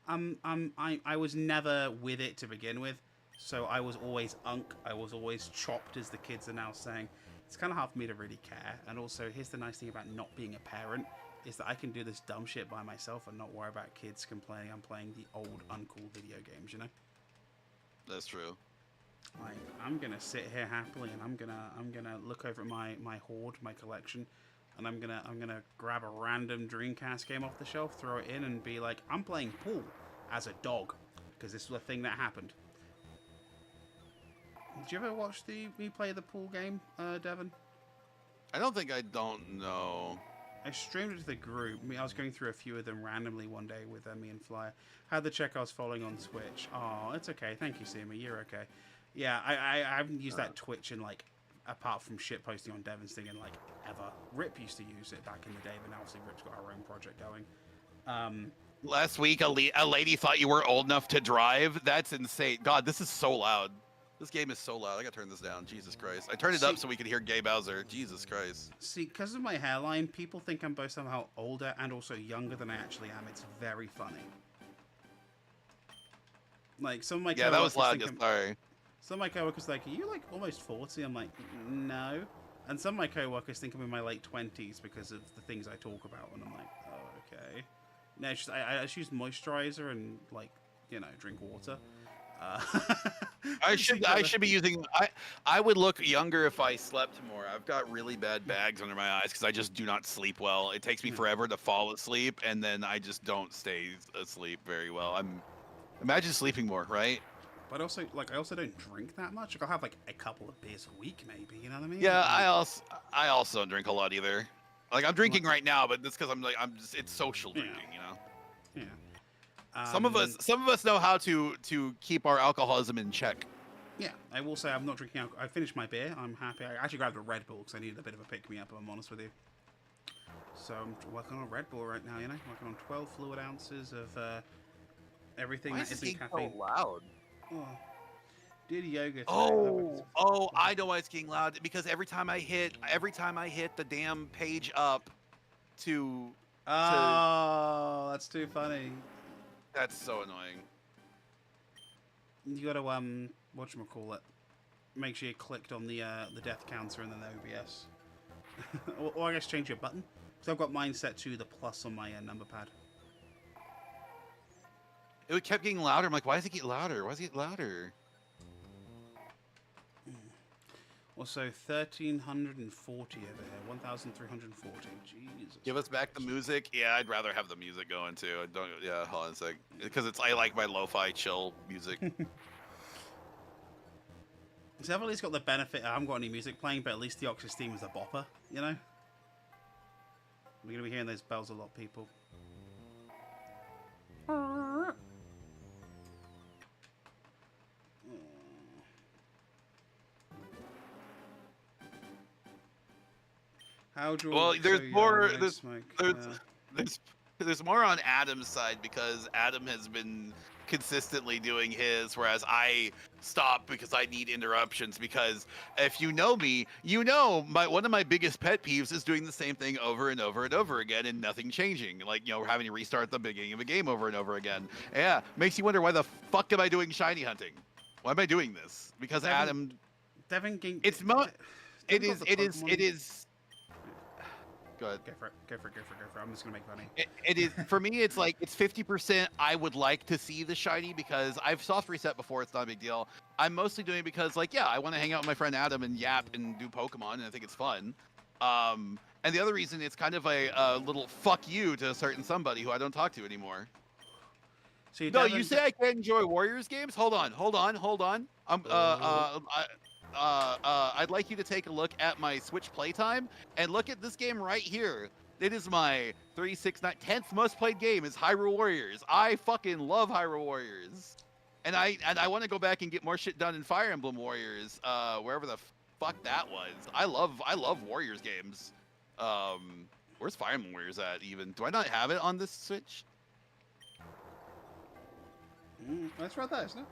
I was never with it to begin with. So I was always unk. I was always chopped, as the kids are now saying. It's kind of hard for me to really care. And also, here's the nice thing about not being a parent, is that I can do this dumb shit by myself and not worry about kids complaining I'm playing the old, uncool video games, you know? That's true. Like, I'm gonna sit here happily, and I'm gonna look over at my hoard, my collection, and I'm gonna grab a random Dreamcast game off the shelf, throw it in, and be like, I'm playing pool as a dog, because this was a thing that happened. Did you ever watch me play the pool game, Devon? I don't know. I streamed it to the group. I was going through a few of them randomly one day with me and Flyer. Had the check I was following on Twitch. Oh, it's okay. Thank you, Simi. You're okay. Yeah, I haven't used that Twitch in, like, apart from shit posting on Devon's thing in, like, ever. Rip used to use it back in the day, but now obviously Rip's got our own project going. Last week, a lady thought you were old enough to drive. That's insane. God, this is so loud. This game is so loud. I gotta turn this down. Jesus Christ. I turned it up so we could hear Gay Bowser. Jesus Christ. See, because of my hairline, people think I'm both somehow older and also younger than I actually am. It's very funny. Like, some of my that was loud. Sorry. Some of my coworkers are like, are you, like, almost 40? I'm like, no. And some of my co-workers think I'm in my late 20s because of the things I talk about, and I'm like, oh, okay. No, it's just, I just use moisturizer and, like, you know, drink water. I should be using. I would look younger if I slept more. I've got really bad bags under my eyes because I just do not sleep well. It takes me forever to fall asleep, and then I just don't stay asleep very well. Imagine sleeping more, right? But also, like, I also don't drink that much. Like, I'll have like a couple of beers a week, maybe. You know what I mean? Yeah, like, I also don't drink a lot either. Like I'm drinking right now, but that's because I'm just it's social drinking, you know. Yeah. Some of us know how to keep our alcoholism in check. Yeah, I will say I'm not drinking alcohol. I finished my beer. I'm happy. I actually grabbed a Red Bull because I needed a bit of a pick-me-up, if I'm honest with you. So I'm working on a Red Bull right now, you know? Working on 12 fluid ounces of everything that isn't caffeine. So loud? Oh. Did yoga. Oh, I know why it's getting loud. Because every time I hit the damn page up to... Oh, that's too funny. That's so annoying. You gotta whatchamacallit, make sure you clicked on the death counter and then the OBS. or I guess change your button. So I've got mine set to the plus on my number pad. It kept getting louder. I'm like, why does it get louder? Why does it get louder? Also, 1,340 over here. 1,340. Jesus. Give us back the music. Yeah, I'd rather have the music going too. I don't. Yeah, hold on a sec. Because I like my lo-fi chill music. It's definitely got the benefit. I haven't got any music playing, but at least Deoxys theme is a bopper. You know. We're gonna be hearing those bells a lot, people. Well, there's more. There's more on Adam's side because Adam has been consistently doing his, whereas I stop because I need interruptions. Because if you know me, you know one of my biggest pet peeves is doing the same thing over and over and over again and nothing changing. Like, you know, having to restart the beginning of a game over and over again. Yeah, makes you wonder, why the fuck am I doing shiny hunting? Why am I doing this? Because Devin it's it is. Go ahead. Go for it. I'm just gonna make money. It is for me. It's like it's 50%. I would like to see the shiny because I've soft reset before. It's not a big deal. I'm mostly doing it because, like, yeah, I want to hang out with my friend Adam and yap and do Pokemon, and I think it's fun. And the other reason, it's kind of a little fuck you to a certain somebody who I don't talk to anymore. So you say I can't enjoy Warriors games? Hold on. I'd like you to take a look at my Switch playtime and look at this game right here. It is my 10th most played game is Hyrule Warriors. I fucking love Hyrule Warriors. And I want to go back and get more shit done in Fire Emblem Warriors, wherever the fuck that was. I love Warriors games. Where's Fire Emblem Warriors at even? Do I not have it on this Switch? That's right there, isn't it?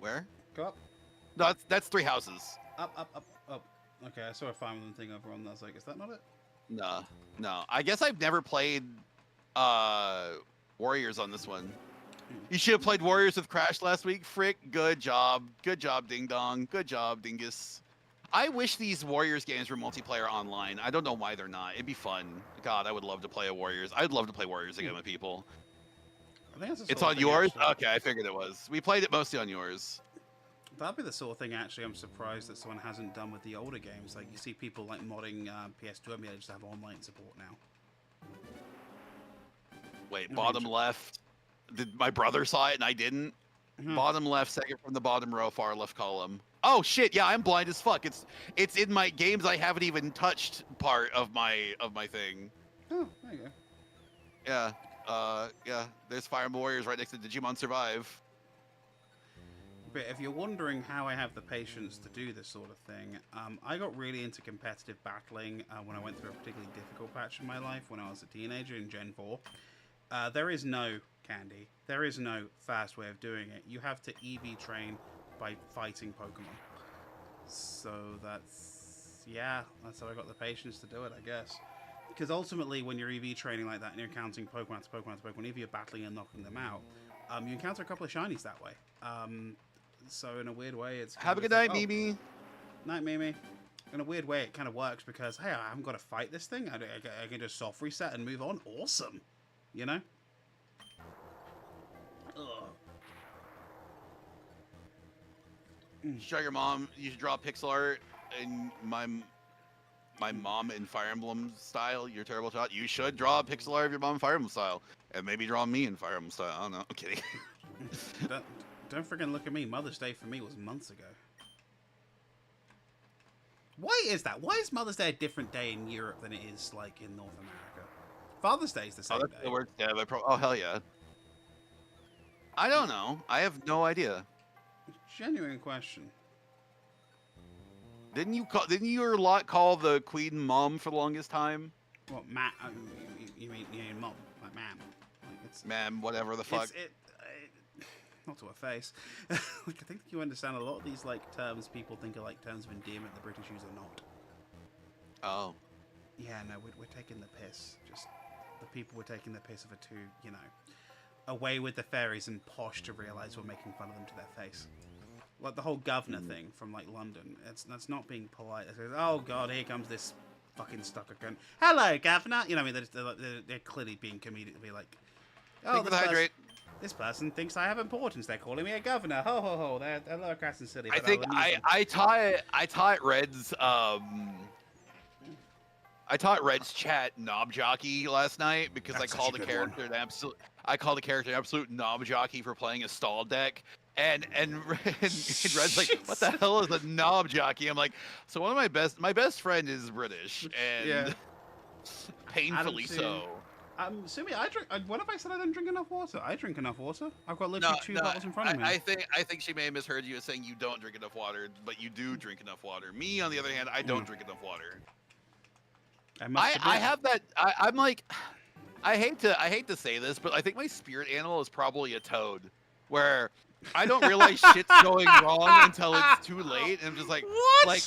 Where? Go up. No, that's 3 houses. Up. Okay, I saw a Fire Emblem thing over on that. I was like, is that not it? No. I guess I've never played Warriors on this one. You should have played Warriors with Crash last week. Frick, good job. Good job, Ding Dong. Good job, Dingus. I wish these Warriors games were multiplayer online. I don't know why they're not. It'd be fun. God, I would love to play a Warriors. I'd love to play Warriors again with people. I think it's on yours? Okay, I figured it was. We played it mostly on yours. That'd be the sort of thing, actually, I'm surprised that someone hasn't done with the older games. Like, you see people, like, modding PS2 emulators to have online support now. Wait, bottom left. Did my brother saw it and I didn't? Bottom left, second from the bottom row, far left column. Oh, shit, yeah, I'm blind as fuck. It's in my games I haven't even touched part of my thing. Oh, there you go. Yeah, there's Fire Emblem Warriors right next to Digimon Survive. But if you're wondering how I have the patience to do this sort of thing, I got really into competitive battling when I went through a particularly difficult patch in my life when I was a teenager in Gen 4. There is no candy. There is no fast way of doing it. You have to EV train by fighting Pokemon. So that's how I got the patience to do it, I guess. Because ultimately, when you're EV training like that and you're encountering Pokemon to Pokemon to Pokemon, if you're battling and knocking them out, you encounter a couple of shinies that way. So in a weird way, it's... Have a good night, Mimi. Night, Mimi. in a weird way, it kind of works because, hey, I haven't got to fight this thing. I can just soft reset and move on. Awesome. You know? Ugh. You should show your mom. You should draw pixel art and my mom in Fire Emblem style. You're a terrible child. You should draw a pixel art of your mom in Fire Emblem style, and maybe draw me in Fire Emblem style. I don't know. I'm kidding. Don't freaking look at me. Mother's Day for me was months ago. Why is that? Why is Mother's Day a different day in Europe than it is like in North America? Father's Day is the same day. The word, yeah, oh hell yeah. I don't know. I have no idea. Genuine question. Didn't your lot call the queen mom for the longest time? What, you mean mom, like ma'am? Like ma'am, whatever the fuck. Not to her face. Like, I think you understand a lot of these like terms people think are like terms of endearment the British use are not. Oh. Yeah, no, we're taking the piss. Just the people were taking the piss of it too, you know, away with the fairies and posh to realise we're making fun of them to their face. Like the whole governor thing from like London. That's not being polite. It's like, oh god, here comes this fucking stucker cunt. Hello, governor. You know what I mean? They're clearly being comedic to be like, oh, this person thinks I have importance. They're calling me a governor. Ho ho ho. They're low class and silly. I think I taught Red's chat knob jockey last night because I called the character an absolute knob jockey for playing a stall deck. And Red's like, what the hell is a knob jockey? I'm like, so one of my best friend is British, and painfully so. Sumi, what if I said I don't drink enough water? I drink enough water. I've got literally two bottles in front of me. I think she may have misheard you as saying you don't drink enough water, but you do drink enough water. Me, on the other hand, I don't drink enough water. I have that. I'm like, I hate to say this, but I think my spirit animal is probably a toad, where I don't realize shit's going wrong until it's too late, and I'm just like, what? Like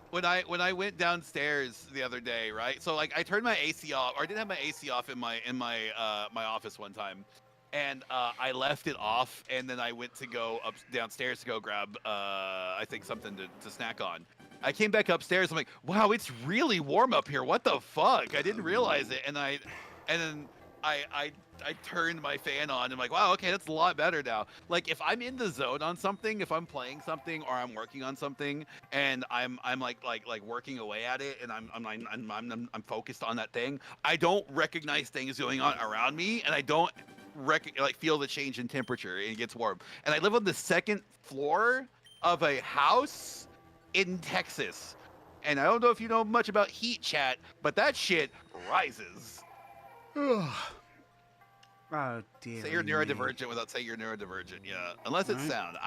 when I went downstairs the other day, right? So like I turned my AC off, or I didn't have my AC off in my my office one time, and I left it off, and then I went to go downstairs to go grab I think something to snack on. I came back upstairs. I'm like, wow, it's really warm up here. What the fuck? I didn't realize it, and then I turned my fan on. I'm like, wow, okay, that's a lot better now. Like if I'm in the zone on something, if I'm playing something or I'm working on something, and I'm like working away at it, and I'm focused on that thing, I don't recognize things going on around me, and I don't feel the change in temperature, and it gets warm. And I live on the second floor of a house in Texas, and I don't know if you know much about heat, chat, but that shit rises. Oh dear. Say you're neurodivergent without saying you're neurodivergent. Yeah, unless it's sound.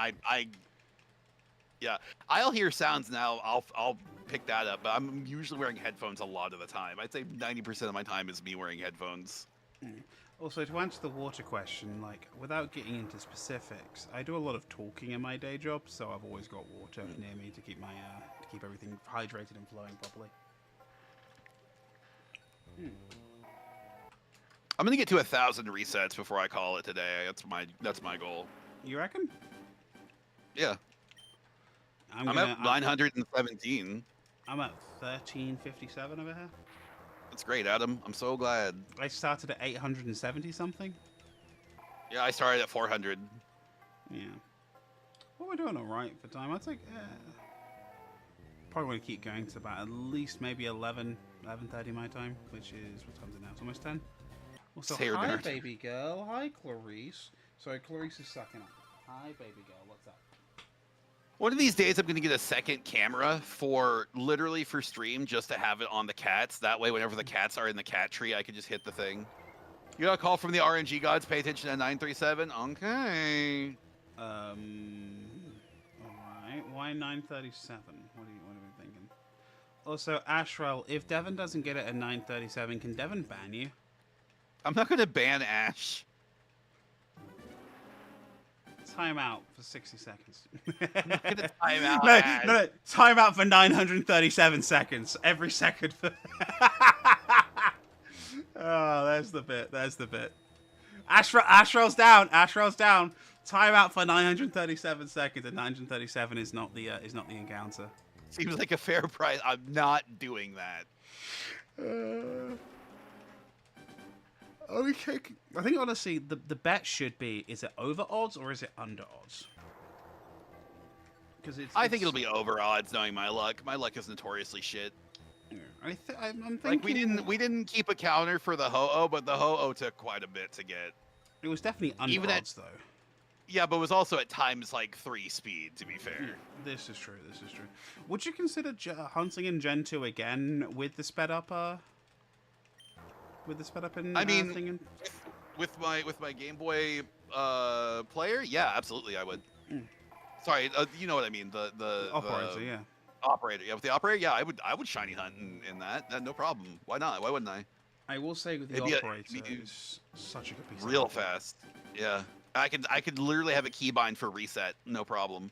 I'll hear sounds now. I'll pick that up. But I'm usually wearing headphones a lot of the time. I'd say 90% of my time is me wearing headphones. Also, to answer the water question, like without getting into specifics, I do a lot of talking in my day job, so I've always got water near me to keep my to keep everything hydrated and flowing properly. I'm gonna get to 1,000 resets before I call it today. That's my goal. You reckon? Yeah. I'm at 917. I'm at 1357 over here. That's great, Adam. I'm so glad. I started at 870 something. Yeah, I started at 400. Yeah. Well, we're doing all right for time. I'd say probably want to keep going to about at least maybe 11:30 my time, which is what time is it now? It's almost 10. Also, hi, baby girl. Hi, Clarice. Sorry, Clarice is sucking up. Hi, baby girl. What's up? One of these days, I'm going to get a second camera for stream just to have it on the cats. That way, whenever the cats are in the cat tree, I can just hit the thing. You got a call from the RNG gods. Pay attention to 937. Okay. All right. Why 937? What are we thinking? Also, Ashrel, if Devon doesn't get it at 937, can Devon ban you? I'm not going to ban Ash. Time out for 60 seconds. Time out. No. Time out for 937 seconds. Every second. Oh, there's the bit. Ashrel's down. Time out for 937 seconds, and 937 is not the encounter. Seems like a fair price. I'm not doing that. Okay. I think honestly, the bet should be: is it over odds or is it under odds? Because I think it'll be over odds, knowing my luck. My luck is notoriously shit. Yeah, I'm thinking Like we didn't keep a counter for the ho-oh, but the ho-oh took quite a bit to get. It was definitely under odds though. Yeah, but it was also at times like 3 speed. To be fair, Yeah, this is true. This is true. Would you consider hunting in Gen 2 again with the sped up? With the sped up in. I mean, thing with my Game Boy player, yeah, absolutely, I would. Mm. Sorry, you know what I mean. The operator, yeah. Operator, yeah. With the operator, yeah, I would shiny hunt in that. No problem. Why not? Why wouldn't I? I will say with the operator, it's such a good piece. Real fast, yeah. I could literally have a keybind for reset, no problem.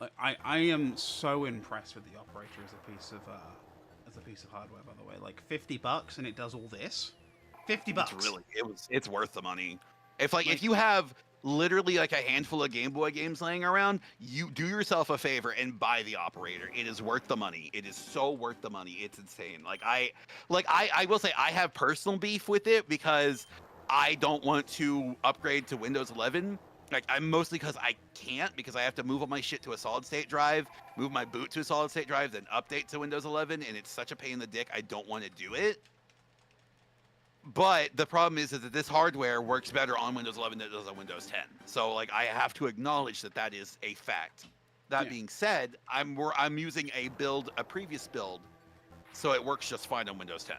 Like, I am so impressed with the operator as a piece of hardware. By the way, like $50 and it does all this. $50. It's worth the money. If you have literally like a handful of Game Boy games laying around, you do yourself a favor and buy the operator. It is worth the money. It is so worth the money. It's insane. I will say I have personal beef with it because I don't want to upgrade to Windows 11. Like, I'm mostly because I can't, because I have to move all my shit to a solid state drive, move my boot to a solid state drive, then update to Windows 11, and it's such a pain in the dick. I don't want to do it. But the problem is that this hardware works better on Windows 11 than it does on Windows 10. So, like, I have to acknowledge that is a fact. That being said, I'm using a previous build, so it works just fine on Windows 10.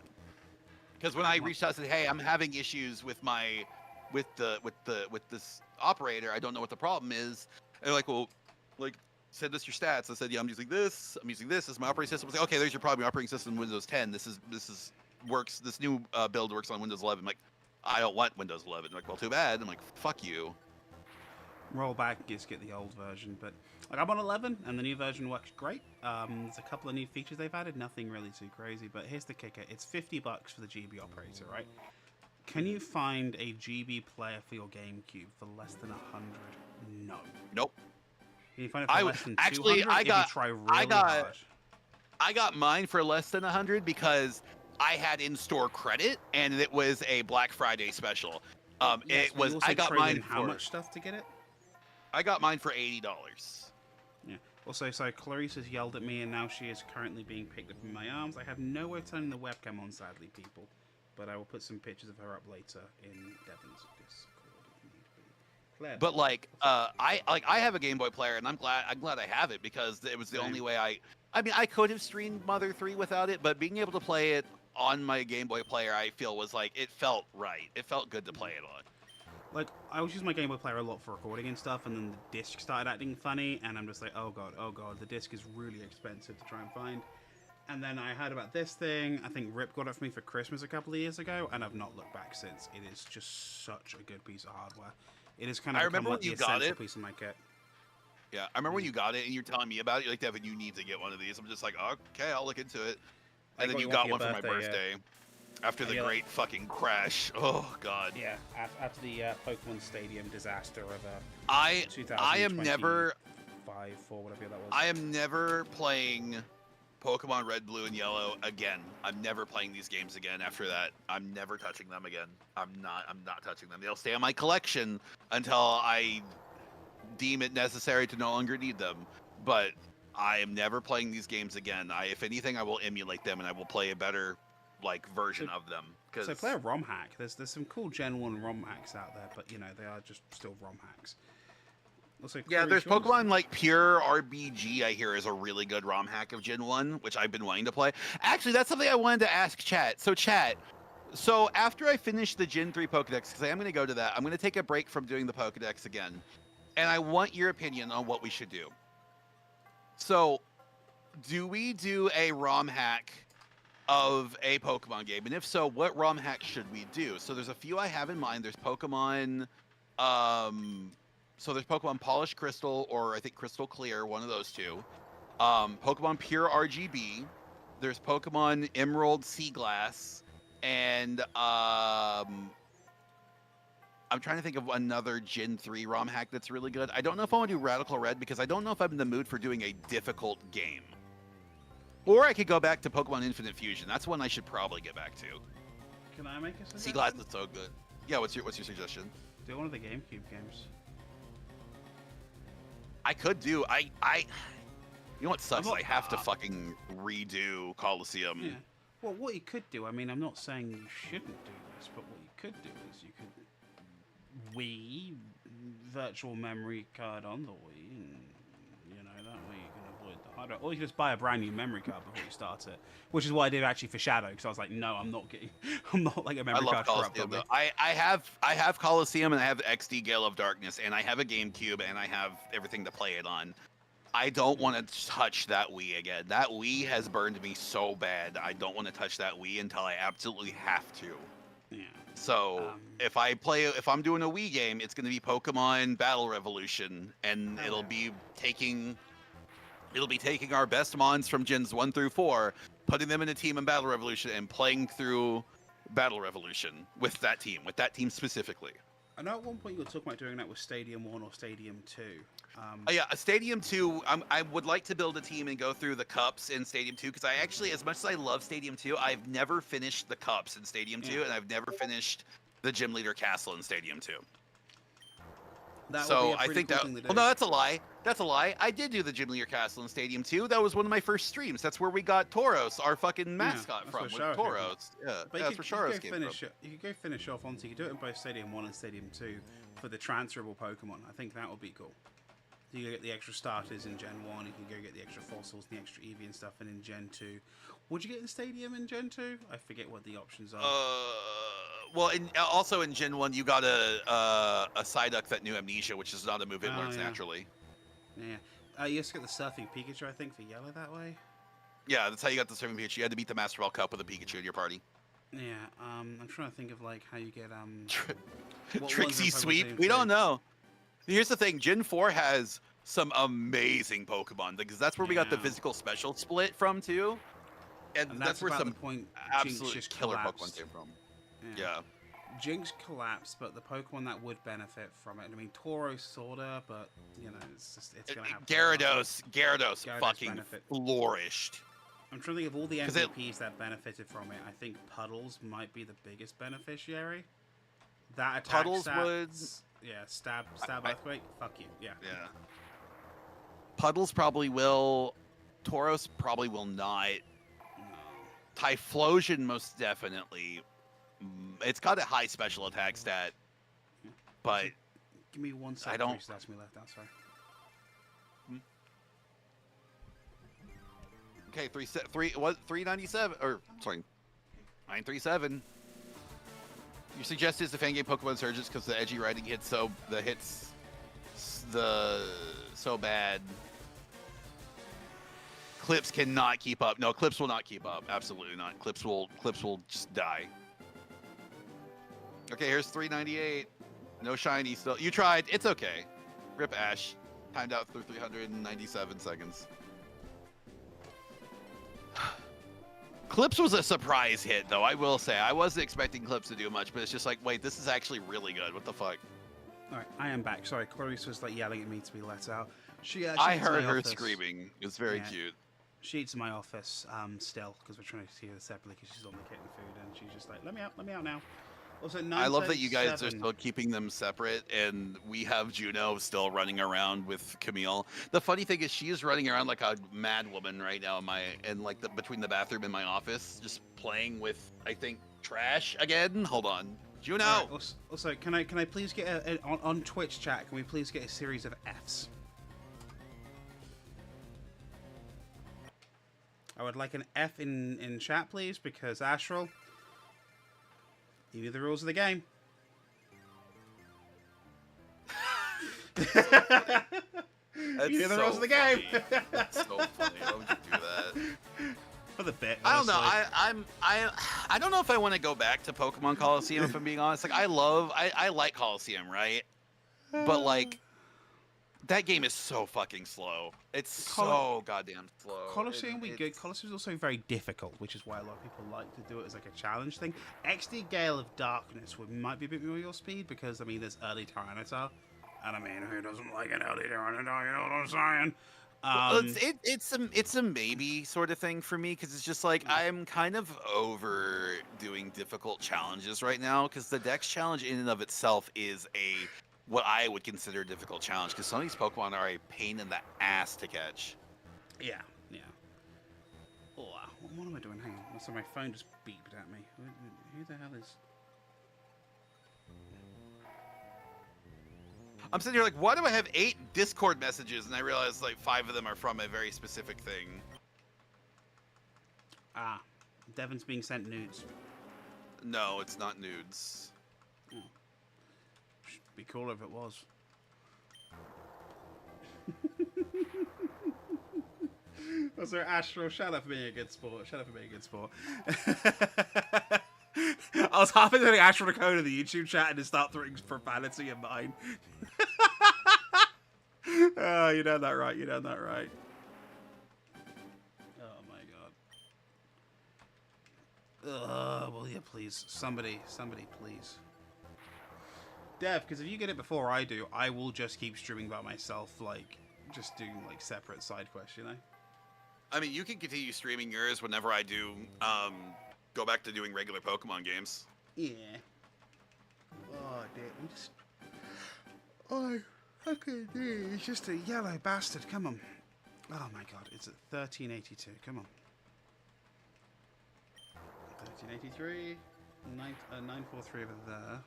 Because when I reached out and said, "Hey, I'm having issues with this operator. I don't know what the problem is," and they're like, "Well, like, send us your stats." I said, "Yeah, I'm using this. This is my operating system." I was like, "Okay, there's your problem. Your operating system, Windows 10. This works. This new build works on Windows 11." I'm like, "I don't want Windows 11." I'm like, "Well, too bad." I'm like, "Fuck you." Roll back and just get the old version, but like, I'm on 11 and the new version works great. There's a couple of new features they've added, nothing really too crazy, but here's the kicker: it's $50 for the GB operator, right? Can you find a GB player for your GameCube for less than 100? No. Nope. Can you find it for less than 200? I got mine for less than 100 because I had in-store credit and it was a Black Friday special. I got mine for how much stuff to get it? I got mine for $80. Yeah. Also, so Clarice has yelled at me, and now she is currently being picked up in my arms. I have no way of turning the webcam on, sadly, people. But I will put some pictures of her up later in Devon's Discord. But like, I have a Game Boy player, and I'm glad I have it because it was the only way I mean, I could have streamed Mother 3 without it, but being able to play it on my Game Boy player, I feel was like, it felt right. It felt good to play it on. Like, I was using my Game Boy player a lot for recording and stuff, and then the disc started acting funny, and I'm just like, oh god, the disc is really expensive to try and find. And then I heard about this thing. I think Rip got it for me for Christmas a couple of years ago, and I've not looked back since. It is just such a good piece of hardware. It is kind of like the essential piece of my kit. Yeah, I remember when you got it, and you're telling me about it. You're like, "Devin, you need to get one of these." I'm just like, "Okay, I'll look into it." And then you got one for my birthday. After the great fucking crash. Oh, God. Yeah, after the Pokemon Stadium disaster of 2025 I am never... 4, whatever that was. I am never playing Pokemon Red, Blue, and Yellow again. I'm never playing these games again after that. I'm never touching them again. I'm not touching them. They'll stay on my collection until I deem it necessary to no longer need them. But I am never playing these games again. If anything, I will emulate them and I will play a better... version of them. So play a ROM hack. There's some cool Gen 1 ROM hacks out there, but you know, they are just still ROM hacks. Also, yeah, there's Pokemon like Pure RBG, I hear, is a really good ROM hack of Gen 1, which I've been wanting to play. Actually, that's something I wanted to ask chat. So chat, after I finish the Gen 3 Pokedex, because I am going to go to that, I'm going to take a break from doing the Pokedex again. And I want your opinion on what we should do. So, do we do a ROM hack of a Pokemon game, and if so, what ROM hack should we do? So there's a few I have in mind. There's Pokemon, there's Pokemon Polished Crystal, or I think Crystal Clear, one of those two. Pokemon Pure RGB. There's Pokemon Emerald Sea Glass, and I'm trying to think of another Gen 3 ROM hack that's really good. I don't know if I want to do Radical Red because I don't know if I'm in the mood for doing a difficult game. Or I could go back to Pokemon Infinite Fusion. That's one I should probably get back to. Can I make a suggestion? Sea Glass is so good. Yeah, what's your suggestion? Do one of the GameCube games. I could do. You know what sucks? I have to fucking redo Coliseum. Yeah. Well, what you could do, I mean, I'm not saying you shouldn't do this, but what you could do is you could Wii virtual memory card on the Wii, and you know that way you can avoid the hard drive. Or you can just buy a brand new memory card before you start it, which is what I did actually for Shadow, because I was like, no, I'm not like a memory card corrupt on me. I have Coliseum and I have the XD Gale of Darkness and I have a GameCube and I have everything to play it on. I don't want to touch that Wii again. That Wii has burned me so bad. I don't want to touch that Wii until I absolutely have to. Yeah. So if I'm doing a Wii game, it's going to be Pokemon Battle Revolution, and it'll be taking our best mons from Gens 1 through 4, putting them in a team in Battle Revolution, and playing through Battle Revolution with that team specifically. I know at one point you were talking about doing that with Stadium 1 or Stadium 2. Yeah, a Stadium 2, I would like to build a team and go through the cups in Stadium 2, because I actually, as much as I love Stadium 2, I've never finished the cups in Stadium 2, and I've never finished the Gym Leader Castle in Stadium 2. So I think that. Well, no, that's a lie. That's a lie. I did do the Gym Leader Castle in Stadium 2. That was one of my first streams. That's where we got Tauros, our fucking mascot, from. With Tauros. Yeah, that's where Sharos came from. You could go finish off onto. You could do it in both Stadium 1 and Stadium 2 for the transferable Pokemon. I think that would be cool. You can get the extra starters in Gen 1. You can go get the extra fossils, the extra Eevee and stuff, and in Gen 2. Would you get in Stadium in Gen 2? I forget what the options are. Well, also in Gen 1, you got a Psyduck that knew Amnesia, which is not a move it learns naturally. Yeah. You just get the Surfing Pikachu, I think, for Yellow that way. Yeah, that's how you got the Surfing Pikachu. You had to beat the Master Ball Cup with a Pikachu in your party. Yeah, I'm trying to think of like how you get Trixie Sweep. We don't know. Here's the thing, Gen 4 has some amazing Pokemon, because that's where we got the physical special split from too. And that's where some absolute killer Pokemon came from. Yeah. Jinx collapsed, but the Pokemon that would benefit from it, I mean, Tauros sorta, but you know, it's gonna happen. Gyarados fucking flourished. I'm trying to think of all the MVPs that benefited from it. I think Puddles might be the biggest beneficiary. That attack Puddles would. Yeah, stab earthquake. Fuck you. Yeah. Yeah. Puddles probably will. Tauros probably will not. No. Typhlosion most definitely. It's got a high special attack stat, but give me 1 second. I don't. That's me left out. Sorry. Okay, 397 or sorry, 937. You suggest is the fan game Pokemon Surges because the edgy writing hits so bad. Clips cannot keep up. No, Clips will not keep up. Absolutely not. Clips will just die. Okay, here's 398. No shiny still. You tried. It's okay. Rip Ash. Timed out through 397 seconds. Clips was a surprise hit, though, I will say. I wasn't expecting Clips to do much, but it's just like, wait, this is actually really good. What the fuck? Alright, I am back. Sorry, Clarice was like yelling at me to be let out. I heard her screaming. It was very cute. She eats in my office still, because we're trying to see her separately because she's on the kitten food, and she's just like, let me out now. Also, I love that you guys are still keeping them separate, and we have Juno still running around with Camille. The funny thing is, she is running around like a mad woman right now between the bathroom and my office, just playing with, I think, trash again. Hold on, Juno. Right, also, can I please get on Twitch chat? Can we please get a series of Fs? I would like an F in chat, please, because Astral. You knew the rules of the game. You knew the rules of the game. That's so funny. Why would you do that? For the bit. I don't know. I don't know if I want to go back to Pokemon Coliseum. If I'm being honest, like I like Coliseum, right? But like, that game is so fucking slow. It's so goddamn slow. Coliseum would be good. Coliseum is also very difficult, which is why a lot of people like to do it as like a challenge thing. XD Gale of Darkness might be a bit more your speed because, I mean, there's early Tyranitar. And I mean, who doesn't like an early Tyranitar, you know what I'm saying? Well, it's a maybe sort of thing for me because it's just like Mm. I'm kind of over doing difficult challenges right now because the Dex challenge in and of itself is what I would consider a difficult challenge because some of these Pokemon are a pain in the ass to catch. Yeah, yeah. Oh, what am I doing? Hang on. So my phone just beeped at me. Who the hell is... I'm sitting here like, why do I have 8 Discord messages? And I realize like 5 of them are from a very specific thing. Ah, Devon's being sent nudes. No, it's not nudes. Oh. Be cool if it was. Also, Astro, shut up for being a good sport. Shut up for being a good sport. I was half intending Astro to go to the YouTube chat and just start throwing profanity in mine. Oh, you done that right. You done that right. Oh my god. Will you please? Somebody, please. Dev, because if you get it before I do, I will just keep streaming by myself, like, just doing, like, separate side quests, you know? I mean, you can continue streaming yours whenever I do go back to doing regular Pokemon games. Yeah. Oh, dear. I'm just... Oh, okay, dear. He's just a yellow bastard. Come on. Oh, my God. It's at 1382. Come on. 1383. 943 over there.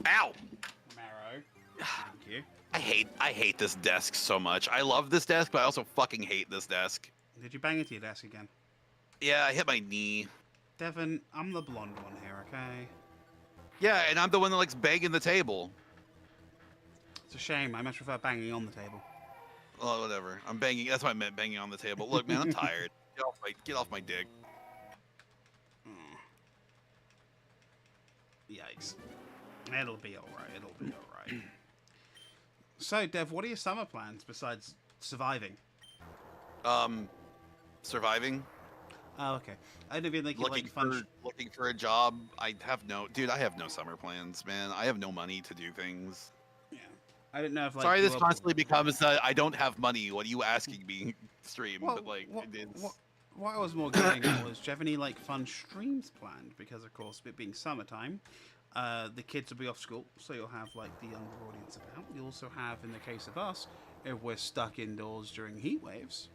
Ow! Marrow. Thank you. I hate this desk so much. I love this desk, but I also fucking hate this desk. Did you bang into your desk again? Yeah, I hit my knee. Devon, I'm the blonde one here, okay? Yeah, and I'm the one that likes banging the table. It's a shame. I much prefer banging on the table. Oh, whatever. I'm banging. That's what I meant, banging on the table. Look, man, I'm tired. Get off my dick. Yikes. It'll be alright. It'll be alright. So, Dev, what are your summer plans besides surviving? Surviving. Oh, okay. I didn't even think you like fun. Looking for a job. I have no summer plans, man. I have no money to do things. Yeah. I didn't know if like. Sorry, this constantly becomes I don't have money. What are you asking me? Stream, well, but like it is. What I was more getting at was, do you have any like fun streams planned? Because of course, it being summertime, the kids will be off school, so you'll have like the younger audience about. You also have, in the case of us, if we're stuck indoors during heat waves,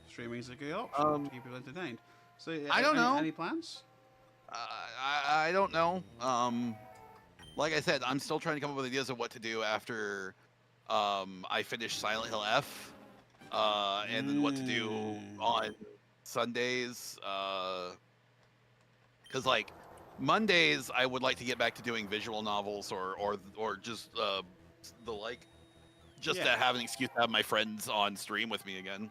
streaming is a good option to keep people entertained. So I don't know. Any plans? I don't know. Like I said, I'm still trying to come up with ideas of what to do after I finish Silent Hill F, and then what to do on Sundays. Because like Mondays, I would like to get back to doing visual novels or just the like, just to have an excuse to have my friends on stream with me again.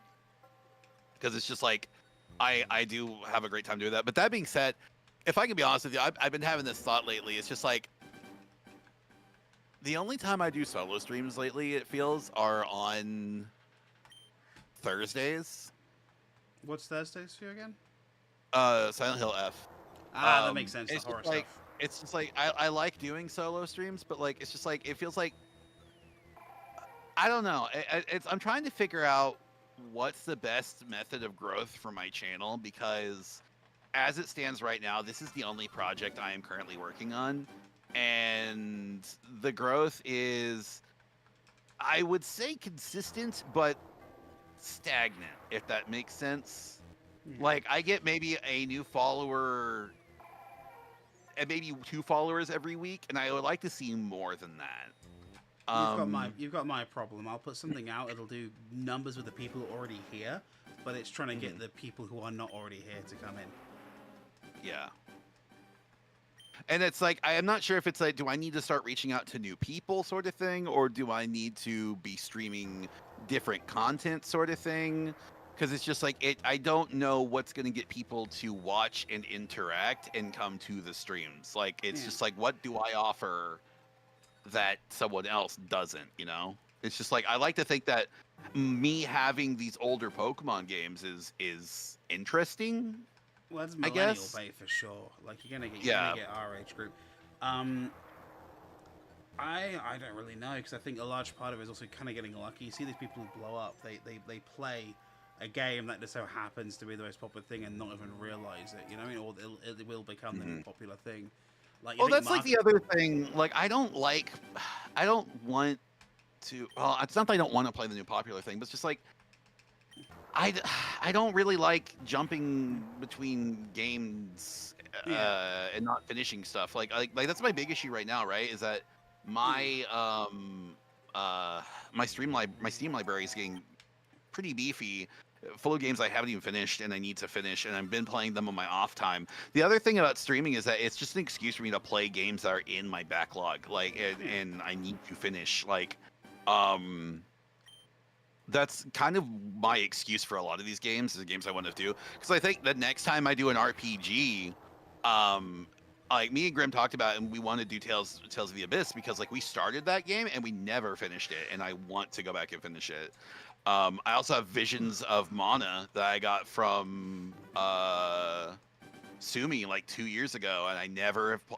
Because it's just like I do have a great time doing that. But that being said, if I can be honest with you, I've been having this thought lately. It's just like the only time I do solo streams lately, it feels, are on Thursdays. What's Thursdays for you again? Silent Hill F. That makes sense. The horror stuff. It's just like I like doing solo streams, but like it's just like it feels like I don't know. I'm trying to figure out what's the best method of growth for my channel because as it stands right now, this is the only project I am currently working on, and the growth is, I would say, consistent but stagnant, if that makes sense. Like I get maybe a new follower and maybe 2 followers every week, and I would like to see more than that. You've got my problem. I'll put something out. It'll do numbers with the people who are already here, but it's trying to get the people who are not already here to come in. Yeah. And it's like, I am not sure if it's like, do I need to start reaching out to new people sort of thing, or do I need to be streaming different content sort of thing? Because it's just like, I don't know what's going to get people to watch and interact and come to the streams. Like, it's just like, what do I offer that someone else doesn't, you know? It's just like, I like to think that me having these older Pokemon games is interesting, Well, that's I millennial guess. bait for sure. Like you're gonna Yeah. get our age group. Um, I don't really know because I think a large part of it is also kind of getting lucky. You see these people who blow up. They play a game that just so happens to be the most popular thing and not even realize it. You know, or it will become the new Mhm. popular thing. Like you Well, think that's like Mark. the other thing. Like, I don't want to. Well, it's not that I don't want to play the new popular thing, but it's just like I, d- I don't really like jumping between games Yeah. and not finishing stuff. Like that's my big issue right now, right? Is that Yeah. my my Steam library is getting pretty beefy, full of games I haven't even finished and I need to finish, and I've been playing them on my off time. The other thing about streaming is that it's just an excuse for me to play games that are in my backlog, like, Yeah. and I need to finish. Um, that's kind of my excuse for a lot of these games, the games I want to do, because I think the next time I do an RPG, um, like me and Grim talked about, and we want to do Tales of the Abyss because like we started that game and we never finished it, and I want to go back and finish it. I also have Visions of Mana that I got from Sumi like 2 years ago, and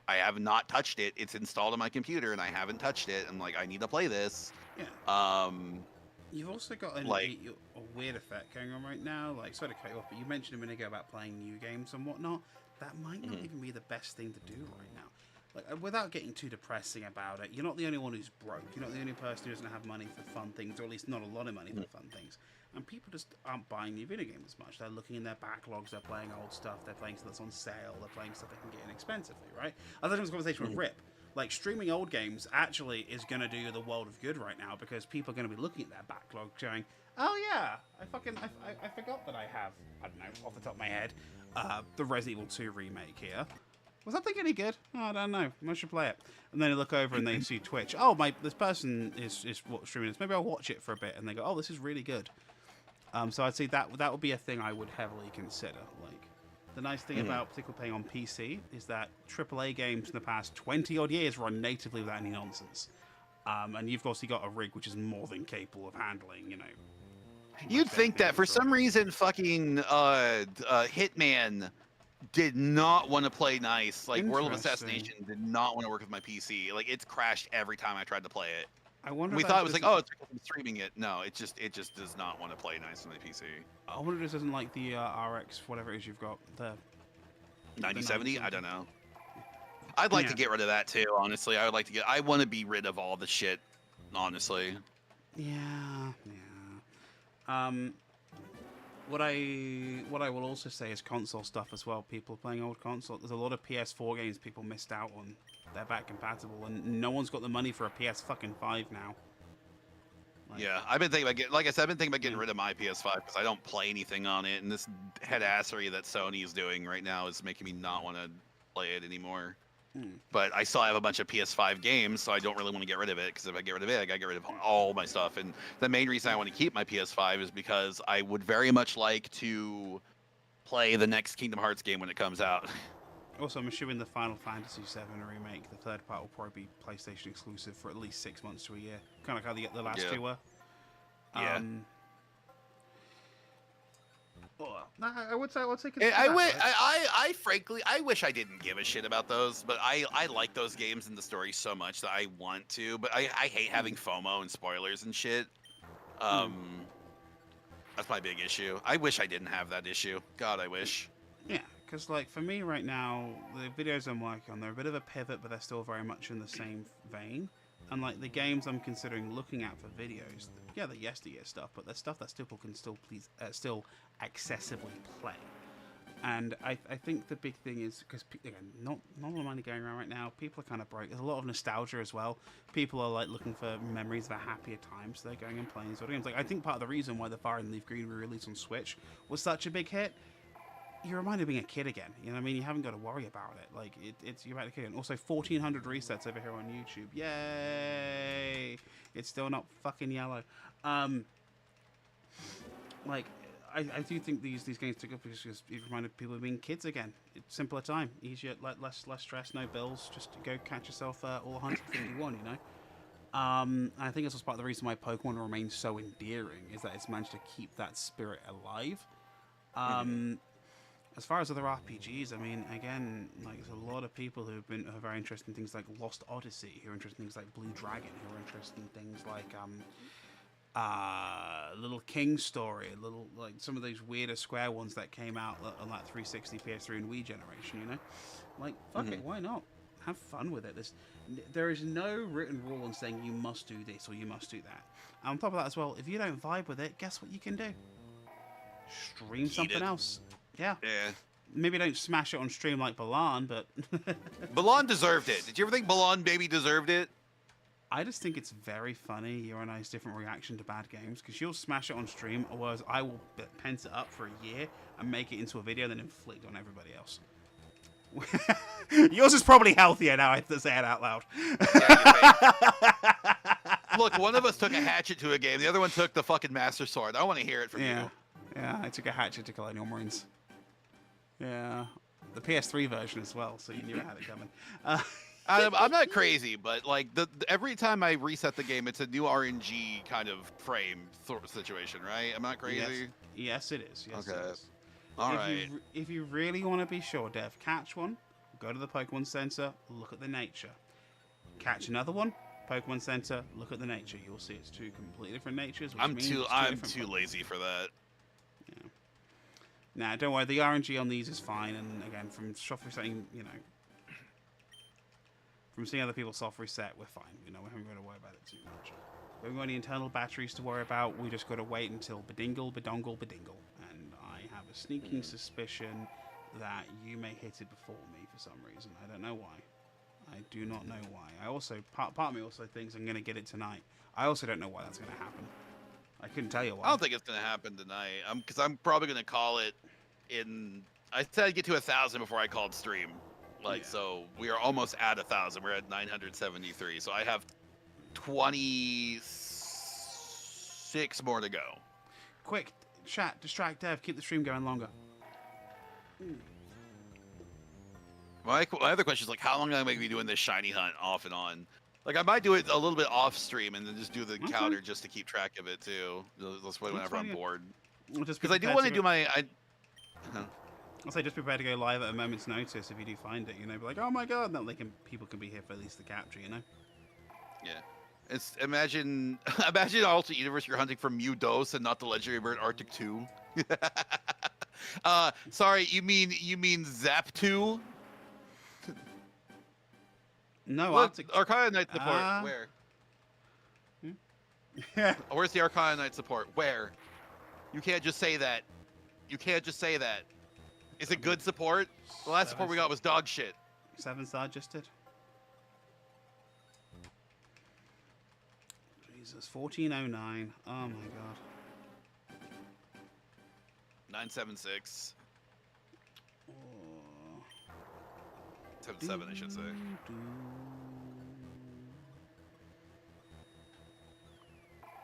I have not touched it. It's installed on my computer, and I haven't touched it. I'm like, I need to play this. Yeah. Um, You've also got like, a weird effect going on right now. Like, sorry to cut you off, but you mentioned a minute ago about playing new games and whatnot. That might not mhm, even be the best thing to do right now. Like, without getting too depressing about it, you're not the only one who's broke. You're not the only person who doesn't have money for fun things, or at least not a lot of money mhm, for fun things. And people just aren't buying new video games as much. They're looking in their backlogs. They're playing old stuff. They're playing stuff that's on sale. They're playing stuff they can get inexpensively, right? I was having this conversation with mhm. Rip. Like streaming old games actually is going to do you the world of good right now because people are going to be looking at their backlog, going, "Oh yeah, I forgot that I have I don't know off the top of my head the Resident Evil 2 remake here. Was that thing any good? Oh, I don't know. I should play it." And then they look over and they see Twitch. Oh, this person is streaming this. Maybe I'll watch it for a bit. And they go, "Oh, this is really good." So I'd say that would be a thing I would heavily consider. Like the nice thing Mhm. about particularly playing on PC is that AAA games in the past 20 odd years run natively without any nonsense. And you've obviously got a rig which is more than capable of handling, You'd much better think that for games, some right? reason, fucking Hitman did not want to play nice. Like World of Interesting. Assassination did not want to work with my PC. Like it's crashed every time I tried to play it. I wonder We if that thought just it was like, isn't. oh, it's because I'm streaming it. No, it just does not want to play nice on my PC. I wonder if this isn't like the RX, whatever it is you've got, the 9070? I 9070. don't know. I'd like Yeah, to get rid of that too, honestly. I want to be rid of all the shit, honestly. yeah, yeah. Um, what I will also say is console stuff as well. People playing old console. There's a lot of PS4 games people missed out on. They're back compatible, and no one's got the money for a PS fucking 5 now. Like, Yeah, I've been thinking about like I said, I've been thinking about getting yeah. rid of my PS5 because I don't play anything on it, and this headassery that Sony is doing right now is making me not want to play it anymore. Hmm. But I still have a bunch of PS5 games, so I don't really want to get rid of it because if I get rid of it, I gotta get rid of all my stuff. And the main reason I want to keep my PS5 is because I would very much like to play the next Kingdom Hearts game when it comes out. Also, I'm assuming the Final Fantasy VII remake, the third part, will probably be PlayStation exclusive for at least 6 months to a year. Kind of like how the last Yeah, two were. yeah. Um, well, I would say I, consider I, that, wi- right? I frankly, I wish I didn't give a shit about those, but I like those games and the story so much that I want to, but I hate having Mm, FOMO and spoilers and shit. mm. Um, that's my big issue. I wish I didn't have that issue. God, I wish. Yeah, because like for me right now, the videos I'm working on, they're a bit of a pivot, but they're still very much in the same vein. And like the games I'm considering looking at for videos, yeah, they're yesteryear stuff, but they're stuff that people can still accessibly play. And I think the big thing is because again, not a lot of money going around right now. People are kind of broke. There's a lot of nostalgia as well. People are like looking for memories of a happier time, so they're going and playing these other games. Like I think part of the reason why the Fire and Leaf Green re-release on Switch was such a big hit, you're reminded of being a kid again. You know what I mean? You haven't got to worry about it. Like it's you're about a kid. And also 1,400 resets over here on YouTube. Yay! It's still not fucking yellow. Um, like I do think these games took up because it reminded people of being kids again. It's simpler time, easier, less stress, no bills. Just go catch yourself all 151. You know. I think it's also part of the reason why Pokemon remains so endearing is that it's managed to keep that spirit alive. As far as other RPGs, I mean, again, like there's a lot of people who are very interested in things like Lost Odyssey, who are interested in things like Blue Dragon, who are interested in things like Little King Story, little like some of those weirder Square ones that came out on that 360, PS3, and Wii generation. You know, like fuck it, why not? Have fun with it. There is no written rule on saying you must do this or you must do that. And on top of that as well, if you don't vibe with it, guess what you can do? Stream something else. Yeah. Yeah. Maybe don't smash it on stream like Balan, but Balan deserved it. Did you ever think Balan maybe deserved it? I just think it's very funny, you and I's different reaction to bad games, because you'll smash it on stream, whereas I will pence it up for a year and make it into a video and then inflict on everybody else. Yours is probably healthier now, I have to say it out loud. Yeah, look, one of us took a hatchet to a game, the other one took the fucking Master Sword. I want to hear it from you. Yeah, I took a hatchet to Colonial Marines. Yeah. The PS3 version as well, so you knew I had it coming. I'm not crazy, but like every time I reset the game, it's a new RNG kind of frame sort of situation, right? I'm not crazy. Yes, it is. Yes, okay. It is. All right. If you really want to be sure, Dev, catch one, go to the Pokemon Center, look at the nature. Catch another one, Pokemon Center, look at the nature. You'll see it's two completely different natures. I'm too lazy for that. Yeah. Nah, don't worry. The RNG on these is fine, and again, from soft resetting, you know, from seeing other people soft reset, we're fine. You know, we haven't got to worry about it too much. We haven't got any internal batteries to worry about. We just got to wait until badingle, badongle, badingle. And I have a sneaking suspicion that you may hit it before me for some reason. I don't know why. I do not know why. I also, part of me also thinks I'm going to get it tonight. I also don't know why that's going to happen. I couldn't tell you why. I don't think it's going to happen tonight. Because I'm probably going to call it in... I said I'd get to 1,000 before I called stream. Like, yeah. So we are almost at 1,000. We're at 973. So I have 26 more to go. Quick, chat, distract Dev, keep the stream going longer. My other question is, like, how long am I going to be doing this shiny hunt off and on? Like, I might do it a little bit off stream and then just do the counter just to keep track of it, too. That's whenever I'm bored. Because I do want to do my... I'll say just prepare to go live at a moment's notice if you do find it, you know, be like, oh my god, no, people can be here for at least the capture, you know? Yeah. It's imagine alternate universe you're hunting for Mewtwo and not the legendary bird Arctic 2. Sorry, you mean Zap 2? No, look, Arcana Knight support. Where? Yeah. Where's the Arcana Knight support? Where? You can't just say that. You can't just say that. Is it good support? The last support we got was dog shit. 7-star just did. Jesus, 1409. Oh my god. 976. 77, I should say.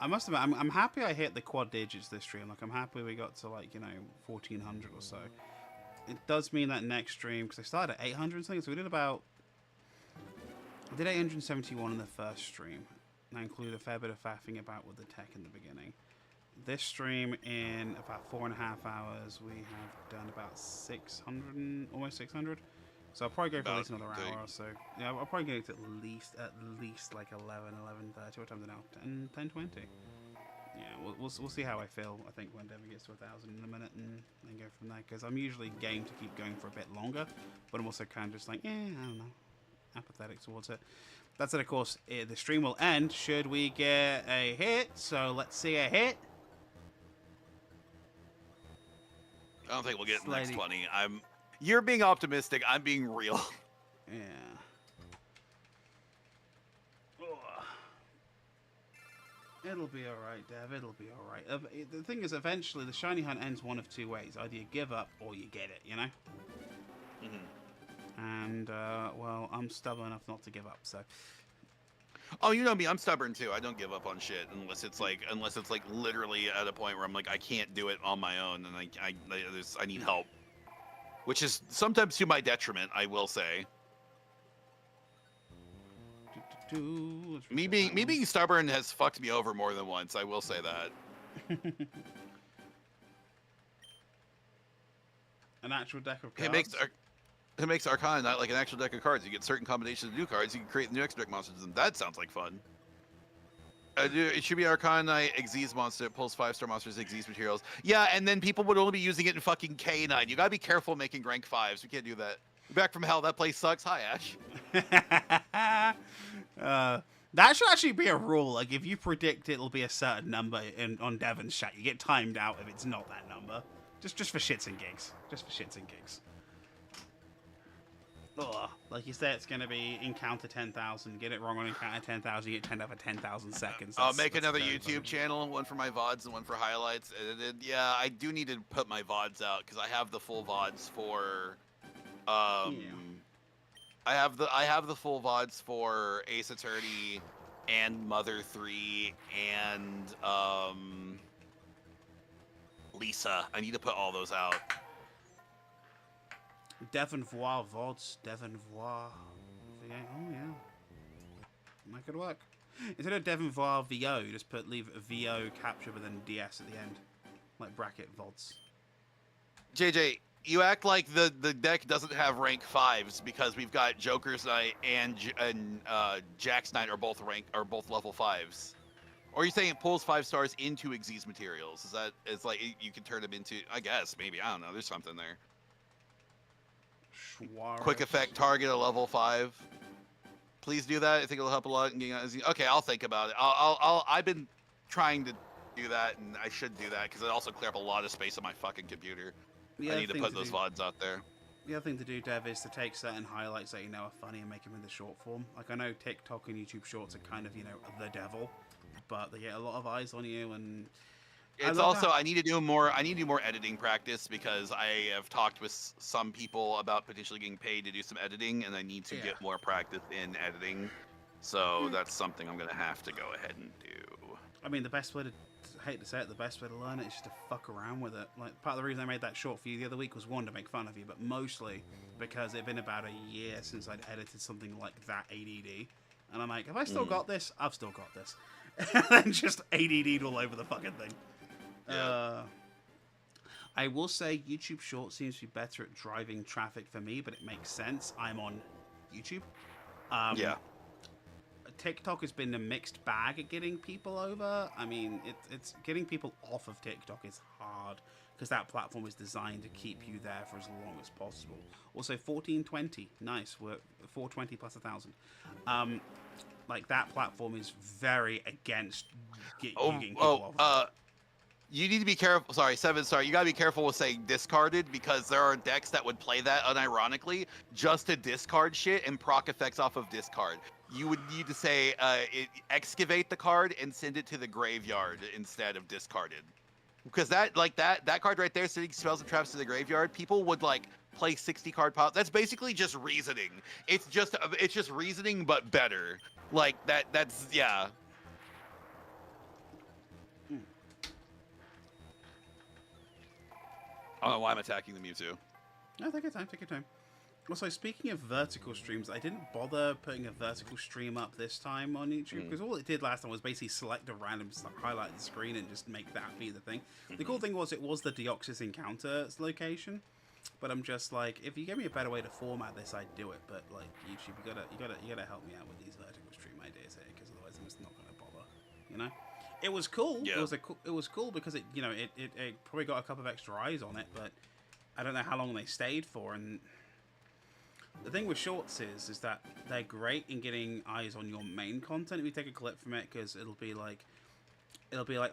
I must admit, I'm happy I hit the quad digits this stream. Like, I'm happy we got to, like, you know, 1400 or so. It does mean that next stream, because I started at 800 something, so we did 871 in the first stream. And that included a fair bit of faffing about with the tech in the beginning. This stream, in about 4.5 hours, we have done about 600, almost 600. So I'll probably go for at least another hour or so. Yeah, I'll probably go to at least like 11:30. What time is it now? 10:20. Yeah, we'll see how I feel. I think when Devin gets to 1,000 in a minute, and then go from there. Because I'm usually game to keep going for a bit longer, but I'm also kind of just like, I don't know, apathetic towards it. That said, of course, the stream will end should we get a hit. So let's see a hit. I don't think we'll get the next 20. You're being optimistic. I'm being real. Yeah. It'll be alright, Dev. It'll be alright. The thing is, eventually, the shiny hunt ends one of two ways. Either you give up or you get it, you know? And, well, I'm stubborn enough not to give up, so... Oh, you know me. I'm stubborn, too. I don't give up on shit unless it's like literally at a point where I'm like, I can't do it on my own, and I need help. Which is sometimes to my detriment, I will say. Me being stubborn has fucked me over more than once. I will say that. An actual deck of cards. It makes Arcana not like an actual deck of cards. You get certain combinations of new cards. You can create new extra deck monsters, and that sounds like fun. It should be Arcana Knight, Xyz monster. It pulls 5-star monsters, Xyz materials. Yeah, and then people would only be using it in fucking K9. You gotta be careful making rank 5s. We can't do that. Back from hell, that place sucks. Hi, Ash. That should actually be a rule. Like, if you predict it'll be a certain number on Devon's chat, you get timed out if it's not that number. Just for shits and gigs. Just for shits and gigs. Ugh. Like you say, it's going to be encounter 10,000. Get it wrong on encounter 10,000, you get 10 over 10,000 seconds. I'll make another YouTube channel, one for my VODs and one for highlights. Yeah, I do need to put my VODs out because I have the full VODs for... I have the full VODs for Ace Attorney and Mother 3 and Lisa. I need to put all those out. Devonvoix VODs. Devonvoix. Oh yeah, that could work. Instead of Devonvoix VO, just leave a VO capture with then DS at the end, like bracket VODs. JJ, you act like the deck doesn't have rank 5s because we've got Joker's Knight and Jack's Knight are both level 5s. Or are you saying it pulls 5 stars into Xyz materials? Is that it's like you can turn them into? I guess maybe, I don't know. There's something there. Quick effect target a level 5. Please do that. I think it'll help a lot in getting. Okay, I'll think about it. I've been trying to do that, and I should do that because it also clear up a lot of space on my fucking computer. I need to put those VODs out there. The other thing to do, Dev, is to take certain highlights that you know are funny and make them in the short form. Like, I know TikTok and YouTube Shorts are kind of, you know, the devil, but they get a lot of eyes on you, and it's also I need to do more editing practice because I have talked with some people about potentially getting paid to do some editing, and I need to get more practice in editing. So that's something I'm gonna have to go ahead and do. I mean, the best way to hate to say it, the best way to learn it is just to fuck around with it. Like, part of the reason I made that short for you the other week was, one, to make fun of you, but mostly because it'd been about a year since I'd edited something like that ADD, and I'm like, have I still got this? I've still got this. And then just ADD'd all over the fucking thing. Yeah. I will say YouTube Shorts seems to be better at driving traffic for me, but it makes sense. I'm on YouTube. Yeah. TikTok has been a mixed bag at getting people over. I mean, it's getting people off of TikTok is hard because that platform is designed to keep you there for as long as possible. Also, 1420, nice. We're 420 plus 1,000. Like, that platform is very against getting people off. You need to be careful. Sorry, 7-star. You gotta be careful with saying discarded because there are decks that would play that unironically just to discard shit and proc effects off of discard. You would need to say excavate the card and send it to the graveyard instead of discarded. Because that card right there, sending spells and traps to the graveyard, people would like play 60 card pile. That's basically just reasoning. It's just reasoning but better. Like that's yeah. I don't know why I'm attacking the Mewtwo. No, take your time, take your time. Also, speaking of vertical streams, I didn't bother putting a vertical stream up this time on YouTube, because all it did last time was basically select a random highlight of the screen and just make that be the thing. The cool thing was it was the Deoxys encounter location, but I'm just like, if you give me a better way to format this, I'd do it. But like YouTube, you gotta help me out with these vertical stream ideas here, because otherwise I'm just not gonna bother. You know? It was cool. Yeah. It was cool because it probably got a couple of extra eyes on it, but I don't know how long they stayed for. And the thing with shorts is that they're great in getting eyes on your main content if you take a clip from it, because it'll be like,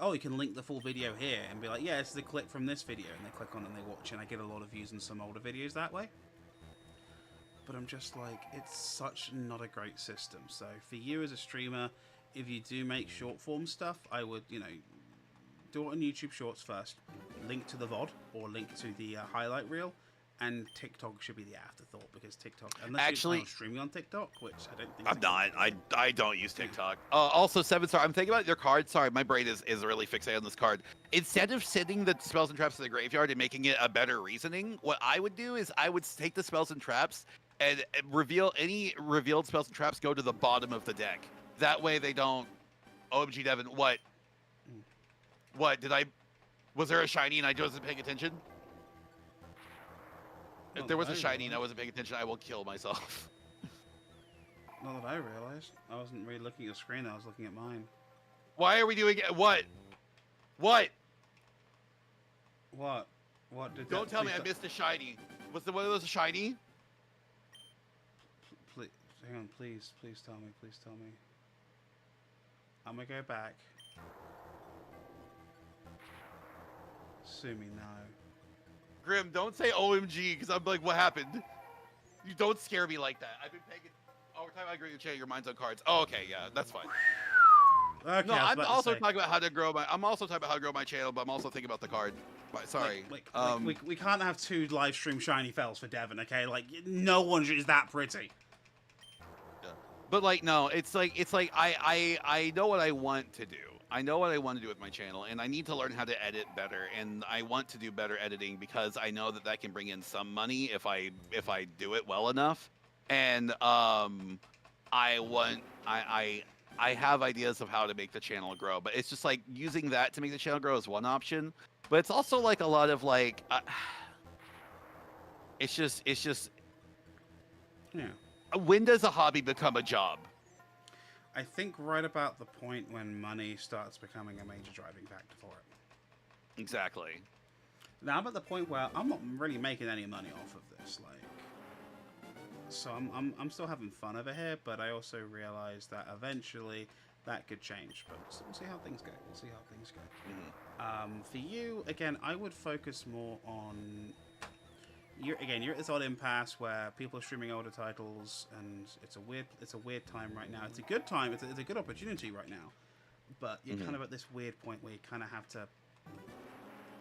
oh, you can link the full video here, and be like, yeah, this is a clip from this video, and they click on it and they watch it, and I get a lot of views on some older videos that way. But I'm just like, it's such not a great system. So for you as a streamer, if you do make short form stuff, I would, do it on YouTube Shorts first, link to the VOD or link to the highlight reel, and TikTok should be the afterthought, because TikTok, unless you're streaming on TikTok, which I don't think. I'm not. I don't use TikTok. Also, 7-star. I'm thinking about your card. Sorry, my brain is really fixated on this card. Instead of sending the spells and traps to the graveyard and making it a better reasoning, what I would do is I would take the spells and traps and reveal any revealed spells and traps go to the bottom of the deck. That way they don't. OMG, Devin, what? What did I? Was there a shiny and I wasn't paying attention? If there was a shiny and I wasn't paying attention, I will kill myself. Not that I realized. I wasn't really looking at your screen. I was looking at mine. Why are we doing it? What? What? What? What did? Don't tell me I missed a shiny. Was the one of those a shiny? Please, hang on, please tell me. Please tell me. I'm gonna go back. Sue me now. Grim, don't say OMG, because I'm like, what happened? You don't scare me like that. I've been paying it. Oh, we're talking about Great Chair, your mind's on cards. Oh, okay, yeah, that's fine. Okay, no, I'm also talking about how to grow my. I'm also talking about how to grow my channel, but I'm also thinking about the card. Sorry. We can't have 2 live stream shiny fells for Devin, okay? Like, no one is that pretty. Yeah. But like, no, it's like I know what I want to do. I know what I want to do with my channel, and I need to learn how to edit better. And I want to do better editing because I know that that can bring in some money if I do it well enough. And I have ideas of how to make the channel grow, but it's just like using that to make the channel grow is one option. But it's also like a lot of like, it's just. Yeah. When does a hobby become a job? I think right about the point when money starts becoming a major driving factor for it. Exactly. Now I'm at the point where I'm not really making any money off of this, like. So I'm still having fun over here, but I also realize that eventually that could change. But we'll see how things go. We'll see how things go. Mm-hmm. For you, again, I would focus more on. You're at this odd impasse where people are streaming older titles, and it's a weird time right now. It's a good time. It's a good opportunity right now, but you're kind of at this weird point where you kind of have to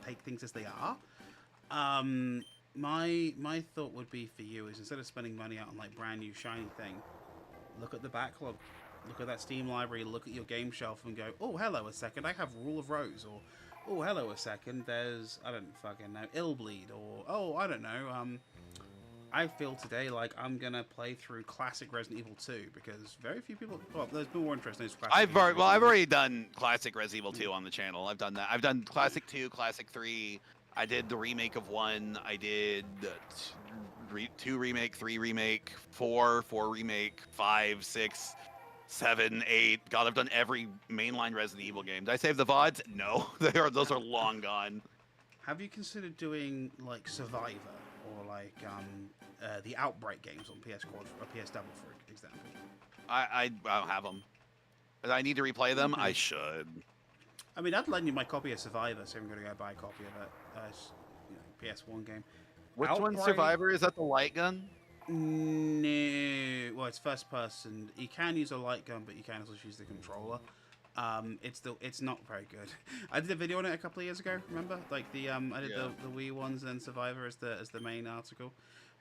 take things as they are. My thought would be for you is instead of spending money out on like brand new shiny thing, look at the backlog, look at that Steam library, look at your game shelf and go, oh hello a second, I have Rule of Rose, or oh hello a second, there's I don't fucking know Illbleed, or oh I don't know I feel today like I'm gonna play through classic Resident Evil 2 because very few people. Well, there's been more interest in this. I've already done classic Resident Evil 2 on the channel. I've done that. I've done classic 2, classic 3. I did the remake of 1. I did 2 remake, 3 remake, 4 remake, 5, 6, 7, 8. God, I've done every mainline Resident Evil game. Did I save the VODs? No, those are long gone. Have you considered doing like Survivor or like the Outbreak games on PS Quad or PS Double, for example? I don't have them. I need to replay them. I should. I mean, I'd lend you my copy of Survivor, so I'm going to go buy a copy of it. PS1 game. Which one's Survivor? Is that the light gun? No. Well, it's first person. You can use a light gun, but you can also use the controller. It's not very good. I did a video on it a couple of years ago. Remember, like I did the Wii ones and Survivor as the main article.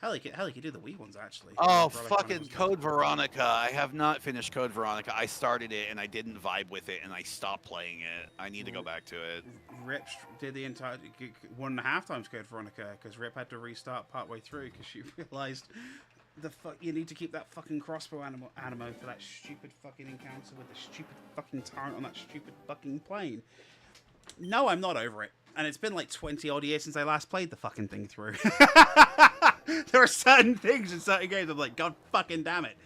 Hell, you could do the Wii ones actually. Oh, fucking Code Veronica! I have not finished Code Veronica. I started it and I didn't vibe with it, and I stopped playing it. I need to go back to it. Rip did the entire 1.5 times Code Veronica because Rip had to restart partway through because she realized you need to keep that fucking crossbow ammo for that stupid fucking encounter with the stupid fucking turret on that stupid fucking plane. No, I'm not over it. And it's been like 20 odd years since I last played the fucking thing through. There are certain things in certain games I'm like, God fucking damn it.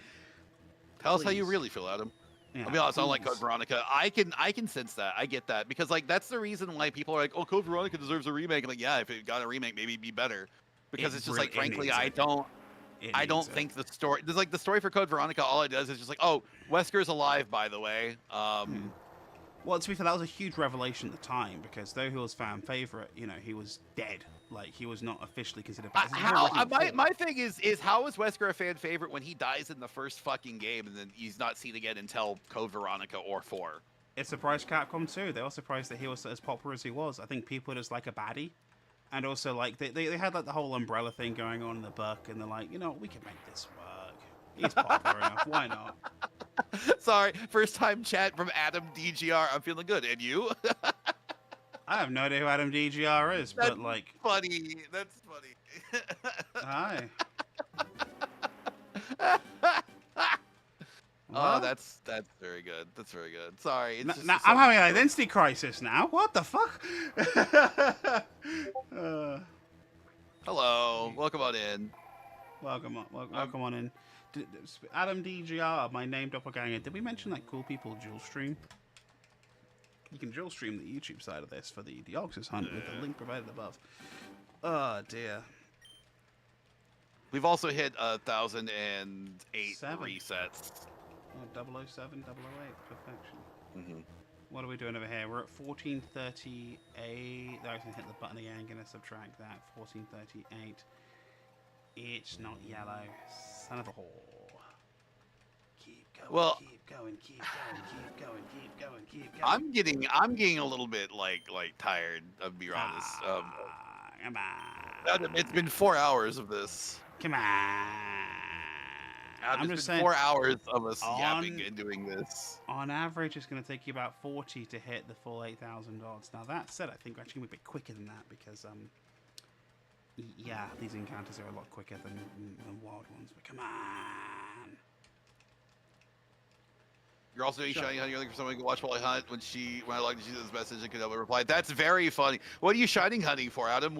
Tell us how you really feel, Adam. Yeah, I'll be honest, I don't like Code Veronica. I can sense that. I get that. Because like that's the reason why people are like, oh, Code Veronica deserves a remake. I'm like, yeah, if it got a remake, maybe it'd be better. Because it's just like, frankly, I don't think the story. There's like the story for Code Veronica. All it does is just like, oh, Wesker's alive, by the way. Well, to be fair, that was a huge revelation at the time because though he was fan favorite, he was dead. Like he was not officially considered. My thing is how is Wesker a fan favorite when he dies in the first fucking game and then he's not seen again until Code Veronica or 4? It surprised Capcom too. They were surprised that he was as popular as he was. I think people just like a baddie. And also, like, they had, like, the whole Umbrella thing going on in the book, and they're like, we can make this work. He's popular enough. Why not? Sorry, first time chat from Adam DGR. I'm feeling good. And you? I have no idea who Adam DGR is, but, like... Funny. That's funny. Hi. Oh, that's very good. That's very good. Sorry, it's just I'm having an identity crisis now. What the fuck? Hello, welcome on in. Welcome on in. Adam DGR, my name doppelganger. Did we mention that cool people dual stream? You can dual stream the YouTube side of this for the Deoxys hunt with the link provided above. Oh dear. We've also hit 1,008 resets. Oh, 007, 008, perfection. Mm-hmm. What are we doing over here? We're at 1438. I can hit the button again. I'm going to subtract that. 1438. It's not yellow. Son of a whore. Keep going, well, keep going, keep going, keep going, keep going, keep going. I'm getting a little bit like tired, I'll be honest. Come on. It's been 4 hours of this. Come on. I'm just saying, 4 hours of us yapping and doing this. On average, it's going to take you about 40 to hit the full 8,000 odds. Now, that said, I think we're actually going to be a bit quicker than that because, yeah, these encounters are a lot quicker than wild ones. But come on. You're also shining hunting for someone who can watch while I hunt. When I logged into this message and could have a reply. That's very funny. What are you shining hunting for, Adam?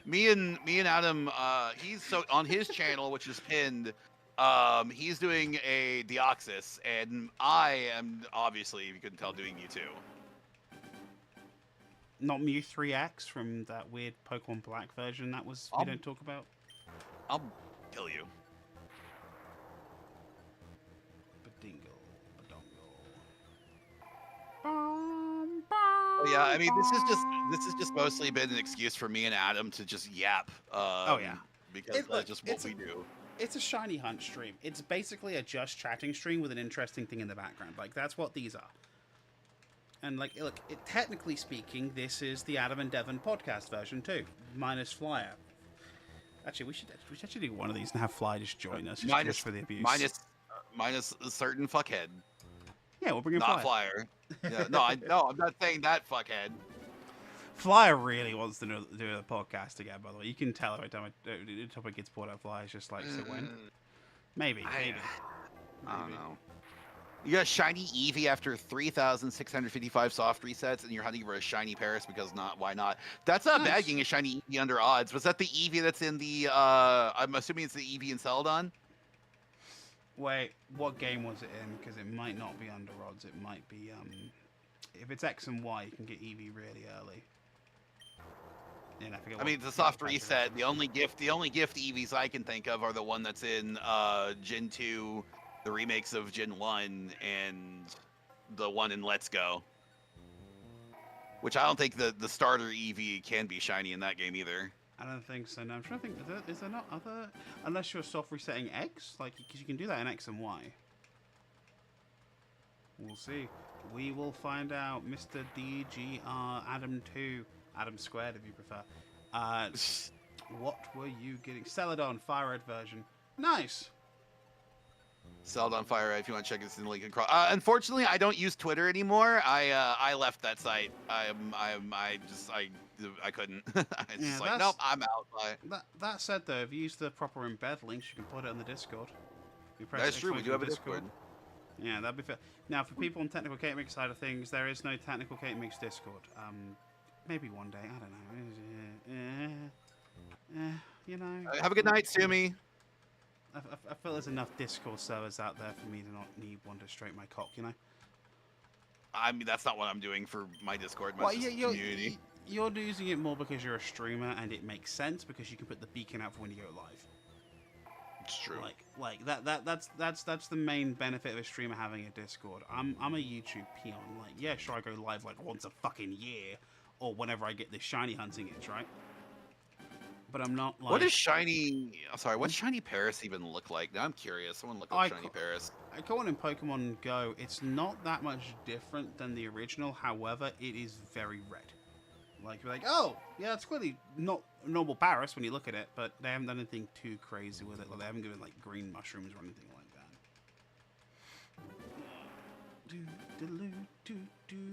Me and Adam, he's on his channel, which is pinned. He's doing a Deoxys, and I am obviously, if you couldn't tell, doing Mewtwo. Not Mew3X from that weird Pokemon Black version that we don't talk about. I'll kill you. Badingle, badongle. Oh, yeah, I mean, this is just mostly been an excuse for me and Adam to just yap. Oh yeah, because that's just what we do. It's a shiny hunt stream. It's basically a just chatting stream with an interesting thing in the background. Like, that's what these are. And, like, look, technically speaking, this is the Adam and Devon podcast version, too. Minus Flyer. Actually, we should actually do one of these and have Fly just join us. Just for the abuse. Minus a certain fuckhead. Yeah, we'll bring in Not Flyer. Yeah, no, I'm not saying that fuckhead. Flyer really wants to do a podcast again, by the way. You can tell every time the topic gets brought up, Flyer's just like, so when? Maybe. I don't know. You got a shiny Eevee after 3,655 soft resets, and you're hunting for a shiny Paris because why not? That's not bad getting a shiny Eevee under odds. Was that the Eevee that's in the, I'm assuming it's the Eevee in Celadon? Wait, what game was it in? Because it might not be under odds. It might be, if it's X and Y, you can get Eevee really early. Yeah, I mean, it's a soft reset. The only gift Eevees I can think of are the one that's in Gen 2, the remakes of Gen 1, and the one in Let's Go. Which I don't think the starter Eevee can be shiny in that game either. I don't think so. No, I'm trying to think. Is there not other? Unless you're soft resetting X, like, because you can do that in X and Y. We'll see. We will find out. Mr. DGR Adam 2. Adam squared, if you prefer. What were you getting? Celadon Fire Red version. Nice. Celadon Fire Red. If you want to check this in the link across. Unfortunately, I don't use Twitter anymore. I left that site. I couldn't. It's just like, nope, I'm out. Bye. That said, though, if you use the proper embed links, you can put it on the Discord. That's true. We do have a Discord. Yeah, that'd be fair. Now, for people on technical cake mix side of things, there is no technical cake mix Discord. Maybe one day. I don't know. You know. Have a good night, Sumi. I feel there's enough Discord servers out there for me to not need one to stroke my cock, you know? I mean, that's not what I'm doing for my Discord, my community. You're using it more because you're a streamer and it makes sense because you can put the beacon out for when you go live. It's true. Like that's the main benefit of a streamer having a Discord. I'm a YouTube peon. Like, yeah, sure, I go live like once a fucking year or whenever I get this shiny hunting itch, right? But I'm not like... What is shiny... Sorry, what's shiny Paris even look like? Now I'm curious. Someone look up shiny Paris. I go on in Pokemon Go. It's not that much different than the original. However, it is very red. Like, you're like, oh, yeah, it's clearly not normal Paris when you look at it, but they haven't done anything too crazy with it. Like, they haven't given, like, green mushrooms or anything like that.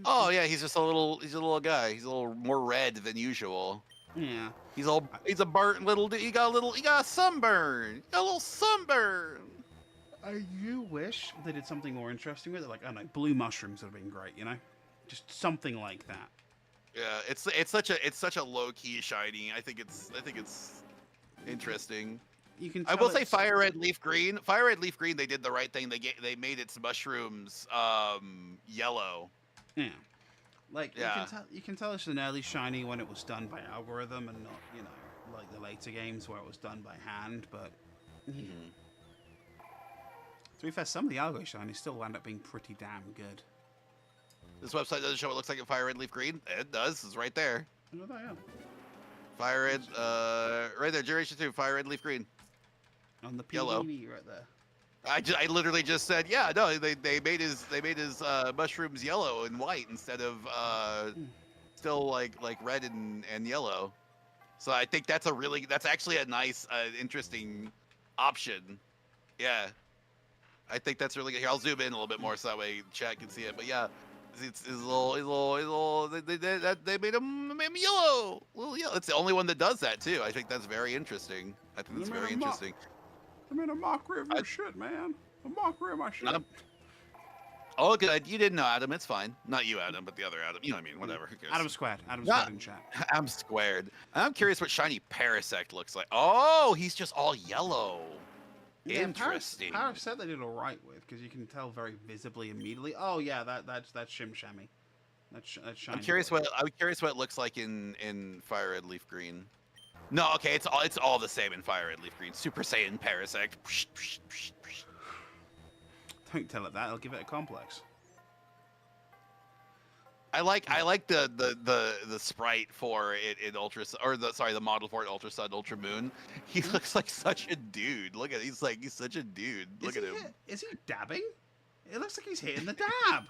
Oh, yeah, he's just a little guy. He's a little more red than usual. Yeah. He's a burnt little dude. He got a sunburn. He got a little sunburn. I do wish they did something more interesting with it. Like, I don't know, blue mushrooms would have been great, you know? Just something like that. Yeah, it's such a low key shiny. I think it's interesting. You can I tell will say it's- fire red leaf green. Fire red leaf green, they did the right thing. They made its mushrooms yellow. Yeah. Like, Yeah. you can tell it's an early shiny when it was done by algorithm and not, you know, like the later games where it was done by hand, but... Mhm. To be fair, some of the algo shinies still end up being pretty damn good. This website doesn't show what it looks like in fire red leaf green. It does. It's right there. Oh, there, yeah. Fire red, right there. Generation 2, fire red leaf green. On the Yellow. PDB right there. I literally just said, yeah, no, they made his mushrooms yellow and white instead of still like red and yellow. So I think that's actually a nice interesting option. Yeah. I think that's really good. Here, I'll zoom in a little bit more so that way chat can see it. But yeah, it's little they made him yellow. Little yellow. It's the only one that does that too. I think that's very interesting. I think that's very interesting. I made a mockery of your shit, man. A mockery of my shit. Oh, good. You didn't know Adam. It's fine. Not you, Adam, but the other Adam. You know what I mean? Whatever. Who cares? Adam squared. Adam squared in chat. I'm squared. I'm curious what shiny Parasect looks like. Oh, he's just all yellow. Yeah, Interesting. Parasect they did all right with because you can tell very visibly immediately. Oh yeah, that's Shim Shammy. That's shiny. I'm curious what it looks like in Fire Red Leaf Green. No, okay, it's all the same in Fire Red Leaf Green. Super Saiyan Parasect. Don't tell it that. I'll give it a complex. I like the sprite for it in Ultra, or the model for it Ultra Sun, Ultra Moon. He looks like such a dude. Look at he's such a dude. Look at him. Is he dabbing? It looks like he's hitting the dab.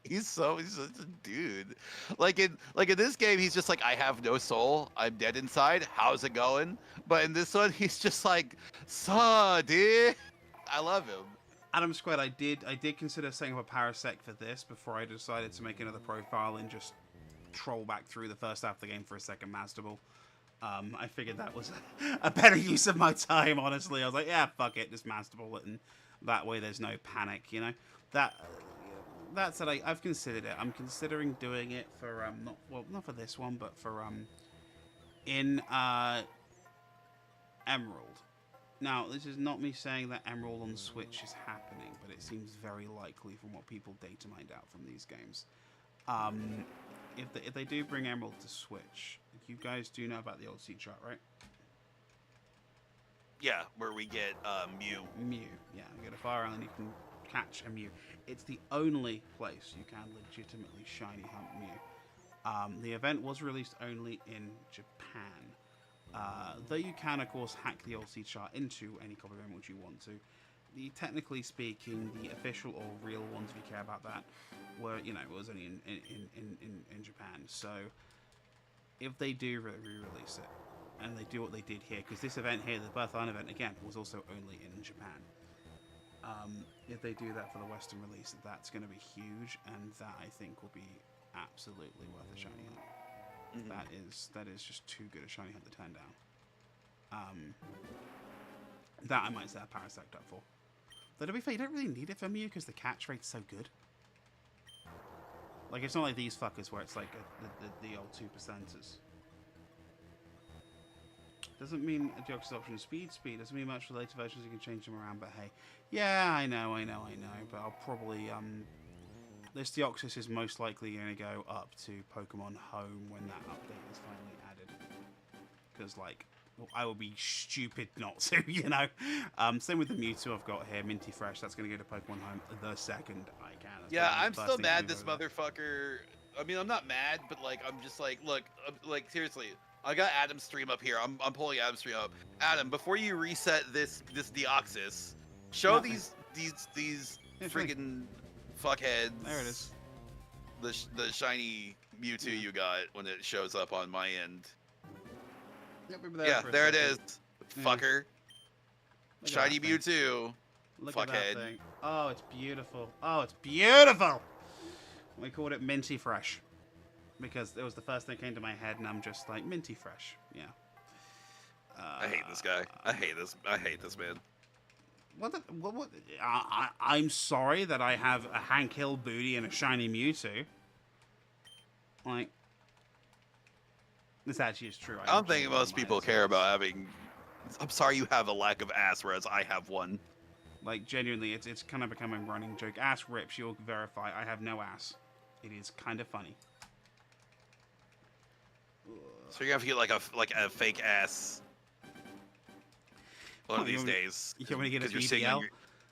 He's such a dude. Like in this game, he's just like, I have no soul. I'm dead inside. How's it going? But in this one, he's just like, "Suh, dude." I love him. Adam Squared, I did consider setting up a Parasect for this before I decided to make another profile and just troll back through the first half of the game for a second Master Ball. I figured that was a better use of my time, honestly. I was like, yeah, fuck it, just Master Ball it, and that way there's no panic, you know? That said, I've considered it. I'm considering doing it for, not for this one, but for, in Emerald. Now, this is not me saying that Emerald on Switch is happening, but it seems very likely from what people data mined out from these games. If they do bring Emerald to Switch, you guys do know about the old seed chart, right? Yeah, where we get Mew. Mew, yeah. You get a fire island, you can catch a Mew. It's the only place you can legitimately shiny hunt Mew. The event was released only in Japan. Though you can, of course, hack the old seed chart into any copy of which you want to. Technically speaking, the official or real ones, if you care about that, were, it was only in Japan. So, if they do re-release it, and they do what they did here, because this event here, the Birth Island event, again, was also only in Japan. If they do that for the Western release, that's going to be huge, and that, I think, will be absolutely worth a shiny hunt. Mm-hmm. That is just too good a shiny hunt to turn down. That I might set a Parasect up for. Though to be fair, you don't really need it for Mew because the catch rate's so good. Like, it's not like these fuckers where it's like the old 2%ers. Doesn't mean a Deoxys option speed. Doesn't mean much for later versions, you can change them around, but hey. Yeah, I know, but I'll probably, this Deoxys is most likely going to go up to Pokemon Home when that update is finally added. Because, like, I will be stupid not to, Same with the Mewtwo I've got here, Minty Fresh. That's going to go to Pokemon Home the second I can. Yeah, I'm still mad this motherfucker. I mean, I'm not mad, but, like, I'm just like, look, like, seriously. I got Adam's stream up here. I'm pulling Adam's stream up. Adam, before you reset this Deoxys, show these freaking fuckheads. There it is. The shiny Mewtwo you got when it shows up on my end. Yep, yeah, there it is. Fucker. Look shiny Mewtwo. Look fuckhead. at that thing. Oh, it's beautiful. Oh, it's beautiful. We called it Minty Fresh. Because it was the first thing that came to my head, and I'm just like, Minty Fresh. Yeah. I hate this guy. I hate this man. What? I'm sorry that I have a Hank Hill booty and a shiny Mewtwo. Like, this actually is true. I don't think most people care about having. I'm sorry you have a lack of ass, whereas I have one. Like, genuinely, it's kind of becoming a running joke. Ass rips, you'll verify. I have no ass. It is kind of funny. So you're gonna have to get like a fake ass one of these days. You want to get a BBL?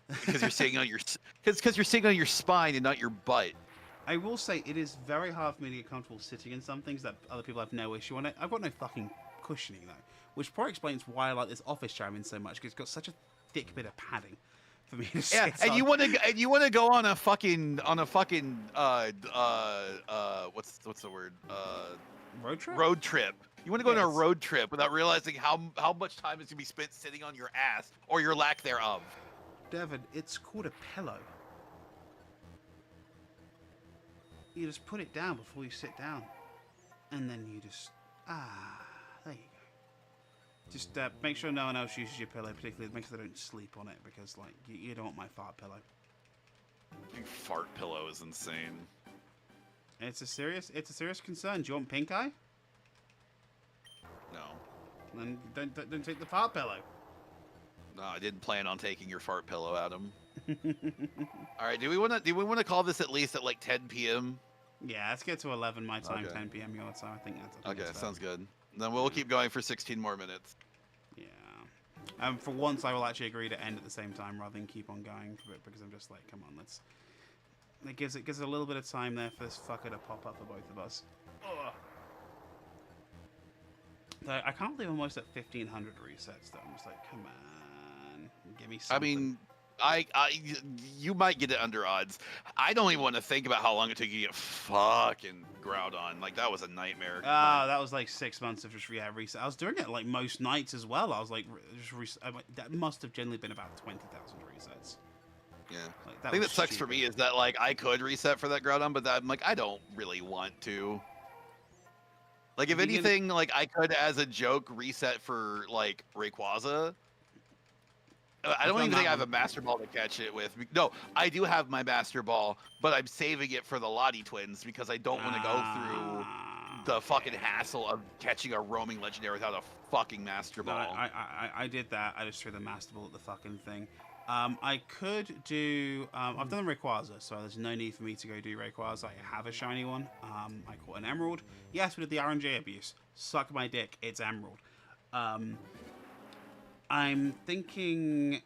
Because you're sitting on your because you're sitting on your spine and not your butt. I will say it is very hard for me to get comfortable sitting in some things that other people have no issue on it. I've got no fucking cushioning though, which probably explains why I like this office chair I'm in so much, because it's got such a thick bit of padding for me to sit and on. you want to go on a fucking what's the word Road trip? Road trip. You want to go on a road trip without realizing how much time is going to be spent sitting on your ass or your lack thereof. Devon, it's called a pillow. You just put it down before you sit down. And then you just... there you go. Just make sure no one else uses your pillow, particularly make sure they don't sleep on it, because, like, you don't want my fart pillow. Your fart pillow is insane. It's a serious concern. Do you want pink eye? No. Then don't take the fart pillow. No, I didn't plan on taking your fart pillow, Adam. All right, do we want to call this at least at like 10 p.m.? Yeah, let's get to 11 my time, Okay. 10 p.m. your time. I think that's Okay, sounds good. Then we'll keep going for 16 more minutes. Yeah. For once, I will actually agree to end at the same time rather than keep on going for it, because I'm just like, come on, let's. It gives it a little bit of time there for this fucker to pop up for both of us. Ugh. So I can't believe I'm almost at 1,500 resets though. I'm just like, come on, give me something. I mean, you might get it under odds. I don't even want to think about how long it took you to get fucking Groudon. Like, that was a nightmare. That was like 6 months of just reset. I was doing it like most nights as well. I was like, that must have generally been about 20,000 resets. Yeah. Like, the thing that sucks for me is that, like, I could reset for that Groudon, but I'm like, I don't really want to. Like, if anything, like, I could, as a joke, reset for, like, Rayquaza. I don't even think I have a Master Ball to catch it with. No, I do have my Master Ball, but I'm saving it for the Lottie twins because I don't want to go through the fucking hassle of catching a roaming legendary without a fucking Master Ball. No, I did that. I just threw the Master Ball at the fucking thing. I could do... I've done the Rayquaza, so there's no need for me to go do Rayquaza. I have a shiny one. I caught an Emerald. Yes, we did the RNG abuse. Suck my dick. It's Emerald. I'm thinking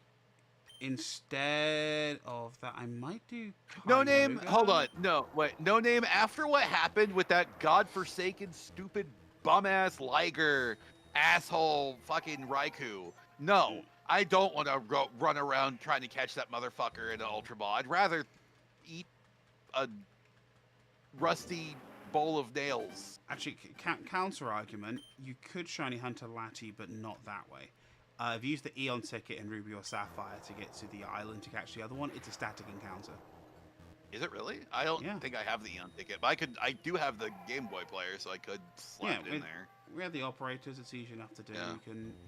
instead of that, I might do... No Name, hold on. No, wait. No Name, after what happened with that godforsaken, stupid, bum-ass Liger, asshole fucking Raikou, no. I don't want to run around trying to catch that motherfucker in an Ultra Ball. I'd rather eat a rusty bowl of nails. Actually, counter argument, you could Shiny Hunter Lati, but not that way. If you use the Eon ticket in Ruby or Sapphire to get to the island to catch the other one, it's a static encounter. Is it really? I don't think I have the Eon ticket, but I do have the Game Boy player, so I could slap it in there. We have the operators, it's easy enough to do. Yeah.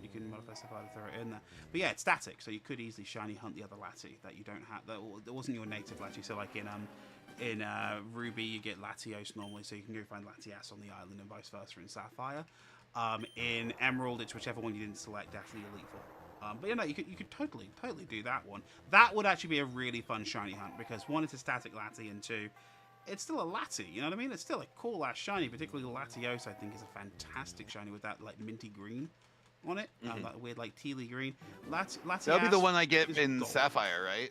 You can modify Sapphire to throw it in there. But yeah, it's static, so you could easily shiny hunt the other Lati that you don't have. That wasn't your native Lati. So like in Ruby, you get Latios normally, so you can go find Latias on the island, and vice versa in Sapphire. In Emerald, it's whichever one you didn't select, definitely Elite Four. But you know, you could totally do that one. That would actually be a really fun shiny hunt, because one, it's a static Lati, and two, it's still a Lati, you know what I mean? It's still a cool ass shiny, particularly Latios, I think, is a fantastic shiny with that like minty green on it. That weird like tealy green. Latias, that'll be the one I get in gold. Sapphire, right?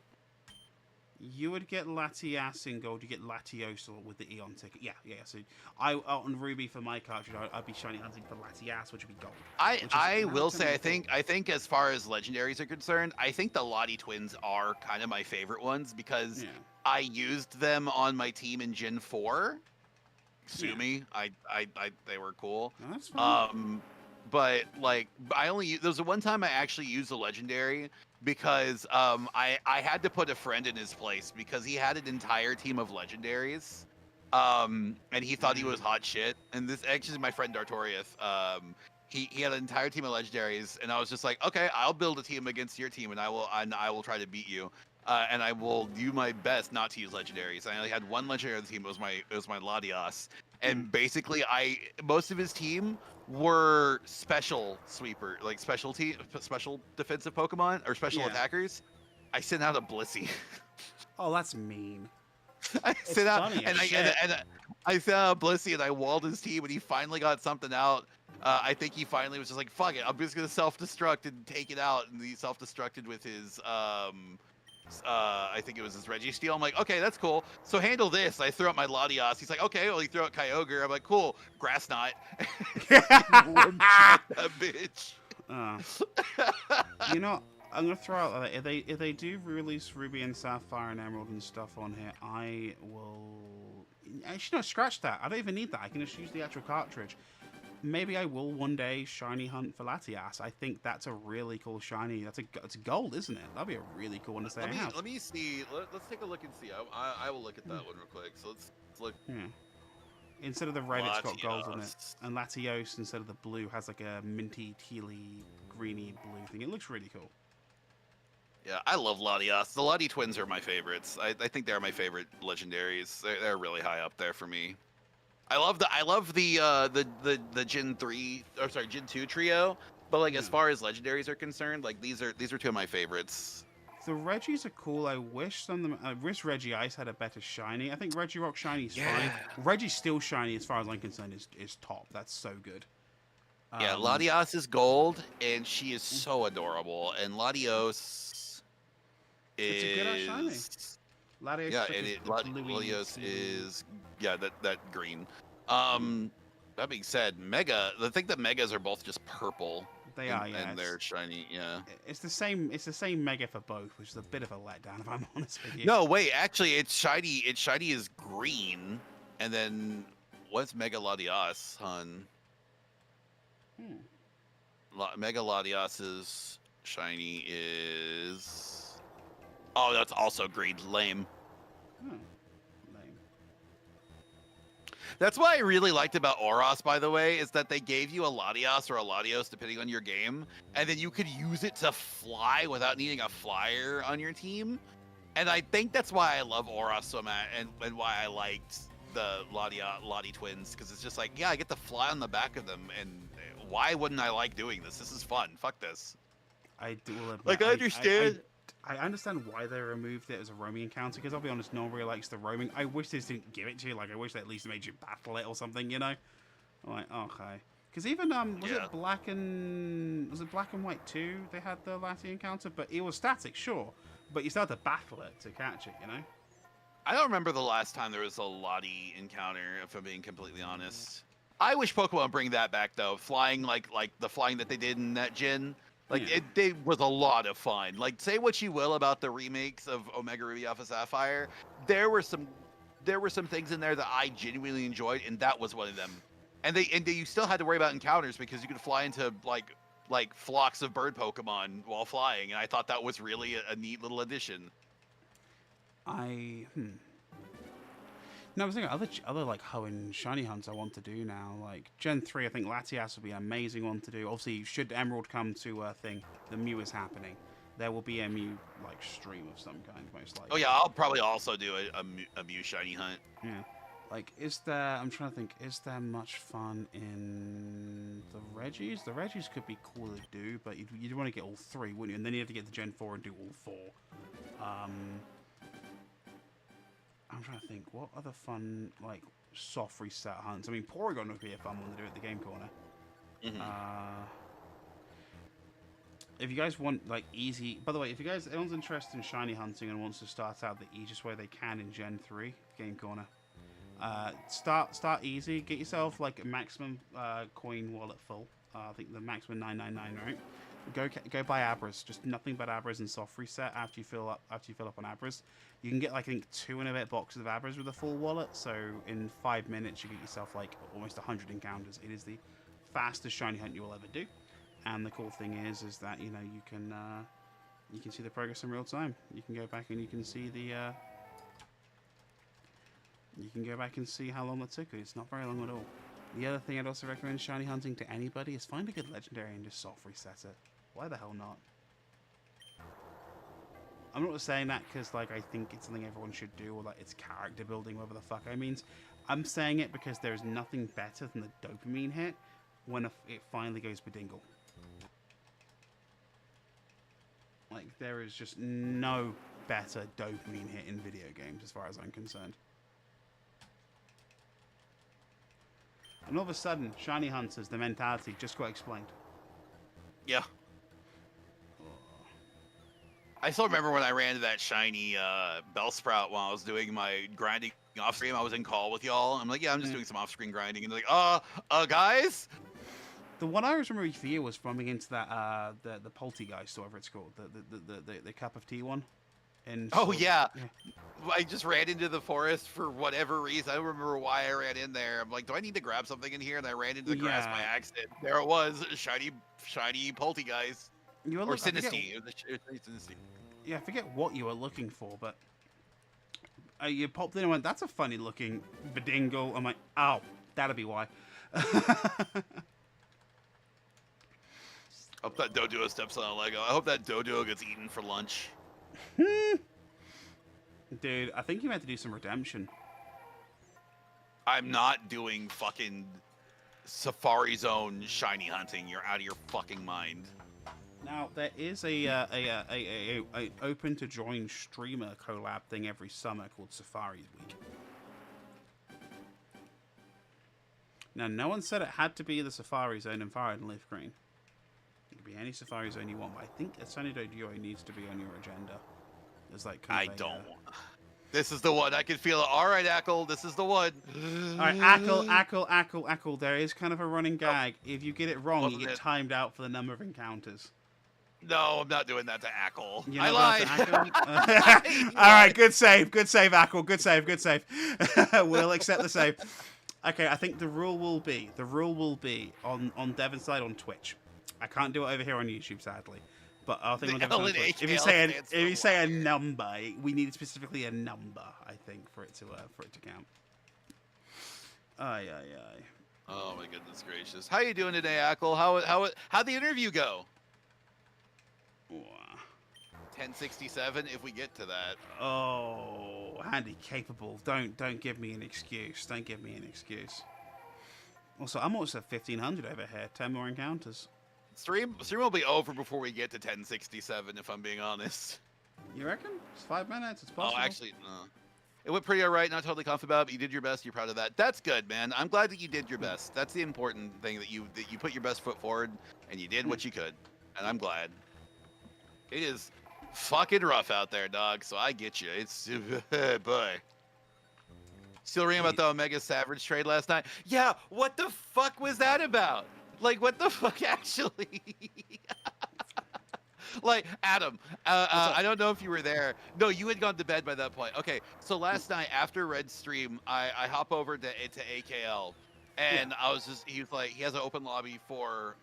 You would get Latias in gold. You get Latios with the Eon ticket. Yeah. So on Ruby for my cartridge, I'd be shiny hunting for Latias, which would be gold. I will say, I think as far as legendaries are concerned, I think the Lottie twins are kind of my favorite ones, because I used them on my team in Gen 4. Sue me. They were cool. No, that's fine. But like, there was the one time I actually used a legendary because I had to put a friend in his place because he had an entire team of legendaries, and he thought he was hot shit. And this actually is my friend Dartorius. he had an entire team of legendaries, and I was just like, okay, I'll build a team against your team, and I will try to beat you. And I will do my best not to use legendaries. I only had one legendary on the team. It was my Latias, and basically most of his team were special sweeper, like special defensive Pokemon or special attackers. I sent out a Blissey. Oh, that's mean. I sent out and I sent out a Blissey, and I walled his team, and he finally got something out. I think he finally was just like, fuck it, I'm just gonna self-destruct and take it out, and he self-destructed with his I think it was his Registeel. I'm like, okay, that's cool. So handle this. I threw out my Latias. He's like, okay, well, he threw out Kyogre. I'm like, cool. Grass Knot. That bitch. You know, I'm gonna throw out if they do release Ruby and Sapphire and Emerald and stuff on here, I will. Actually, no, scratch that. I don't even need that. I can just use the actual cartridge. Maybe I will one day shiny hunt for Latias. I think that's a really cool shiny. It's a gold, isn't it? That'd be a really cool one to stay in house. Let me see. Let's take a look and see. I will look at that one real quick. So let's look. Yeah. Instead of the red, it's got gold on it. And Latios, instead of the blue, has like a minty, tealy, greeny blue thing. It looks really cool. Yeah, I love Latias. The Lati twins are my favorites. I think they're my favorite legendaries. They're really high up there for me. I love the Gen 3 or sorry Gen 2 trio, but like as far as legendaries are concerned, like these are two of my favorites. The Reggies are cool. I wish some of them. I wish Reggie Ice had a better shiny. I think Regirock shiny is fine. Reggie's still shiny as far as I'm concerned. Is top. That's so good. Yeah, Latias is gold, and she is so adorable. And Latios it's a good shiny. Latios Latios is that green. That being said, the thing that Megas are both just purple. They are, yeah. And they're shiny, yeah. It's the same Mega for both, which is a bit of a letdown if I'm honest with you. No, wait, actually it's shiny is green, and then what's Mega Latias, hun? Mega Latias's shiny is that's also green. Lame. Lame. That's what I really liked about Oros, by the way, is that they gave you a Latias or a Latios, depending on your game, and then you could use it to fly without needing a flyer on your team. And I think that's why I love Oros so much, and why I liked the Lati twins, because it's just like, yeah, I get to fly on the back of them, and why wouldn't I like doing this? This is fun. Fuck this. I do. Like, I understand. I understand why they removed it as a roaming encounter, because I'll be honest, no one really likes the roaming. I wish they didn't give it to you. Like, I wish they at least made you battle it or something, you know? I'm like, okay. Because even, was it Black and White 2? They had the Lati encounter, but it was static, sure. But you still had to battle it to catch it, you know? I don't remember the last time there was a Lati encounter, if I'm being completely honest. I wish Pokemon bring that back, though. Flying, like the flying that they did in that gen. Like, it was a lot of fun. Like, say what you will about the remakes of Omega Ruby Alpha Sapphire, there were some things in there that I genuinely enjoyed, and that was one of them. And you still had to worry about encounters because you could fly into like flocks of bird Pokemon while flying, and I thought that was really a neat little addition. No, I was thinking other like Hoenn shiny hunts I want to do now. Like Gen 3, I think Latias would be an amazing one to do. Obviously, should Emerald come to a thing, the Mew is happening. There will be a Mew like stream of some kind, most likely. Oh yeah, I'll probably also do a Mew shiny hunt. Yeah. Like, I'm trying to think, is there much fun in the Reggies? The Reggies could be cool to do, but you'd want to get all three, wouldn't you? And then you have to get to Gen 4 and do all four. I'm trying to think, what other fun, like, soft reset hunts? I mean, Porygon would be a fun one to do at the Game Corner. If you guys want, like, easy... By the way, if anyone's interested in shiny hunting and wants to start out the easiest way they can in Gen 3, Game Corner, start easy. Get yourself, like, a maximum coin wallet full. I think the maximum 999, right? Go buy Abras, just nothing but Abras and soft reset after you fill up on Abras. You can get like I think 2 and a bit boxes of Abras with a full wallet, so in 5 minutes you get yourself like almost 100 encounters. It is the fastest shiny hunt you will ever do, and the cool thing is that you know you can see the progress in real time. You can go back and you can see how long that took. It's not very long at all. The other thing I'd also recommend shiny hunting to anybody is find a good legendary and just soft reset it. Why the hell not? I'm not saying that because like I think it's something everyone should do or like it's character building, whatever the fuck I means. I'm saying it because there's nothing better than the dopamine hit when it finally goes bedingle. Like there is just no better dopamine hit in video games as far as I'm concerned. And all of a sudden, shiny hunters, the mentality just got explained. Yeah. I still remember when I ran into that shiny Bellsprout while I was doing my grinding off stream. I was in call with y'all. I'm like, yeah, I'm just doing some off screen grinding. And they're like, guys? The one I was remembering for you was bumping into that the Poltergeist, or whatever it's called, the cup of tea one. Yeah. I just ran into the forest for whatever reason. I don't remember why I ran in there. I'm like, do I need to grab something in here? And I ran into the grass by accident. There it was, shiny Poltergeist. Or Sinisty. Yeah, I forget what you were looking for, but you popped in and went, that's a funny looking bedingle. I'm like, oh, that'll be why. I hope that Doduo steps on a Lego. I hope that Doduo gets eaten for lunch. Dude, I think you meant to do some redemption. I'm not doing fucking Safari Zone shiny hunting. You're out of your fucking mind. Now there is a open to join streamer collab thing every summer called Safari Week. Now no one said it had to be the Safari Zone in Fire and Leaf Green. It could be any Safari Zone you want, but I think a Sunny Doduo needs to be on your agenda. There's like kind of This is the one. I can feel it. All right, Ackle, this is the one. All right, Ackle. There is kind of a running gag. If you get it wrong, you get timed out for the number of encounters. No, I'm not doing that to Ackle. I lied. All right, good save, Ackle. Good save. We'll accept the save. Okay, I think the rule will be on Devon's side on Twitch. I can't do it over here on YouTube, sadly. But I think on Devon's side on Twitch. If you say a number, we need specifically a number, I think, for it to count. Aye. Oh my goodness gracious! How you doing today, Ackle? How'd the interview go? 1067 if we get to that. Oh, handy capable. Don't give me an excuse. Also, I'm almost at 1500 over here. 10 more encounters. Stream will be over before we get to 1067, if I'm being honest. You reckon? It's 5 minutes. It's possible. Oh, actually, no. It went pretty alright. Not totally confident about it, but you did your best. You're proud of that. That's good, man. I'm glad that you did your best. That's the important thing, that you put your best foot forward and you did what you could. And I'm glad. It is fucking rough out there, dog. So I get you. It's boy. Still reading about the Omega Savage trade last night. Yeah, what the fuck was that about? Like, what the fuck, actually? Like, Adam, I don't know if you were there. No, you had gone to bed by that point. Okay, so last night after Red stream, I hop over to AKL, and he was like, he has an open lobby for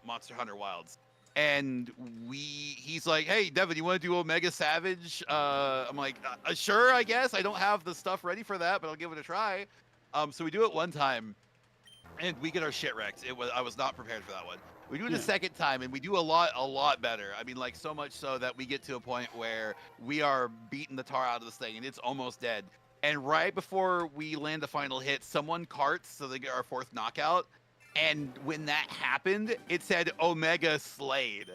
Monster Hunter Wilds. And he's like, hey, Devin, you want to do Omega Savage? I'm like, sure, I guess. I don't have the stuff ready for that, but I'll give it a try. So we do it one time, and we get our shit wrecked. I was not prepared for that one. We do it a second time, and we do a lot better. I mean, like, so much so that we get to a point where we are beating the tar out of this thing, and it's almost dead. And right before we land the final hit, someone carts, so they get our 4th knockout. And when that happened, it said Omega slayed.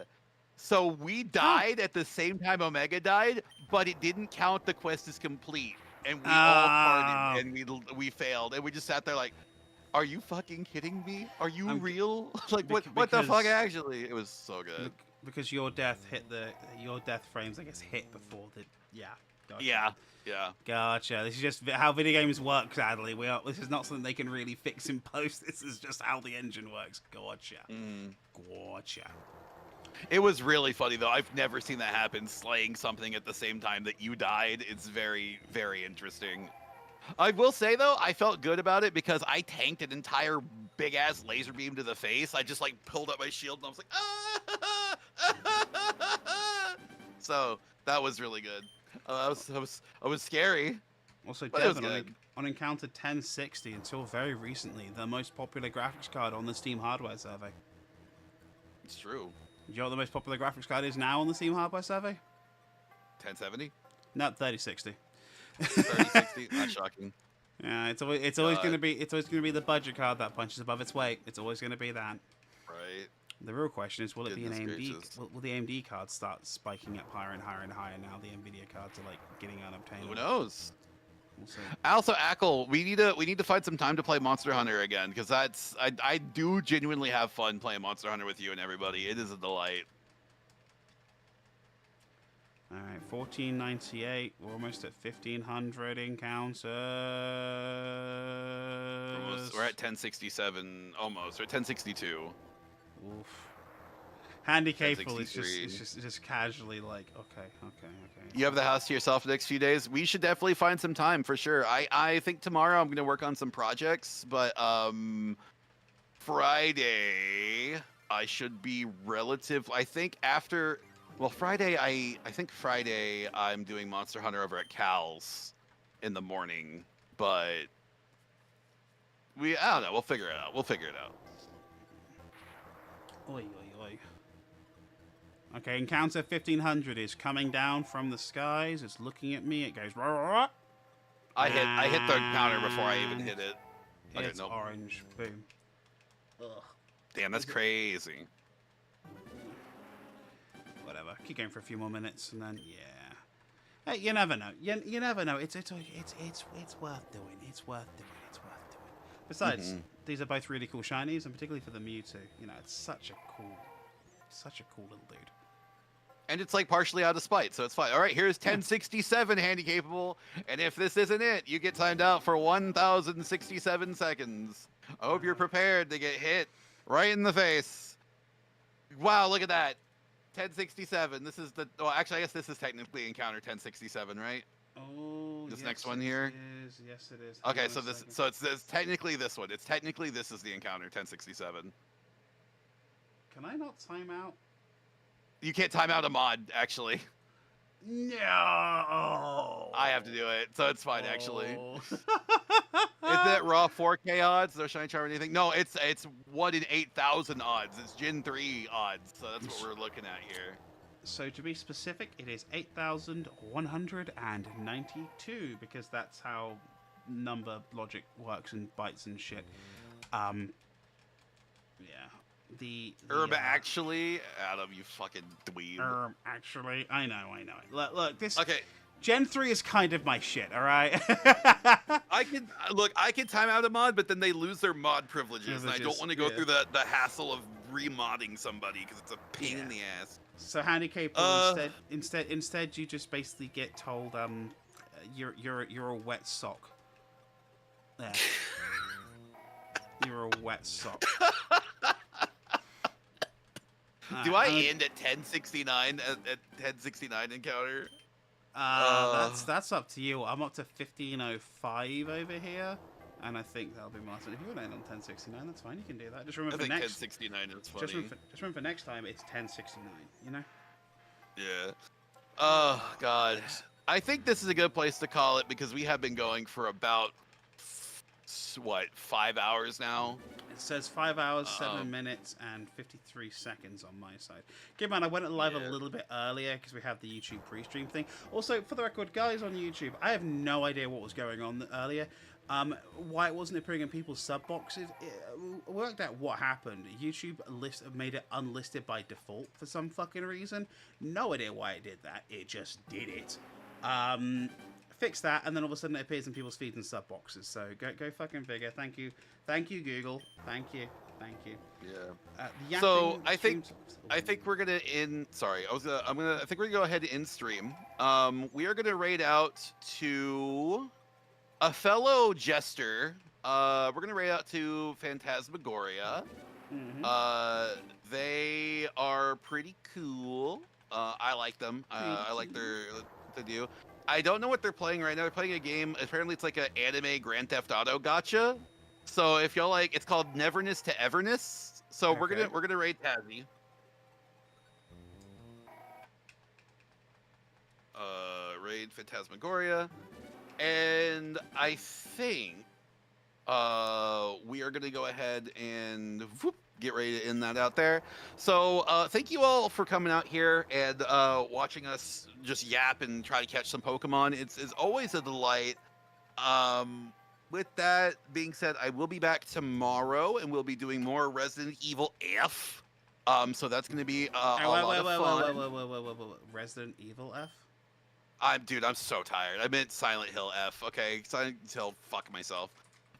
So we died at the same time Omega died, but it didn't count the quest as complete. And we all parted, and we failed. And we just sat there like, are you fucking kidding me? Are you real? Like, what the fuck, actually? It was so good. Because your death frames, I guess, hit before the... Yeah. Gotcha. Yeah. Gotcha. This is just how video games work, sadly. This is not something they can really fix in post. This is just how the engine works. Gotcha. Gotcha. It was really funny, though. I've never seen that happen, slaying something at the same time that you died. It's very, very interesting. I will say, though, I felt good about it because I tanked an entire big-ass laser beam to the face. I just, like, pulled up my shield, and I was like, ah! So, that was really good. I was scary. Also, But it was Devon, good. on Encounter 1060, until very recently, the most popular graphics card on the Steam hardware survey. It's true. Do you know what the most popular graphics card is now on the Steam hardware survey? 1070? No, 3060. 3060? Not shocking. Yeah, it's always going to be the budget card that punches above its weight. It's always going to be that. Right. The real question is, will it Goodness be an AMD? gracious. Will the AMD cards start spiking up higher and higher and higher now? The Nvidia cards are like getting unobtainable. Who knows? We'll see. Also, Ackle, we need to find some time to play Monster Hunter again, because I do genuinely have fun playing Monster Hunter with you and everybody. It is a delight. All right, 1498. We're almost at 1500 encounters. We're at 1067 almost. We're at 1062. Oof. Handy Capable is 1063. just casually like, okay. You have the house to yourself the next few days. We should definitely find some time for sure. I think tomorrow I'm gonna work on some projects, but Friday I should be relative. I think after. Well, Friday, I think Friday I'm doing Monster Hunter over at Cal's in the morning, but I don't know. We'll figure it out. Oi. Okay, Encounter 1500 is coming down from the skies. It's looking at me. It goes. I hit the counter before I even hit it. Okay, It's orange. Boom. Ugh. Damn, that's crazy. Whatever. Keep going for a few more minutes, and then yeah. Hey, you never know. You never know. It's worth doing. It's worth doing. Besides, these are both really cool shinies, and particularly for the Mewtwo. You know, it's such a cool little dude. And it's like partially out of spite, so it's fine. All right, here's 1067 Handy Capable, and if this isn't it, you get timed out for 1067 seconds. I hope you're prepared to get hit right in the face. Wow, look at that. 1067. This is the. Well, actually, I guess this is technically Encounter 1067, right? Oh, This yes, next one here. Yes, it is. Okay, so it's technically this one. It's technically this is the Encounter 1067. Can I not time out? You can't time out a mod, actually. No. I have to do it, so it's fine, actually. Oh. Isn't it raw 4K odds? No shiny charm or anything? No, it's 1 in 8,000 odds. It's Gen 3 odds, so that's what we're looking at here. So to be specific, it is 8,192 because that's how number logic works and bytes and shit. Yeah. The actually, Adam, you fucking dweeb. Actually, I know. Look, this. Okay. Gen 3 is kind of my shit, all right? I can time out a mod, but then they lose their mod privileges, and I don't want to go through the hassle of remodding somebody because it's a pain in the ass. So Handicap, instead you just basically get told you're a wet sock. There. You're a wet sock. Do I end at 1069 at 1069 encounter? That's up to you. I'm up to 1505 over here, and I think that'll be Martin. If you want to end on 1069, that's fine. You can do that. Just remember I think next. 1069 is funny. Just remember for next time it's 1069. You know. Yeah. Oh God. I think this is a good place to call it because we have been going for about 5 hours now. It says 5 hours, 7 minutes, and 53 seconds on my side. Okay, man, I went live a little bit earlier because we have the YouTube pre-stream thing. Also, for the record, guys on YouTube, I have no idea what was going on earlier. Why it wasn't appearing in people's sub boxes. It worked out what happened. YouTube made it unlisted by default for some fucking reason. No idea why it did that. It just did it. Fix that, and then all of a sudden it appears in people's feeds and sub boxes. So go fucking figure. Thank you, Google. Thank you. Yeah. So I think we're gonna end. Sorry, I think we're gonna go ahead and end stream. We are gonna raid out to a fellow jester. We're gonna raid out to Phantasmagoria. They are pretty cool. I like them. I like what they do. I don't know what they're playing right now. They're playing a game. Apparently, it's like an anime Grand Theft Auto gacha. So if y'all like, it's called Neverness to Everness. So we're gonna raid Tazzy. Raid Phantasmagoria, And I think we are going to go ahead and get ready to end that out there. So thank you all for coming out here and watching us just yap and try to catch some Pokemon. It's always a delight. With that being said, I will be back tomorrow and we'll be doing more Resident Evil F. So that's going to be a lot of fun. Wait. Resident Evil F? Dude, I'm so tired. I meant Silent Hill F. Okay, Silent Hill, fuck myself.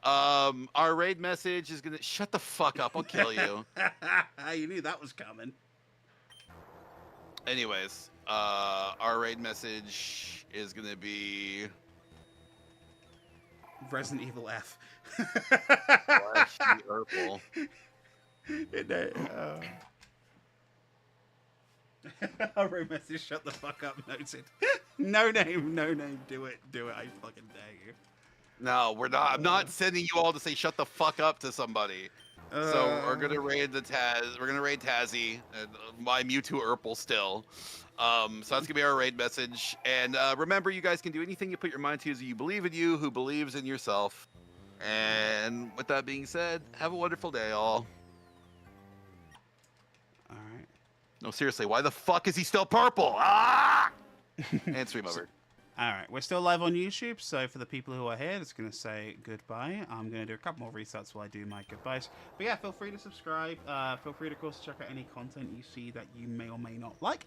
Our raid message is gonna shut the fuck up. I'll kill you. You knew that was coming. Anyways, our raid message is gonna be Resident Evil F. Flashy Urple. Our raid message, shut the fuck up, noted. No name. Do it. I fucking dare you. No, we're not. I'm not sending you all to say shut the fuck up to somebody. So we're gonna raid the Taz. We're gonna raid Tazzy and my Mewtwo Urple still. So that's gonna be our raid message. And remember, you guys can do anything you put your mind to. As you believe in you, who believes in yourself. And with that being said, have a wonderful day, all. All right. No, seriously, why the fuck is he still purple? Ah! And stream over. All right, we're still live on YouTube, so for the people who are here, it's going to say goodbye. I'm going to do a couple more resets while I do my goodbyes. But yeah, feel free to subscribe. Feel free, of course, to check out any content you see that you may or may not like.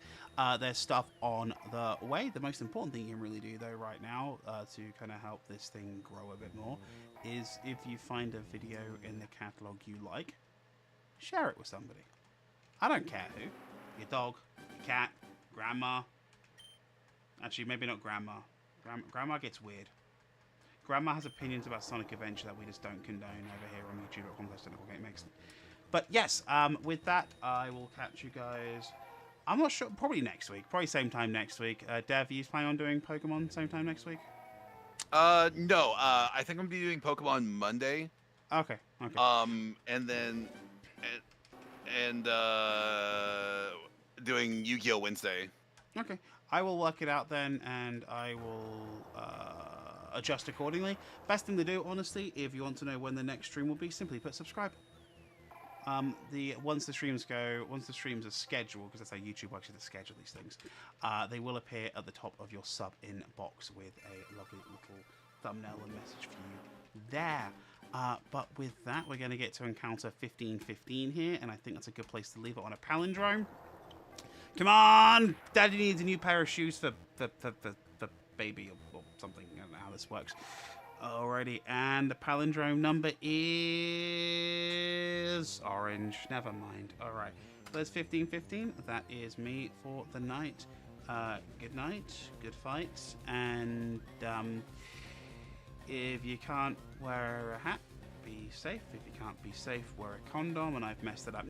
There's stuff on the way. The most important thing you can really do, though, right now, to kind of help this thing grow a bit more, is if you find a video in the catalog you like, share it with somebody. I don't care who. Your dog, your cat, grandma. Actually, maybe not grandma. Grandma gets weird. Grandma has opinions about Sonic Adventure that we just don't condone over here on youtube.com/technicalgamemix. But yes, with that, I will catch you guys. I'm not sure. Probably next week. Probably same time next week. Dev, are you planning on doing Pokemon same time next week? No. I think I'm gonna be doing Pokemon Monday. Okay. And then doing Yu-Gi-Oh Wednesday. Okay. I will work it out then, and I will adjust accordingly. Best thing to do, honestly, if you want to know when the next stream will be, simply put subscribe. Once the streams are scheduled, because that's how YouTube works, to schedule these things, they will appear at the top of your sub inbox with a lovely little thumbnail and message for you there. But with that, we're going to get to encounter 1515 here, and I think that's a good place to leave it on a palindrome. Come on! Daddy needs a new pair of shoes for baby or something. I don't know how this works. Alrighty, and the palindrome number is orange. Never mind. Alright, so there's 1515. That is me for the night. Good night, good fights, and if you can't wear a hat, be safe. If you can't be safe, wear a condom, and I've messed it up.